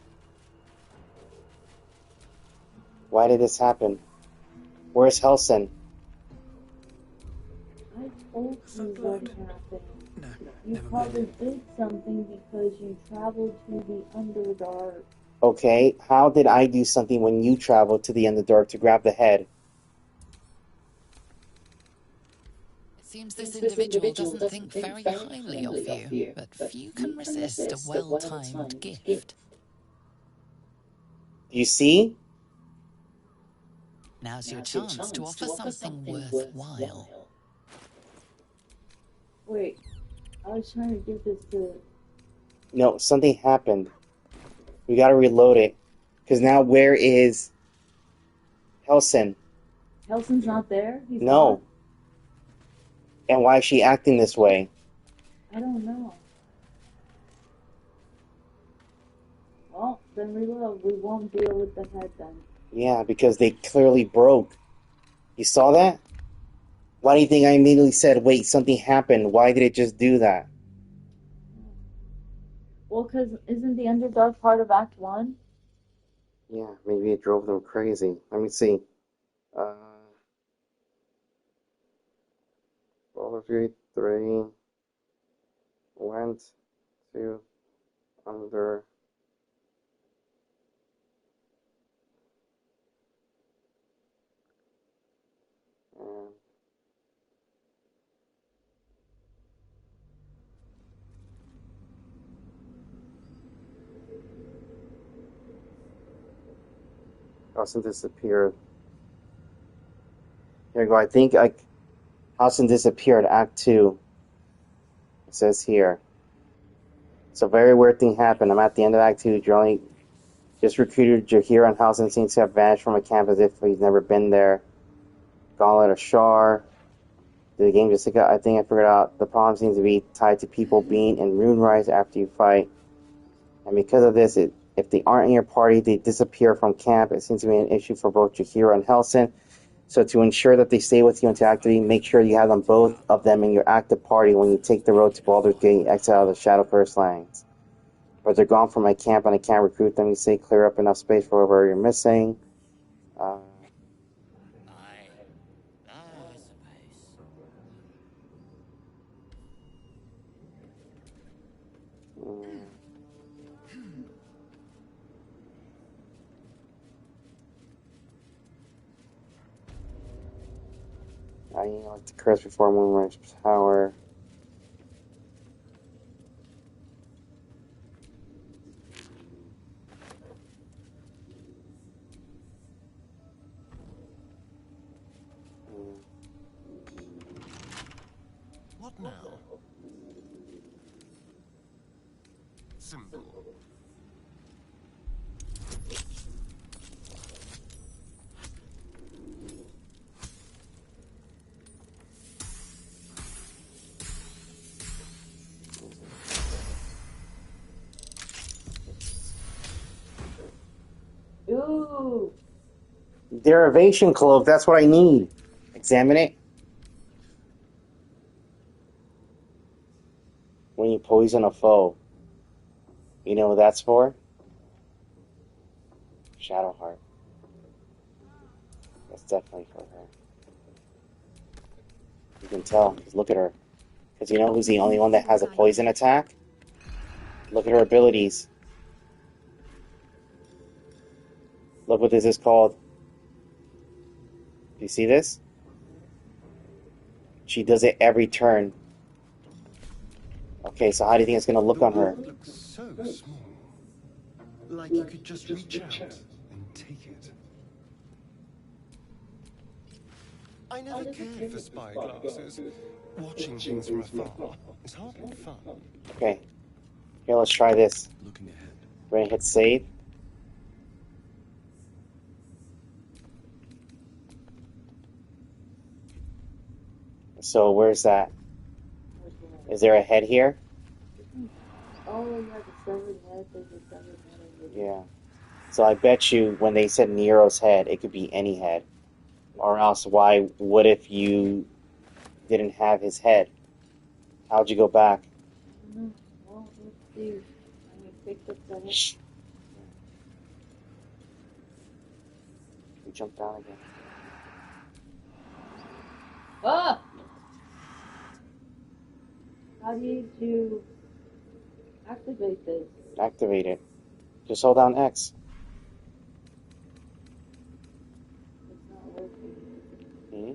Why did this happen? Where's Halsin? I told you what happened. You probably did something because you traveled to the Underdark. Okay, how did I do something when you traveled to the Underdark to grab the head? It seems this individual doesn't think very highly of you, but few can resist a well-timed gift. You see? Now's your chance to offer something worthwhile. Wait, I was trying to give this to... No, something happened. We gotta reload it. Because now where is Halsin? Halsin's not there? He's No. gone? And why is she acting this way? I don't know. Well, then reload. We won't deal with the head then. Yeah, because they clearly broke. You saw that? Why do you think I immediately said, wait, something happened? Why did it just do that? Well, because isn't the Underdark part of Act 1? Yeah, maybe it drove them crazy. Let me see. All of you three went to under. And Halsin disappeared. Here you go. I think Halsin disappeared. Act 2. It says here. So, very weird thing happened. I'm at the end of Act 2. Journey just recruited Jahir, and Halsin seems to have vanished from a camp as if he's never been there. Gauntlet of Shar. Did the game just I think I figured out the problem seems to be tied to people being in Runerise after you fight. And because of this, if they aren't in your party, they disappear from camp. It seems to be an issue for both Jahir and Halsin. So to ensure that they stay with you until activity, make sure you have them both of them in your active party when you take the road to Baldur's Gate, exit out of the Shadowverse lands. But they're gone from my camp and I can't recruit them. You say clear up enough space for whatever you're missing. I like to curse before Moonrise Power. What now? symbol. Ooh. Derivation clove, that's what I need. Examine it. When you poison a foe. You know what that's for? Shadowheart. That's definitely for her. You can tell, because look at her. Because you know who's the only one that has a poison attack? Look at her abilities. Look what this is called. Do you see this? She does it every turn. Okay, so how do you think it's going to look on her? It looks so small. Like you could just reach out and take it. I never cared for spyglasses. Watching things from afar is hardly fun. Okay. Here, let's try this. Looking ahead. We're going to hit save. So where's that? Is there a head here? Oh, yeah, the severed head. There's a severed head. Yeah. So I bet you when they said Nero's head, it could be any head. Or else, what if you didn't have his head? How'd you go back? Well, let's see. I mean, picked up the head. Shh. We jump down again. Ah! How do you activate this? Activate it. Just hold down X. It's not working. Hmm?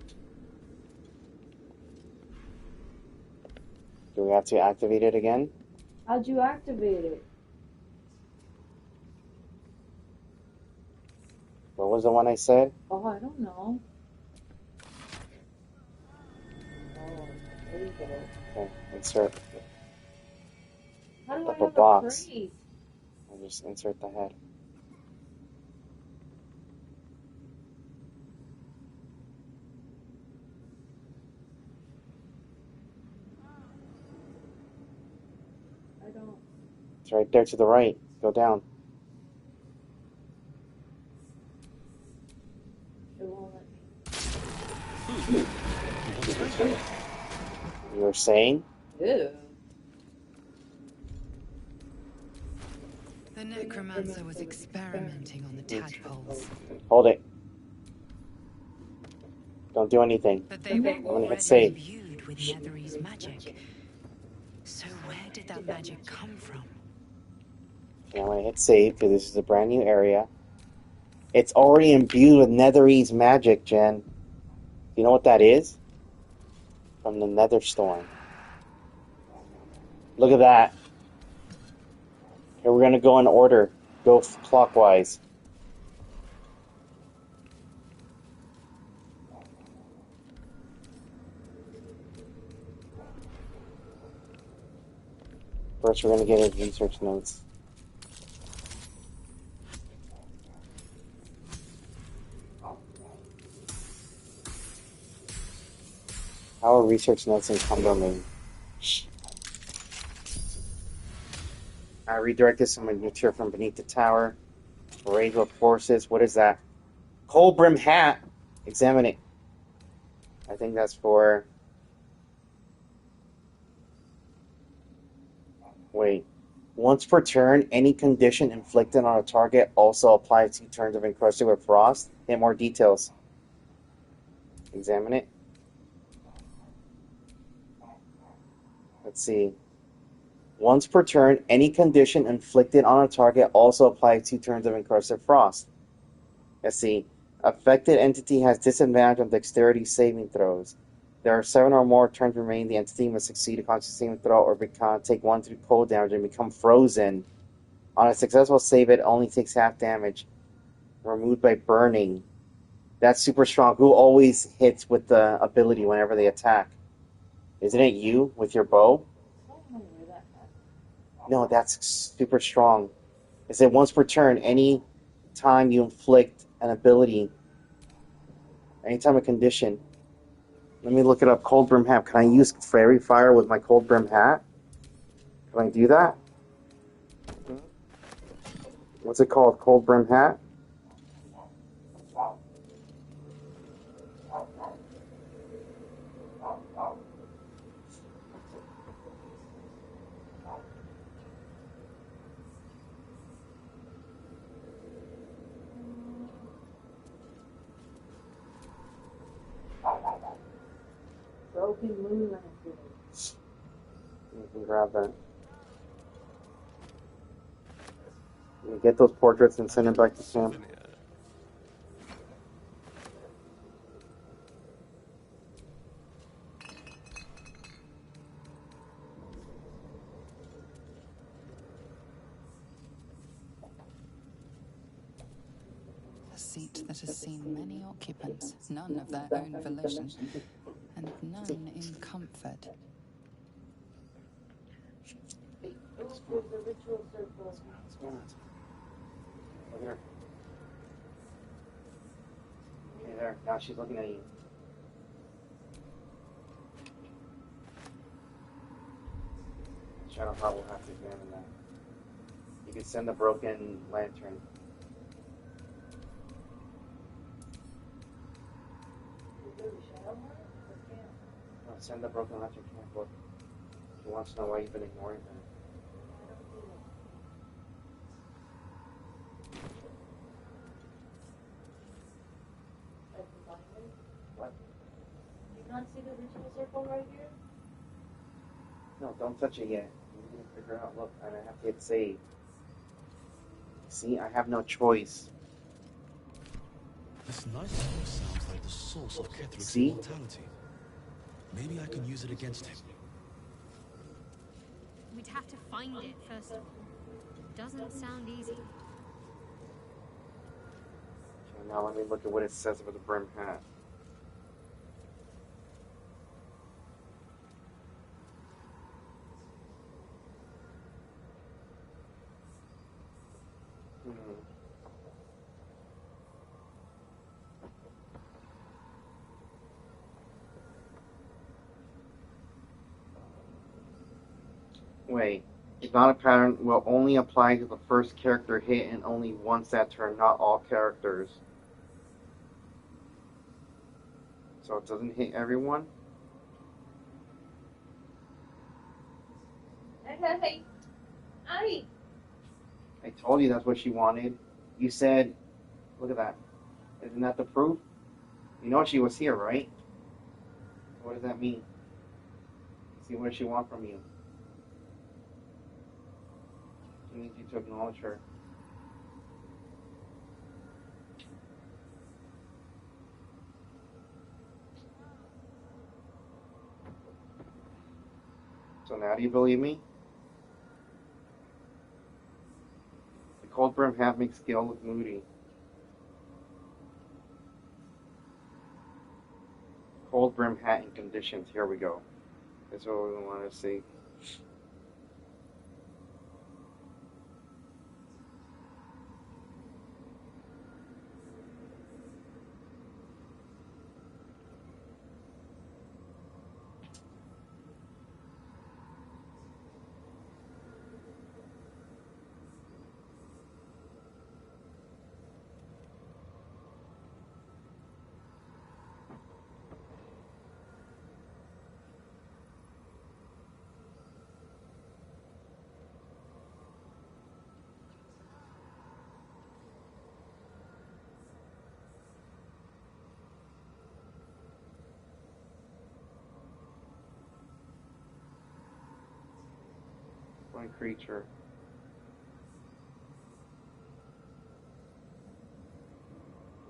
Do we have to activate it again? How'd you activate it? What was the one I said? Oh, I don't know. Oh, there you go. Okay, insert. How do I Up a have box. a crate? I'll just insert the head. I don't. It's right there to the right. Go down. It won't let me. You were saying? Ew. The necromancer was experimenting on the tadpoles. Hold it. Don't do anything. But they were I'm gonna hit already save. imbued with Netherese magic. So where did that magic come from? Okay, I'm gonna hit save because this is a brand new area. It's already imbued with Netherese magic, Jen. You know what that is? From the Nether Storm. Look at that. Here, we're gonna go in order. Go clockwise. First, we're gonna get his research notes. How are research notes in Cumberland? I redirected some material from beneath the tower. Raid with forces. What is that? Cold brim hat. Examine it. I think that's for. Wait. Once per turn, any condition inflicted on a target also applies 2 turns of encrusted with frost. Get more details. Examine it. Let's see. Once per turn, any condition inflicted on a target also applies 2 turns of encrusted frost. Let's see. Affected entity has disadvantage on dexterity saving throws. There are 7 or more turns remaining. The entity must succeed a constitution saving throw or take 1 to cold damage and become frozen. On a successful save, it only takes half damage. Removed by burning. That's super strong. Who always hits with the ability whenever they attack? Isn't it you with your bow? I don't know where that happened. No, that's super strong. It said once per turn, any time you inflict an ability, anytime a condition. Let me look it up. Cold Brim Hat. Can I use Fairy Fire with my Cold Brim Hat? Can I do that? What's it called? Cold Brim Hat? Broken moon lantern. You can grab that. You get those portraits and send them back to camp. A seat that has seen many occupants, none of their own volition, and none in comfort. Ooh, there's a ritual circle. What's going on? Look at her. Okay, there. Now she's looking at you. Shadow Heart will have to examine that. You can send the broken lantern. No, send the broken lantern camp. Look. He wants to know why you've been ignoring her. What? Do you not see the ritual circle right here? No, don't touch it yet. You need to figure out. Look, and I have to hit save. See, I have no choice. This night sounds like the source of Kethric's See? immortality. Maybe I can use it against him. We'd have to find it, first of all. Doesn't sound easy. Okay, now let me look at what it says about the brim hat. Wait, it's not a pattern, will only apply to the first character hit and only once that turn, not all characters. So it doesn't hit everyone? Hey. I told you that's what she wanted. You said, look at that. Isn't that the proof? You know she was here, right? What does that mean? See, what does she want from you? She needs you to acknowledge her. So now do you believe me? The cold brim hat makes Gil look moody. Cold brim hat and conditions. Here we go. That's what we want to see. One creature.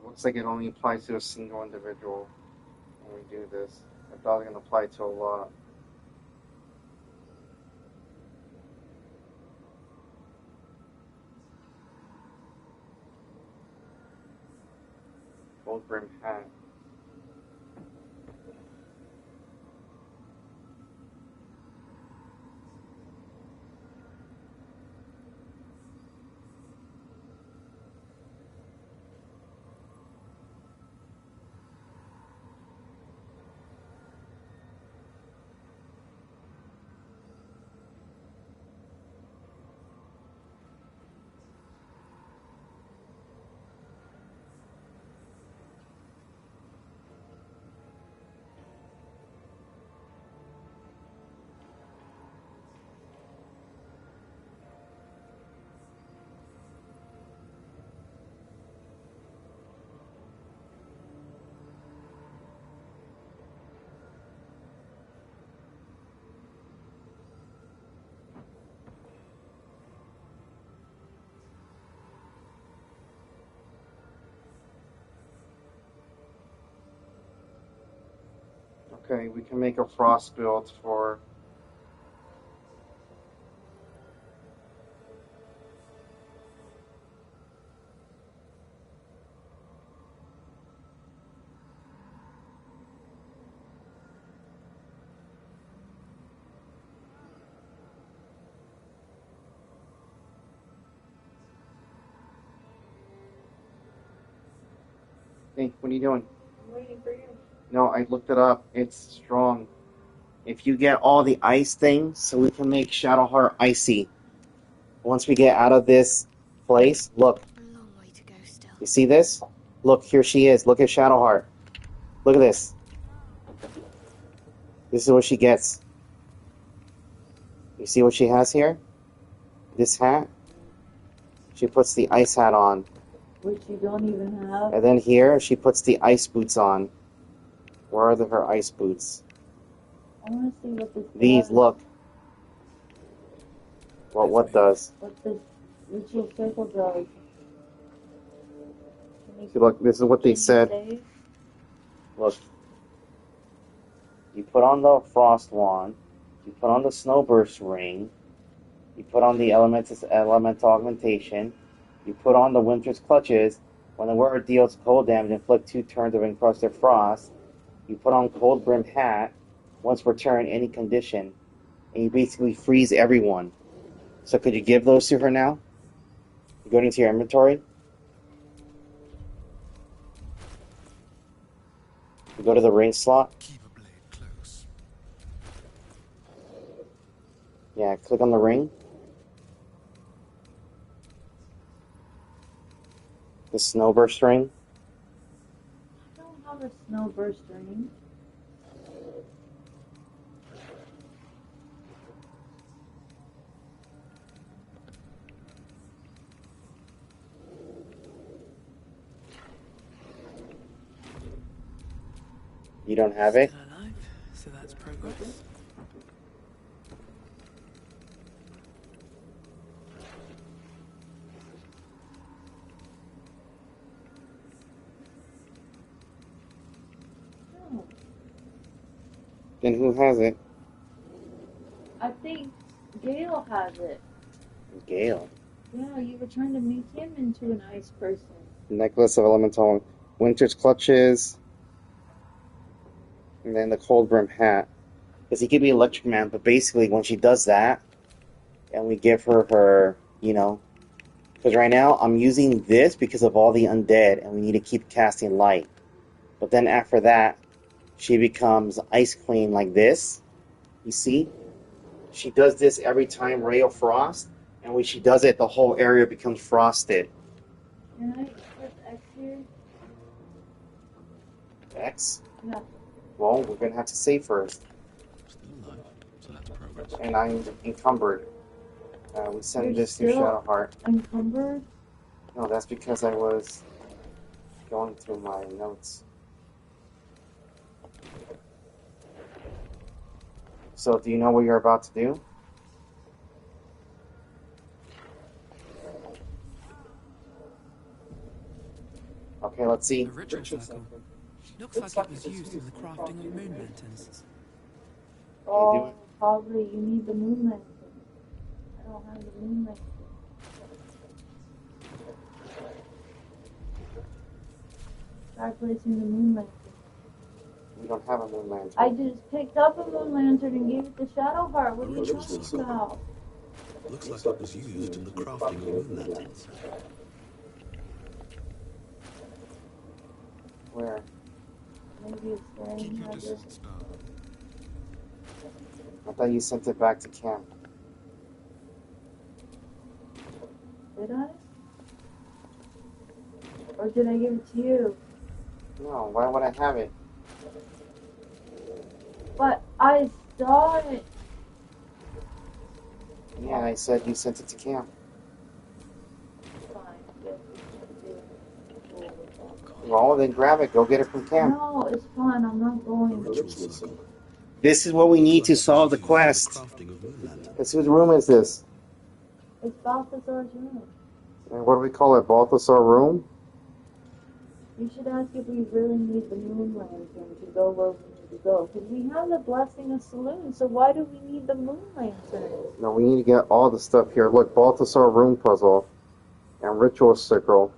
Looks like it only applies to a single individual when we do this. I thought it was going to apply to a lot. Gold brim hat. Okay, we can make a frost build for... Hey, what are you doing? I'm waiting for you. No, I looked it up. It's strong. If you get all the ice things, so we can make Shadowheart icy. Once we get out of this place, look. A long way to go still. You see this? Look, here she is. Look at Shadowheart. Look at this. This is what she gets. You see what she has here? This hat. She puts the ice hat on. Which you don't even have. And then here, she puts the ice boots on. Where are her ice boots? I want to see what this These, does. look. What does? What this ritual circle does. See, look, this is what they said. Save? Look. You put on the frost wand. You put on the snowburst ring. You put on the elemental augmentation. You put on the winter's clutches. When the wearer deals cold damage, inflict 2 turns of encrusted frost. You put on cold brim hat. Once per turn, any condition. And you basically freeze everyone. So could you give those to her now? You go into your inventory. You go to the ring slot. Keep a blade close. Yeah, click on the ring. The snowburst ring. I don't have a snowburst ring. You don't have it? Still alive, so that's progress. No. Then who has it? I think Gale has it. Gale. Yeah, you were trying to make him into an ice person. Necklace of elemental. Winter's clutches. And then the cold brim hat. Because he could be Electric Man, but basically when she does that, and we give her, you know... Because right now, I'm using this because of all the undead, and we need to keep casting light. But then after that, she becomes Ice Queen like this. You see? She does this every time Ray of Frost, and when she does it, the whole area becomes frosted. Can I press X here? X? Yeah. Well, we're going to have to save first. Still alive, so that's progress. And I'm encumbered. We send You're this to still Shadowheart. encumbered? No, that's because I was going through my notes. So, do you know what you're about to do? Okay, let's see. The ritual circle. Looks like it was used in the crafting of moon lanterns. Oh, probably you need the moon lantern. I don't have the moon lantern. Try placing the moon lantern. We don't have a moon lantern. I just picked up a moon lantern and gave it to Shadowheart. What are you Ritual talking circle. about? Looks like it was used in the crafting of moon lanterns. Where? Maybe it's there. Keep your Has it. distance now. I thought you sent it back to camp. Did I? Or did I give it to you? No, why would I have it? But I saw it. Yeah, I said you sent it to camp. Fine. Yes, you can do it. Well, then grab it. Go get it from camp. No, it's fine. I'm not going. Ritual circle. This is what we need to solve the quest. Crafting of moon lanterns. Because whose room is this? It's Balthazar's room. And what do we call it? Balthazar room? You should ask if we really need the moon lantern to go where we to go. Because we have the blessing of Saloon, so why do we need the moon lantern? No, we need to get all the stuff here. Look, Balthasar rune puzzle and ritual sickle.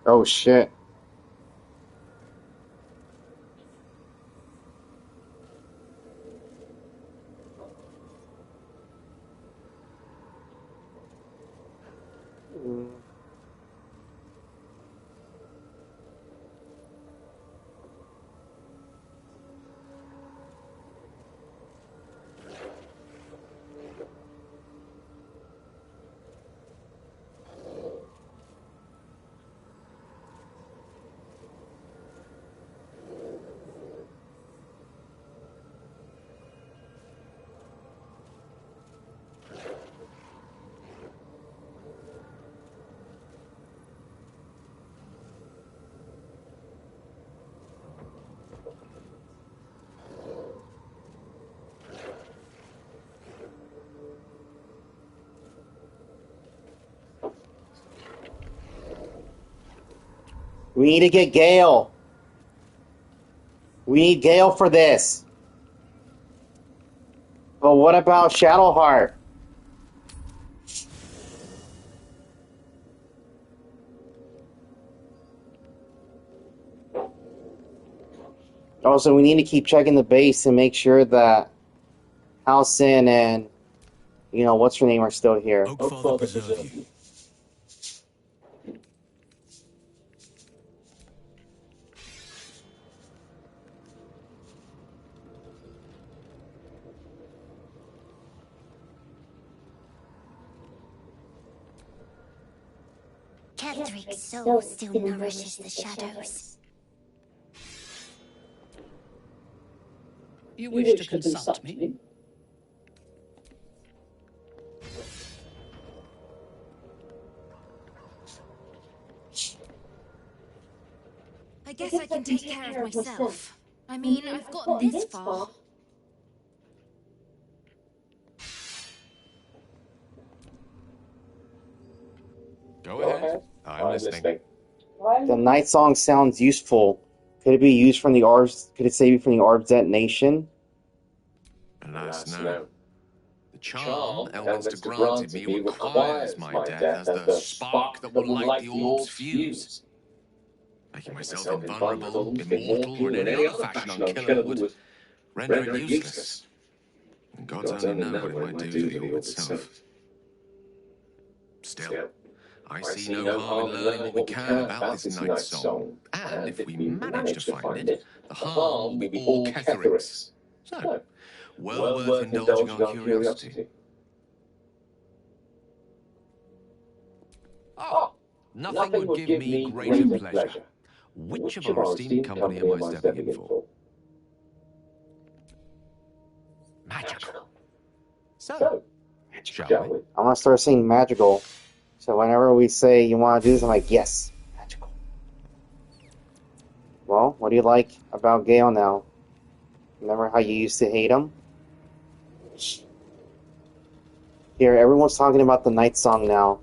Oh shit. We need to get Gale. We need Gale for this. But what about Shadowheart? Also, we need to keep checking the base and make sure that Halcyon and, what's her name are still here. Oakfather preserve you. Ketheric's soul still nourishes the shadows. You wish to consult me? I guess I can take care of myself. I mean, I've gotten this far. Go ahead. I'm listening. The night song sounds useful. Could it be used from the Arbs? Could it save you from the Arbs detonation? Alas, no. The charm Elminster granted me requires my death as the spark that will light the orb's fuse. Making myself invulnerable, immortal, or in any other fashion unkillable would render it useless. And gods only know what it might do to the orb itself. Still, I see no harm in learning what we can about this night song. And if we manage to find it, the harm will be all Ketheric's. So, well worth indulging our curiosity. Oh, nothing would give me greater pleasure. Which of our esteemed company am I stepping in for? Magical. So, shall we? I'm gonna start saying magical. So whenever we say you want to do this, I'm like, yes, magical. Well, what do you like about Gale now? Remember how you used to hate him? Here, everyone's talking about the night song now.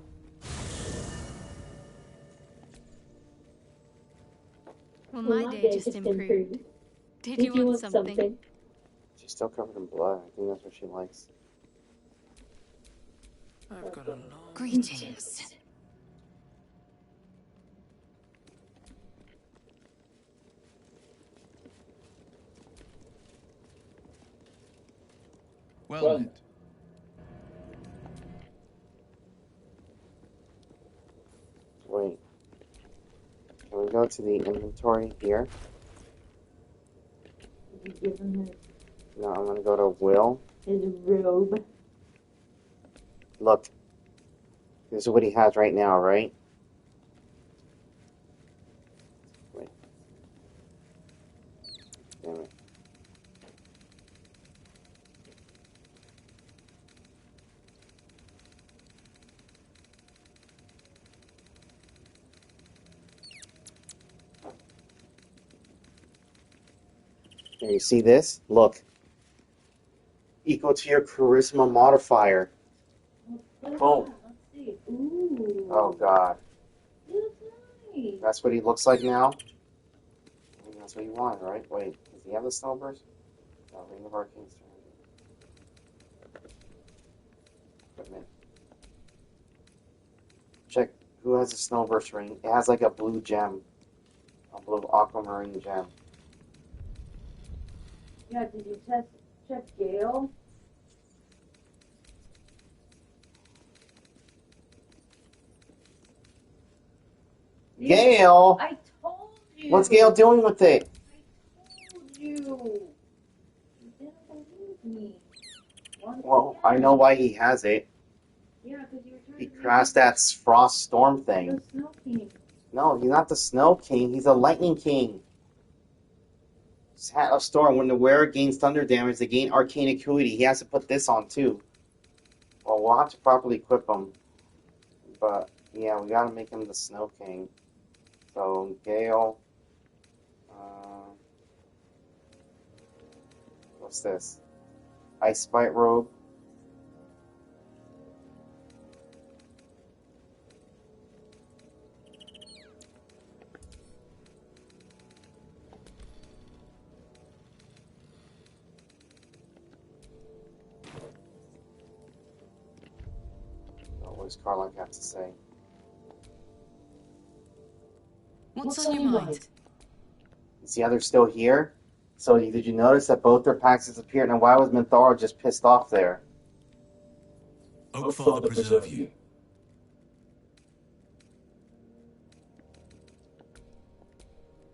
Well, my day just improved. Did you want something? She's still covered in blood. I think that's what she likes. I've got a long... Greetings. Well met. Wait. Can we go to the inventory here? No, I'm gonna go to Will. His robe. Look. This is what he has right now, right? Wait. Damn it. Here, you see this? Look. Equal to your charisma modifier. Boom. Ooh. Oh, God. Nice. That's what he looks like now? I think that's what you want, right? Wait, does he have the snowburst? No, Ring of Arcane Strength. Equipment. Check who has a snowburst ring. It has like a blue gem. A blue aquamarine gem. Yeah, did you check Gale? Gale! I told you. What's Gale doing with it? I told you. You didn't believe me. Well, I know why he has it. Yeah, because you were trying He to crashed that frost storm thing. the Snow King. No, he's not the Snow King. He's a Lightning King. Hat of Storm. When the wearer gains thunder damage, they gain arcane acuity. He has to put this on too. Well, we'll have to properly equip him. But yeah, we gotta make him the Snow King. So Gale. What's this? Ice Bite Robe. What does Carlock have to say? What's on your mind? Is the other still here? So did you notice that both their packs disappeared? And why was Minthara just pissed off there? Oak Father preserve you.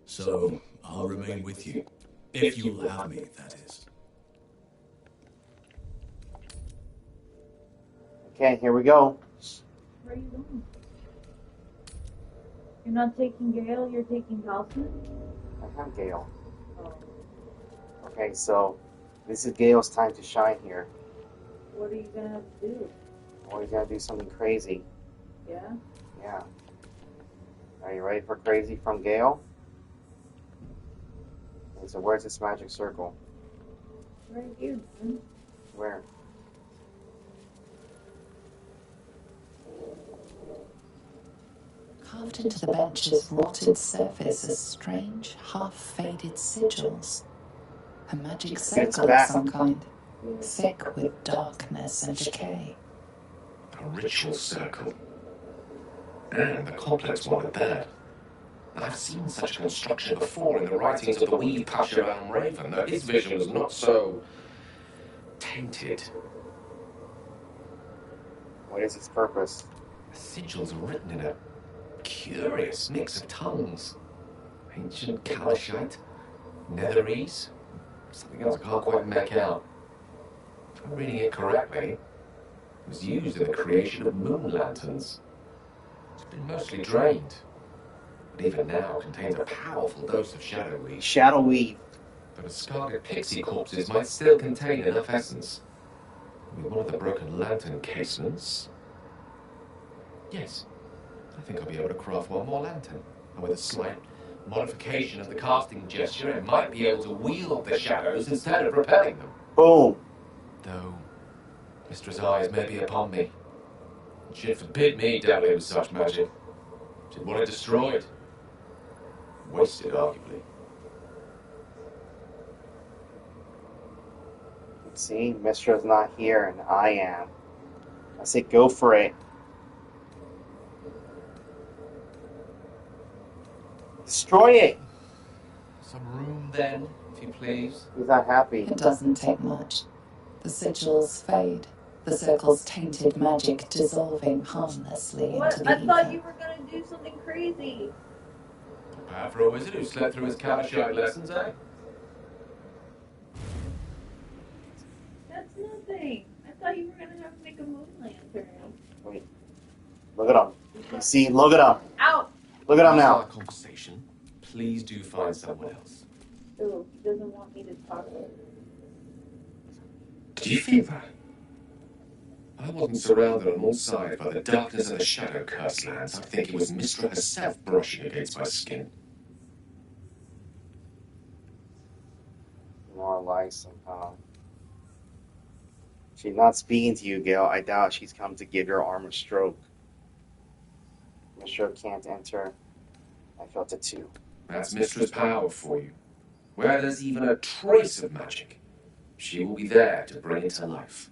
So, I'll remain with you. If you'll have me, that is. Okay, here we go. Where are you going? You're not taking Gale, you're taking Halsman? I have Gale. Okay, so this is Gale's time to shine here. What are you gonna have to do? Well, he's gonna do something crazy. Yeah? Yeah. Are you ready for crazy from Gale? Okay, so where's this magic circle? Right here, man. Where? Carved into the bench's rotted surface are strange, half-faded sigils. A magic circle of some kind, thick with darkness and decay. A ritual circle. And a complex one at that. I've seen such a construction before in the writings of the Weed Pasha Van Raven, though his vision was not so tainted. What is its purpose? The sigils are written in a curious mix of tongues. Ancient Kalashite, Netherese, something else I can't quite make out. If I'm reading it correctly, it was used in the creation of moon lanterns. It's been mostly drained, but even now contains a powerful dose of shadowweed. Shadowweed. But discarded pixie corpses might still contain enough essence. With one of the broken lantern casements... Yes, I think I'll be able to craft one more lantern. And with a slight modification of the casting gesture, it might be able to wield the shadows instead of repelling them. Boom. Though, Mistress' eyes may be upon me. She'd forbid me dabbling with such magic. She'd want it destroyed. Wasted, arguably. See, Mistra's not here, and I am. I say go for it. Destroy it! Some room, then, if you please. He's not happy. It doesn't take much. The sigils fade, the circle's tainted magic dissolving harmlessly into the I thought ether. you were gonna do something crazy. Bad for a wizard who slept through his caddyshack lessons, eh? That's nothing. I thought you were gonna have to make a moon lantern. Wait. Look at him. You see? Look at him. Out! Look at him now. Our conversation. Please do find someone else. Ooh, he doesn't want me to talk to him. Did you feel that? I wasn't surrounded on all sides by the darkness of the shadow cursed lands. I think it was Mistra herself brushing against my skin. More lies somehow. She's not speaking to you, Gale. I doubt she's come to give your arm a stroke. Mistra can't enter. I felt it too. That's Mistra's power for you. Where there's even a trace of magic, she will be there to bring it to life.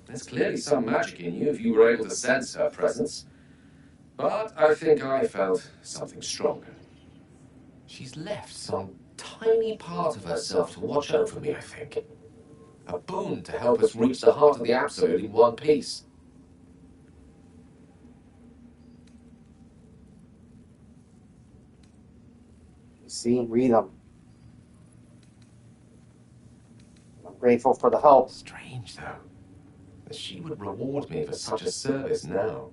There's clearly some magic in you if you were able to sense her presence. But I think I felt something stronger. She's left some tiny part of herself to watch over me, I think. A boon to help us reach the heart of the Absolute in one piece. You see? Read them. I'm grateful for the help. Strange, though, that she would reward me for such a service now.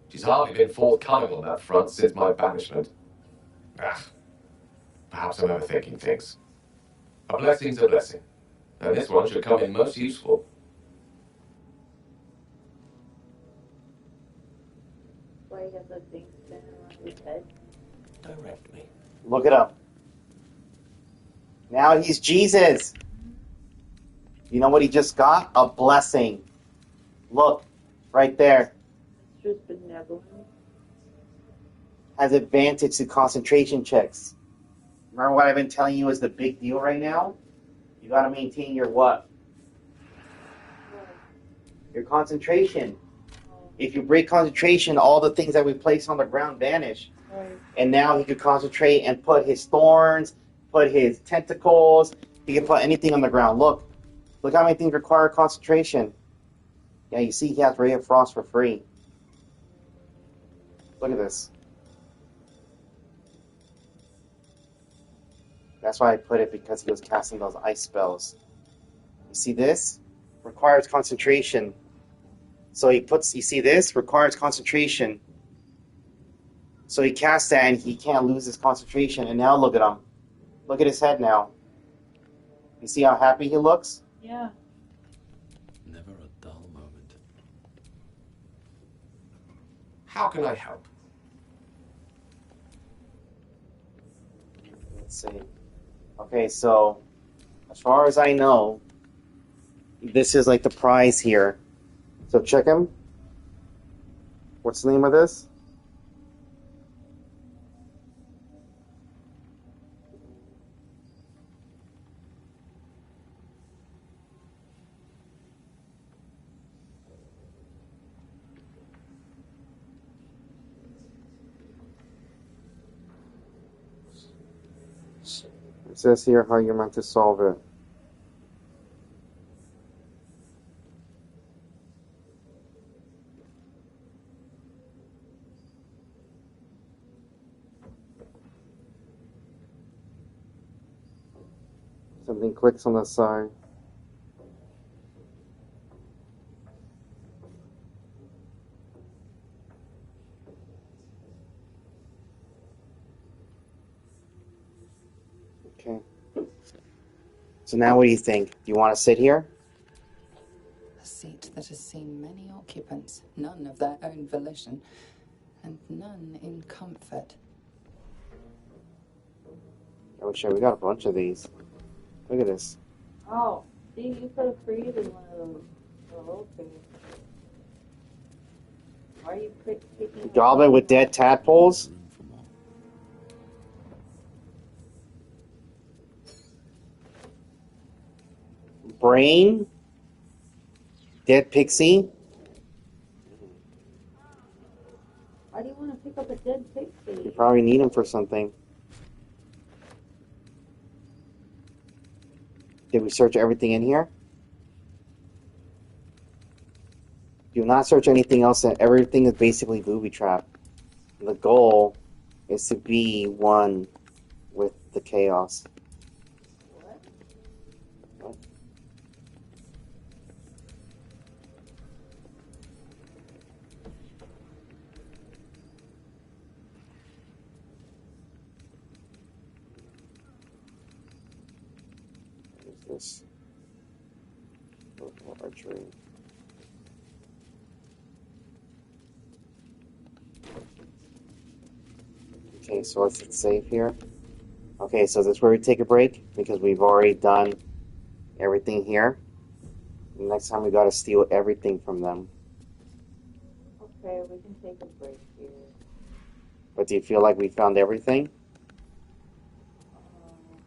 She's hardly been forthcoming on that front since my banishment. Perhaps I'm overthinking things. A blessing's a blessing, and this one should come in most useful. Why you have the thing spinning around his head? Direct me. Look at him. Now he's Jesus. You know what he just got? A blessing. Look, right there. It's just benevolent. Has advantage to concentration checks. Remember what I've been telling you is the big deal right now? You got to maintain your what? Your concentration. If you break concentration, all the things that we place on the ground vanish. Right. And now he could concentrate and put his thorns, put his tentacles. He can put anything on the ground. Look how many things require concentration. Yeah, you see he has Ray of Frost for free. Look at this. That's why I put it, because he was casting those ice spells. You see this? Requires concentration. So he puts, you see this? Requires concentration. So he casts that and he can't lose his concentration. And now look at him. Look at his head now. You see how happy he looks? Yeah. Never a dull moment. How can I help? Let's see. Okay, so as far as I know, this is like the prize here. So check him. What's the name of this? It says here how you're meant to solve it. Something clicks on the side. Okay. So now what do you think? Do you want to sit here? A seat that has seen many occupants, none of their own volition, and none in comfort. Oh shit, we got a bunch of these. Look at this. Oh, see, you could have created one of those. Oh, okay. Why are you picking Goblet with dead tadpoles? Brain? Dead pixie? Why do you want to pick up a dead pixie? You probably need them for something. Did we search everything in here? Do not search anything else. Everything is basically booby trap. The goal is to be one with the chaos. What? What is this? Local archery. Okay, so let's hit save here. Okay, so this is where we take a break because we've already done everything here. Next time we gotta steal everything from them. Okay, we can take a break here. But do you feel like we found everything?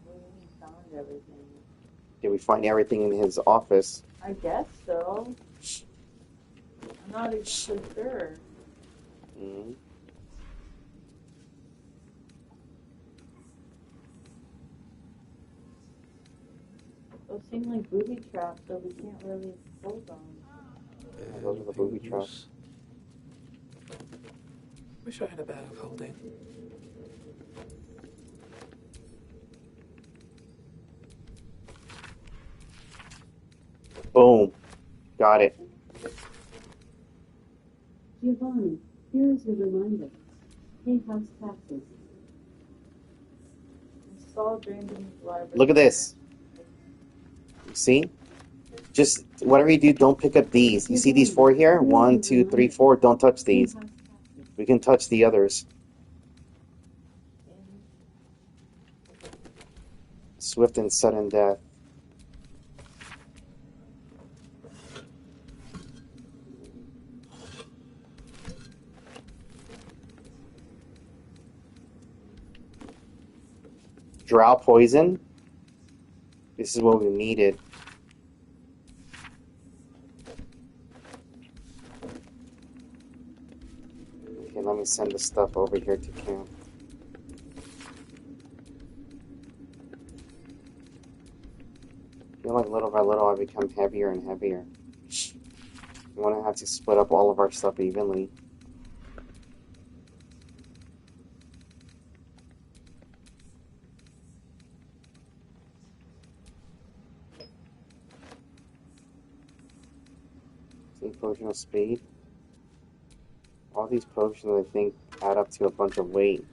We found everything. Did we find everything in his office? I guess so. I'm not even so sure. Mm-hmm. Those seem like booby traps, so we can't really hold them. Yeah, those are the booby traps. Wish I had a bag of holding. Boom. Got it. Giovanni, here is a reminder. Pay house taxes. Install drain beneath library. Look at this. You see? Just whatever you do, don't pick up these. You see these 4 here? 1, 2, 3, 4. Don't touch these. We can touch the others. Swift and sudden death. Drow poison. This is what we needed. Okay, let me send the stuff over here to camp. I feel like little by little I become heavier and heavier. We want to have to split up all of our stuff evenly. See, potion of speed. All these potions, I think, add up to a bunch of weight.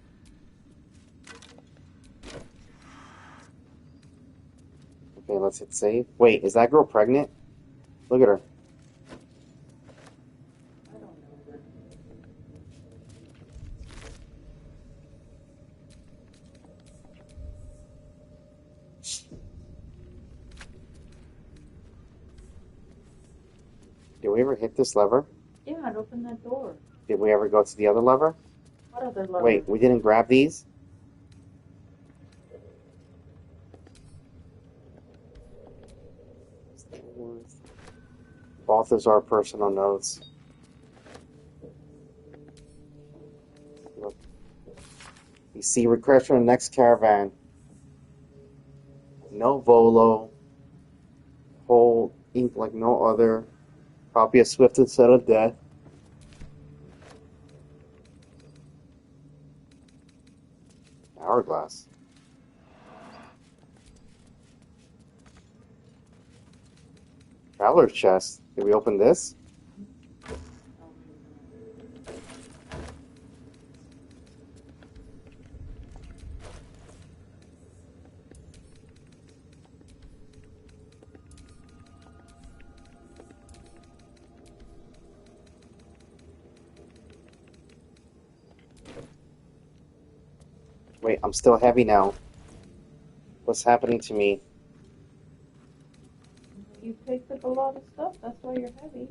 Okay, let's hit save. Wait, is that girl pregnant? Look at her. Did we ever hit this lever? Yeah, it opened that door. Did we ever go to the other lever? What other lever? Wait, we didn't grab these? Balthazar personal notes. Look. You see, request from the next caravan. No Volo. Whole ink like no other. Copy of Swift and Settled Death. Hourglass. Traveler's chest. Did we open this? Wait, I'm still heavy now. What's happening to me? You picked up a lot of stuff, that's why you're heavy.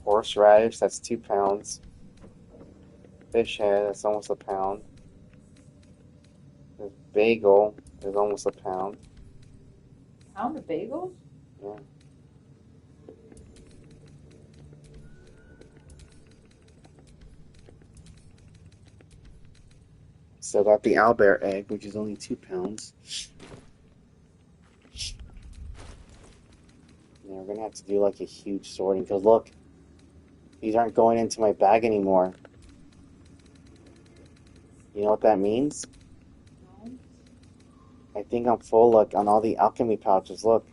Horseradish, that's 2 pounds. Fish head, that's almost a pound. This bagel is almost a pound. Pound of bagels? Yeah. Still got the owlbear egg, which is only 2 pounds. Yeah, we're gonna have to do like a huge sorting, because look, these aren't going into my bag anymore. You know what that means? No. I think I'm full, look, on all the alchemy pouches, look.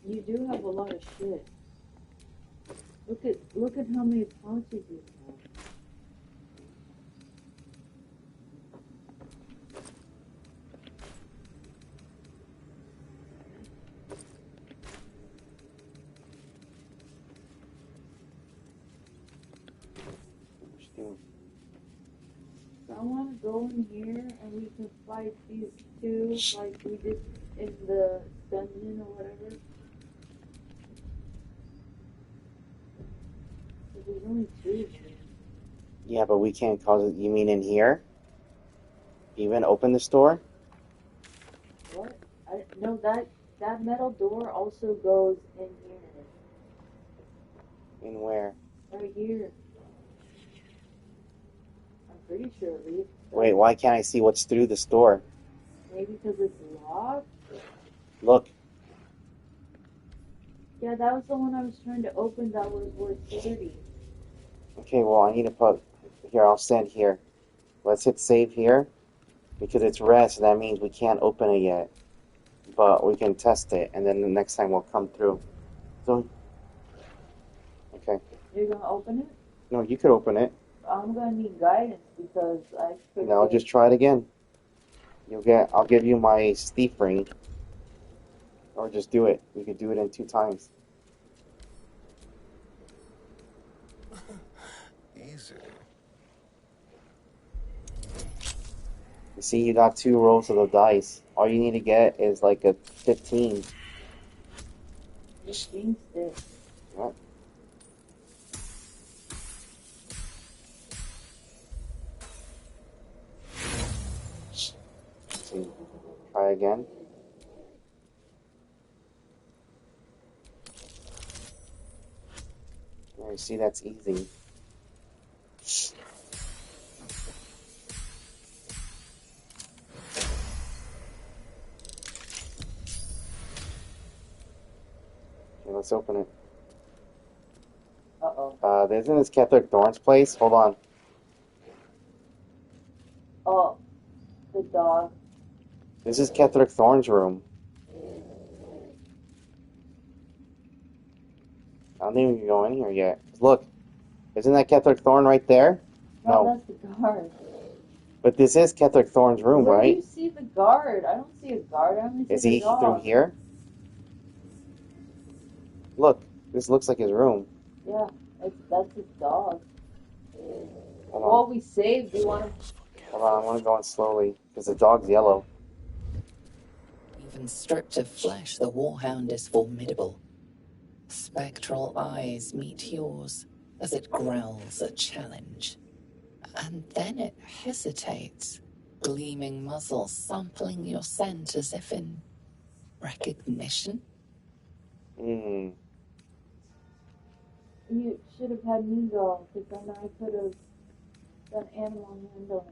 You do have a lot of shit. Look at how many pouches you have. I want to go in here and we can fight these two like we did in the dungeon or whatever. But there's only 2 here. Yeah, but we can't cause it. You mean in here? Even open the store? What? No, that metal door also goes in here. In where? Right here. I'm pretty sure it leads. Wait, why can't I see what's through the store? Maybe because it's locked? Look. Yeah, that was the one I was trying to open that was worth 30. Okay, well, I need to put... Here, I'll stand here. Let's hit save here. Because it's red, so that means we can't open it yet. But we can test it, and then the next time we'll come through. So... Okay. You're going to open it? No, you could open it. I'm going to need guidance because I could... No, just try it again. I'll give you my thief ring. Or just do it. You could do it in 2 times. Easy. You see, you got 2 rolls of the dice. All you need to get is like a 15. Just jinxed it. What? See, try again. There, you see, that's easy. Okay, let's open it. Uh-oh. Isn't this Ketherick Thorn's place? Hold on. Oh, the dog. This is Ketherick Thorn's room. I don't think we can go in here yet. Look, isn't that Ketherick Thorn right there? No, that's the guard. But this is Ketherick Thorn's room, Where right? do you see the guard? I don't see a guard. I only see Is the he dog. through here? Look, this looks like his room. Yeah, that's his dog. Hold Well, on. we saved. Do you want to... Hold on, I want to go in slowly, because the dog's yellow. Even stripped of flesh, the warhound is formidable. Spectral eyes meet yours as it growls a challenge. And then it hesitates, gleaming muzzle sampling your scent as if in recognition. Hmm. You should have had me go, because then I could have done animal handling.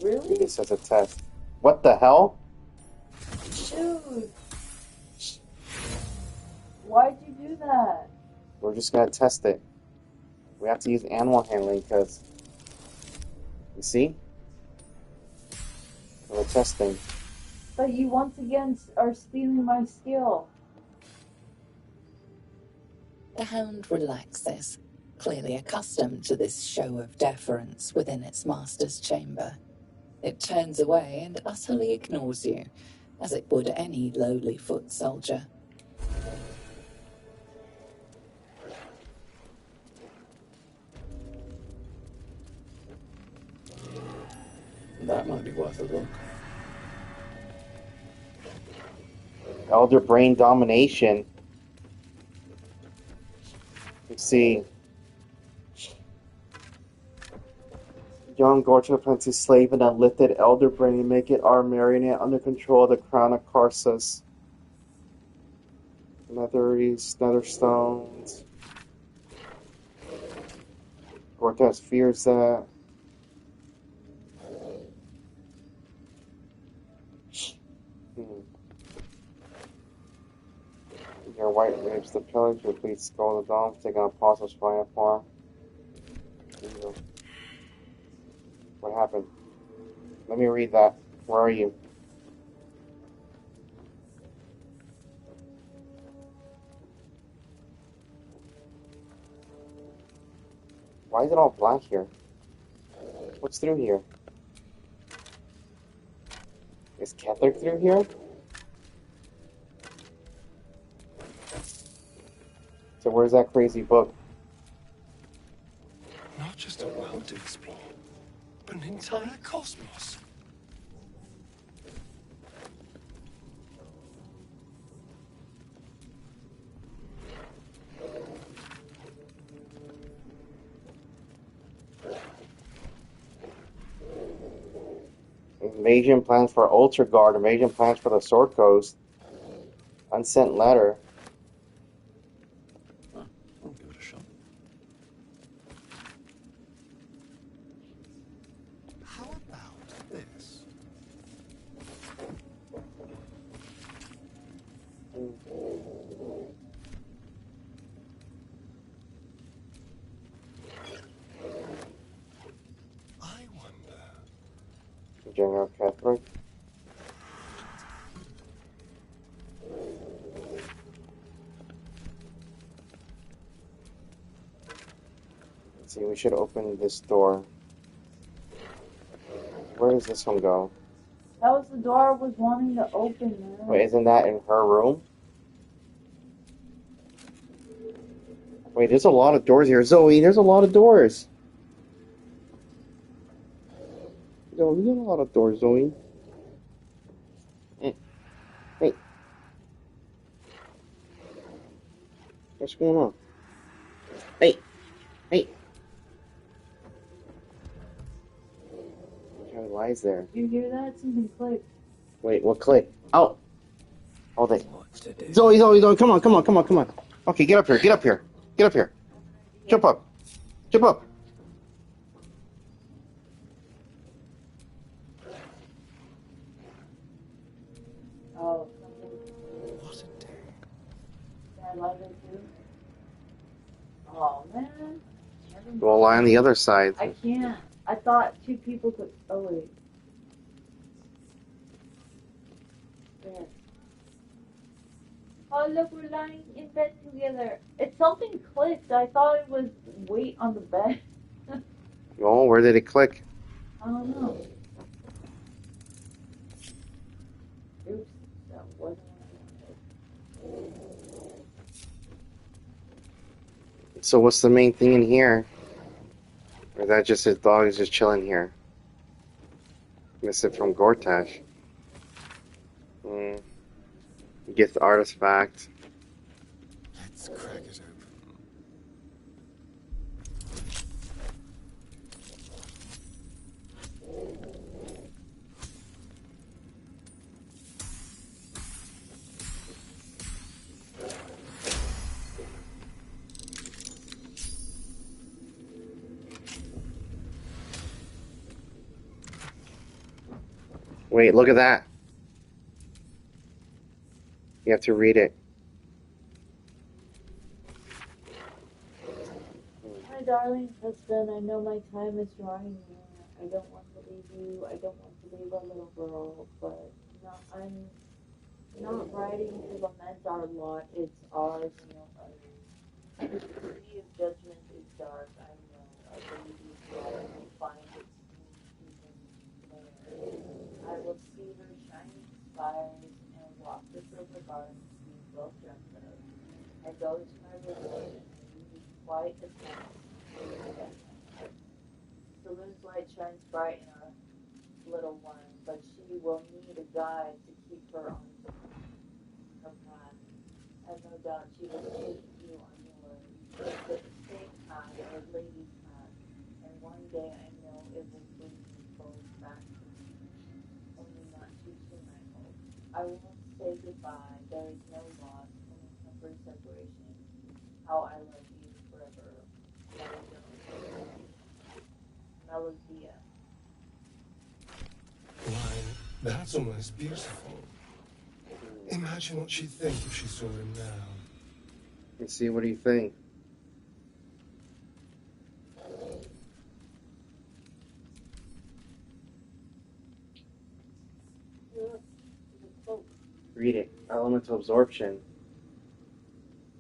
Really? This is a test. What the hell? Dude. Why'd you do that? We're just going to test it. We have to use animal handling, because... You see? We're testing. But you once again are stealing my skill. The hound relaxes, clearly accustomed to this show of deference within its master's chamber. It turns away and utterly ignores you, as it would any lowly foot soldier. That might be worth a look. Elder Brain Domination. Let's see. Young Gorcha plans to slave an unlifted Elder Brain and make it our marionette under control of the Crown of Karsus. Nether stones. Gortas fears that. Your white rapes the pillage, your bleed skull the dome, taking a pause of spying form. What happened? Let me read that. Where are you? Why is it all black here? What's through here? Is Ketheric through here? So where's that crazy book? Not just a world to explore, but an entire cosmos. Invasion plans for Ultra Guard. Invasion plans for the Sword Coast. Unsent letter. I'll give it a shot. How about this? I wonder. General Ketheric. Let's see, we should open this door. Where does this one go? That was the door I was wanting to open, man. Wait, isn't that in her room? Wait, there's a lot of doors here. Zoe, there's a lot of doors. Yo, we got a lot of doors, Zoe. Hey. What's going on? Hey. Why is there? You hear that? Something clicked. Wait, what click? Oh. Hold it. Zoe, come on. Okay, get up here. Jump up. Oh, What a day. I love it too. Oh, man. We'll lie on the other side. I can't. I thought two people could. Oh, wait. There. Oh, look, we're lying in bed together. It's something clicked. I thought it was weight on the bed. Oh, where did it click? I don't know. Oops, that wasn't what I wanted. So what's the main thing in here? Or is that just his dog is just chilling here? Miss it from Gortash. Get the artifact. Let's crack it open. Wait, look at that. You have to read it. My darling husband, I know my time is drawing near. I don't want to leave you. I don't want to leave our little girl, but I'm not writing to lament our lot. It's ours, no other. The sea of judgment is dark, I know. Our baby is light will find its even there. I will see her shining spires and walk the silver gardens we both dreamt of. I go to my reward and we be quite as nice. The moon's light shines bright in our little one, but she will need a guide to keep her on her path. And no doubt she will take you on yours, the same path or lady's path. And one day I know it will bring you both back to me. Only not too soon, I hope. I won't say goodbye. There is no loss, only temporary separation. How I love you forever. Melodia. Why, that's almost beautiful. Imagine what she'd think if she saw him now. Let's see, what do you think? Read it. Elemental absorption.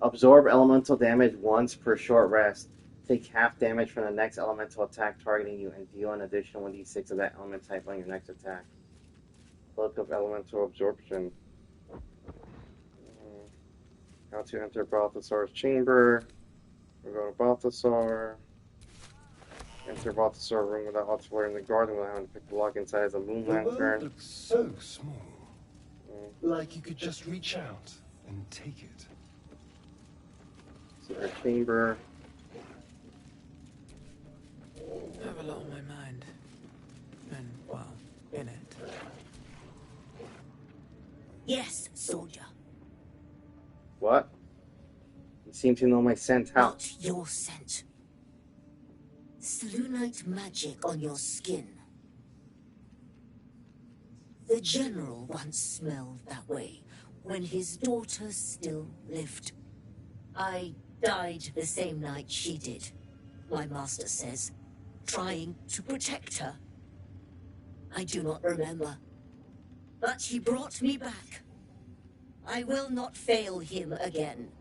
Absorb elemental damage once per short rest. Take half damage from the next elemental attack targeting you and deal an additional 1d6 of that element type on your next attack. Look up elemental absorption. How to enter Balthasar's chamber. We'll go to Balthasar. Enter Balthasar's room without auxiliary in the garden without having to pick the lock inside as a moon The world lantern. looks so small. Like you could just reach out and take it. So our chamber. I have a lot on my mind. And, well, in it. Yes, soldier. What? You seem to know my scent. How? Not your scent. Selunite magic on your skin. The general once smelled that way when his daughter still lived. I died the same night she did, my master says, trying to protect her. I do not remember, but he brought me back. I will not fail him again.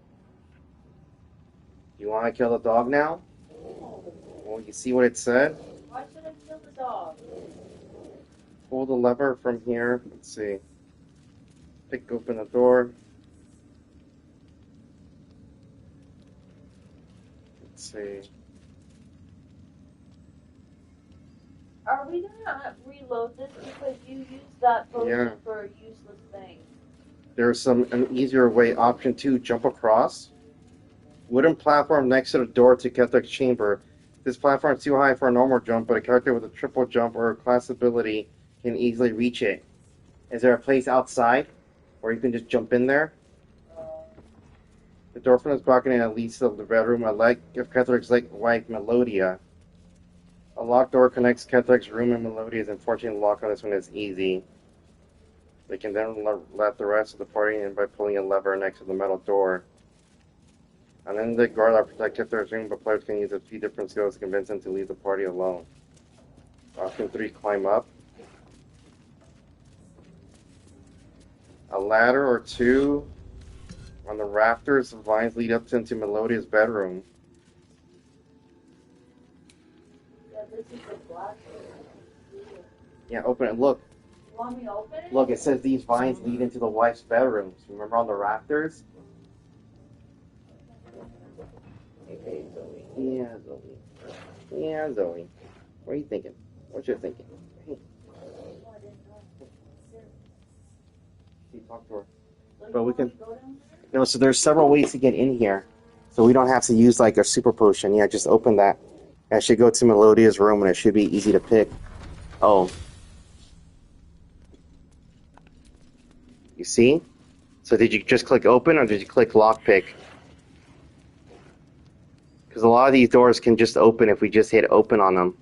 You want to kill the dog now? Well, you see what it said? Why should I kill the dog? Pull the lever from here. Let's see. Pick open the door. Let's see. Are we gonna reload this because you used that potion for a useless thing? There's an easier way. Option 2, jump across. Wooden platform next to the door to Kethric's chamber. This platform is too high for a normal jump, but a character with a triple jump or a class ability can easily reach it. Is there a place outside where you can just jump in there? The door from this balcony leads to the bedroom of Kethric's wife, Melodia. A locked door connects Kethric's room and Melodia's. Unfortunately, the lock on this one is easy. They can then let the rest of the party in by pulling a lever next to the metal door. And then the guard that protect Kethric's room, but players can use a few different skills to convince them to leave the party alone. Option 3, climb up. A ladder or 2 on the rafters. The vines lead up into Melodia's bedroom. Yeah, this is a black. Yeah, open it. Look. You want me to open it? Look, it says these vines lead into the wife's bedrooms. Remember on the rafters? Hey, Zoe. Yeah, Zoe. Yeah, Zoe. What are you thinking? What you thinking? Hey. Talk to her. But we can. No, so there's several ways to get in here. So we don't have to use like a super potion. Yeah, just open that. I should go to Melodia's room and it should be easy to pick. Oh. You see? So did you just click open or did you click lockpick? Because a lot of these doors can just open if we just hit open on them.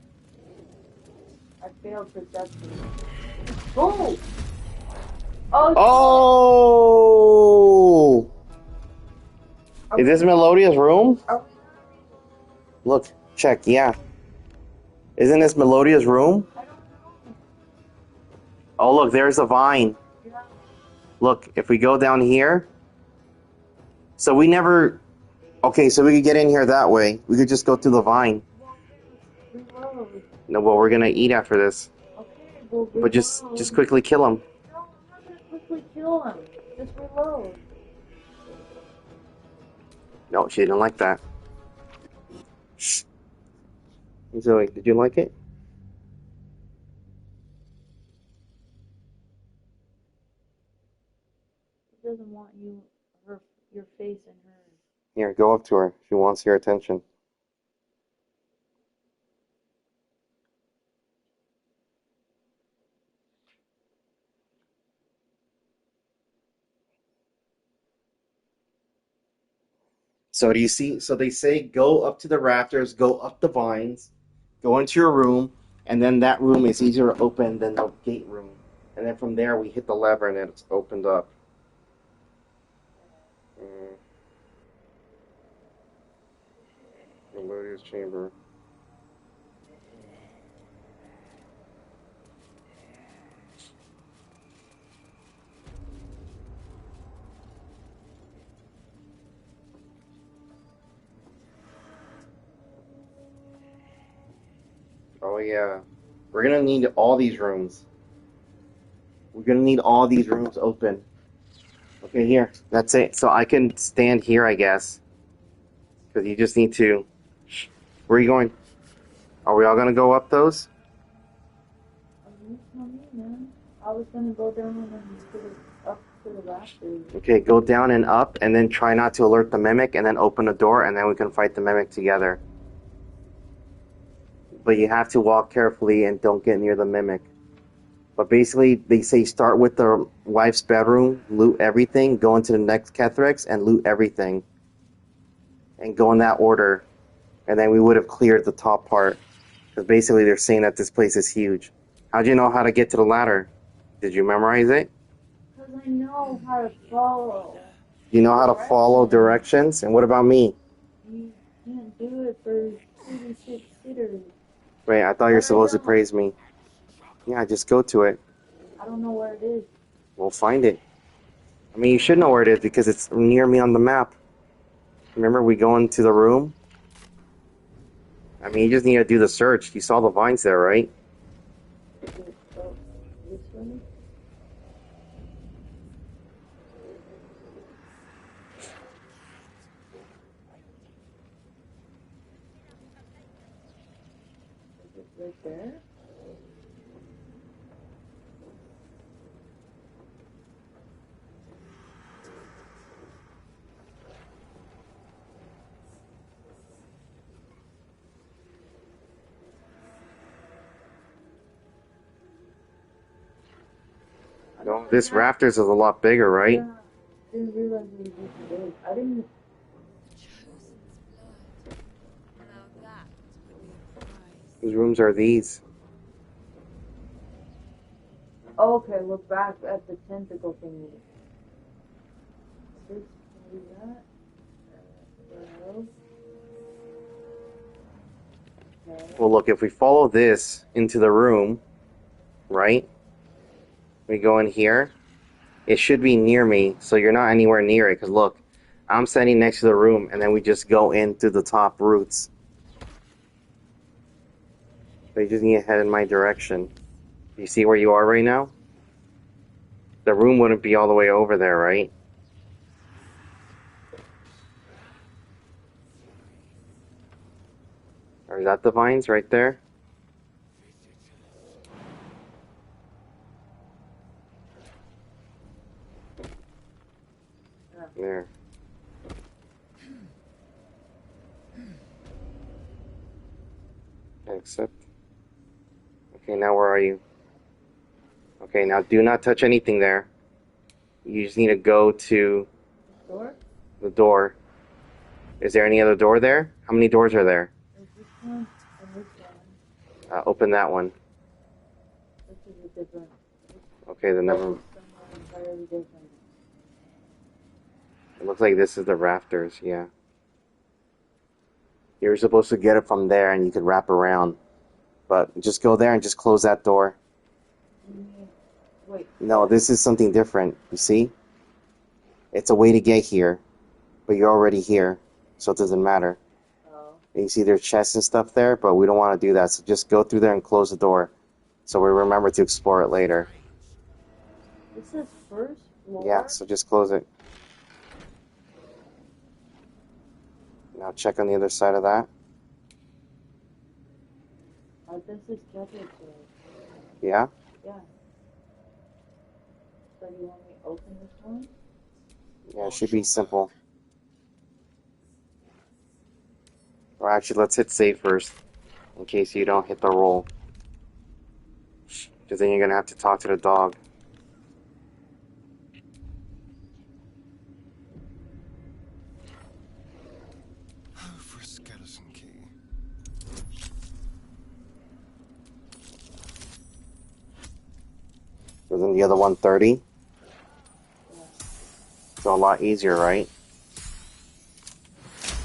I failed perception. Oh! Oh! Is this Melodia's room? Look, check, yeah. Isn't this Melodia's room? Oh, look, there's a vine. Look, if we go down here. So we never... Okay, so we could get in here that way. We could just go through the vine. No, well, we're gonna eat after this. But just quickly kill him. No, I'm not gonna quickly kill him. Just reload. No, she didn't like that. Zoe, did you like it? doesn't want your face in hers. Here, go up to her. She wants your attention. So do you see? So they say go up to the rafters, go up the vines, go into your room, and then that room is easier to open than the gate room. And then from there we hit the lever and then it's opened up. Melodious chamber. Oh yeah. We're gonna need all these rooms. We're gonna need all these rooms open. Okay, here. That's it. So I can stand here, I guess. Because you just need to... Where are you going? Are we all gonna go up those? You tell me, man. I was gonna go down and up to the rafters. Okay, go down and up, and then try not to alert the mimic, and then open the door, and then we can fight the mimic together. But you have to walk carefully and don't get near the mimic. But basically, they say start with the wife's bedroom, loot everything, go into the next Kethrex, and loot everything. And go in that order. And then we would have cleared the top part. Because basically they're saying that this place is huge. How'd you know how to get to the ladder? Did you memorize it? Because I know how to follow. You know how to follow directions? And what about me? You can't do it for 36 sitters. Wait, I thought you were supposed to praise me. Yeah, just go to it. I don't know where it is. We'll find it. I mean, you should know where it is because it's near me on the map. Remember, we go into the room? I mean, you just need to do the search. You saw the vines there, right? Is it this way? Is it right there? No, this rafters is a lot bigger, right? Yeah, I didn't realize it was this big. I didn't... Whose rooms are these? Okay, look back at the tentacle thingy. This, maybe that. No. Okay. Well, look, if we follow this into the room, right? We go in here. It should be near me, so you're not anywhere near it. Because look, I'm standing next to the room, and then we just go in through the top roots. So you just need to head in my direction. You see where you are right now? The room wouldn't be all the way over there, right? Or is that the vines right there? There. Accept. Okay, now where are you? Okay, now do not touch anything there. You just need to go to Door? the door. Is there any other door there? How many doors are there? There's this one and this one. Open that one. This is a different... Okay, then never. Somewhere entirely different. It looks like this is the rafters, yeah. You're supposed to get it from there and you could wrap around. But just go there and just close that door. Wait. No, this is something different, you see? It's a way to get here, but you're already here, so it doesn't matter. Oh. You see there's chests and stuff there, but we don't want to do that, so just go through there and close the door, so we remember to explore it later. This is first floor? Yeah, so just close it. Now check on the other side of that. This is Jeffrey's. Yeah? Yeah. So you want me to open this one? Yeah, it should be simple. Or actually, let's hit save first, in case you don't hit the roll. Because then you're gonna have to talk to the dog. For a skeleton key. Isn't the other one 30? It's a lot easier, right?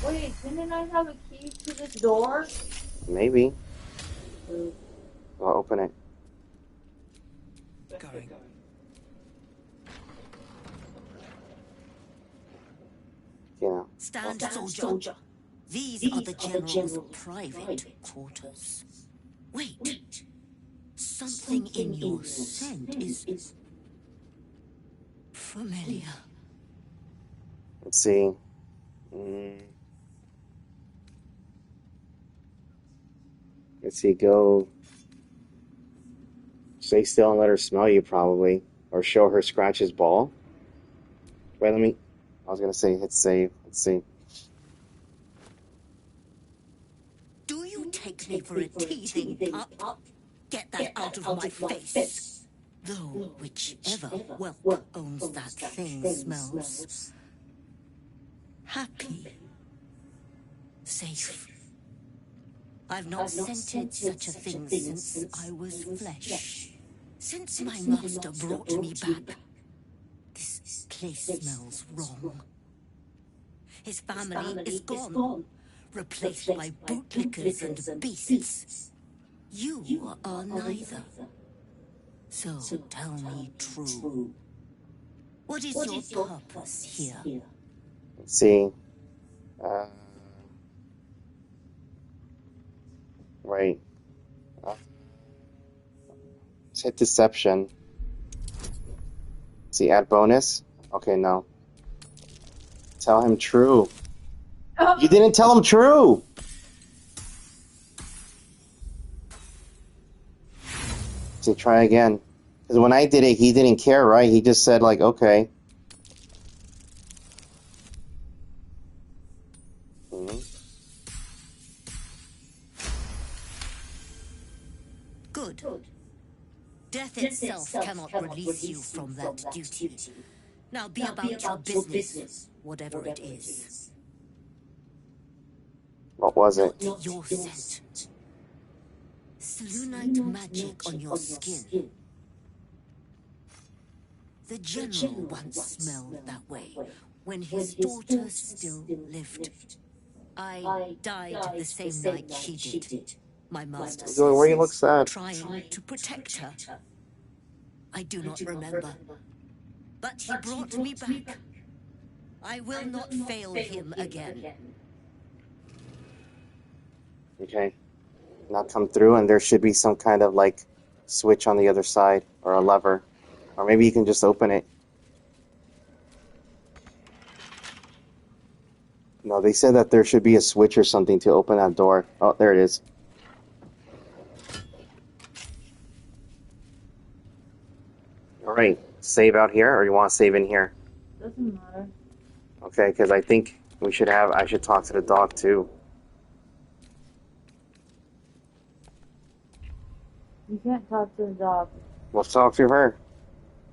Wait, didn't I have a key to this door? Maybe. I'll open it. Going. Yeah. Stand, soldier. These are the General's private quarters. Wait. Something in your scent is familiar. Let's see. Let's see, go. Stay still and let her smell you, probably. Or show her scratch his ball. Wait, I was gonna say hit save. Let's see. Do you take me for a teething pup? Get that out of my face. Though whichever whelp owns that thing smells happy. Safe. I've not scented such a thing since I was flesh. Since my master brought me back, this place smells wrong. His family is gone, replaced by bootlickers and beasts. You are neither. So tell me true. What is your purpose here? Let's see. Right. Let's hit deception. See, add bonus. Okay, no. Tell him true. You didn't tell him true! See, try again. Because when I did it, he didn't care, right? He just said, like, okay. Good. Death itself cannot release you from that duty. Now be about your business, whatever it is. What was it? Not your scent. Selunite magic on your skin. The General once smelled that way, when his daughter still lived. I died the same night she did. My master says, trying to protect her. I do not remember, but he brought me back. I will not fail him again. Okay. Now come through, and there should be some kind of, like, switch on the other side, or a lever. Or maybe you can just open it. No, they said that there should be a switch or something to open that door. Oh, there it is. Alright, save out here, or you want to save in here? Doesn't matter. Okay, because I think I should talk to the dog too. You can't talk to the dog. We'll talk to her.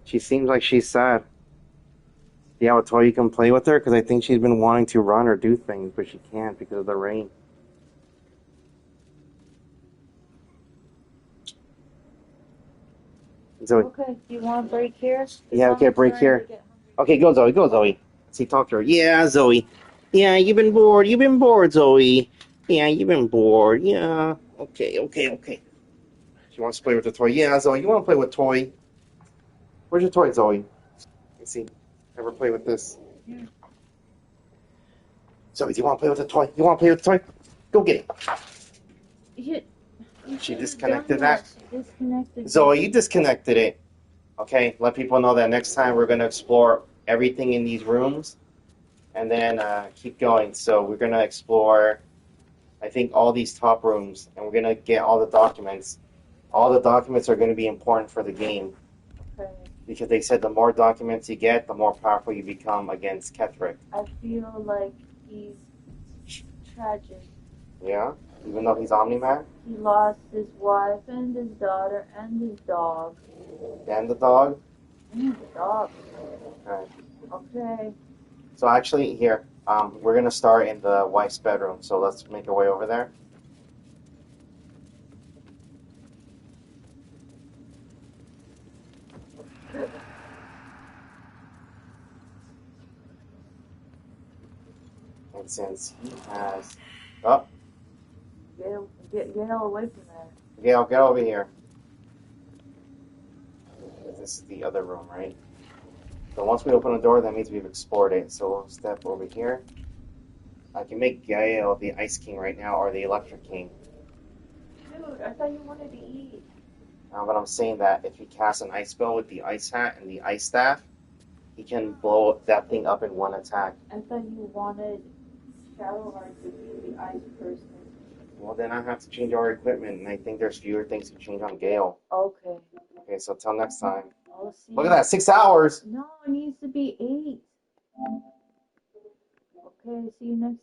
She seems like she's sad. Do you have a toy you can play with her? Because I think she's been wanting to run or do things, but she can't because of the rain. Zoe. Okay, do you want a break here? Yeah, okay, break here. Okay, go Zoe, go Zoe. See, talk to her. Yeah, Zoe. Yeah, you've been bored. You've been bored, Zoe. Yeah, you've been bored. Yeah. Okay. She wants to play with the toy. Yeah, Zoe, you want to play with toy? Where's your toy, Zoe? Let's see. Ever play with this? Yeah. Zoe, do you want to play with the toy? You want to play with the toy? Go get it. She disconnected that? She disconnected Zoe, you disconnected it. Okay, let people know that next time we're going to explore everything in these rooms and then keep going. So we're going to explore, I think, all these top rooms, and we're going to get all the documents. All the documents are going to be important for the game. Okay. Because they said the more documents you get, the more powerful you become against Ketheric. I feel like he's tragic. Yeah? Even though he's Omni-Man? He lost his wife and his daughter and his dog. And the dog? And the dog. Okay. Okay. So actually, here, we're going to start in the wife's bedroom, so let's make our way over there. And since he has... Oh, Get away from there. Gail, get over here. This is the other room, right? So once we open the door, that means we've explored it. So we'll step over here. I can make Gael the Ice King right now, or the Electric King. Dude, I thought you wanted to eat. But I'm saying that if he casts an ice spell with the ice hat and the ice staff, he can blow that thing up in one attack. I thought you wanted Shadowheart to be the ice person. Well, then I have to change our equipment, and I think there's fewer things to change on Gale. Okay. Okay, so till next time. I'll see. Look at that, 6 hours! No, it needs to be 8. Okay, see you next